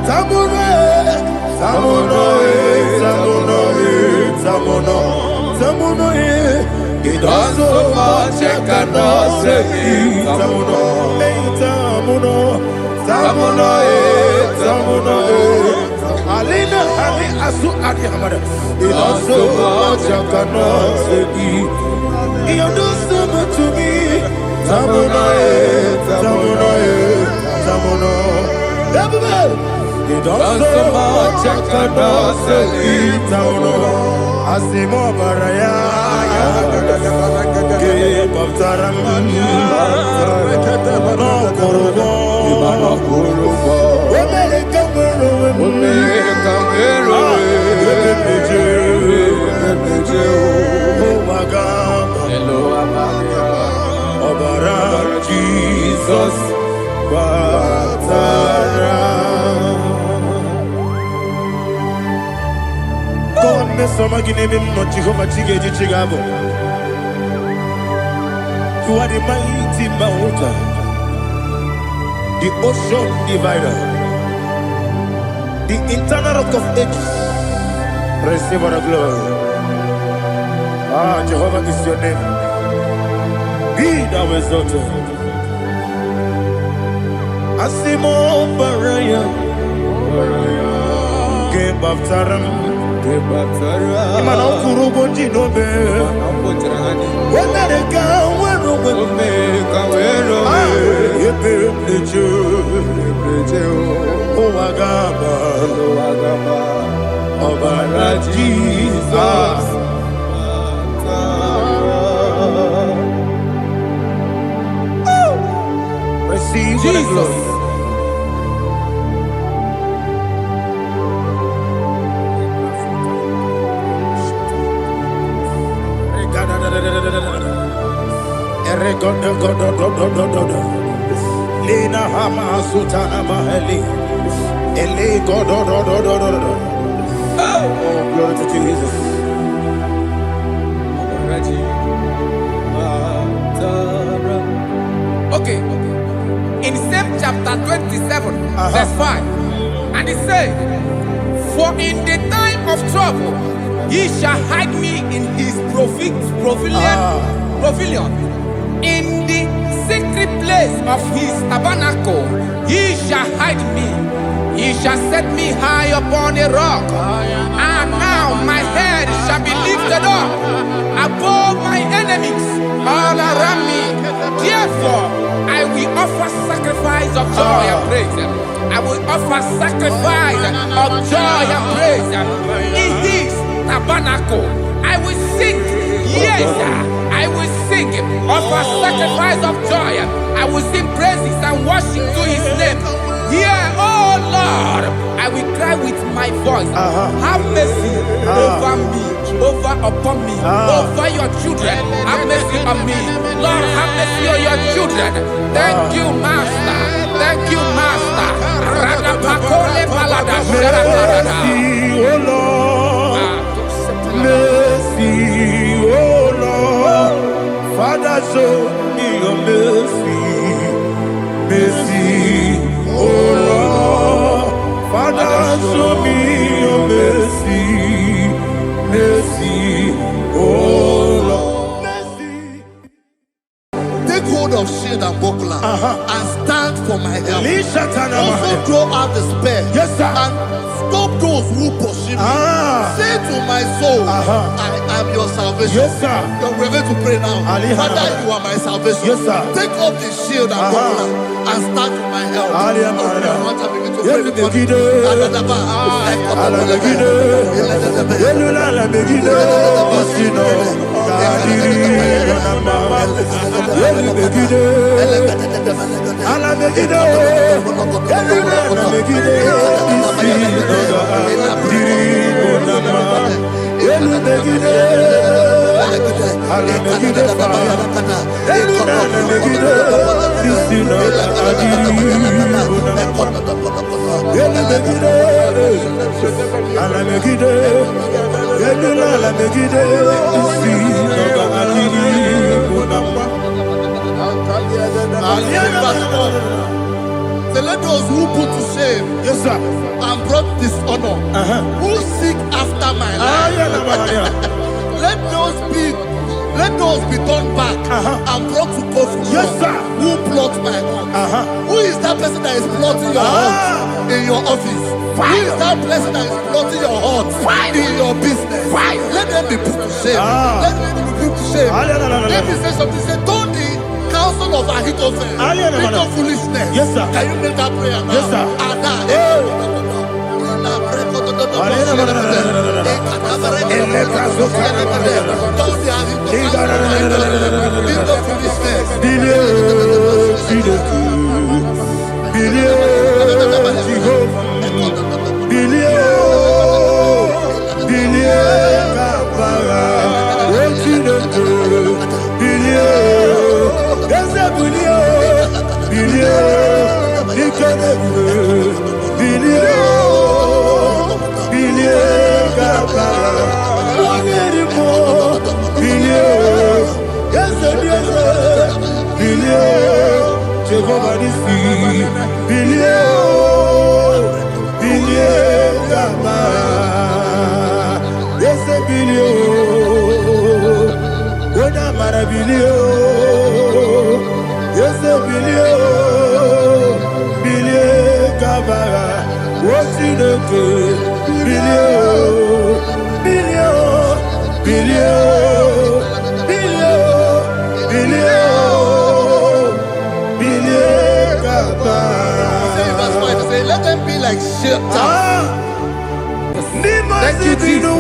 tamuno it also much I cannot say tamuno Alina Ali Asu Adi Hamada it also much I cannot say you do so much to me tamuno it also much I cannot say tamuno Asimo Baraya Keep of Taramani No Kurubo Jesus Batara God me some agine no Jehovah Chige Chigabo. You are the mighty mountain, the ocean divider, the internal rock of ages. Receive our glory. Ah, Jehovah is your name. Be thou exalted. Asimo Baraya, Game of Taram, Imano Kurubo Jinobe, when they go, when oh, Agaba, Obara Jesus. Receive Jesus. Lina Hama Sutana Maheli Ele God. Oh, glory to Jesus. Okay. In same chapter 27, verse 5, and it says, for in the time of trouble, he shall hide me in his pavilion. In the secret place of his tabernacle, he shall hide me. He shall set me high upon a rock. And now my head shall be lifted up above my enemies all around me. Therefore, I will offer sacrifice of joy and praise. I will offer sacrifice of joy and praise. In his tabernacle, I will sing. Yes, I will sing. Offer sacrifice of joy. I will sing praises and worship to his name. Yeah, oh Lord, I will cry with my voice. Have mercy over me, upon me, over your children. Have mercy on me. Lord, have mercy on your children. Thank you, Master. Thank you, Master. Mercy, oh Lord. Mercy, oh Lord. Father, show me your mercy. Mercy, oh Lord. Father, show me your mercy. Mercy, oh Lord. Mercy. Take hold of shield and buckler and stand for my help. Also throw out despair. Yes, sir. And stop those who pursue me. Say to my soul, I am your salvation. Yes, sir. We're going to pray now. Father, you are my salvation. Yes, sir. Take off the shield and buckler and stand for my help. So let those who put to shame, yes, sir, and brought dishonor, who seek after my life, let those be turned back and brought to confusion. yes, sir, Who plot my heart? Who is that person that is plotting your heart in your office? Who is that person that is plotting your heart in your business? Let them be put to shame. Let them be put to shame. Let me say something. Say, don't the counsel of Ahithophel think of foolishness. Yes, sir. Can you make that prayer now? Yes, sir. Let them be like Shatters. Thank you, Jesus.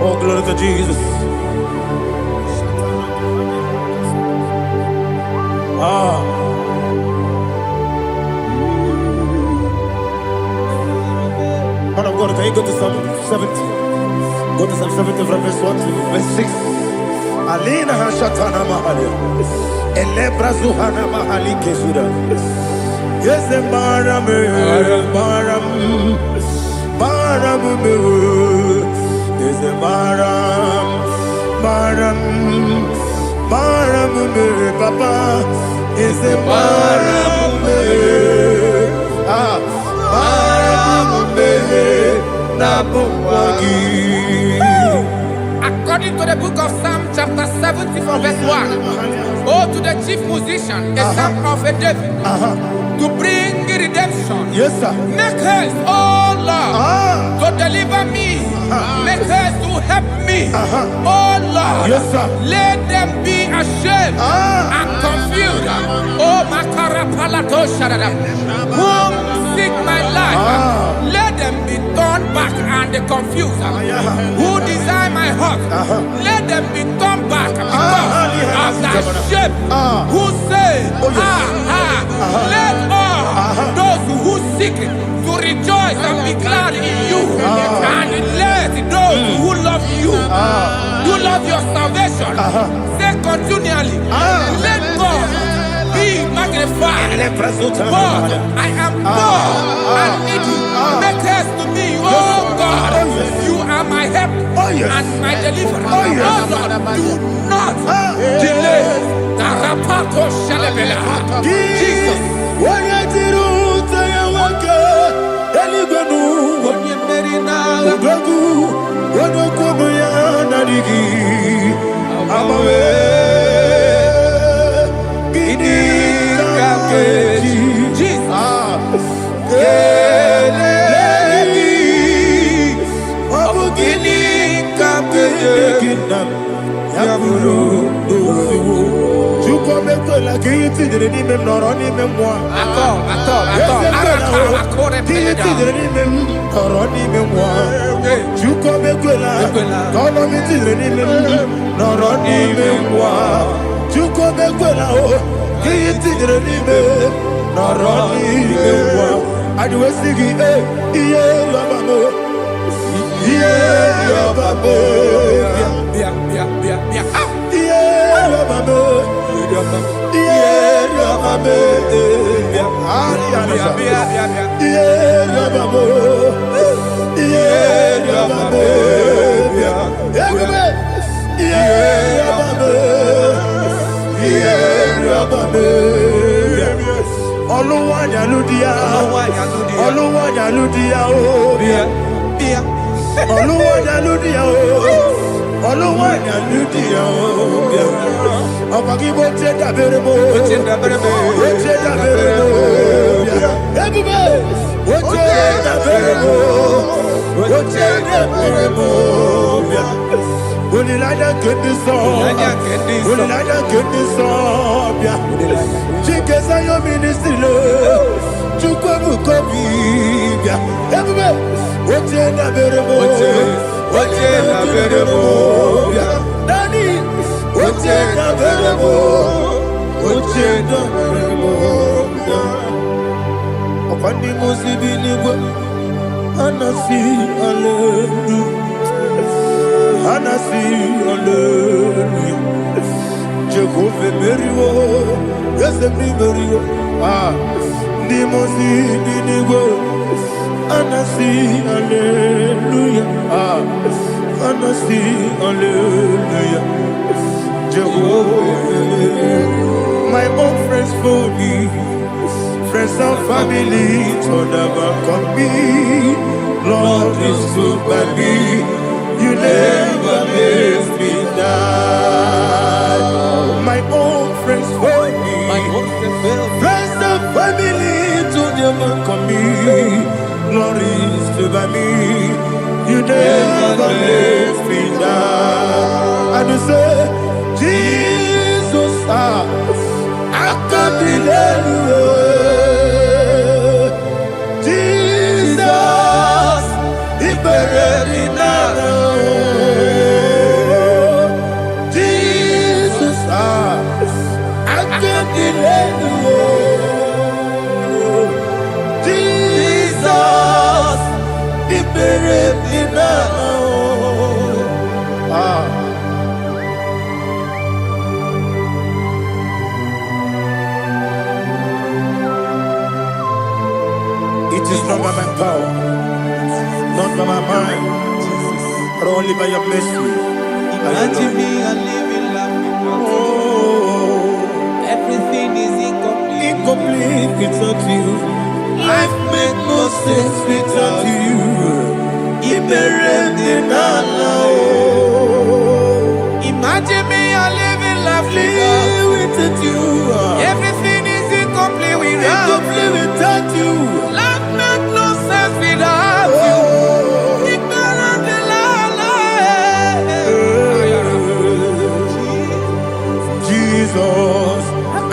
Oh, glory to Jesus. Man of God, can you go to Psalm 70? Go to Psalm 70 from verse 1 to verse 6. Alina Hashatana Mahalia. Elebra Zuhana Mahali Kesuda. Yes, the Baram, Baram, Baram, yes, the Baram, Baram, Baram, Papa, yes, the Baram, According to the book of Psalm chapter 70 from verse 1, oh, to the chief musician, a psalm of a David, to bring redemption. yes, sir. Make haste, oh Lord, to deliver me. Make haste to help me. Oh Lord, Yes, sir. let them be ashamed and confused. Oh Makarapalato Shadada, whom seek my life, let them be turned back and confused. Who desire my heart, let them be turned back because of that shape. Who say, let all those who seek to rejoice and be glad in you, and let those who love you, who love your salvation, say continually, let God be magnified. God, I am God and needy. Make haste to me, oh God. You are my help and my deliverer. Oh Lord, do not delay. Tarapato Shalabela. Jesus. My own friends for me, friends and family to never come me. Lord is good by me. You makes me down. And you say, Jesus, I can't be anywhere. Jesus, He buried me now. Jesus, I can't be anywhere. Jesus, He buried me now. It is not by my power, not by my mind, but only by your mercy. Imagine me a living life without you. Everything is incomplete. Incomplete without you. Life makes no sense without you. Imagine me a living life without you. Everything is incomplete without you. Life makes no sense without you. Jesus,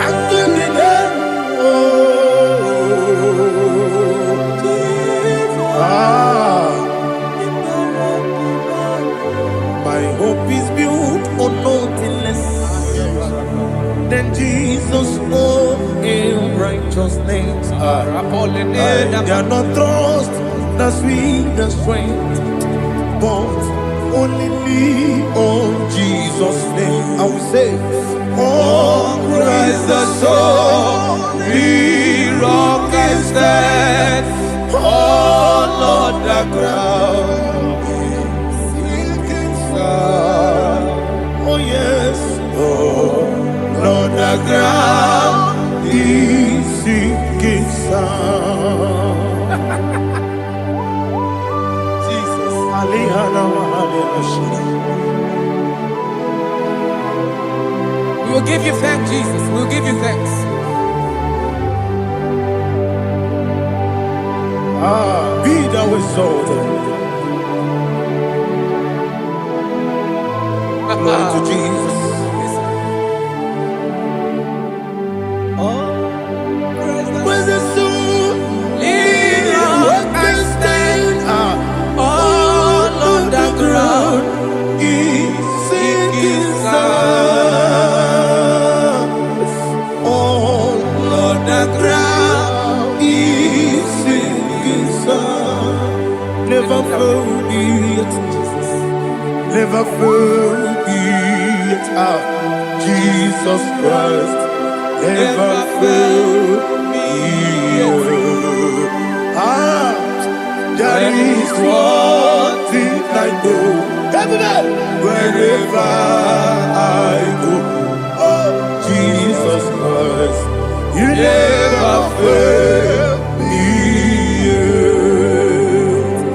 I'm doing it. My hope is built on nothing less than Jesus' own righteousness. They are not trust the sweet strength, but only me on Jesus' name. I will say, oh, Christ the soul, the rock is dead. Oh, Lord, the ground is sinking sun. Oh, yes, oh, Lord, the ground is sinking sun. Jesus, We will give you thanks, Jesus. We will give you thanks. Be thou exalted. Glory to Jesus. Where's the soul? What can stand? All on the ground is sinking sun. All on the ground is sinking sun. Never forget, never forget, Jesus Christ. Never forget. There is one thing I know. Wherever I go, oh, Jesus Christ, you never fail me.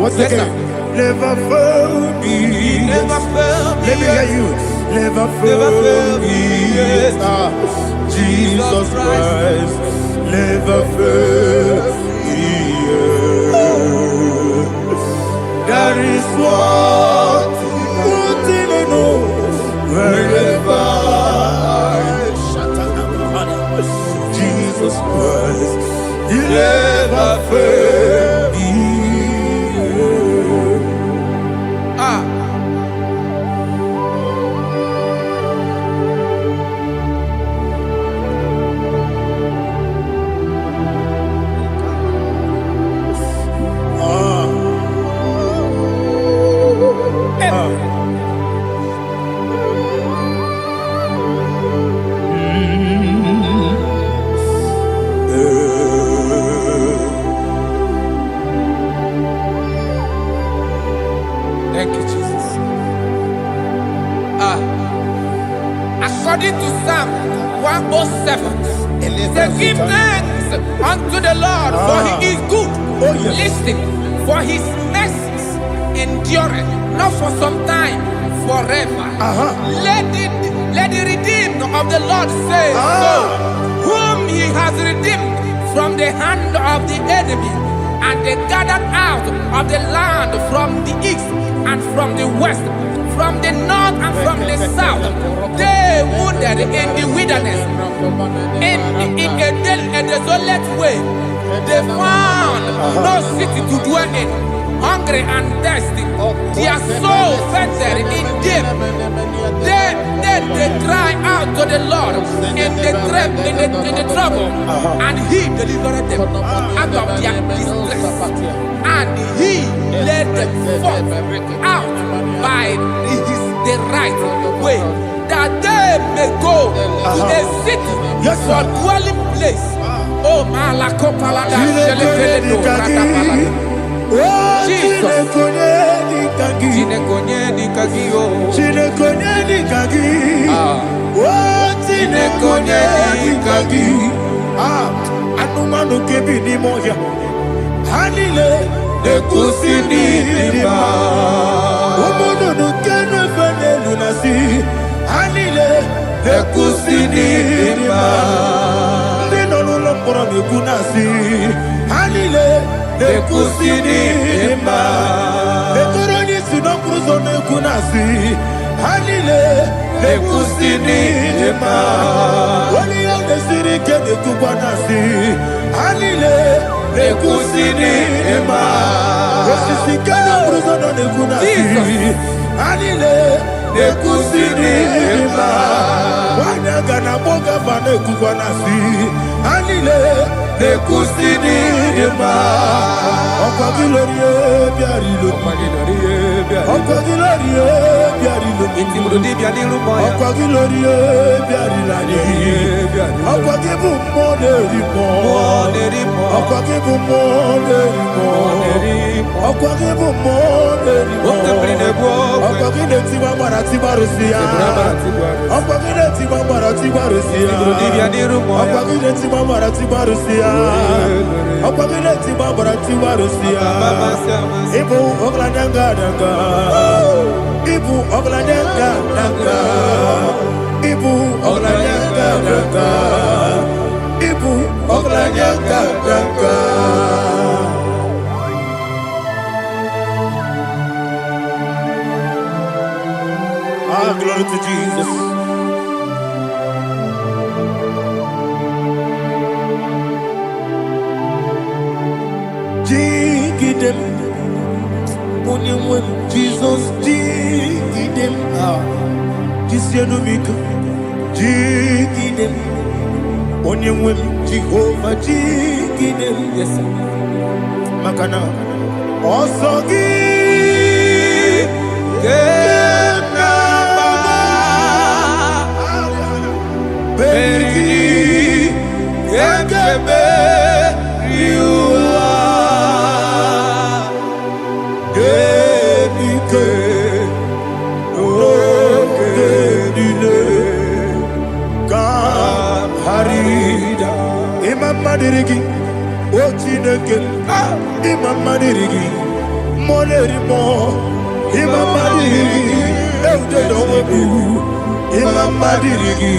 What's the name? Never fail me. Never fail me. Let me hear you. Never fail me. Jesus Christ, never fail me. There is one thing I know. Wherever Jesus Christ, you never fail me. Thank you, Jesus. According to Psalm 107, they give thanks unto the Lord, for He is good. Listen, for His mercies endureth not for some time, forever. Let the redeemed of the Lord say so, whom He has redeemed from the hand of the enemy, And they gathered out of the land from the east and from the west, from the north and from the south. They wandered in the wilderness, in a desolate way. They found no city to dwell in, hungry and thirsty. Their soul fainted in deep. They cry out to the Lord in the trouble, and He delivered them out of their distress, and He led them forth out by the right way, that they may go to a city for dwelling place. Oh, Malakopalada, Jesus. Anumanu kebi ni moya Hanile Nekusini lima Umudu nukene fene lunasi Hanile Nekusini lima Nino lulambura nukunasi Hanile Nekusini lima Nekuroni sinokruzo nukunasi Hanile Nekusini lima Wali yande sirike nekubanasi Hanile Nekusini lima Wesisikana bruzo nukunasi Hanile Nekusini lima Wanaga na boga vane kubanasi Hanile Nekusini lima Okwa gilorie biarilo Okwa gilorie biarilo Okwa gilorie biarilani Okwa gibu moderimo Okwa gibu moderimo Okwa gibu moderimo Okwa gileti mamara tibarusia Okwa gileti mamara tibarusia Okwa gileti mamara tibarusia Okwa gileti mamara tibarusia Ibu ogladanga danga Ibu ogladanga danga Ibu ogladanga danga Ibu ogladanga danga Ah, glory to Jesus. Jigidem, Onyemwem, Jesus, Jigidem, Jisianumika, Jigidem, Onyemwem, Jehovah, Jigidem, yes, Makana, Osogi, Beri, Yankebe, Riua, Genike, Genine, Harida, Imam Madirigi, Ochineke, Imam Madirigi, Monerimo, Imam Madirigi, Eudedobu, Imam Madirigi.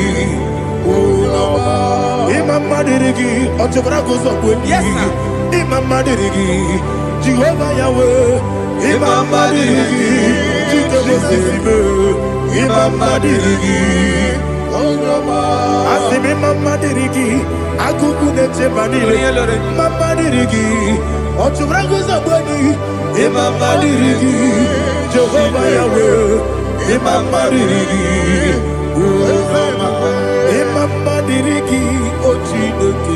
Imam Madirigi, Otobrago Zobuni, Imam Madirigi, Jehovah Yahweh, Imam Madirigi, Jitobosime, Imam Madirigi, Asim Imam Madirigi, Akukune Chebanile, Imam Madirigi, Otobrago Zobuni, Imam Madirigi, Jehovah Yahweh, Imam Madirigi, Imam Madirigi, Ochineke,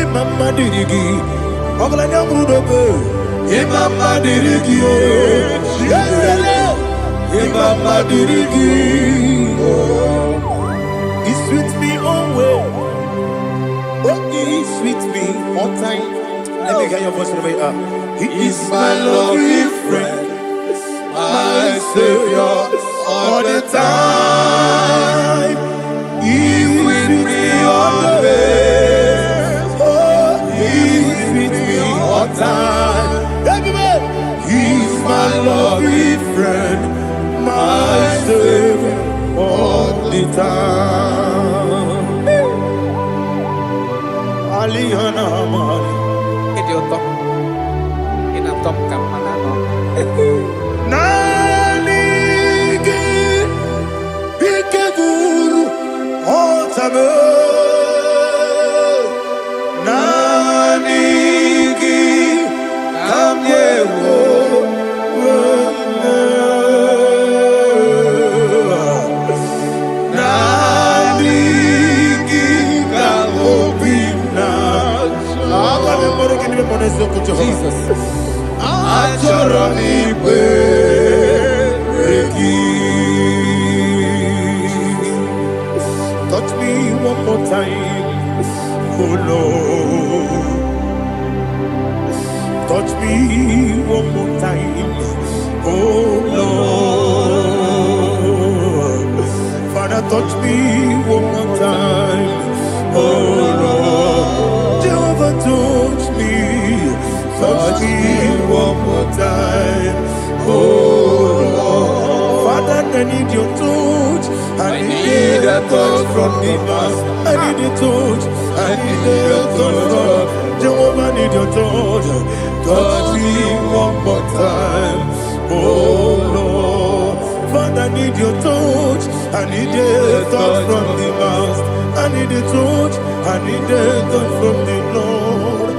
Imam Madirigi, Oglanya Mudobe, Imam Madirigi, Imam Madirigi, He sweet me away, He sweet me all time. Let me hear your voice from here. He is my lovely friend, my Savior, all the time. He's with me always. Oh, He's with me all time. He's my lovely friend, my Savior all the time. Aliyana Mari. touch me one more time. Oh Lord, Jehovah, touch me one more time. Oh Lord, Father, I need your touch. I need a touch from the Master. I need a touch. I need a touch from Jehovah. I need your touch. Touch me one more time. Oh Lord, Father, I need your touch. I need a touch from the Master. I need a touch. I need a touch from the Lord.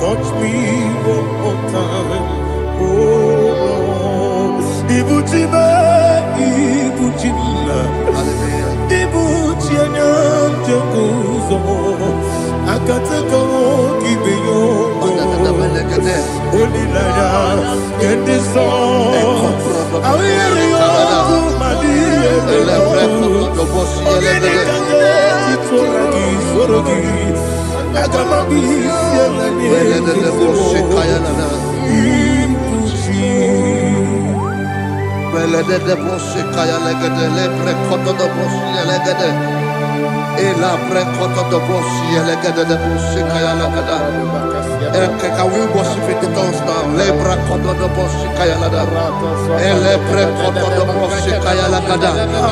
Touch me one more time. Oh Lord, Ibuchima, Ibuchima, Ibuchina, Jacuzo, Akatako, Kibiyo, Olilaya, get this song. I will hear you, Madia, Can we worship in the tongues now? Lebra kodo do boshi kaya lada. Elebre kodo do boshi kaya lada.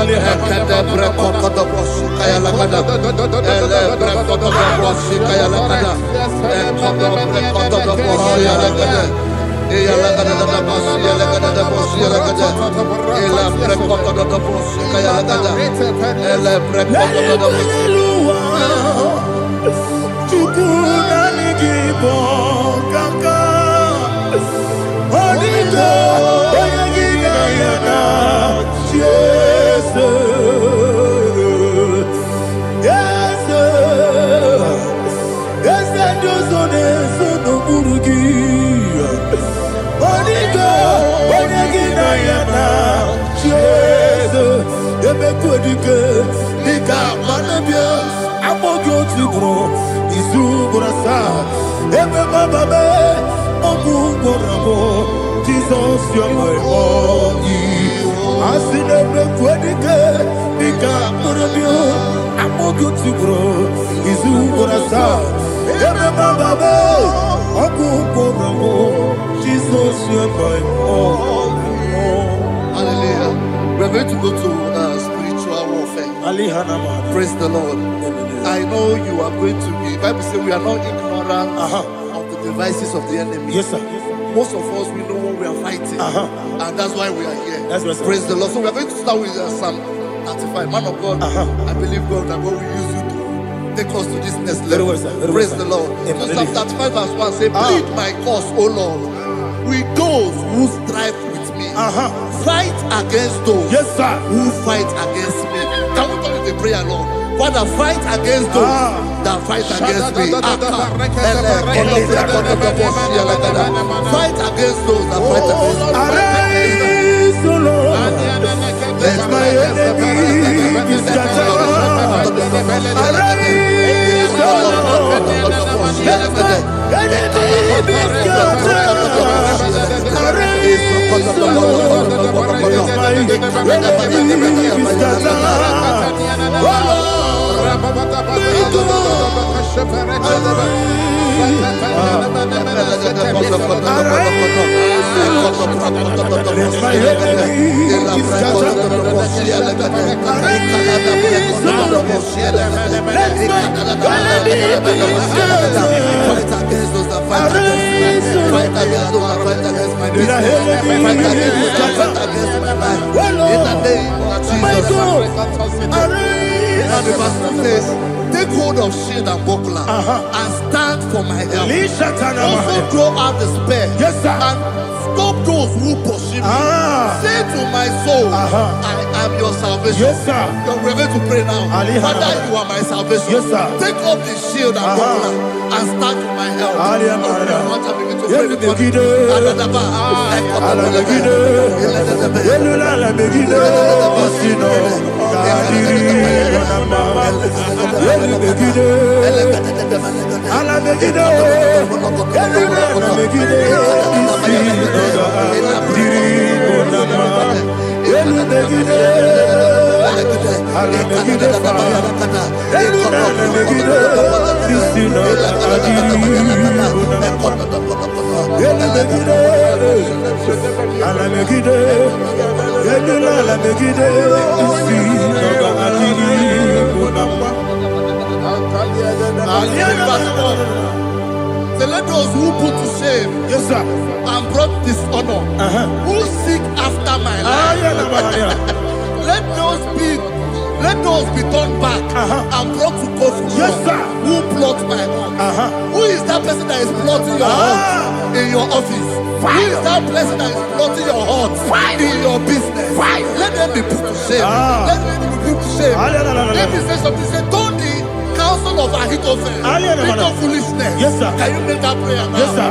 Ekede bre kodo do boshi kaya lada. Elebre kodo do boshi kaya lada. Ekodo bre kodo do boshi lada. Eya lada da boshi lada da boshi lada. Elebre kodo do boshi kaya lada. Elebre kodo do boshi. Jesus, you are my all. I see them look I'm more good to grow. Is who gonna start? Jesus, you are my all. Hallelujah. We're going to go to spiritual warfare. Praise the Lord. I know you are going to be. Bible says we are not ignorant of the devices of the enemy. Yes, sir. Most of us, we know what we are fighting, and that's why we are here. That's right, praise the Lord. So we are going to start with Psalm 35. Man of God, I believe God that God will use you to take us to this next level. Praise the Lord. So Psalm 35 verse 1 say, plead my cause, O Lord, with those who strive with me. Fight against those who fight against me. Can we call it a prayer, Lord? Father, fight against those that fight against me. Fight against those that fight against me. Arise, O Lord, let my enemy be scattered. Arise, O Lord, let my enemy be scattered. Arise, O Lord, let my enemy be scattered. Take hold of shield and buckler and stand for my help. Also throw out the spear and stop those who pursue me. Say to my soul, I am your salvation. We're going to pray now. Father, you are my salvation. Take up the shield and buckler and stand for my help. So let those who put to shame, Yes, sir. and brought dishonor, who seek after my life, let those be turned back and brought to confusion. Yes, sir. Who plot my own? Who is that person that is plotting your heart in your office? Who is that person that is plotting your heart in your business? Let them be put to shame. Let them be put to shame. Let me say something. Say, don't the counsel of Ahithophel become foolishness. Yes, sir. Can you make that prayer now? Yes, sir.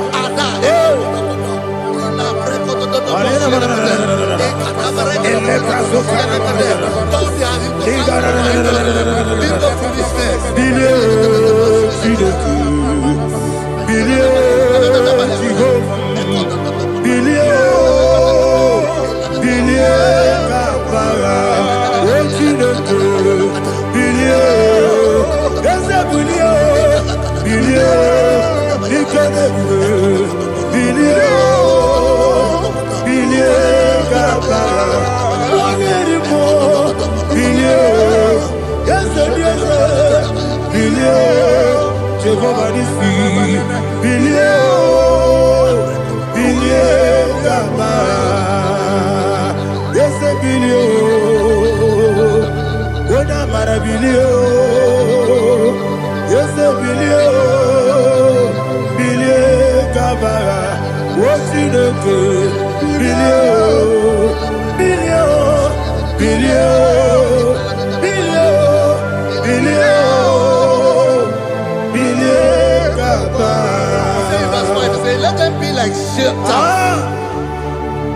Let them be like chaff.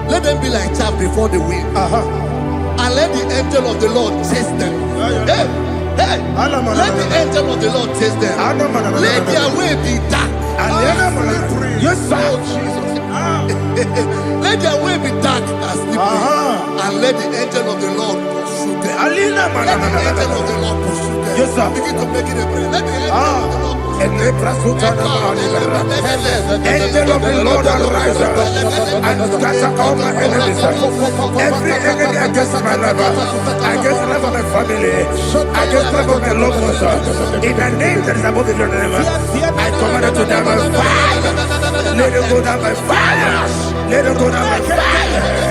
Let them be like chaff before the wind. And let the angel of the Lord chase them. Hey, hey. Let the angel of the Lord chase them. Let their way be dark. Yes, sir. Oh, Jesus. Let their way be dark and slippery. And let the angel of the Lord pursue them. Let the angel of the Lord pursue them. Yes, sir. Begin to make it a prayer. Let the angel of the Lord Angel of the Lord arise and scatter all my enemies. Every enemy against my life, against the life of my family, against the life of my loved ones. In the name that is above the name, I command it to die by fire. Let it go down by fire. Let it go down by fire.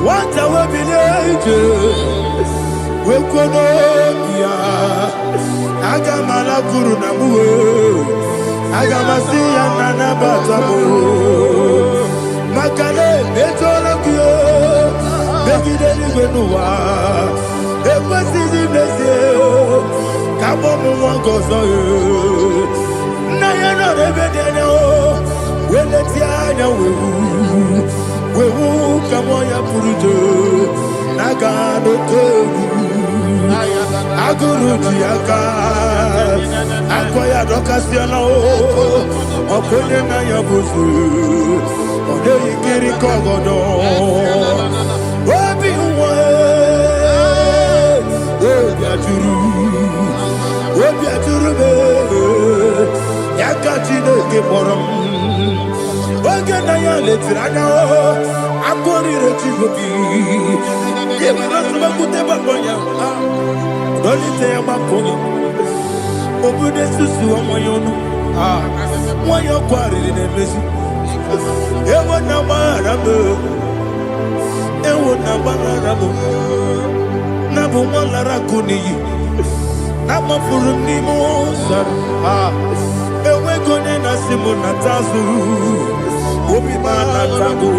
What I will be we Wekonomia Agamala Guru Namu Agamasia Nana Batamo Makale Betolakio Begideni Benua Ekwasizi Nesio Kabomu Wangozo Nayana Rebedeno Weletiana Wewu Kamoya Purujo Nagano Togu Aguru Diaka Akoya Dokasiano Okonye na Yabusu Ode Ikiri Kogodo Obi Uwe Obi Aturu Yakachine Kemoram Oge na ya letiranya Akori rechigobi Yebana Subakute Baboya Dolite ya Baboya Obude Susu Amoyono Mwayo Kwari Nemesi Ewa na Marabo Ewa na Marabo Nabu Malara Kuni Nama Furuni Mosa Ewe Kone Nasimu Natazu Obi mana tango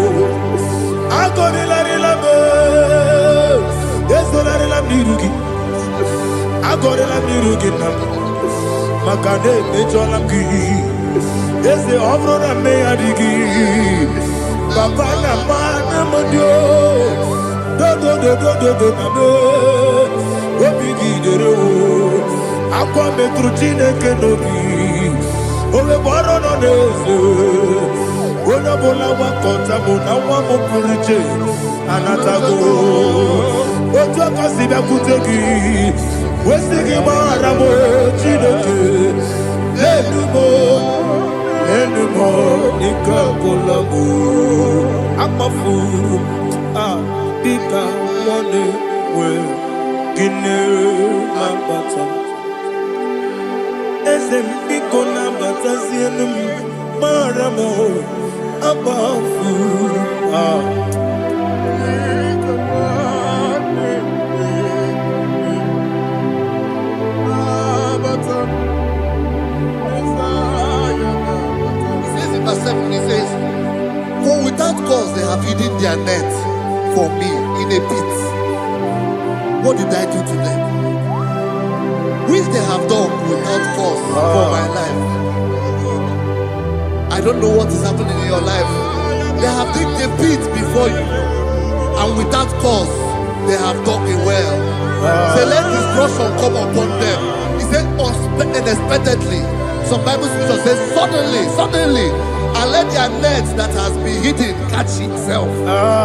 Agore la relame Yeso la relame nirugi Agore la nirugi nam Makane mecho lamgi Yese obro na me adigi Papa na mana modio Do na me Obi gidere o Akwa metrutine kenobi Owe boro no neze. Ona bola wakota mona wamo puriche. Anatago. Otua kasida kutegi. Wesigi maramo chideke. Lenumo nikakolabu. Amafu. Bika one we. Gine mabata. Esem biko na bata sienum. Maramo. Abafu. Verse 7, he says, for without cause they have hidden their net for me in a pit. What did I do to them? Which they have done without cause for my life. I don't know what is happening in your life. They have digged a pit before you, and without cause they have dug it well. Say, let destruction come upon them. He said, unexpectedly. Some Bible scripture says, suddenly, and let their net that has been hidden catch itself.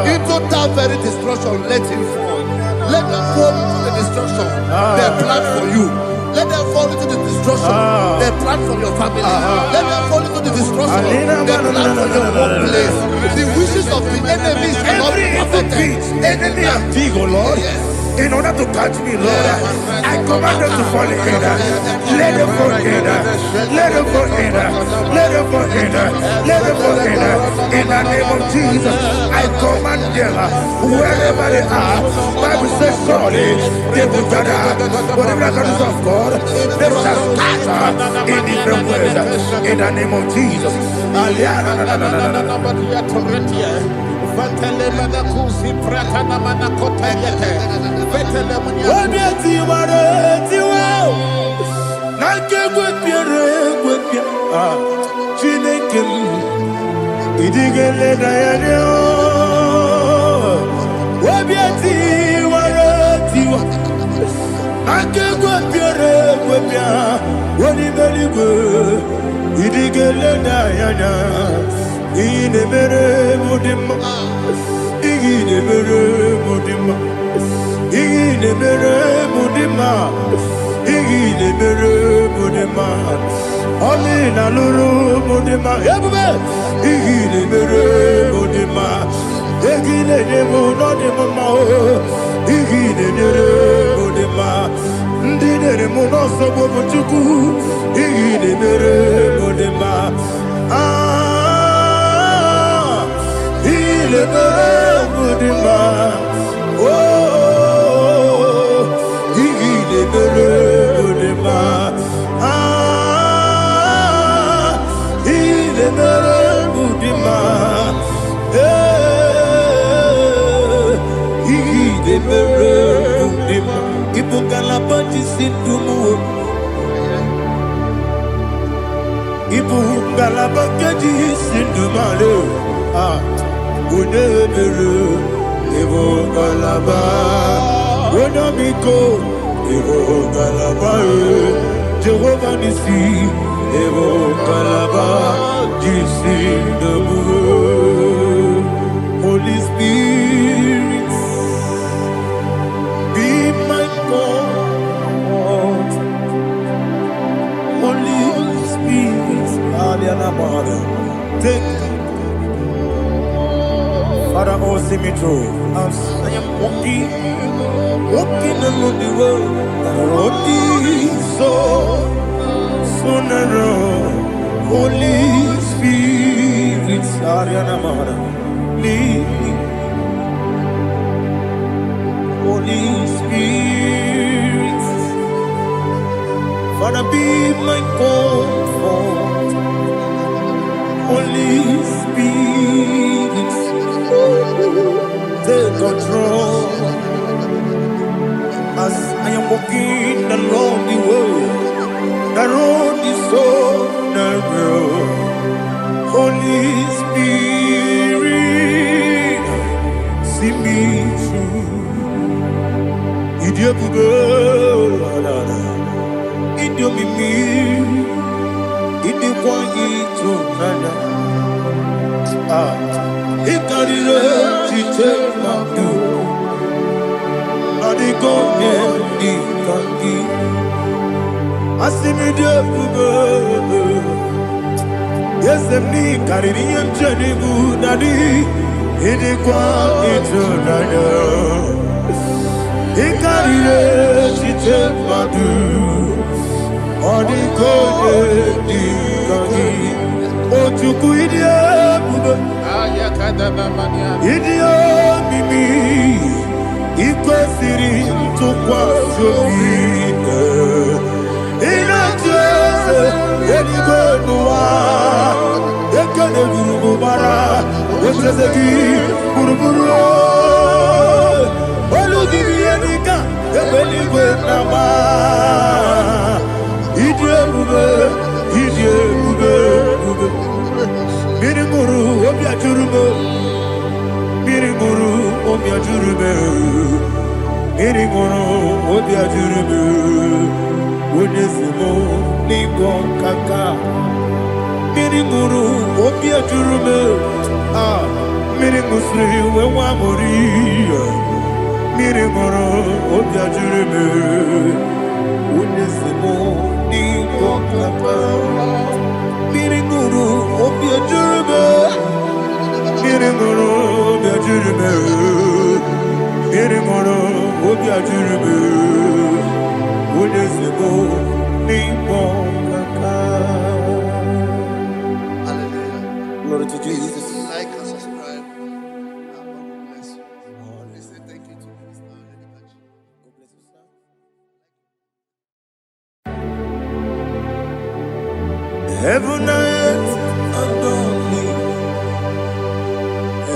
Into that very destruction, let it fall. Let them fall into the destruction they plan for you. Let them fall into the destruction they plan for your family. Let them fall into the destruction they plan for your workplace. The wishes of the enemies are not perfected. Enemy of dig, oh Lord. Yes. In order to catch me, Lord, I command them to fall in. Let them fall in. Let them fall in. Let them fall in. Let them fall in. In the name of Jesus, I command them wherever they are. Bible says surely they will gather. But the miracles of God, they shall scatter in different ways. In the name of Jesus. Jehovah Nissi, Evo Kalaba, Jisi Debu, Holy Spirit, be my God. Holy Spirit, Aliana Mother, take Father, oh, see me through. As I am walking along the road, the road is so narrow. Holy Spirit, Ariana Mara, lead me. Holy Spirit, Father, be my comfort. Holy Spirit, take control. As I am walking along the road is so narrow. Holy Spirit, see me through. Idiot, Yes, them need Caribbean journey good daddy. It is quite eternal. It carry she take my do. On the code, oh, to quit idiot, mimi. Iko siri to kwasobi. Inatese, enigo nuwa. Ekane guru bara, wetezeki buruburu. Olugibi enika, ebeligwe nama. Idie bube. Mirimuru obia jurume. Mirimuru obia jurume. Mirimuru obia jurume. Wonesimo ningo kaka. Mirimuru obia jurume. Mirimusri wewa mori. Mirimuru obia jurume. Wonesimo ningo kaka. Mirimuru obia jurume. Mirimuru obia jurume. Mirimuru obia jurume. Wonesimo ningo kaka. Hallelujah. Glory to Jesus. Like and subscribe. God bless you. Let's say thank you to Minister Lady Kachi. God bless you, sir. Heaven and earth adore me,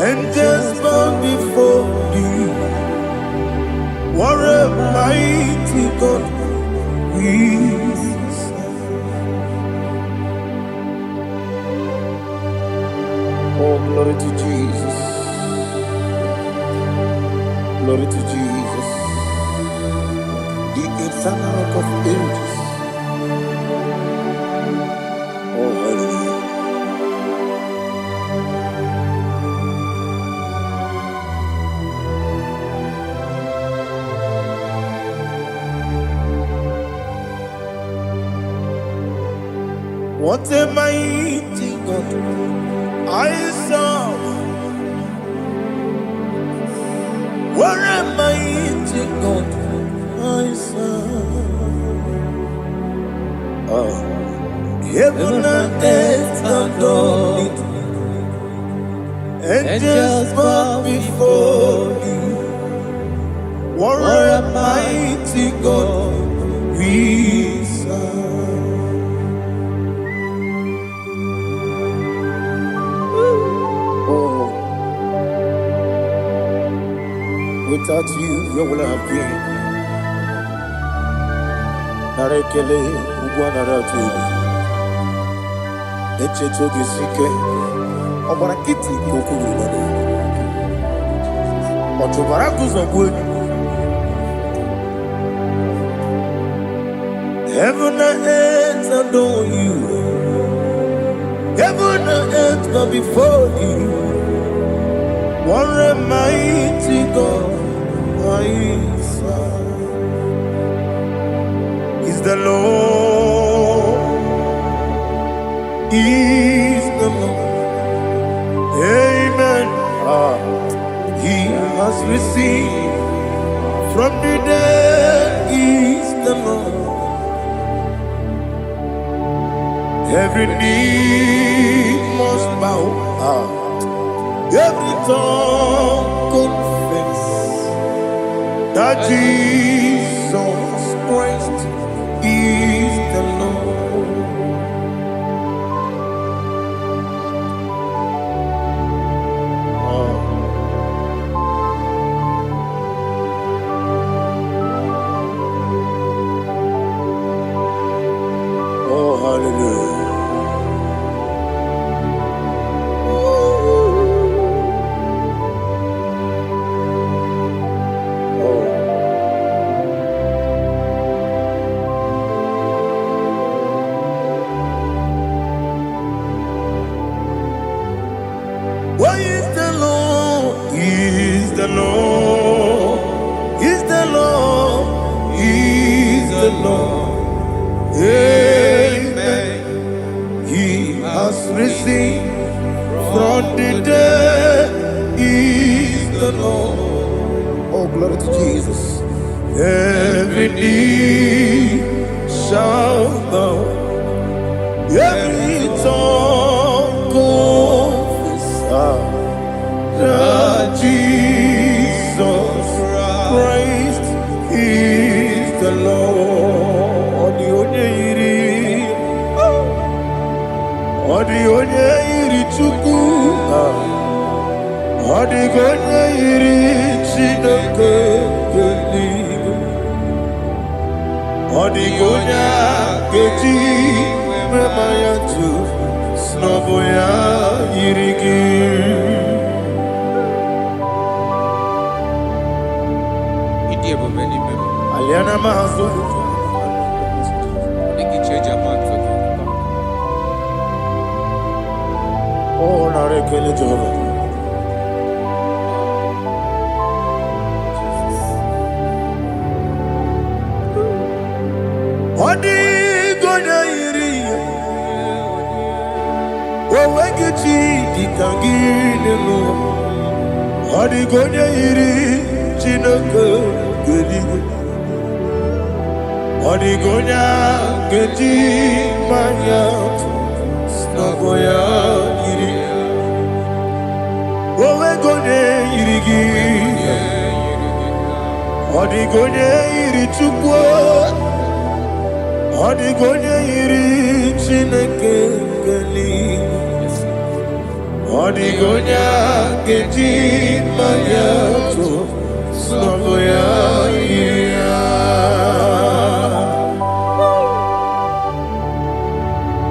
angels bow before thee. What a mighty God we serve. Oh, glory to Jesus. Glory to Jesus. The eternal rock of ages. Oh, hallelujah. What a mighty God I serve. What a mighty God I serve. Heaven and earth adore it. Angels bow before you. What a mighty God we serve. Oh, without you, where would I have been? Narekele, Ugwanaratu. Echetoge sike obarakiti kokuru bado otobaraku zongwe. Heaven and earth adore you. Heaven and earth bow before you. What a mighty God I serve. Is the Lord. Is the Lord. Amen. He has received from the dead. Is the Lord. Every knee must bow. Every tongue confess that Jesus Christ is the Lord. Oh, hallelujah. Amen. He has risen from the dead. He is the Lord. Oh, glory to Jesus. Every knee shall bow, every tongue confess that Jesus Christ is the Lord. Onye iri Chukwu, onye iri Chineke eluigwe. Onye ga-eji mema ya tu n'ọbụ ya yiri gị. Aliana Mahazo. Oh, narekele Jehovah. Odigonya iri, owegichi dikanginu. Odigonya iri, Chineke geligo. Odigonya geji manya, snaboya iri. Owegonya iri gi, odigonya iri Chukwu. Odigonya iri Chineke eluigwe. Odigonya geji manya tu n'ọbụ ya yiri ya.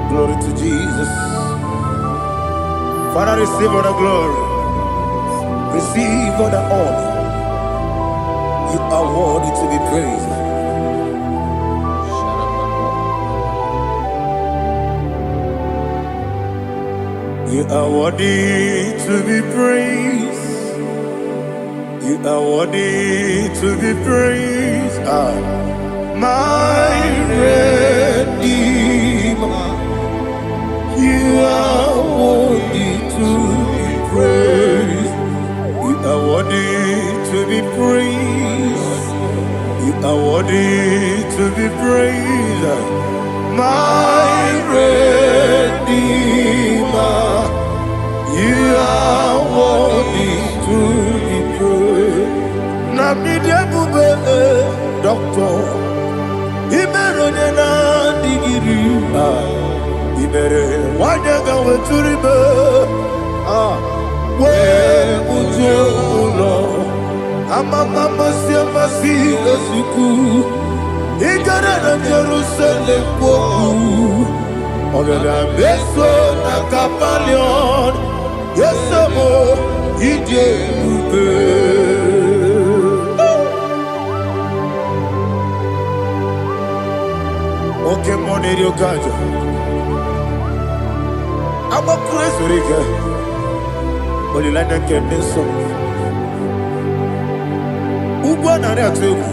Glory to Jesus. Father, receive all the glory. Receive all the honor. You are worthy to be praised. You are worthy to be praised. You are worthy to be praised. My Redeemer. You are worthy to be praised. You are worthy to be praised. You are worthy to be praised. My Redeemer. You are worthy to be praised. Namidebube, Doctor. Imerone na digiri. Imere wanyaga weturibe. We ujo ulo. Amama masi esuku. Igara na Jerusalem woku. Ogada beso na kapalion. Yesamo ije ube. Oke mone rio kaja. Amo kreso rika. Olilanda kendeso. Ugwa na rea tuegu.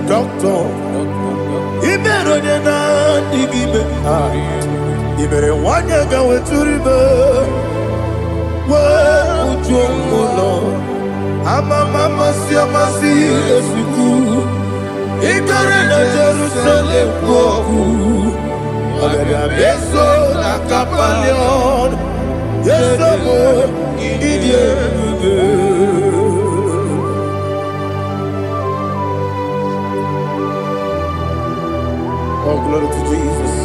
Doctor, Iberone na digibe. Ibere wanyaga weturibe. We ujomulo. Amama siamasi esuku. Igare na Jerusalem woku. Agada beso na kapalion. Yesamo idie ube. Oh, glory to Jesus.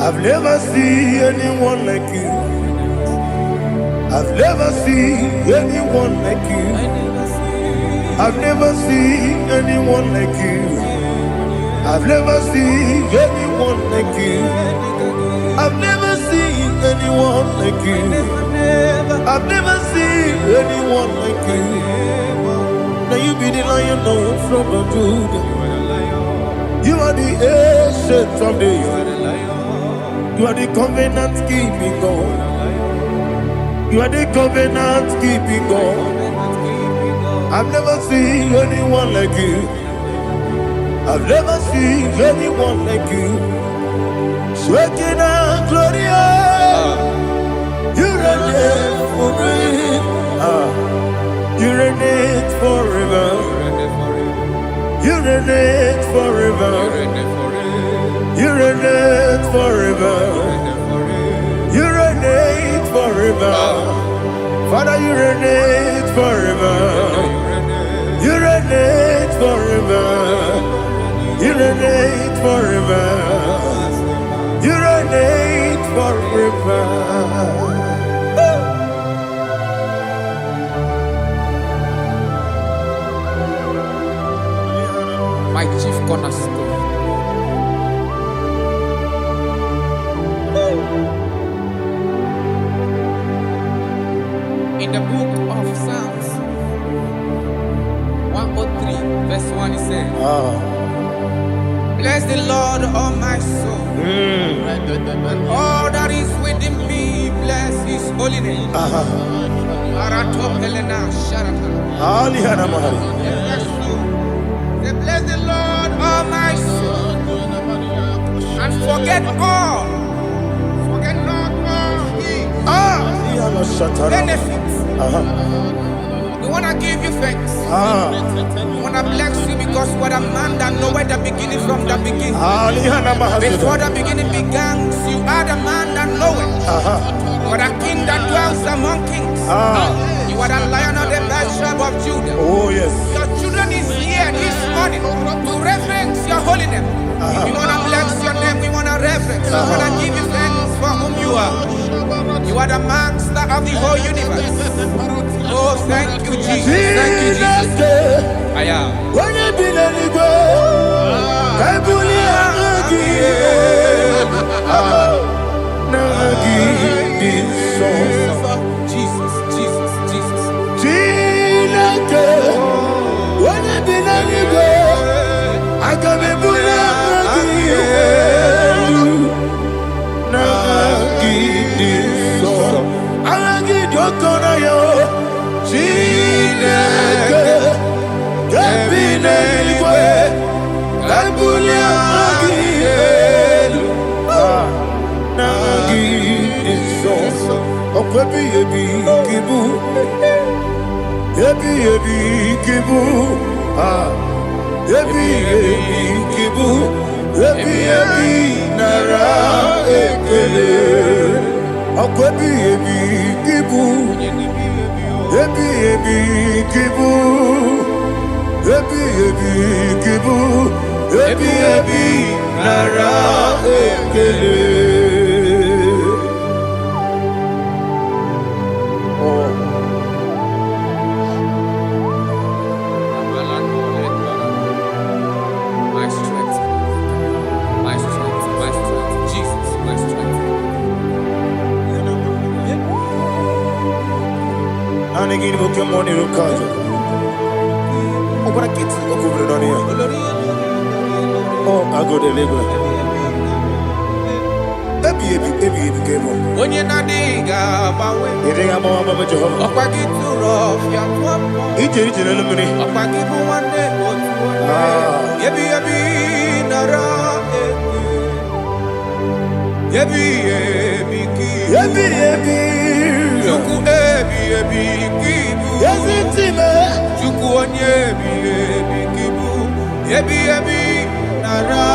I've never seen anyone like you. I've never seen anyone like you. I've never seen anyone like you. I've never seen anyone like you. I've never seen anyone like you. I've never seen anyone like you. you be the lion from Judah. You are the ancient of days. You are the covenant keeping God. You are the covenant keeping God. I've never seen anyone like you. I've never seen anyone like you. Sweating and glorious. You reign forever. You reign forever. You reign forever. You reign forever. You reign forever. Father, you reign forever. You reign forever. You reign forever. You reign forever. My chief cornerstone. In the book of Psalms 103, verse 1, it says, bless the Lord, all my soul, and all that is within me, bless his holy name. Bless the Lord, all my soul, and forget not all his benefits. We want to give you thanks. We want to bless you because what a man that know where the beginning from the beginning. Before the beginning began, you are the man that know it. You are the king that dwells among kings. You are the lion of the tribe of Judah. Oh yes. Your children is here this morning to reverence your holy name. We want to bless your name. We want to reverence. We want to give you thanks for whom you are. You are the master of the whole universe. Oh, thank you, Jesus. Thank you, Jesus. I am. Jesus, Jesus, Jesus. I come in My strength, my strength, my strength. Jesus, my strength. And again, we come on here, Kaja. Oh, but I get to go over on here. Oh, I go to Deliverance. Baby, came on. When you're not diga, bawe. You think I'm on Mama Jehovah? Opa get too rough, ya tuapo. He did it in a minute. Opa give one day, yebi nara. Yebi ki. Juku ebi kibu. Yes, it's him. Juku onyebi kibu. Yebi nara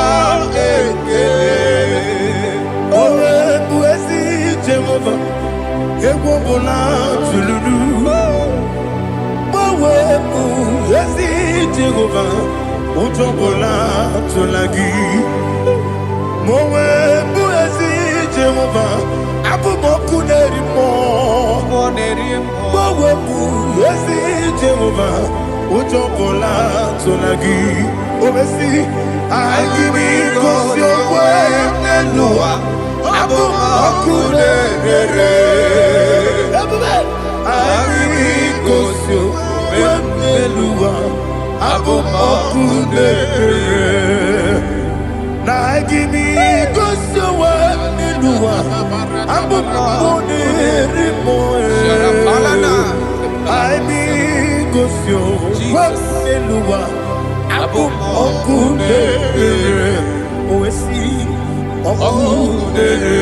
Oh, Buesi Jehovah, Ewobola Tululu. Oh, Buesi Jehovah, Utobola Tulagi. Mowe Buesi Jehovah, Abuboku Nerimo. Mowe Buesi Jehovah, Utobola Tulagi. Obesi, I give me cause your way, Nelua. Abu Makune, I give me cause your way, Nelua. Na gimi gosowa niluwa abu monere moe I be gosyo wa niluwa abu monere oesi okunere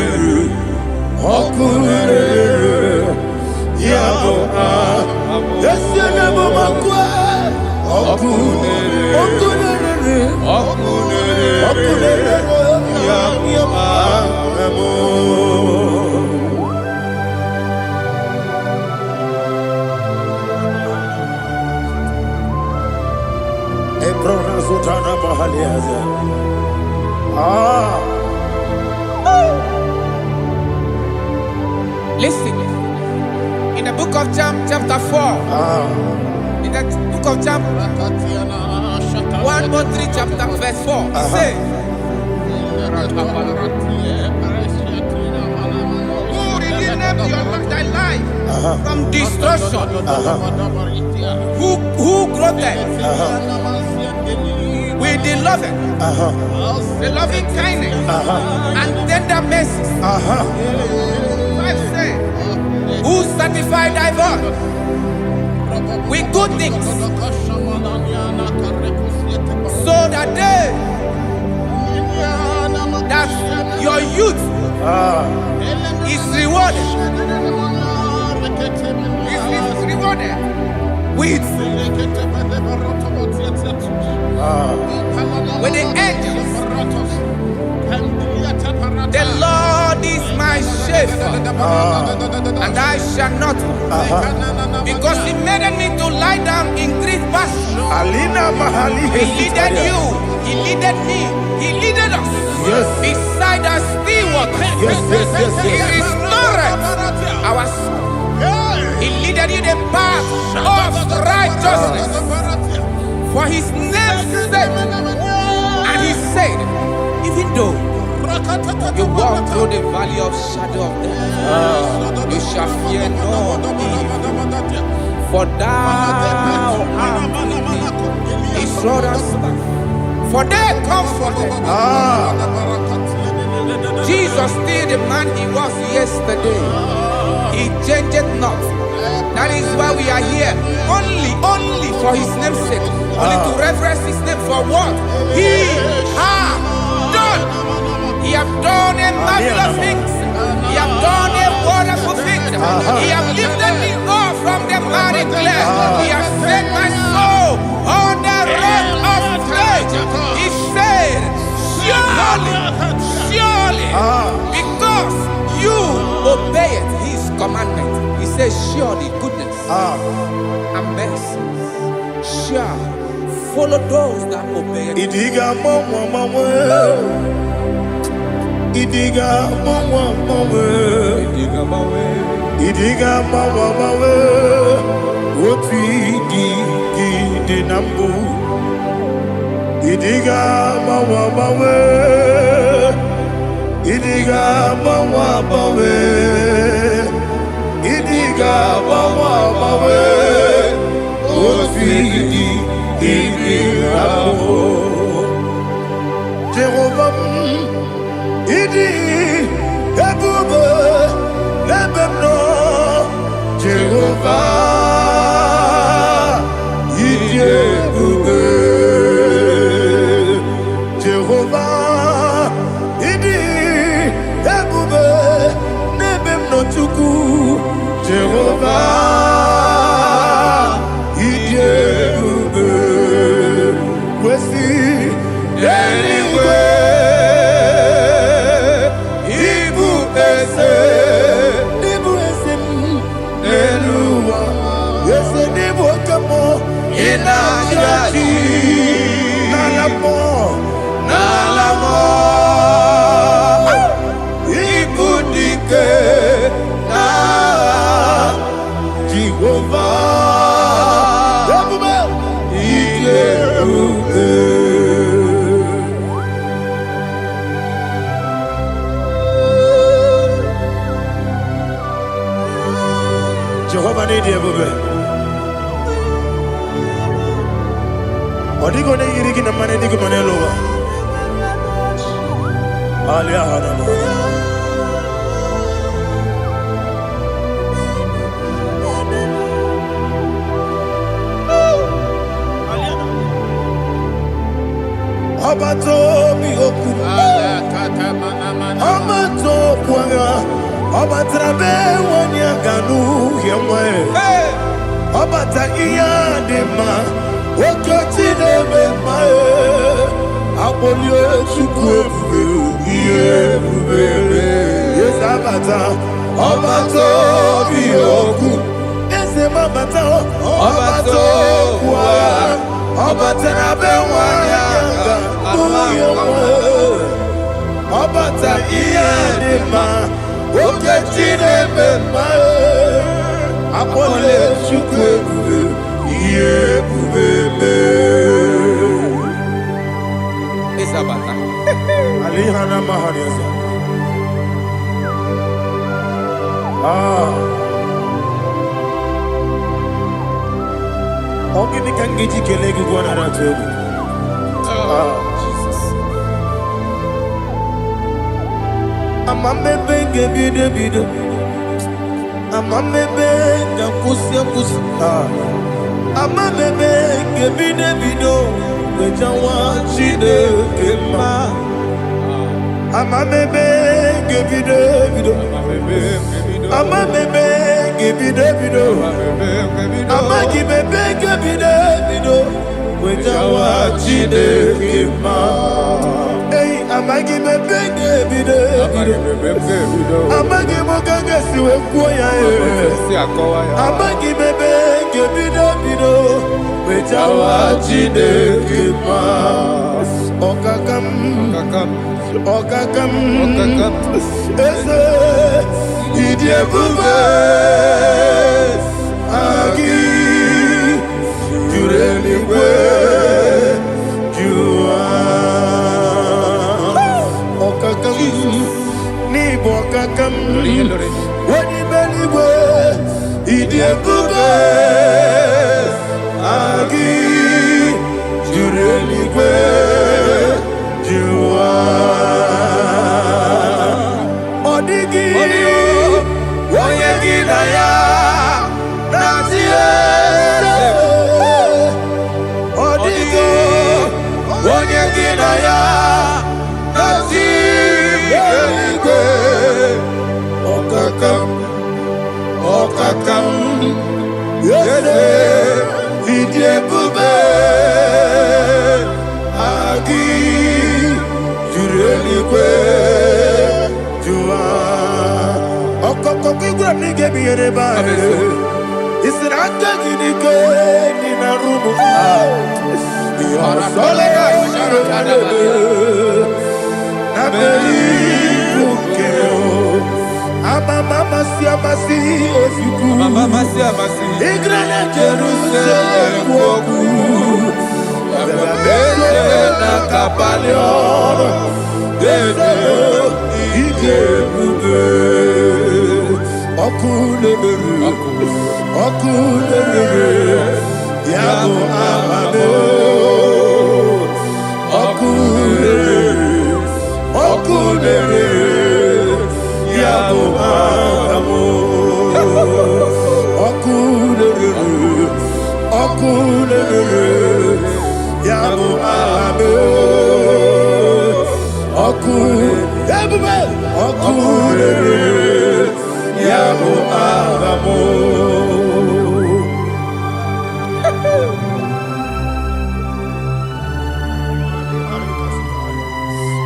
yabo yesene bo makwa okunere Listen, in the book of John, chapter 4, in the book of John, 1:3, chapter verse 4, it says, who redeemed thy life from destruction? Who groweth with the loving kindness and tender mercies? Who satisfy thy voice with good things, so that your youth is rewarded. Is rewarded with the angels. The Lord is my shepherd, and I shall not, because He made me to lie down in green pastures. He leaded you, He leaded me, He leaded us beside the still waters. He restored our soul. He leaded you the path of righteousness for His name's sake. And He said, even though you walk through the valley of shadow of death, you shall fear no evil, for thou art with me. His rod and staff, for they comforted. Jesus still the man He was yesterday. He changed not. That is why we are here, only for His name's sake, only to reverence His name for what He has done. He have done a marvelous things. He have done a wonderful thing. He have lifted me up from the mighty clay. He has set my soul on the rock of faith. He said, surely, because you obeyed His commandment. He says, surely goodness and mercy shall follow those that obey it. Idiga mawe Oti di nambu Idiga mawe Idiga mawe Idiga mawe Oti di nambu Jehovah Idi ebube lebemno Jehovah Idi ebube Jehovah Idi ebube lebemno chuku Jehovah Idi ebube wesi anyway Nalamo Ibudike na Jehovah Jehovah need you, Odigo ne yirigi na mane digo manelo. Abato bioku, Abato puanga, Abatrabe wanyaganu yamwe, Abata iya dema, wakati deme mae, Abolio chukwe yes, Abata, Abato bioku, yes, Abata, Abato puanga, Abatrabe wanyaganu. Obata iyadema okechine bema apole chukwe yebube Isabata alihana mahariasa ogini kangeji kelegi gwana ratobu Amamebe gebido Amamebe gakusia kusi Amamebe gebido Wejawa chide kema Amamebe gebido Amamebe gebido Amagibebe gebido Wejawa chide kema Amagi bebe bido, amagi mogaga siwe kuya amagi bebe bido, wejawa chide kima, okakam, ese idie bube, agi jureli kwe, ni bokakam wani beligwe idiebube agi jureligwe juwa odigi woyegi na ya natie odigi woyegi na ya natie Okakam, yede, idiebube, agi, jurelikwe, jua. Okokokigura nige biyereba, isiraka ginike nina rumu. Yosole shirelebe, nabeli ukeo. Mama siamasi ofiku Mama siamasi Igrane Jerusalem woku Abele na kapalion Dede ige bube Okulere Yabo amamo Okulere Yabo amo, okulere, yabo amo, okulere, yabo amo.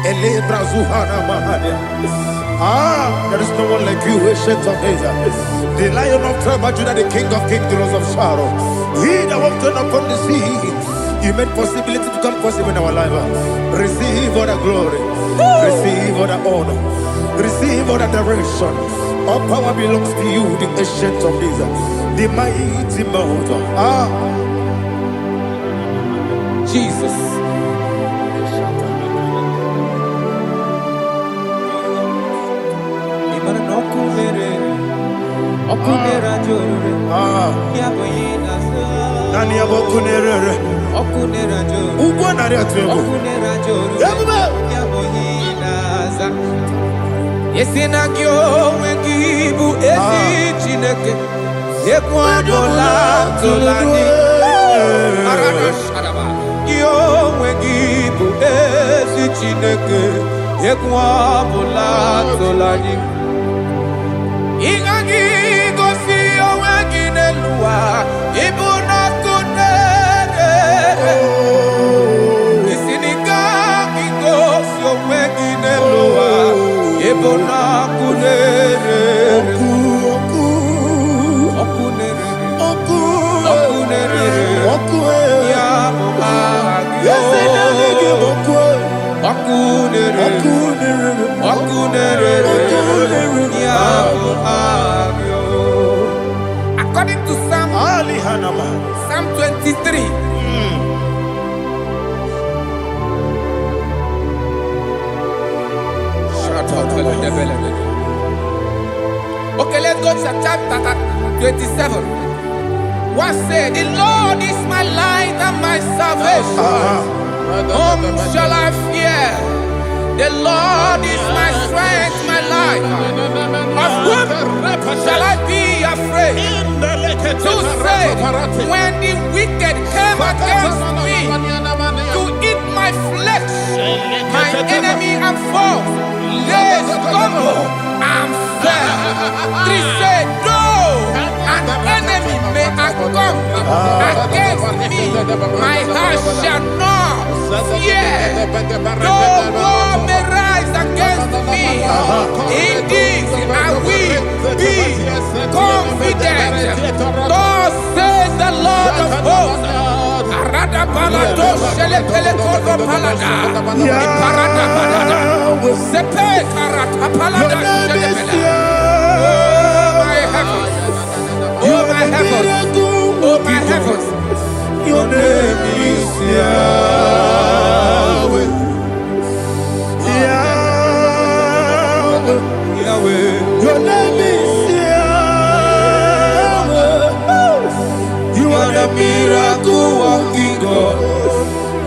Ele brazuhana mahade. There is no one like you, ancient of days. The Lion of tribe of Judah, the King of kings, the Rose of Sharon. He that walked upon the sea, you made possibility to come possible in our life. Receive all the glory, receive all the honor, receive all the direction. All power belongs to you, the ancient of days, the mighty mountain. Jesus. Nani abokunere Ugwo na ria twego. Yesina kyo wengibu ezi chineke ekwadola tolani arana sharaba kyo wengibu ezi chineke ekwadola tolani ingagi gosi oweginelua ibuna kunere isinika gosi oweginelua ibuna kunere ya according to Psalm 23. Okay, let's go to chapter 27. What said, the Lord is my light and my salvation. Whom shall I fear? The Lord is my strength, my life. Of whom shall I be afraid? To say, when the wicked came against me to eat my flesh, my enemy and foe, they stumble and fell. 3 said, though an enemy may come against me, my heart shall not fear. Though war may rise against me, in this I will be confident. Thus says the Lord of hosts. Arada balado shele pele kodo palada. Iparada balada. Sepe karata palada shele pele. Oh my heavens. Oh my heavens. Oh my heavens. Your name is Yahweh. Yahweh. Yahweh. Your name is Yahweh. You are the miracle working God.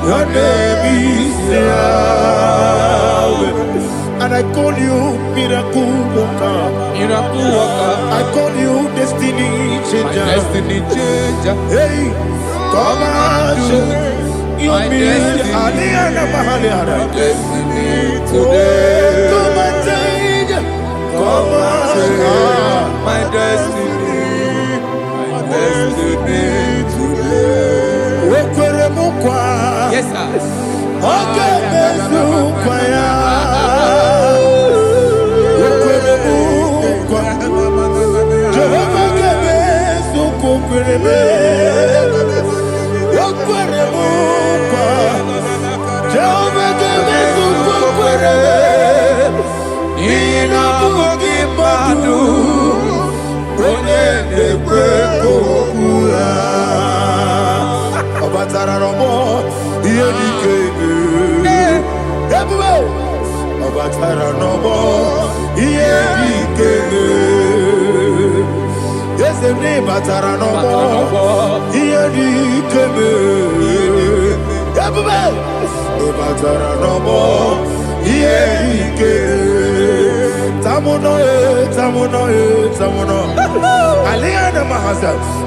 Your name is Yahweh. And I call you miracle worker. Miracle worker. I call you destiny changer. Destiny changer. Hey, come on, you mean Aliana Mahaliana. Destiny today. Come and change. Come on, my destiny. My destiny today. Yes, sir. Okay,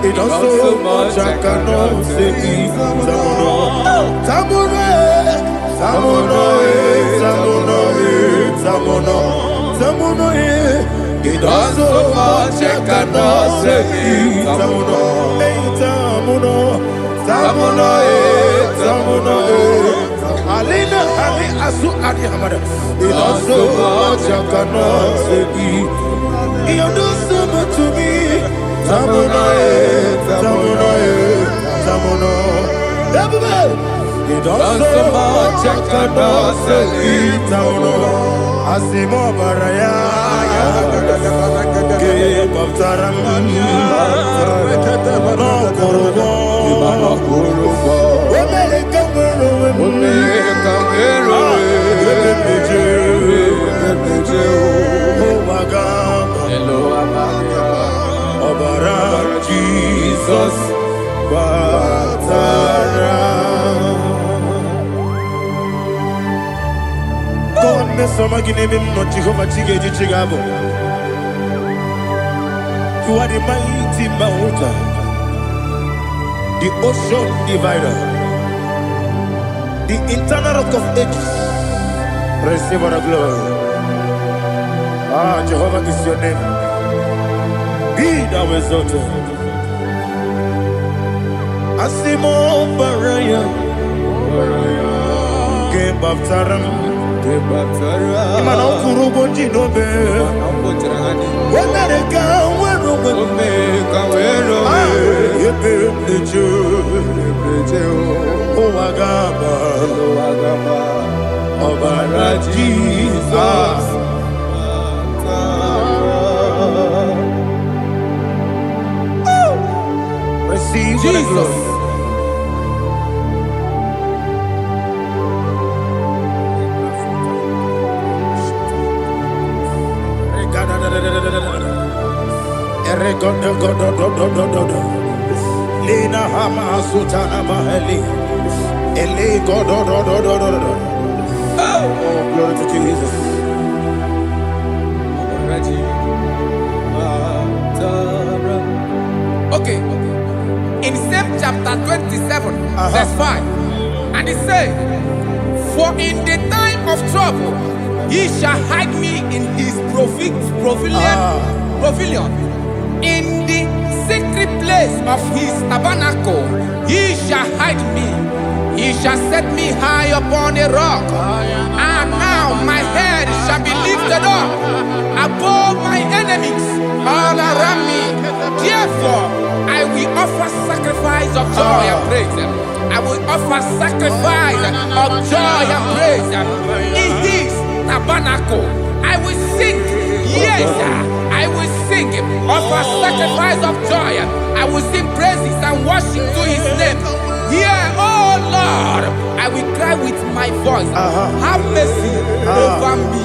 it also much I cannot say. It also much I cannot say. Alina Ali Asu Adi Hamada. It also much I cannot say. You do so much to me. Tamuno. It also much I cannot say. Tamuno. Asimo Baraya. Give up Taram. No Kurubo. Jesus, Batara. You are the mighty mountain, the ocean divider, the eternal rock of ages. Receive all the glory. Jehovah is your name. Be thou exalted. Asimo Baraya, Game Baptaram, Imana Kurubo Jinobe, Wamereka, Obara Jesus. Receive Jesus. Lina Hama Sutana Mahali. Oh, glory to Jesus. Okay. In same chapter 27, verse 5, and it says, "For in the time of trouble, he shall hide me in his pavilion. In the secret place of his tabernacle, he shall hide me. He shall set me high upon a rock, and now my head shall be lifted up above my enemies all around me. Therefore, I will offer sacrifice of joy and praise. I will offer sacrifice of joy and praise in his tabernacle. I will sing, yes, I will sing, offer sacrifice of joy. I will sing praises and worship to his name. Hear, oh Lord, I will cry with my voice. Have mercy over me,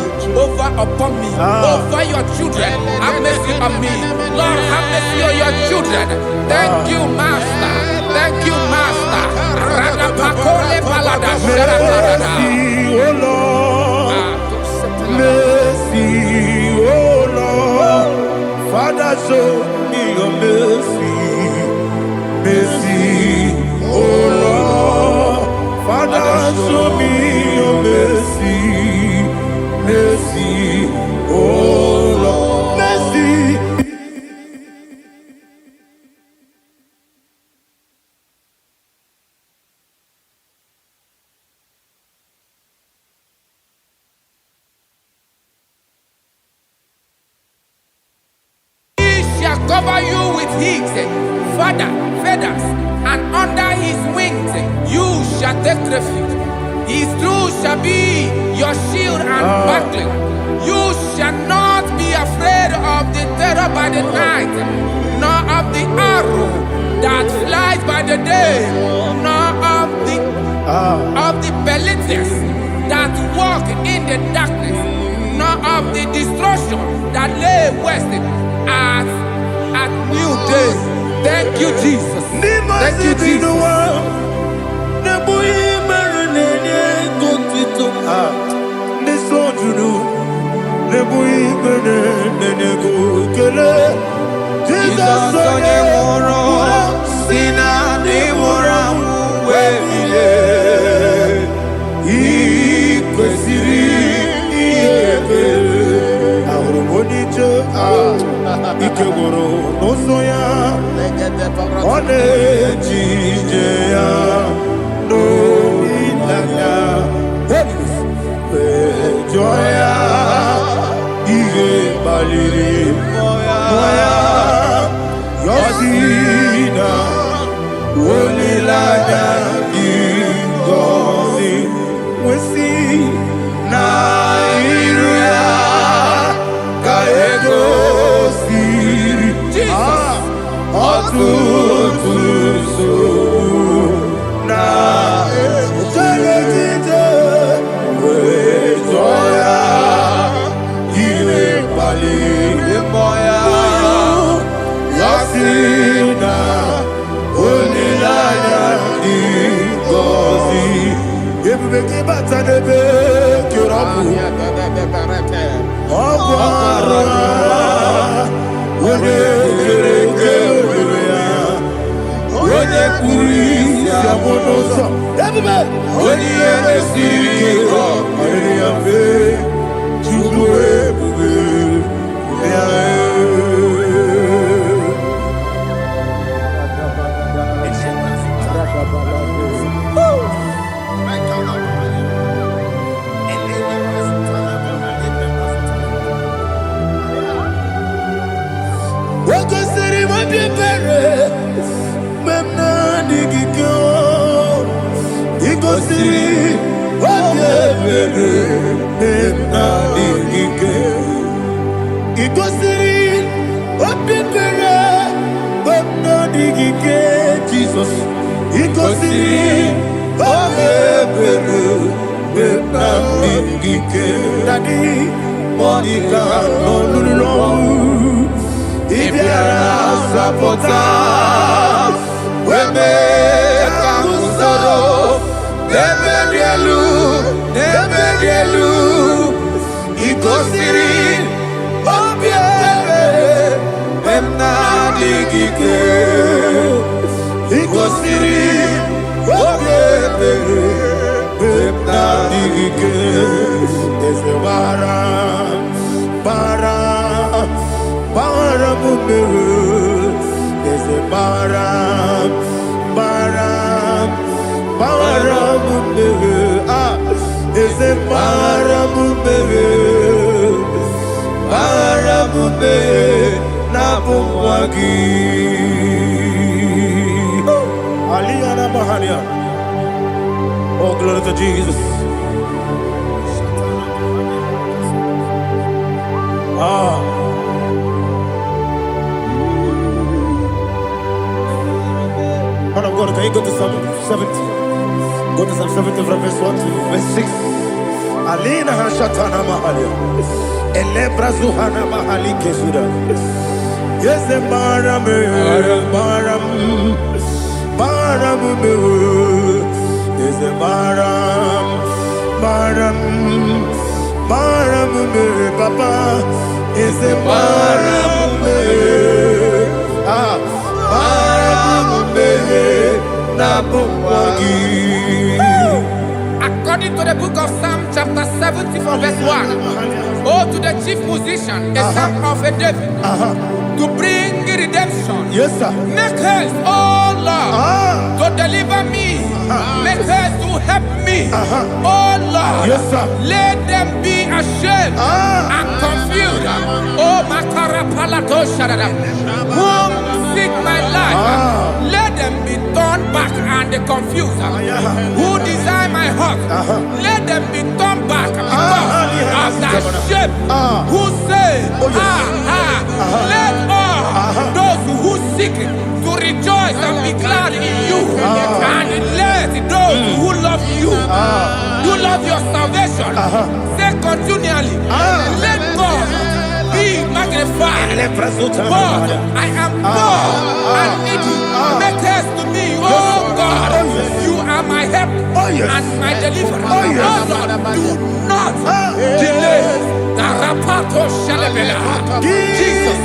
upon me, over your children. Have mercy on me. Lord, have mercy on your children. Thank you, Master. Thank you, Master. Mercy, oh Lord. Mercy, oh Lord. Father, show me your mercy. Mercy, oh Lord. Father, show me your mercy. Mercy, oh Lord. Mercy. Cover you with his feathers, and under his wings you shall take refuge. His truth shall be your shield and buckler. You shall not be afraid of the terror by the night, nor of the arrow that flies by the day, nor of the pestilence that walk in the darkness, nor of the destruction that lay waste at new day. Thank you, Jesus. Thank you, Jesus. Ikegoro nosoya one jijeya no ilaya joya ige baliri moya yosina olilaya igozi wesi na iruya kaego na Jeletite Wejoya Ile Bali Moya Yasina Onilaya Igozi Ebubeki Batanebe Kyorabu Jesus, Daddy, Monica, no, if you are sapota, we make a musoro, Nebedielu, Ikosiri, Obiebe, Emna Digike, Ikosiri, Obiebe, Emna Digike, is the Bara Mumu, is the Bara Mumu, is the Bara Mumu, Nabumwagi, Aliana Mahalia. Oh, glory to Jesus. Man of God, can you go to Psalm 70? Go to Psalm 70 from verse 1 to verse 6. Alina Hashatana Mahalia. Elebra Zuhana Mahali Kesuda. Yes, the Baram. Yes, the Baram. Papa. Yes, the Baram. According to the book of Psalm chapter 70 from verse 1, oh, to the chief musician, a son of a David, to bring redemption. Yes, sir. Make haste, oh Lord, to deliver me. Make haste to help me. Oh Lord, yes, sir. Let them be ashamed and confused. Oh, Makara Palato Shadada, who seek my life, let them be turned back and confused. Who desire my heart, let them be turned back because of that shape. Who say, let all those who seek to rejoice and be glad in you, and let those who love you, who love your salvation, say continually, let God be magnified. God, I am God and needy. Make haste to me, oh God. You are my help and my deliverer. Oh Lord, do not delay. Tarapato Shalabela. Jesus.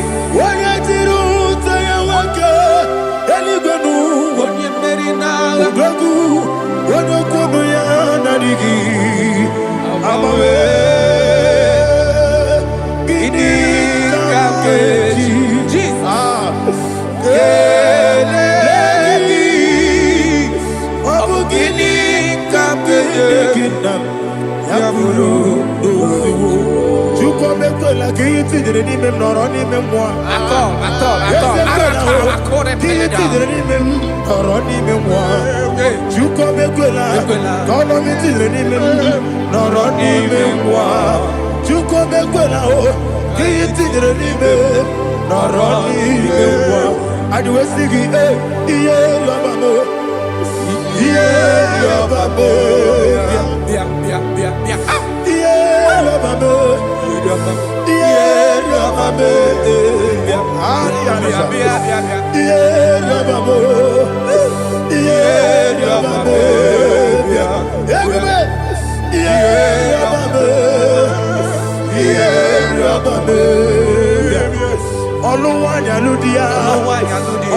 Oluwanya Ludia,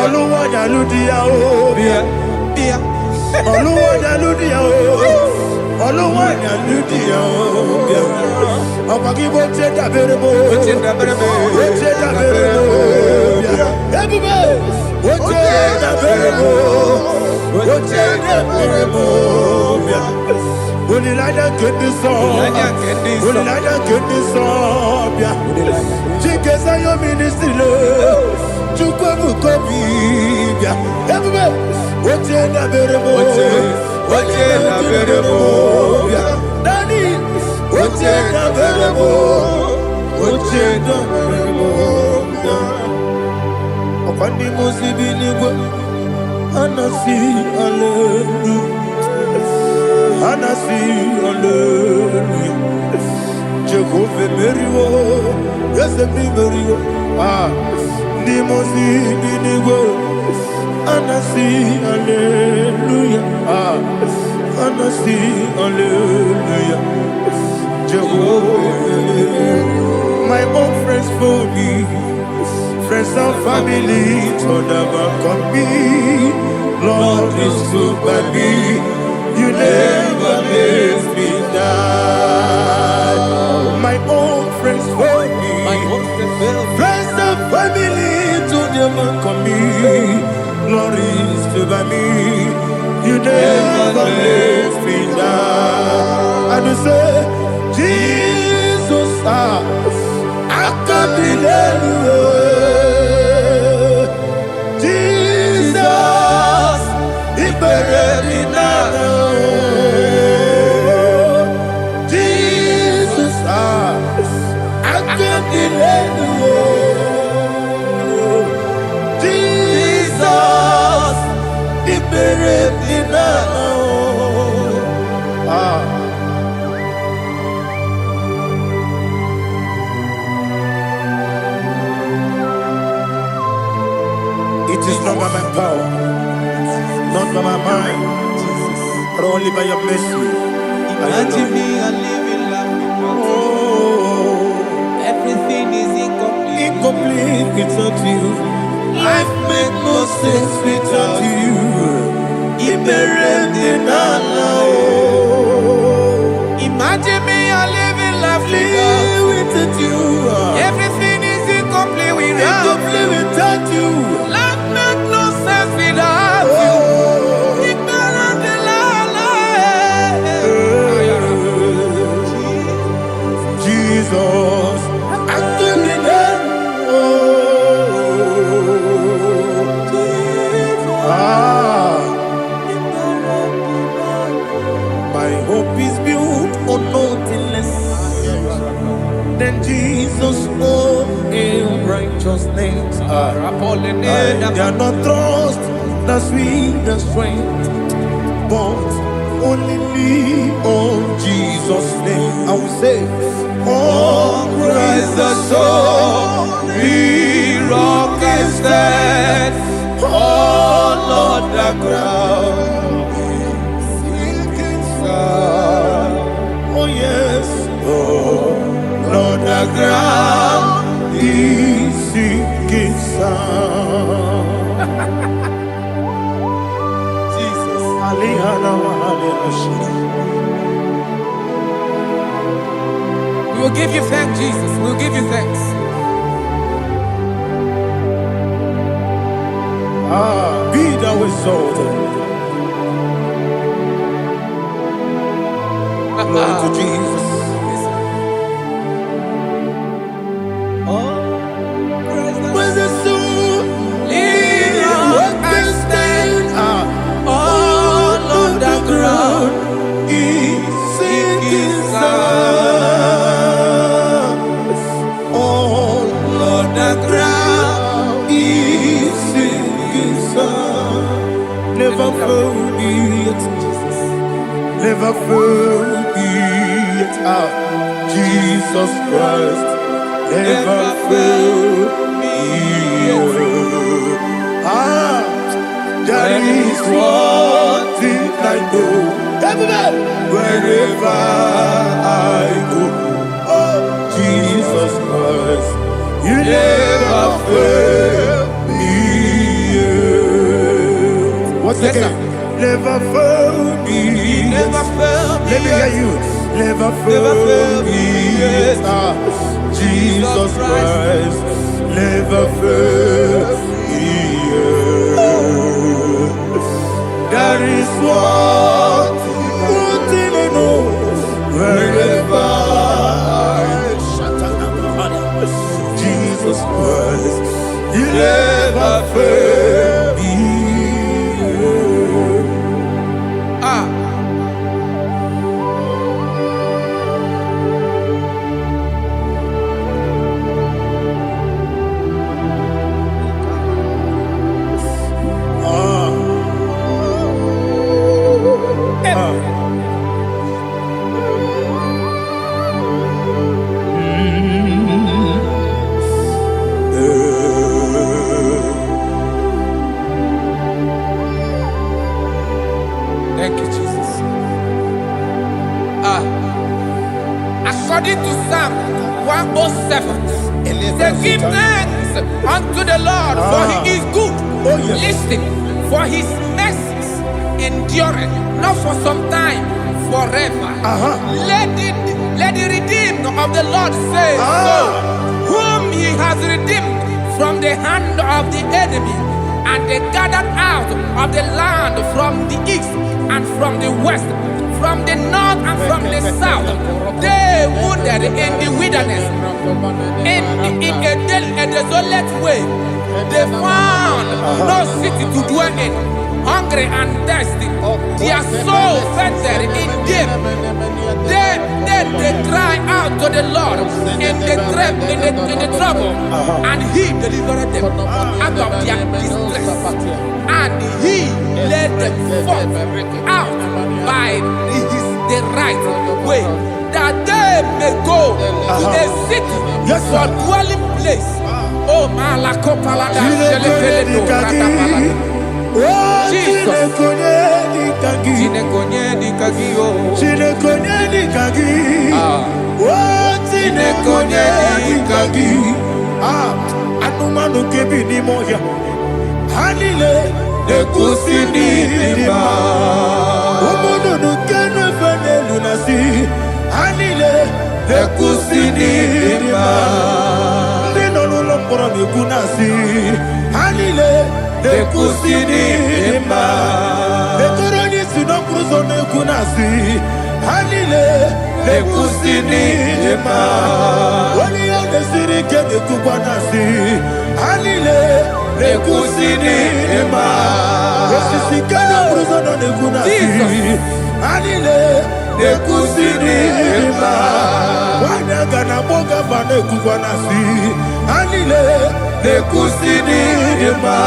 Oluwanya Ludia, Oluwanya Ludia, Oluwanya Ludia, Apagibo Cheda Berebo, Cheda Berebo, Cheda Berebo, Cheda Berebo. Unilada get this up, yeah. Chikesa yo ministry lo, chukwu kobi, yeah. Everybody, oche na berebo, yeah. Daddy, oche na berebo, yeah. Opandi musibi nigo, anasi hallelujah. Anasi, hallelujah. Jehovah Meriwo, yes, Meriwo. Nimosi, Binigo. Anasi, hallelujah. Anasi, hallelujah. Jehovah, my own friends for me, friends and family, told about come me. Lord is good by me. You never let me die. My own friends for me, friends and family to them come me. Glory is by me. You never let me die. And you say, Jesus, I can't believe you. Jesus, He buried me now. Jesus, He buried me now. It is not by my power, not by my mind, but only by your mercy. Imagine me a living life without you. Everything is incomplete. Incomplete without you. Life makes no sense without you. Imagine me a living life without you. Everything is incomplete without you. Life makes no sense without you. Jesus, my hope is built on nothing less than Jesus' own righteousness. I cannot trust the sweetest strength, but only lean on Jesus' name. I will say, oh, Christ the solid rock I stand. Oh, Lord, the ground is sinking sand. Oh, yes, oh, Lord, the ground is sinking sand. Jesus, we will give you thanks, Jesus. We will give you thanks. Be thou exalted. Glory to Jesus. When the soul I stand all on the ground is sinking sand. All on the ground is sinking sand. Never fail me yet, never fail me yet. Jesus Christ never fail me yet. There is one thing I know, wherever I go, oh, Jesus never failed me yet. Once Yes, again, never failed me. Never failed me Let me hear yet. you. Never Never failed failed me me yet. yet. Jesus Christ never failed me yet. That is one thing I know. Wherever Jesus Christ, He never failed me yet. Ah. Thank you, Jesus. According to Psalm 107, say, give thanks unto the Lord, for He is good. Listen, for His mercies endureth, not for some time, forever. Let the redeemed of the Lord say so, whom He has redeemed from the hand of the enemy, and they gathered out of the land from the east and from the west, from the north and from the south. They wandered in the wilderness, in a desolate way. They found no city to dwell in, hungry and thirsty. Their soul fainted in deep. They cry out to the Lord in the trouble, and He delivered them out of their distress, and He led them forth out by the right way, that they may go to a city for dwelling place. Oh, Malakopalada, Jesus. Anumanu kebi ni moya Hanile Nekusini lima Umudu nukene fene lunasi Hanile Nekusini lima Nino lulambora nukunasi Hanile Nekusini lima Nekoroni sinokruzo nukunasi Hanile Nekusini lima Wali yane sirike nekubanasi Hanile Nekusini lima Wesisikana bruzono nekunasi Hanile Nekusini lima Wanaga na boga vane kubanasi Hanile Nekusini lima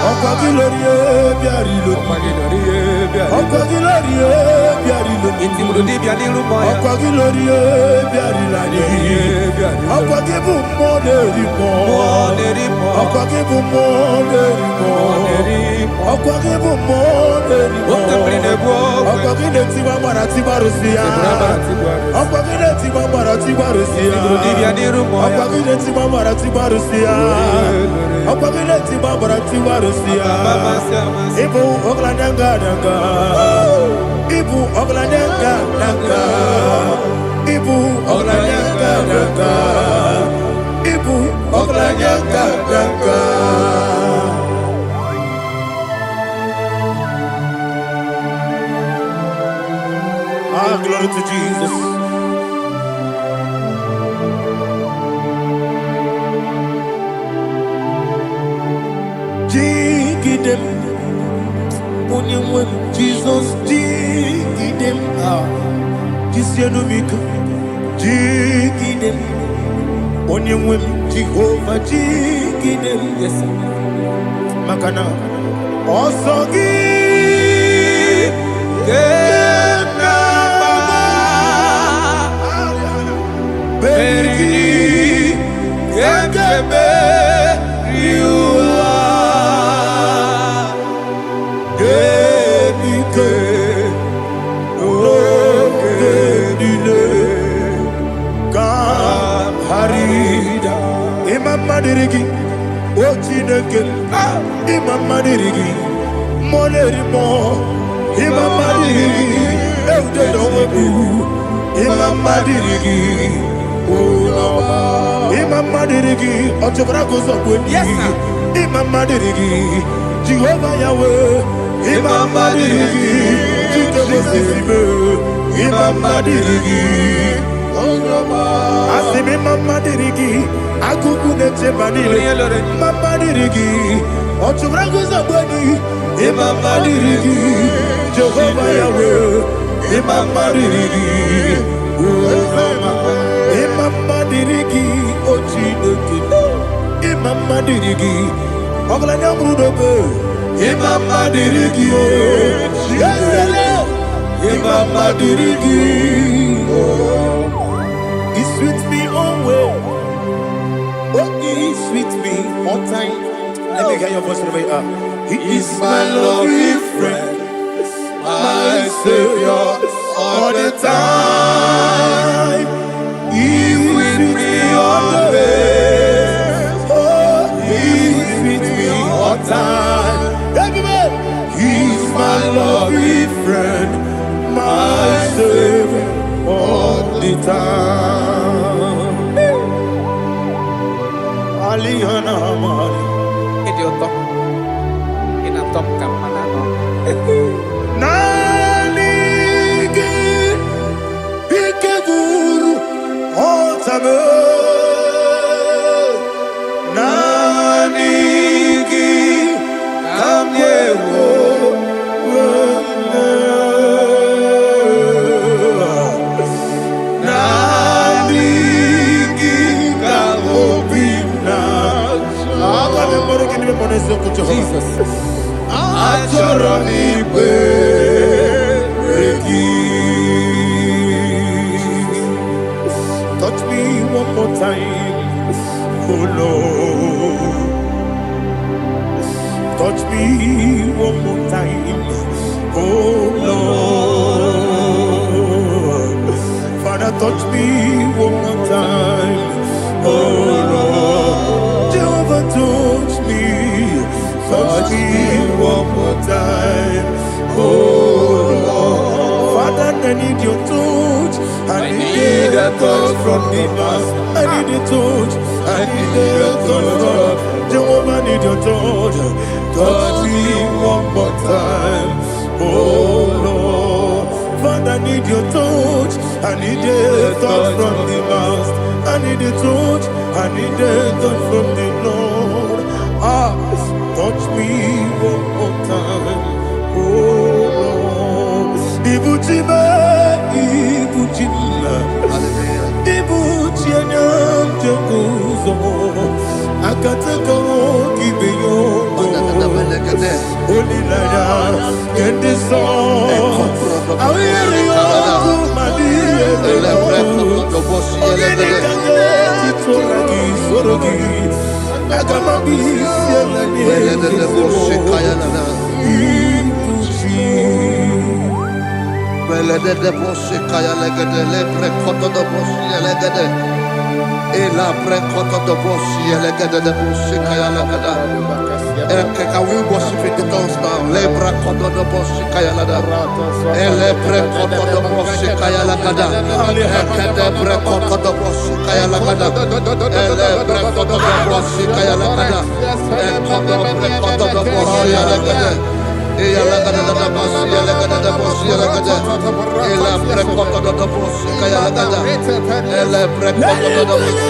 Okwa gilorie biarilo Okwa gilorie biarilo Okwa gilorie biarilani Okwa gibu moderimo Okwa gibu moderimo Okwa gibu moderimo Okwa gile tiba marati barusia Okwa gile tiba marati barusia Okwa gile tiba marati barusia Okwa gile tiba marati barusia Ibu oglananga danga Ibu oglananga danga Ibu oglananga danga Ibu oglananga danga Glory to Jesus. Jigidem, Onyemwem, Jesus, Jigidem, Jisianumika, Jigidem, Onyemwem, Jehovah, Jigidem, yes, Makana, Osogi, Beri, Gekebe, Riua, Gebike, Rokedile, Kam Harida, Imamandirigi, Ochineke, Imamandirigi, Monerimo, Imamandirigi, Eudedowebu, Imamandirigi, Imamandirigi, Otobragozobweni, Yes, sir. Imamandirigi, Jehovah Yahweh, Imamandirigi, Jitobosisibe, Imamandirigi, Asimi Mamandirigi, Akukunete Banile, Mamandirigi, Otobragozobweni, Imamandirigi, Jehovah Yahweh, Imamandirigi, Imamandirigi, Ochineke, Imamandirigi, Oglanyamrudobe, Imamandirigi, Imamandirigi, He sweet me always, He sweet me all time. Let me hear your voice from here. He is my lovely friend, my Savior all the time. He with me always. Oh, He with me all time. Everybody, He's my lovely friend, my Savior all the time. Aliyana Mari. Idiota. Inatom kamanano. Nanigi Ikeguru Otame Nanigi Kamyewo Nanigi Kamobina Jesus Achoronibe touch me one more time, oh Lord. Touch me one more time, oh Lord. Father, touch me one more time, oh Lord. Jehovah, touch me one more time, oh Lord. Father, I need your touch. I need a touch from the past. I need a touch. I need a touch from Jehovah. I need your touch. Touch me one more time, oh Lord. Father, I need your touch. I need a touch from the past. I need a touch. I need a touch from the Lord. Touch me one more time, oh Lord. Ibuchima, Ibuchima, Ibuchina, Jaguzo, Akataka, Gibeyo, Holy Lada, get this song. I hear you, my dear, Can we worship in the tongues now? Lebra kodo do boshi kaya lada. Elebre kodo do boshi kaya lada. Ekede bre kodo do boshi kaya lada. Elebre kodo do boshi kaya lada. Ekodo bre kodo do boshi lada. Eya lada da boshi lada da boshi lada. Elebre kodo do boshi kaya lada. Elebre kodo do boshi.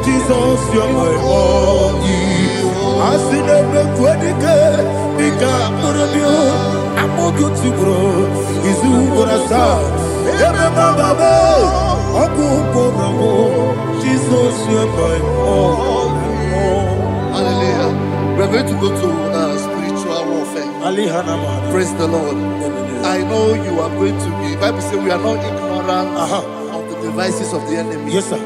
Jesus, you're my all. I see them look I'm not good to grow. Is who Praise the Lord. I know you are going to be. Bible says we are not ignorant of the devices of the enemy. Yes, sir.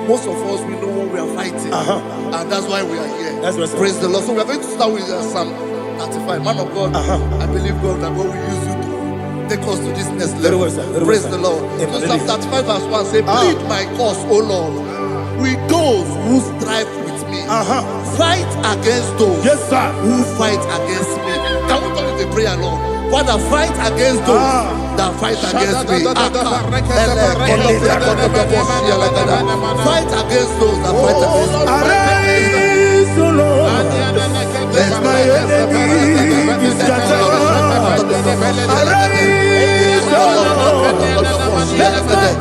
Most of us, we know what we are fighting, and that's why we are here. That's right, sir. Praise the Lord. So we are going to start with Psalm 35. Man of God, I believe God that God will use you to take us to this next level. Praise the Lord. So Psalm 35 verse 1 say, plead my cause, O Lord, with those who strive with me. Fight against those who fight against me. Can we call it a prayer, Lord? Father, fight against those that fight against me. Fight against those that fight against me. Arise, O Lord, let my enemy be scattered. Arise, O Lord, let my enemy be scattered.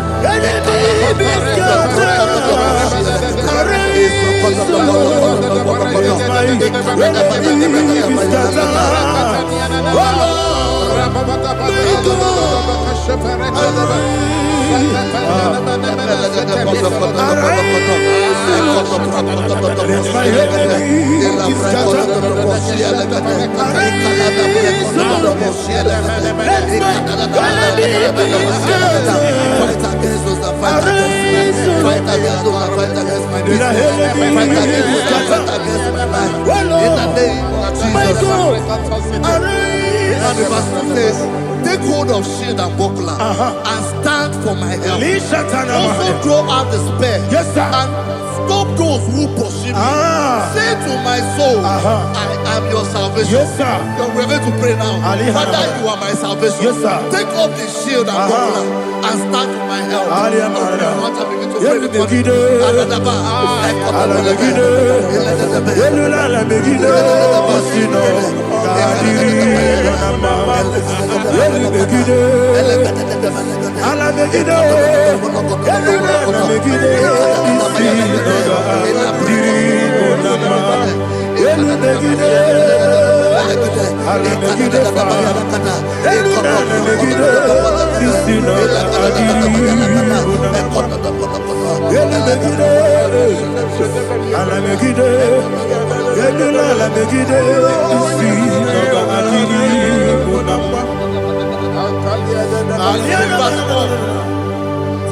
Arise, O Lord, let my enemy be scattered. Oh Lord, and the verse 2 says, take hold of shield and buckler and stand for my help. Also draw out the spear and stop those who pursue me. Say to my soul, I am your salvation. We're going to pray now. Father, you are my salvation. Take off the shield and buckler and stand for my help.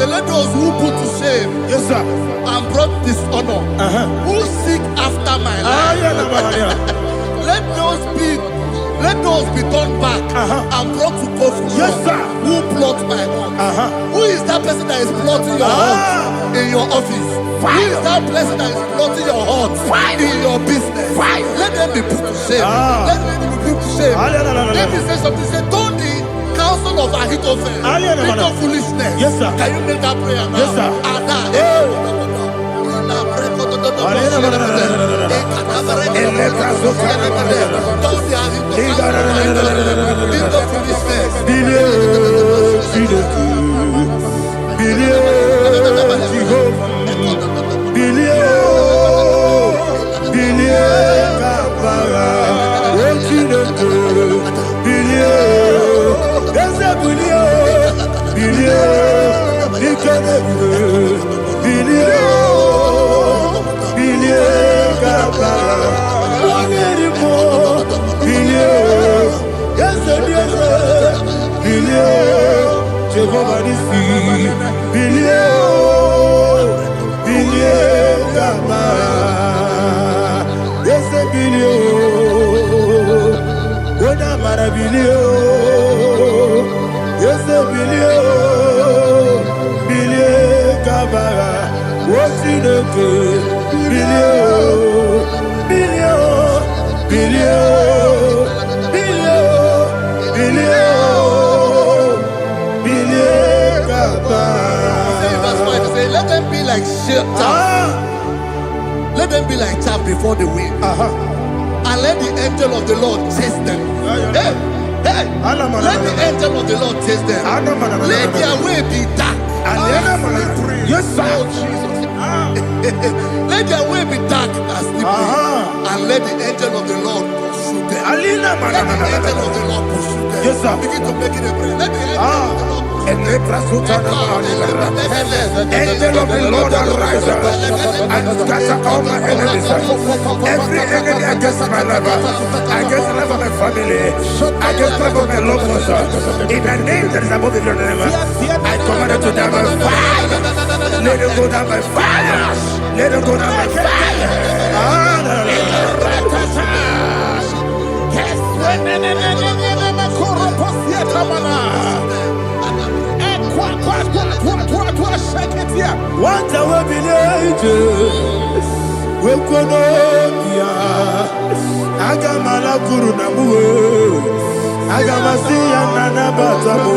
So let those who put to shame and brought dishonor, who seek after my life, let those be turned back and brought to confusion. Who plot my wrong? Who is that person that is plotting your heart in your office? Who is that person that is plotting your heart in your business? Let them be put to shame. Let them be put to shame. Let me say something. Say, don't the counsel of Ahithophel into foolishness. Can you make that prayer now? Let them be like chaff. Let them be like chaff before the wind. And let the angel of the Lord chase them. Let the angel of the Lord chase them. Let their way be dark. Let their way be dark and slippery. And let the angel of the Lord pursue them. Let the angel of the Lord pursue them. Begin to make it a prayer. Let the angel of the Lord pursue them. Angel of the Lord arise and scatter all my enemies. Every enemy against my life, against the life of my family, against the life of my loved ones. In the name that is above the name, I command it to die by fire. Let it go down by fire. Let it go down by fire. What I will be we kono ya agamala kuru na muwe agamasi ya nana batamu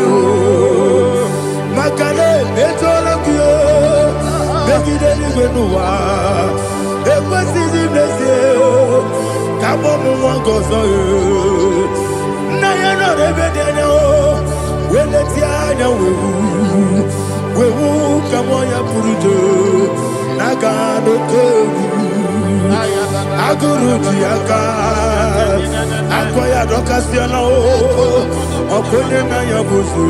makale etola kuyo begide ni gwenuwa ekwesi di blese kabo mu wangozo na ya no rebede na o weleti anya wewu kamo ya purujo naga no kewu Aguruji aka akwaya dokasiana o okonye na yabuzu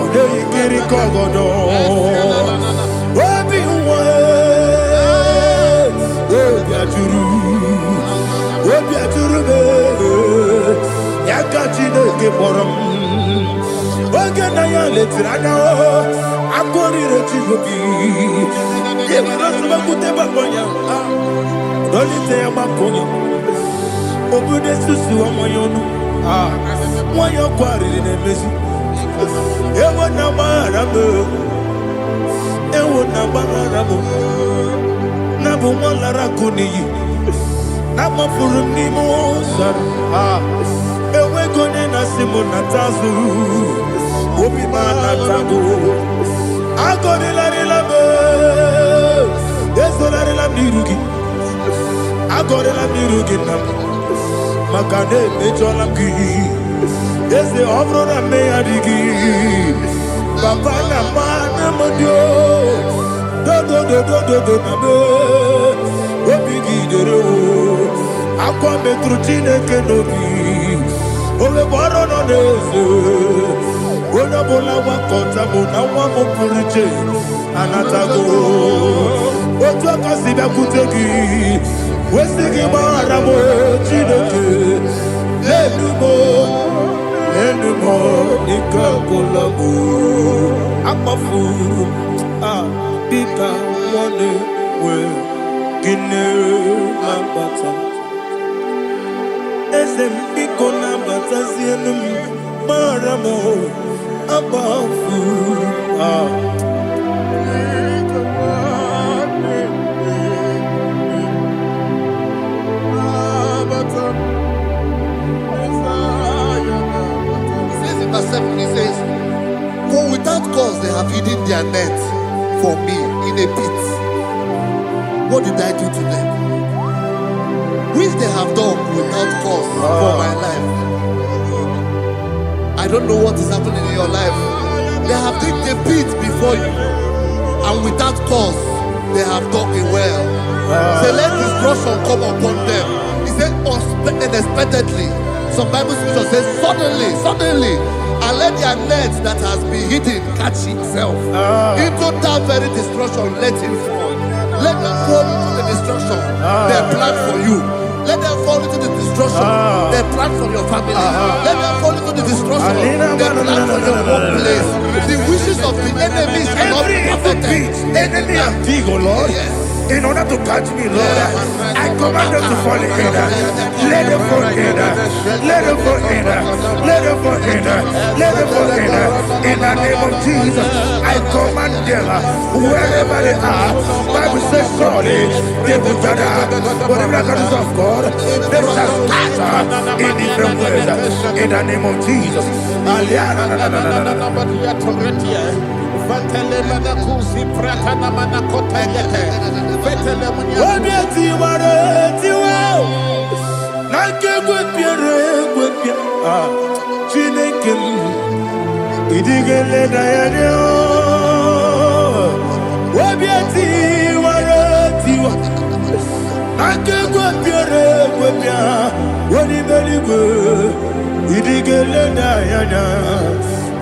ode ikiri kogodo obi uwe obi aturu be yakachi nege borom oge na ya letirana o akori rechigobi yebiro subakute bakonya Dolite ya makonyo Obude susu wa moyonu Mwayo kwa rile mezi Ewo na maramo Ewo na maramo Nabu mwalara kuniyi Nama furu ni moza Ewe kone nasimu natazu Obi mana tango Agone la rilame Yeso la rilame nirugi Agora la mirugina Makane mechola ki Ese obro na me adigi Papa na mana modio Do na me Obigi dero Aqua metrutine kenobi Ole boro no neze Ona bola wakota Mona wamo puriche Anatago Otua kasiba kutegi Wesigi maramo chineke Lenumo Nikakolamu Amafu Bika Mwane We Gine Nambata Esem Biko Nambata Zienum Maramo Amafu He says, for without cause they have hidden their net for me in a pit. What did I do to them? Which they have done without cause for my life. I don't know what is happening in your life. They have digged a pit before you, and without cause they have dug it well. So let destruction come upon them. He said unexpectedly. Some Bible scripture says suddenly. And let their net that has been hidden catch itself. Into that very destruction, let it fall. Let them fall into the destruction they plan for you. Let them fall into the destruction they plan for your family. Let them fall into the destruction they plan for your workplace. The wishes of the enemies are not perfected. Enemy of thee, O Lord. Yes. In order to catch me, Lord, I command them to fall in. Let them fall in. Let them fall in. Let them fall in. Let them fall in. In the name of Jesus, I command them wherever they are. Bible says surely they will gather. But the miracles of God, they shall scatter in different ways. In the name of Jesus.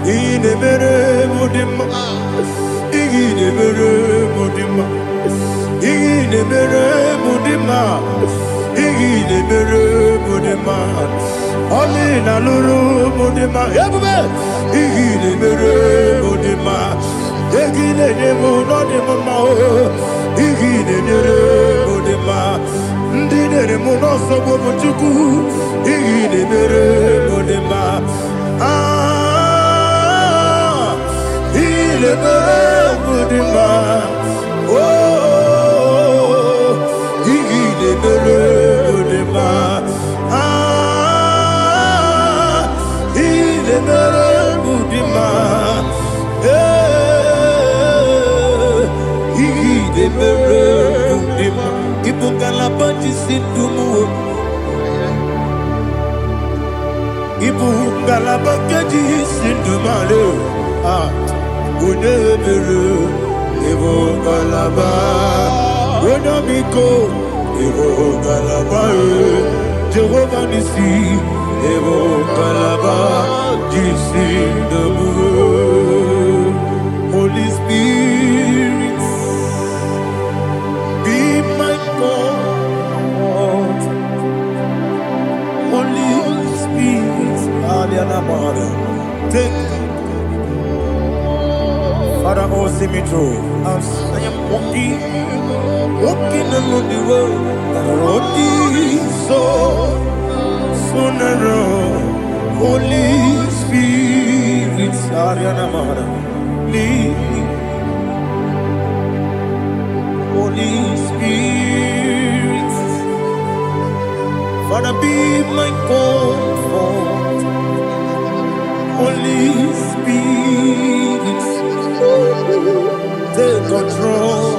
Inemere mudima, inemere mudima, inemere mudima, inemere mudima. Oli na luru mudima, yabube. Inemere mudima, inemere mudima, inemere mudima. Ndinere munoso bobuchuku, inemere mudima. Inemere mudima, oh, inemere mudima, inemere mudima, inemere mudima. Ibukala banji sindumu, ibukala banji sindumale. Unebere, Evogalaba, Unamiko, Evogalaba, Jehovah Nissi, Evogalaba, Jisi Namu, Holy Spirit, be my God, Holy Spirit, Aliana Mara, take. Father, oh, see me through. As I am walking along the road, the road is so narrow. Holy Spirit, Ariana Mara, lead me. Holy Spirit, Father, be my comfort. Holy Spirit, take control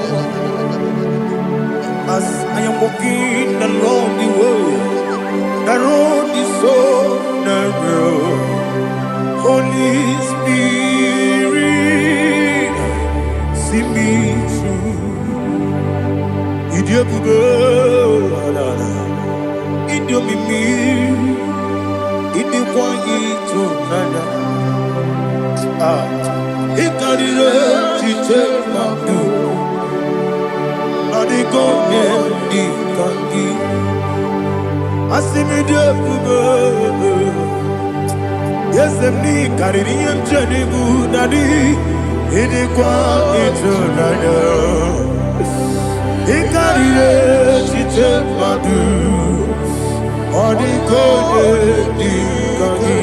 as I am walking along the road. The road is so narrow. Holy Spirit, see me through. Idiobube, Idiomimi, Idikwanyito nana. Ikarire take my do. Adiko di kangi. Asimi de bube. Yes, emni kariri emjeni budadi. Idikwa ito nana. Ikarire take my do. Adiko di kangi.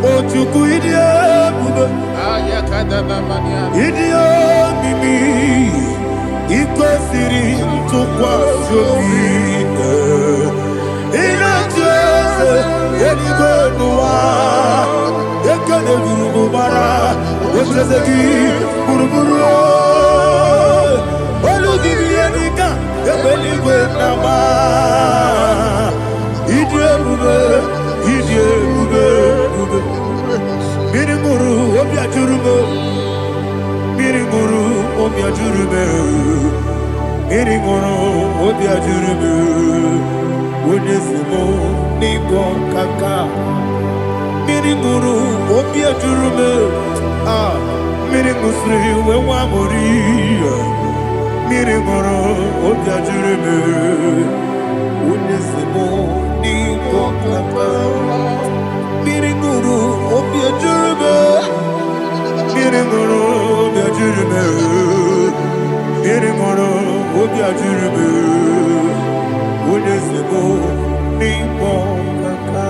Ochuku idie bube. Idio mimi iko siri tukwa sopine ina jese yenigwe nuwa yekene gurugu bara wetezeki buruburu olugibi yenika yebeligwe nama idie bube Birimuru obia jurume Birimuru obia jurume Birimuru obia jurume Unesimo nigo kaka Birimuru obia jurume Birimusri wewa mori Birimuru obia jurume Unesimo nigo kaka Birimuru obia jurume Birimuru obia jurume Birimuru obia jurume Unesimo nigo kaka.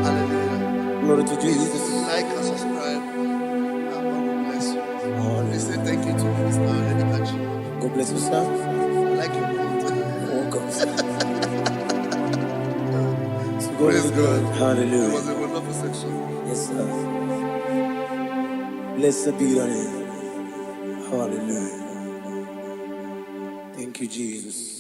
Hallelujah. Glory to Jesus. Please like and subscribe. God bless you. Please say thank you to Mr. Let me touch you. God bless you, sir. I like you. Welcome. Praise God. Hallelujah. It was a wonderful section. Yes, sir. Blessed be your name. Hallelujah. Thank you, Jesus.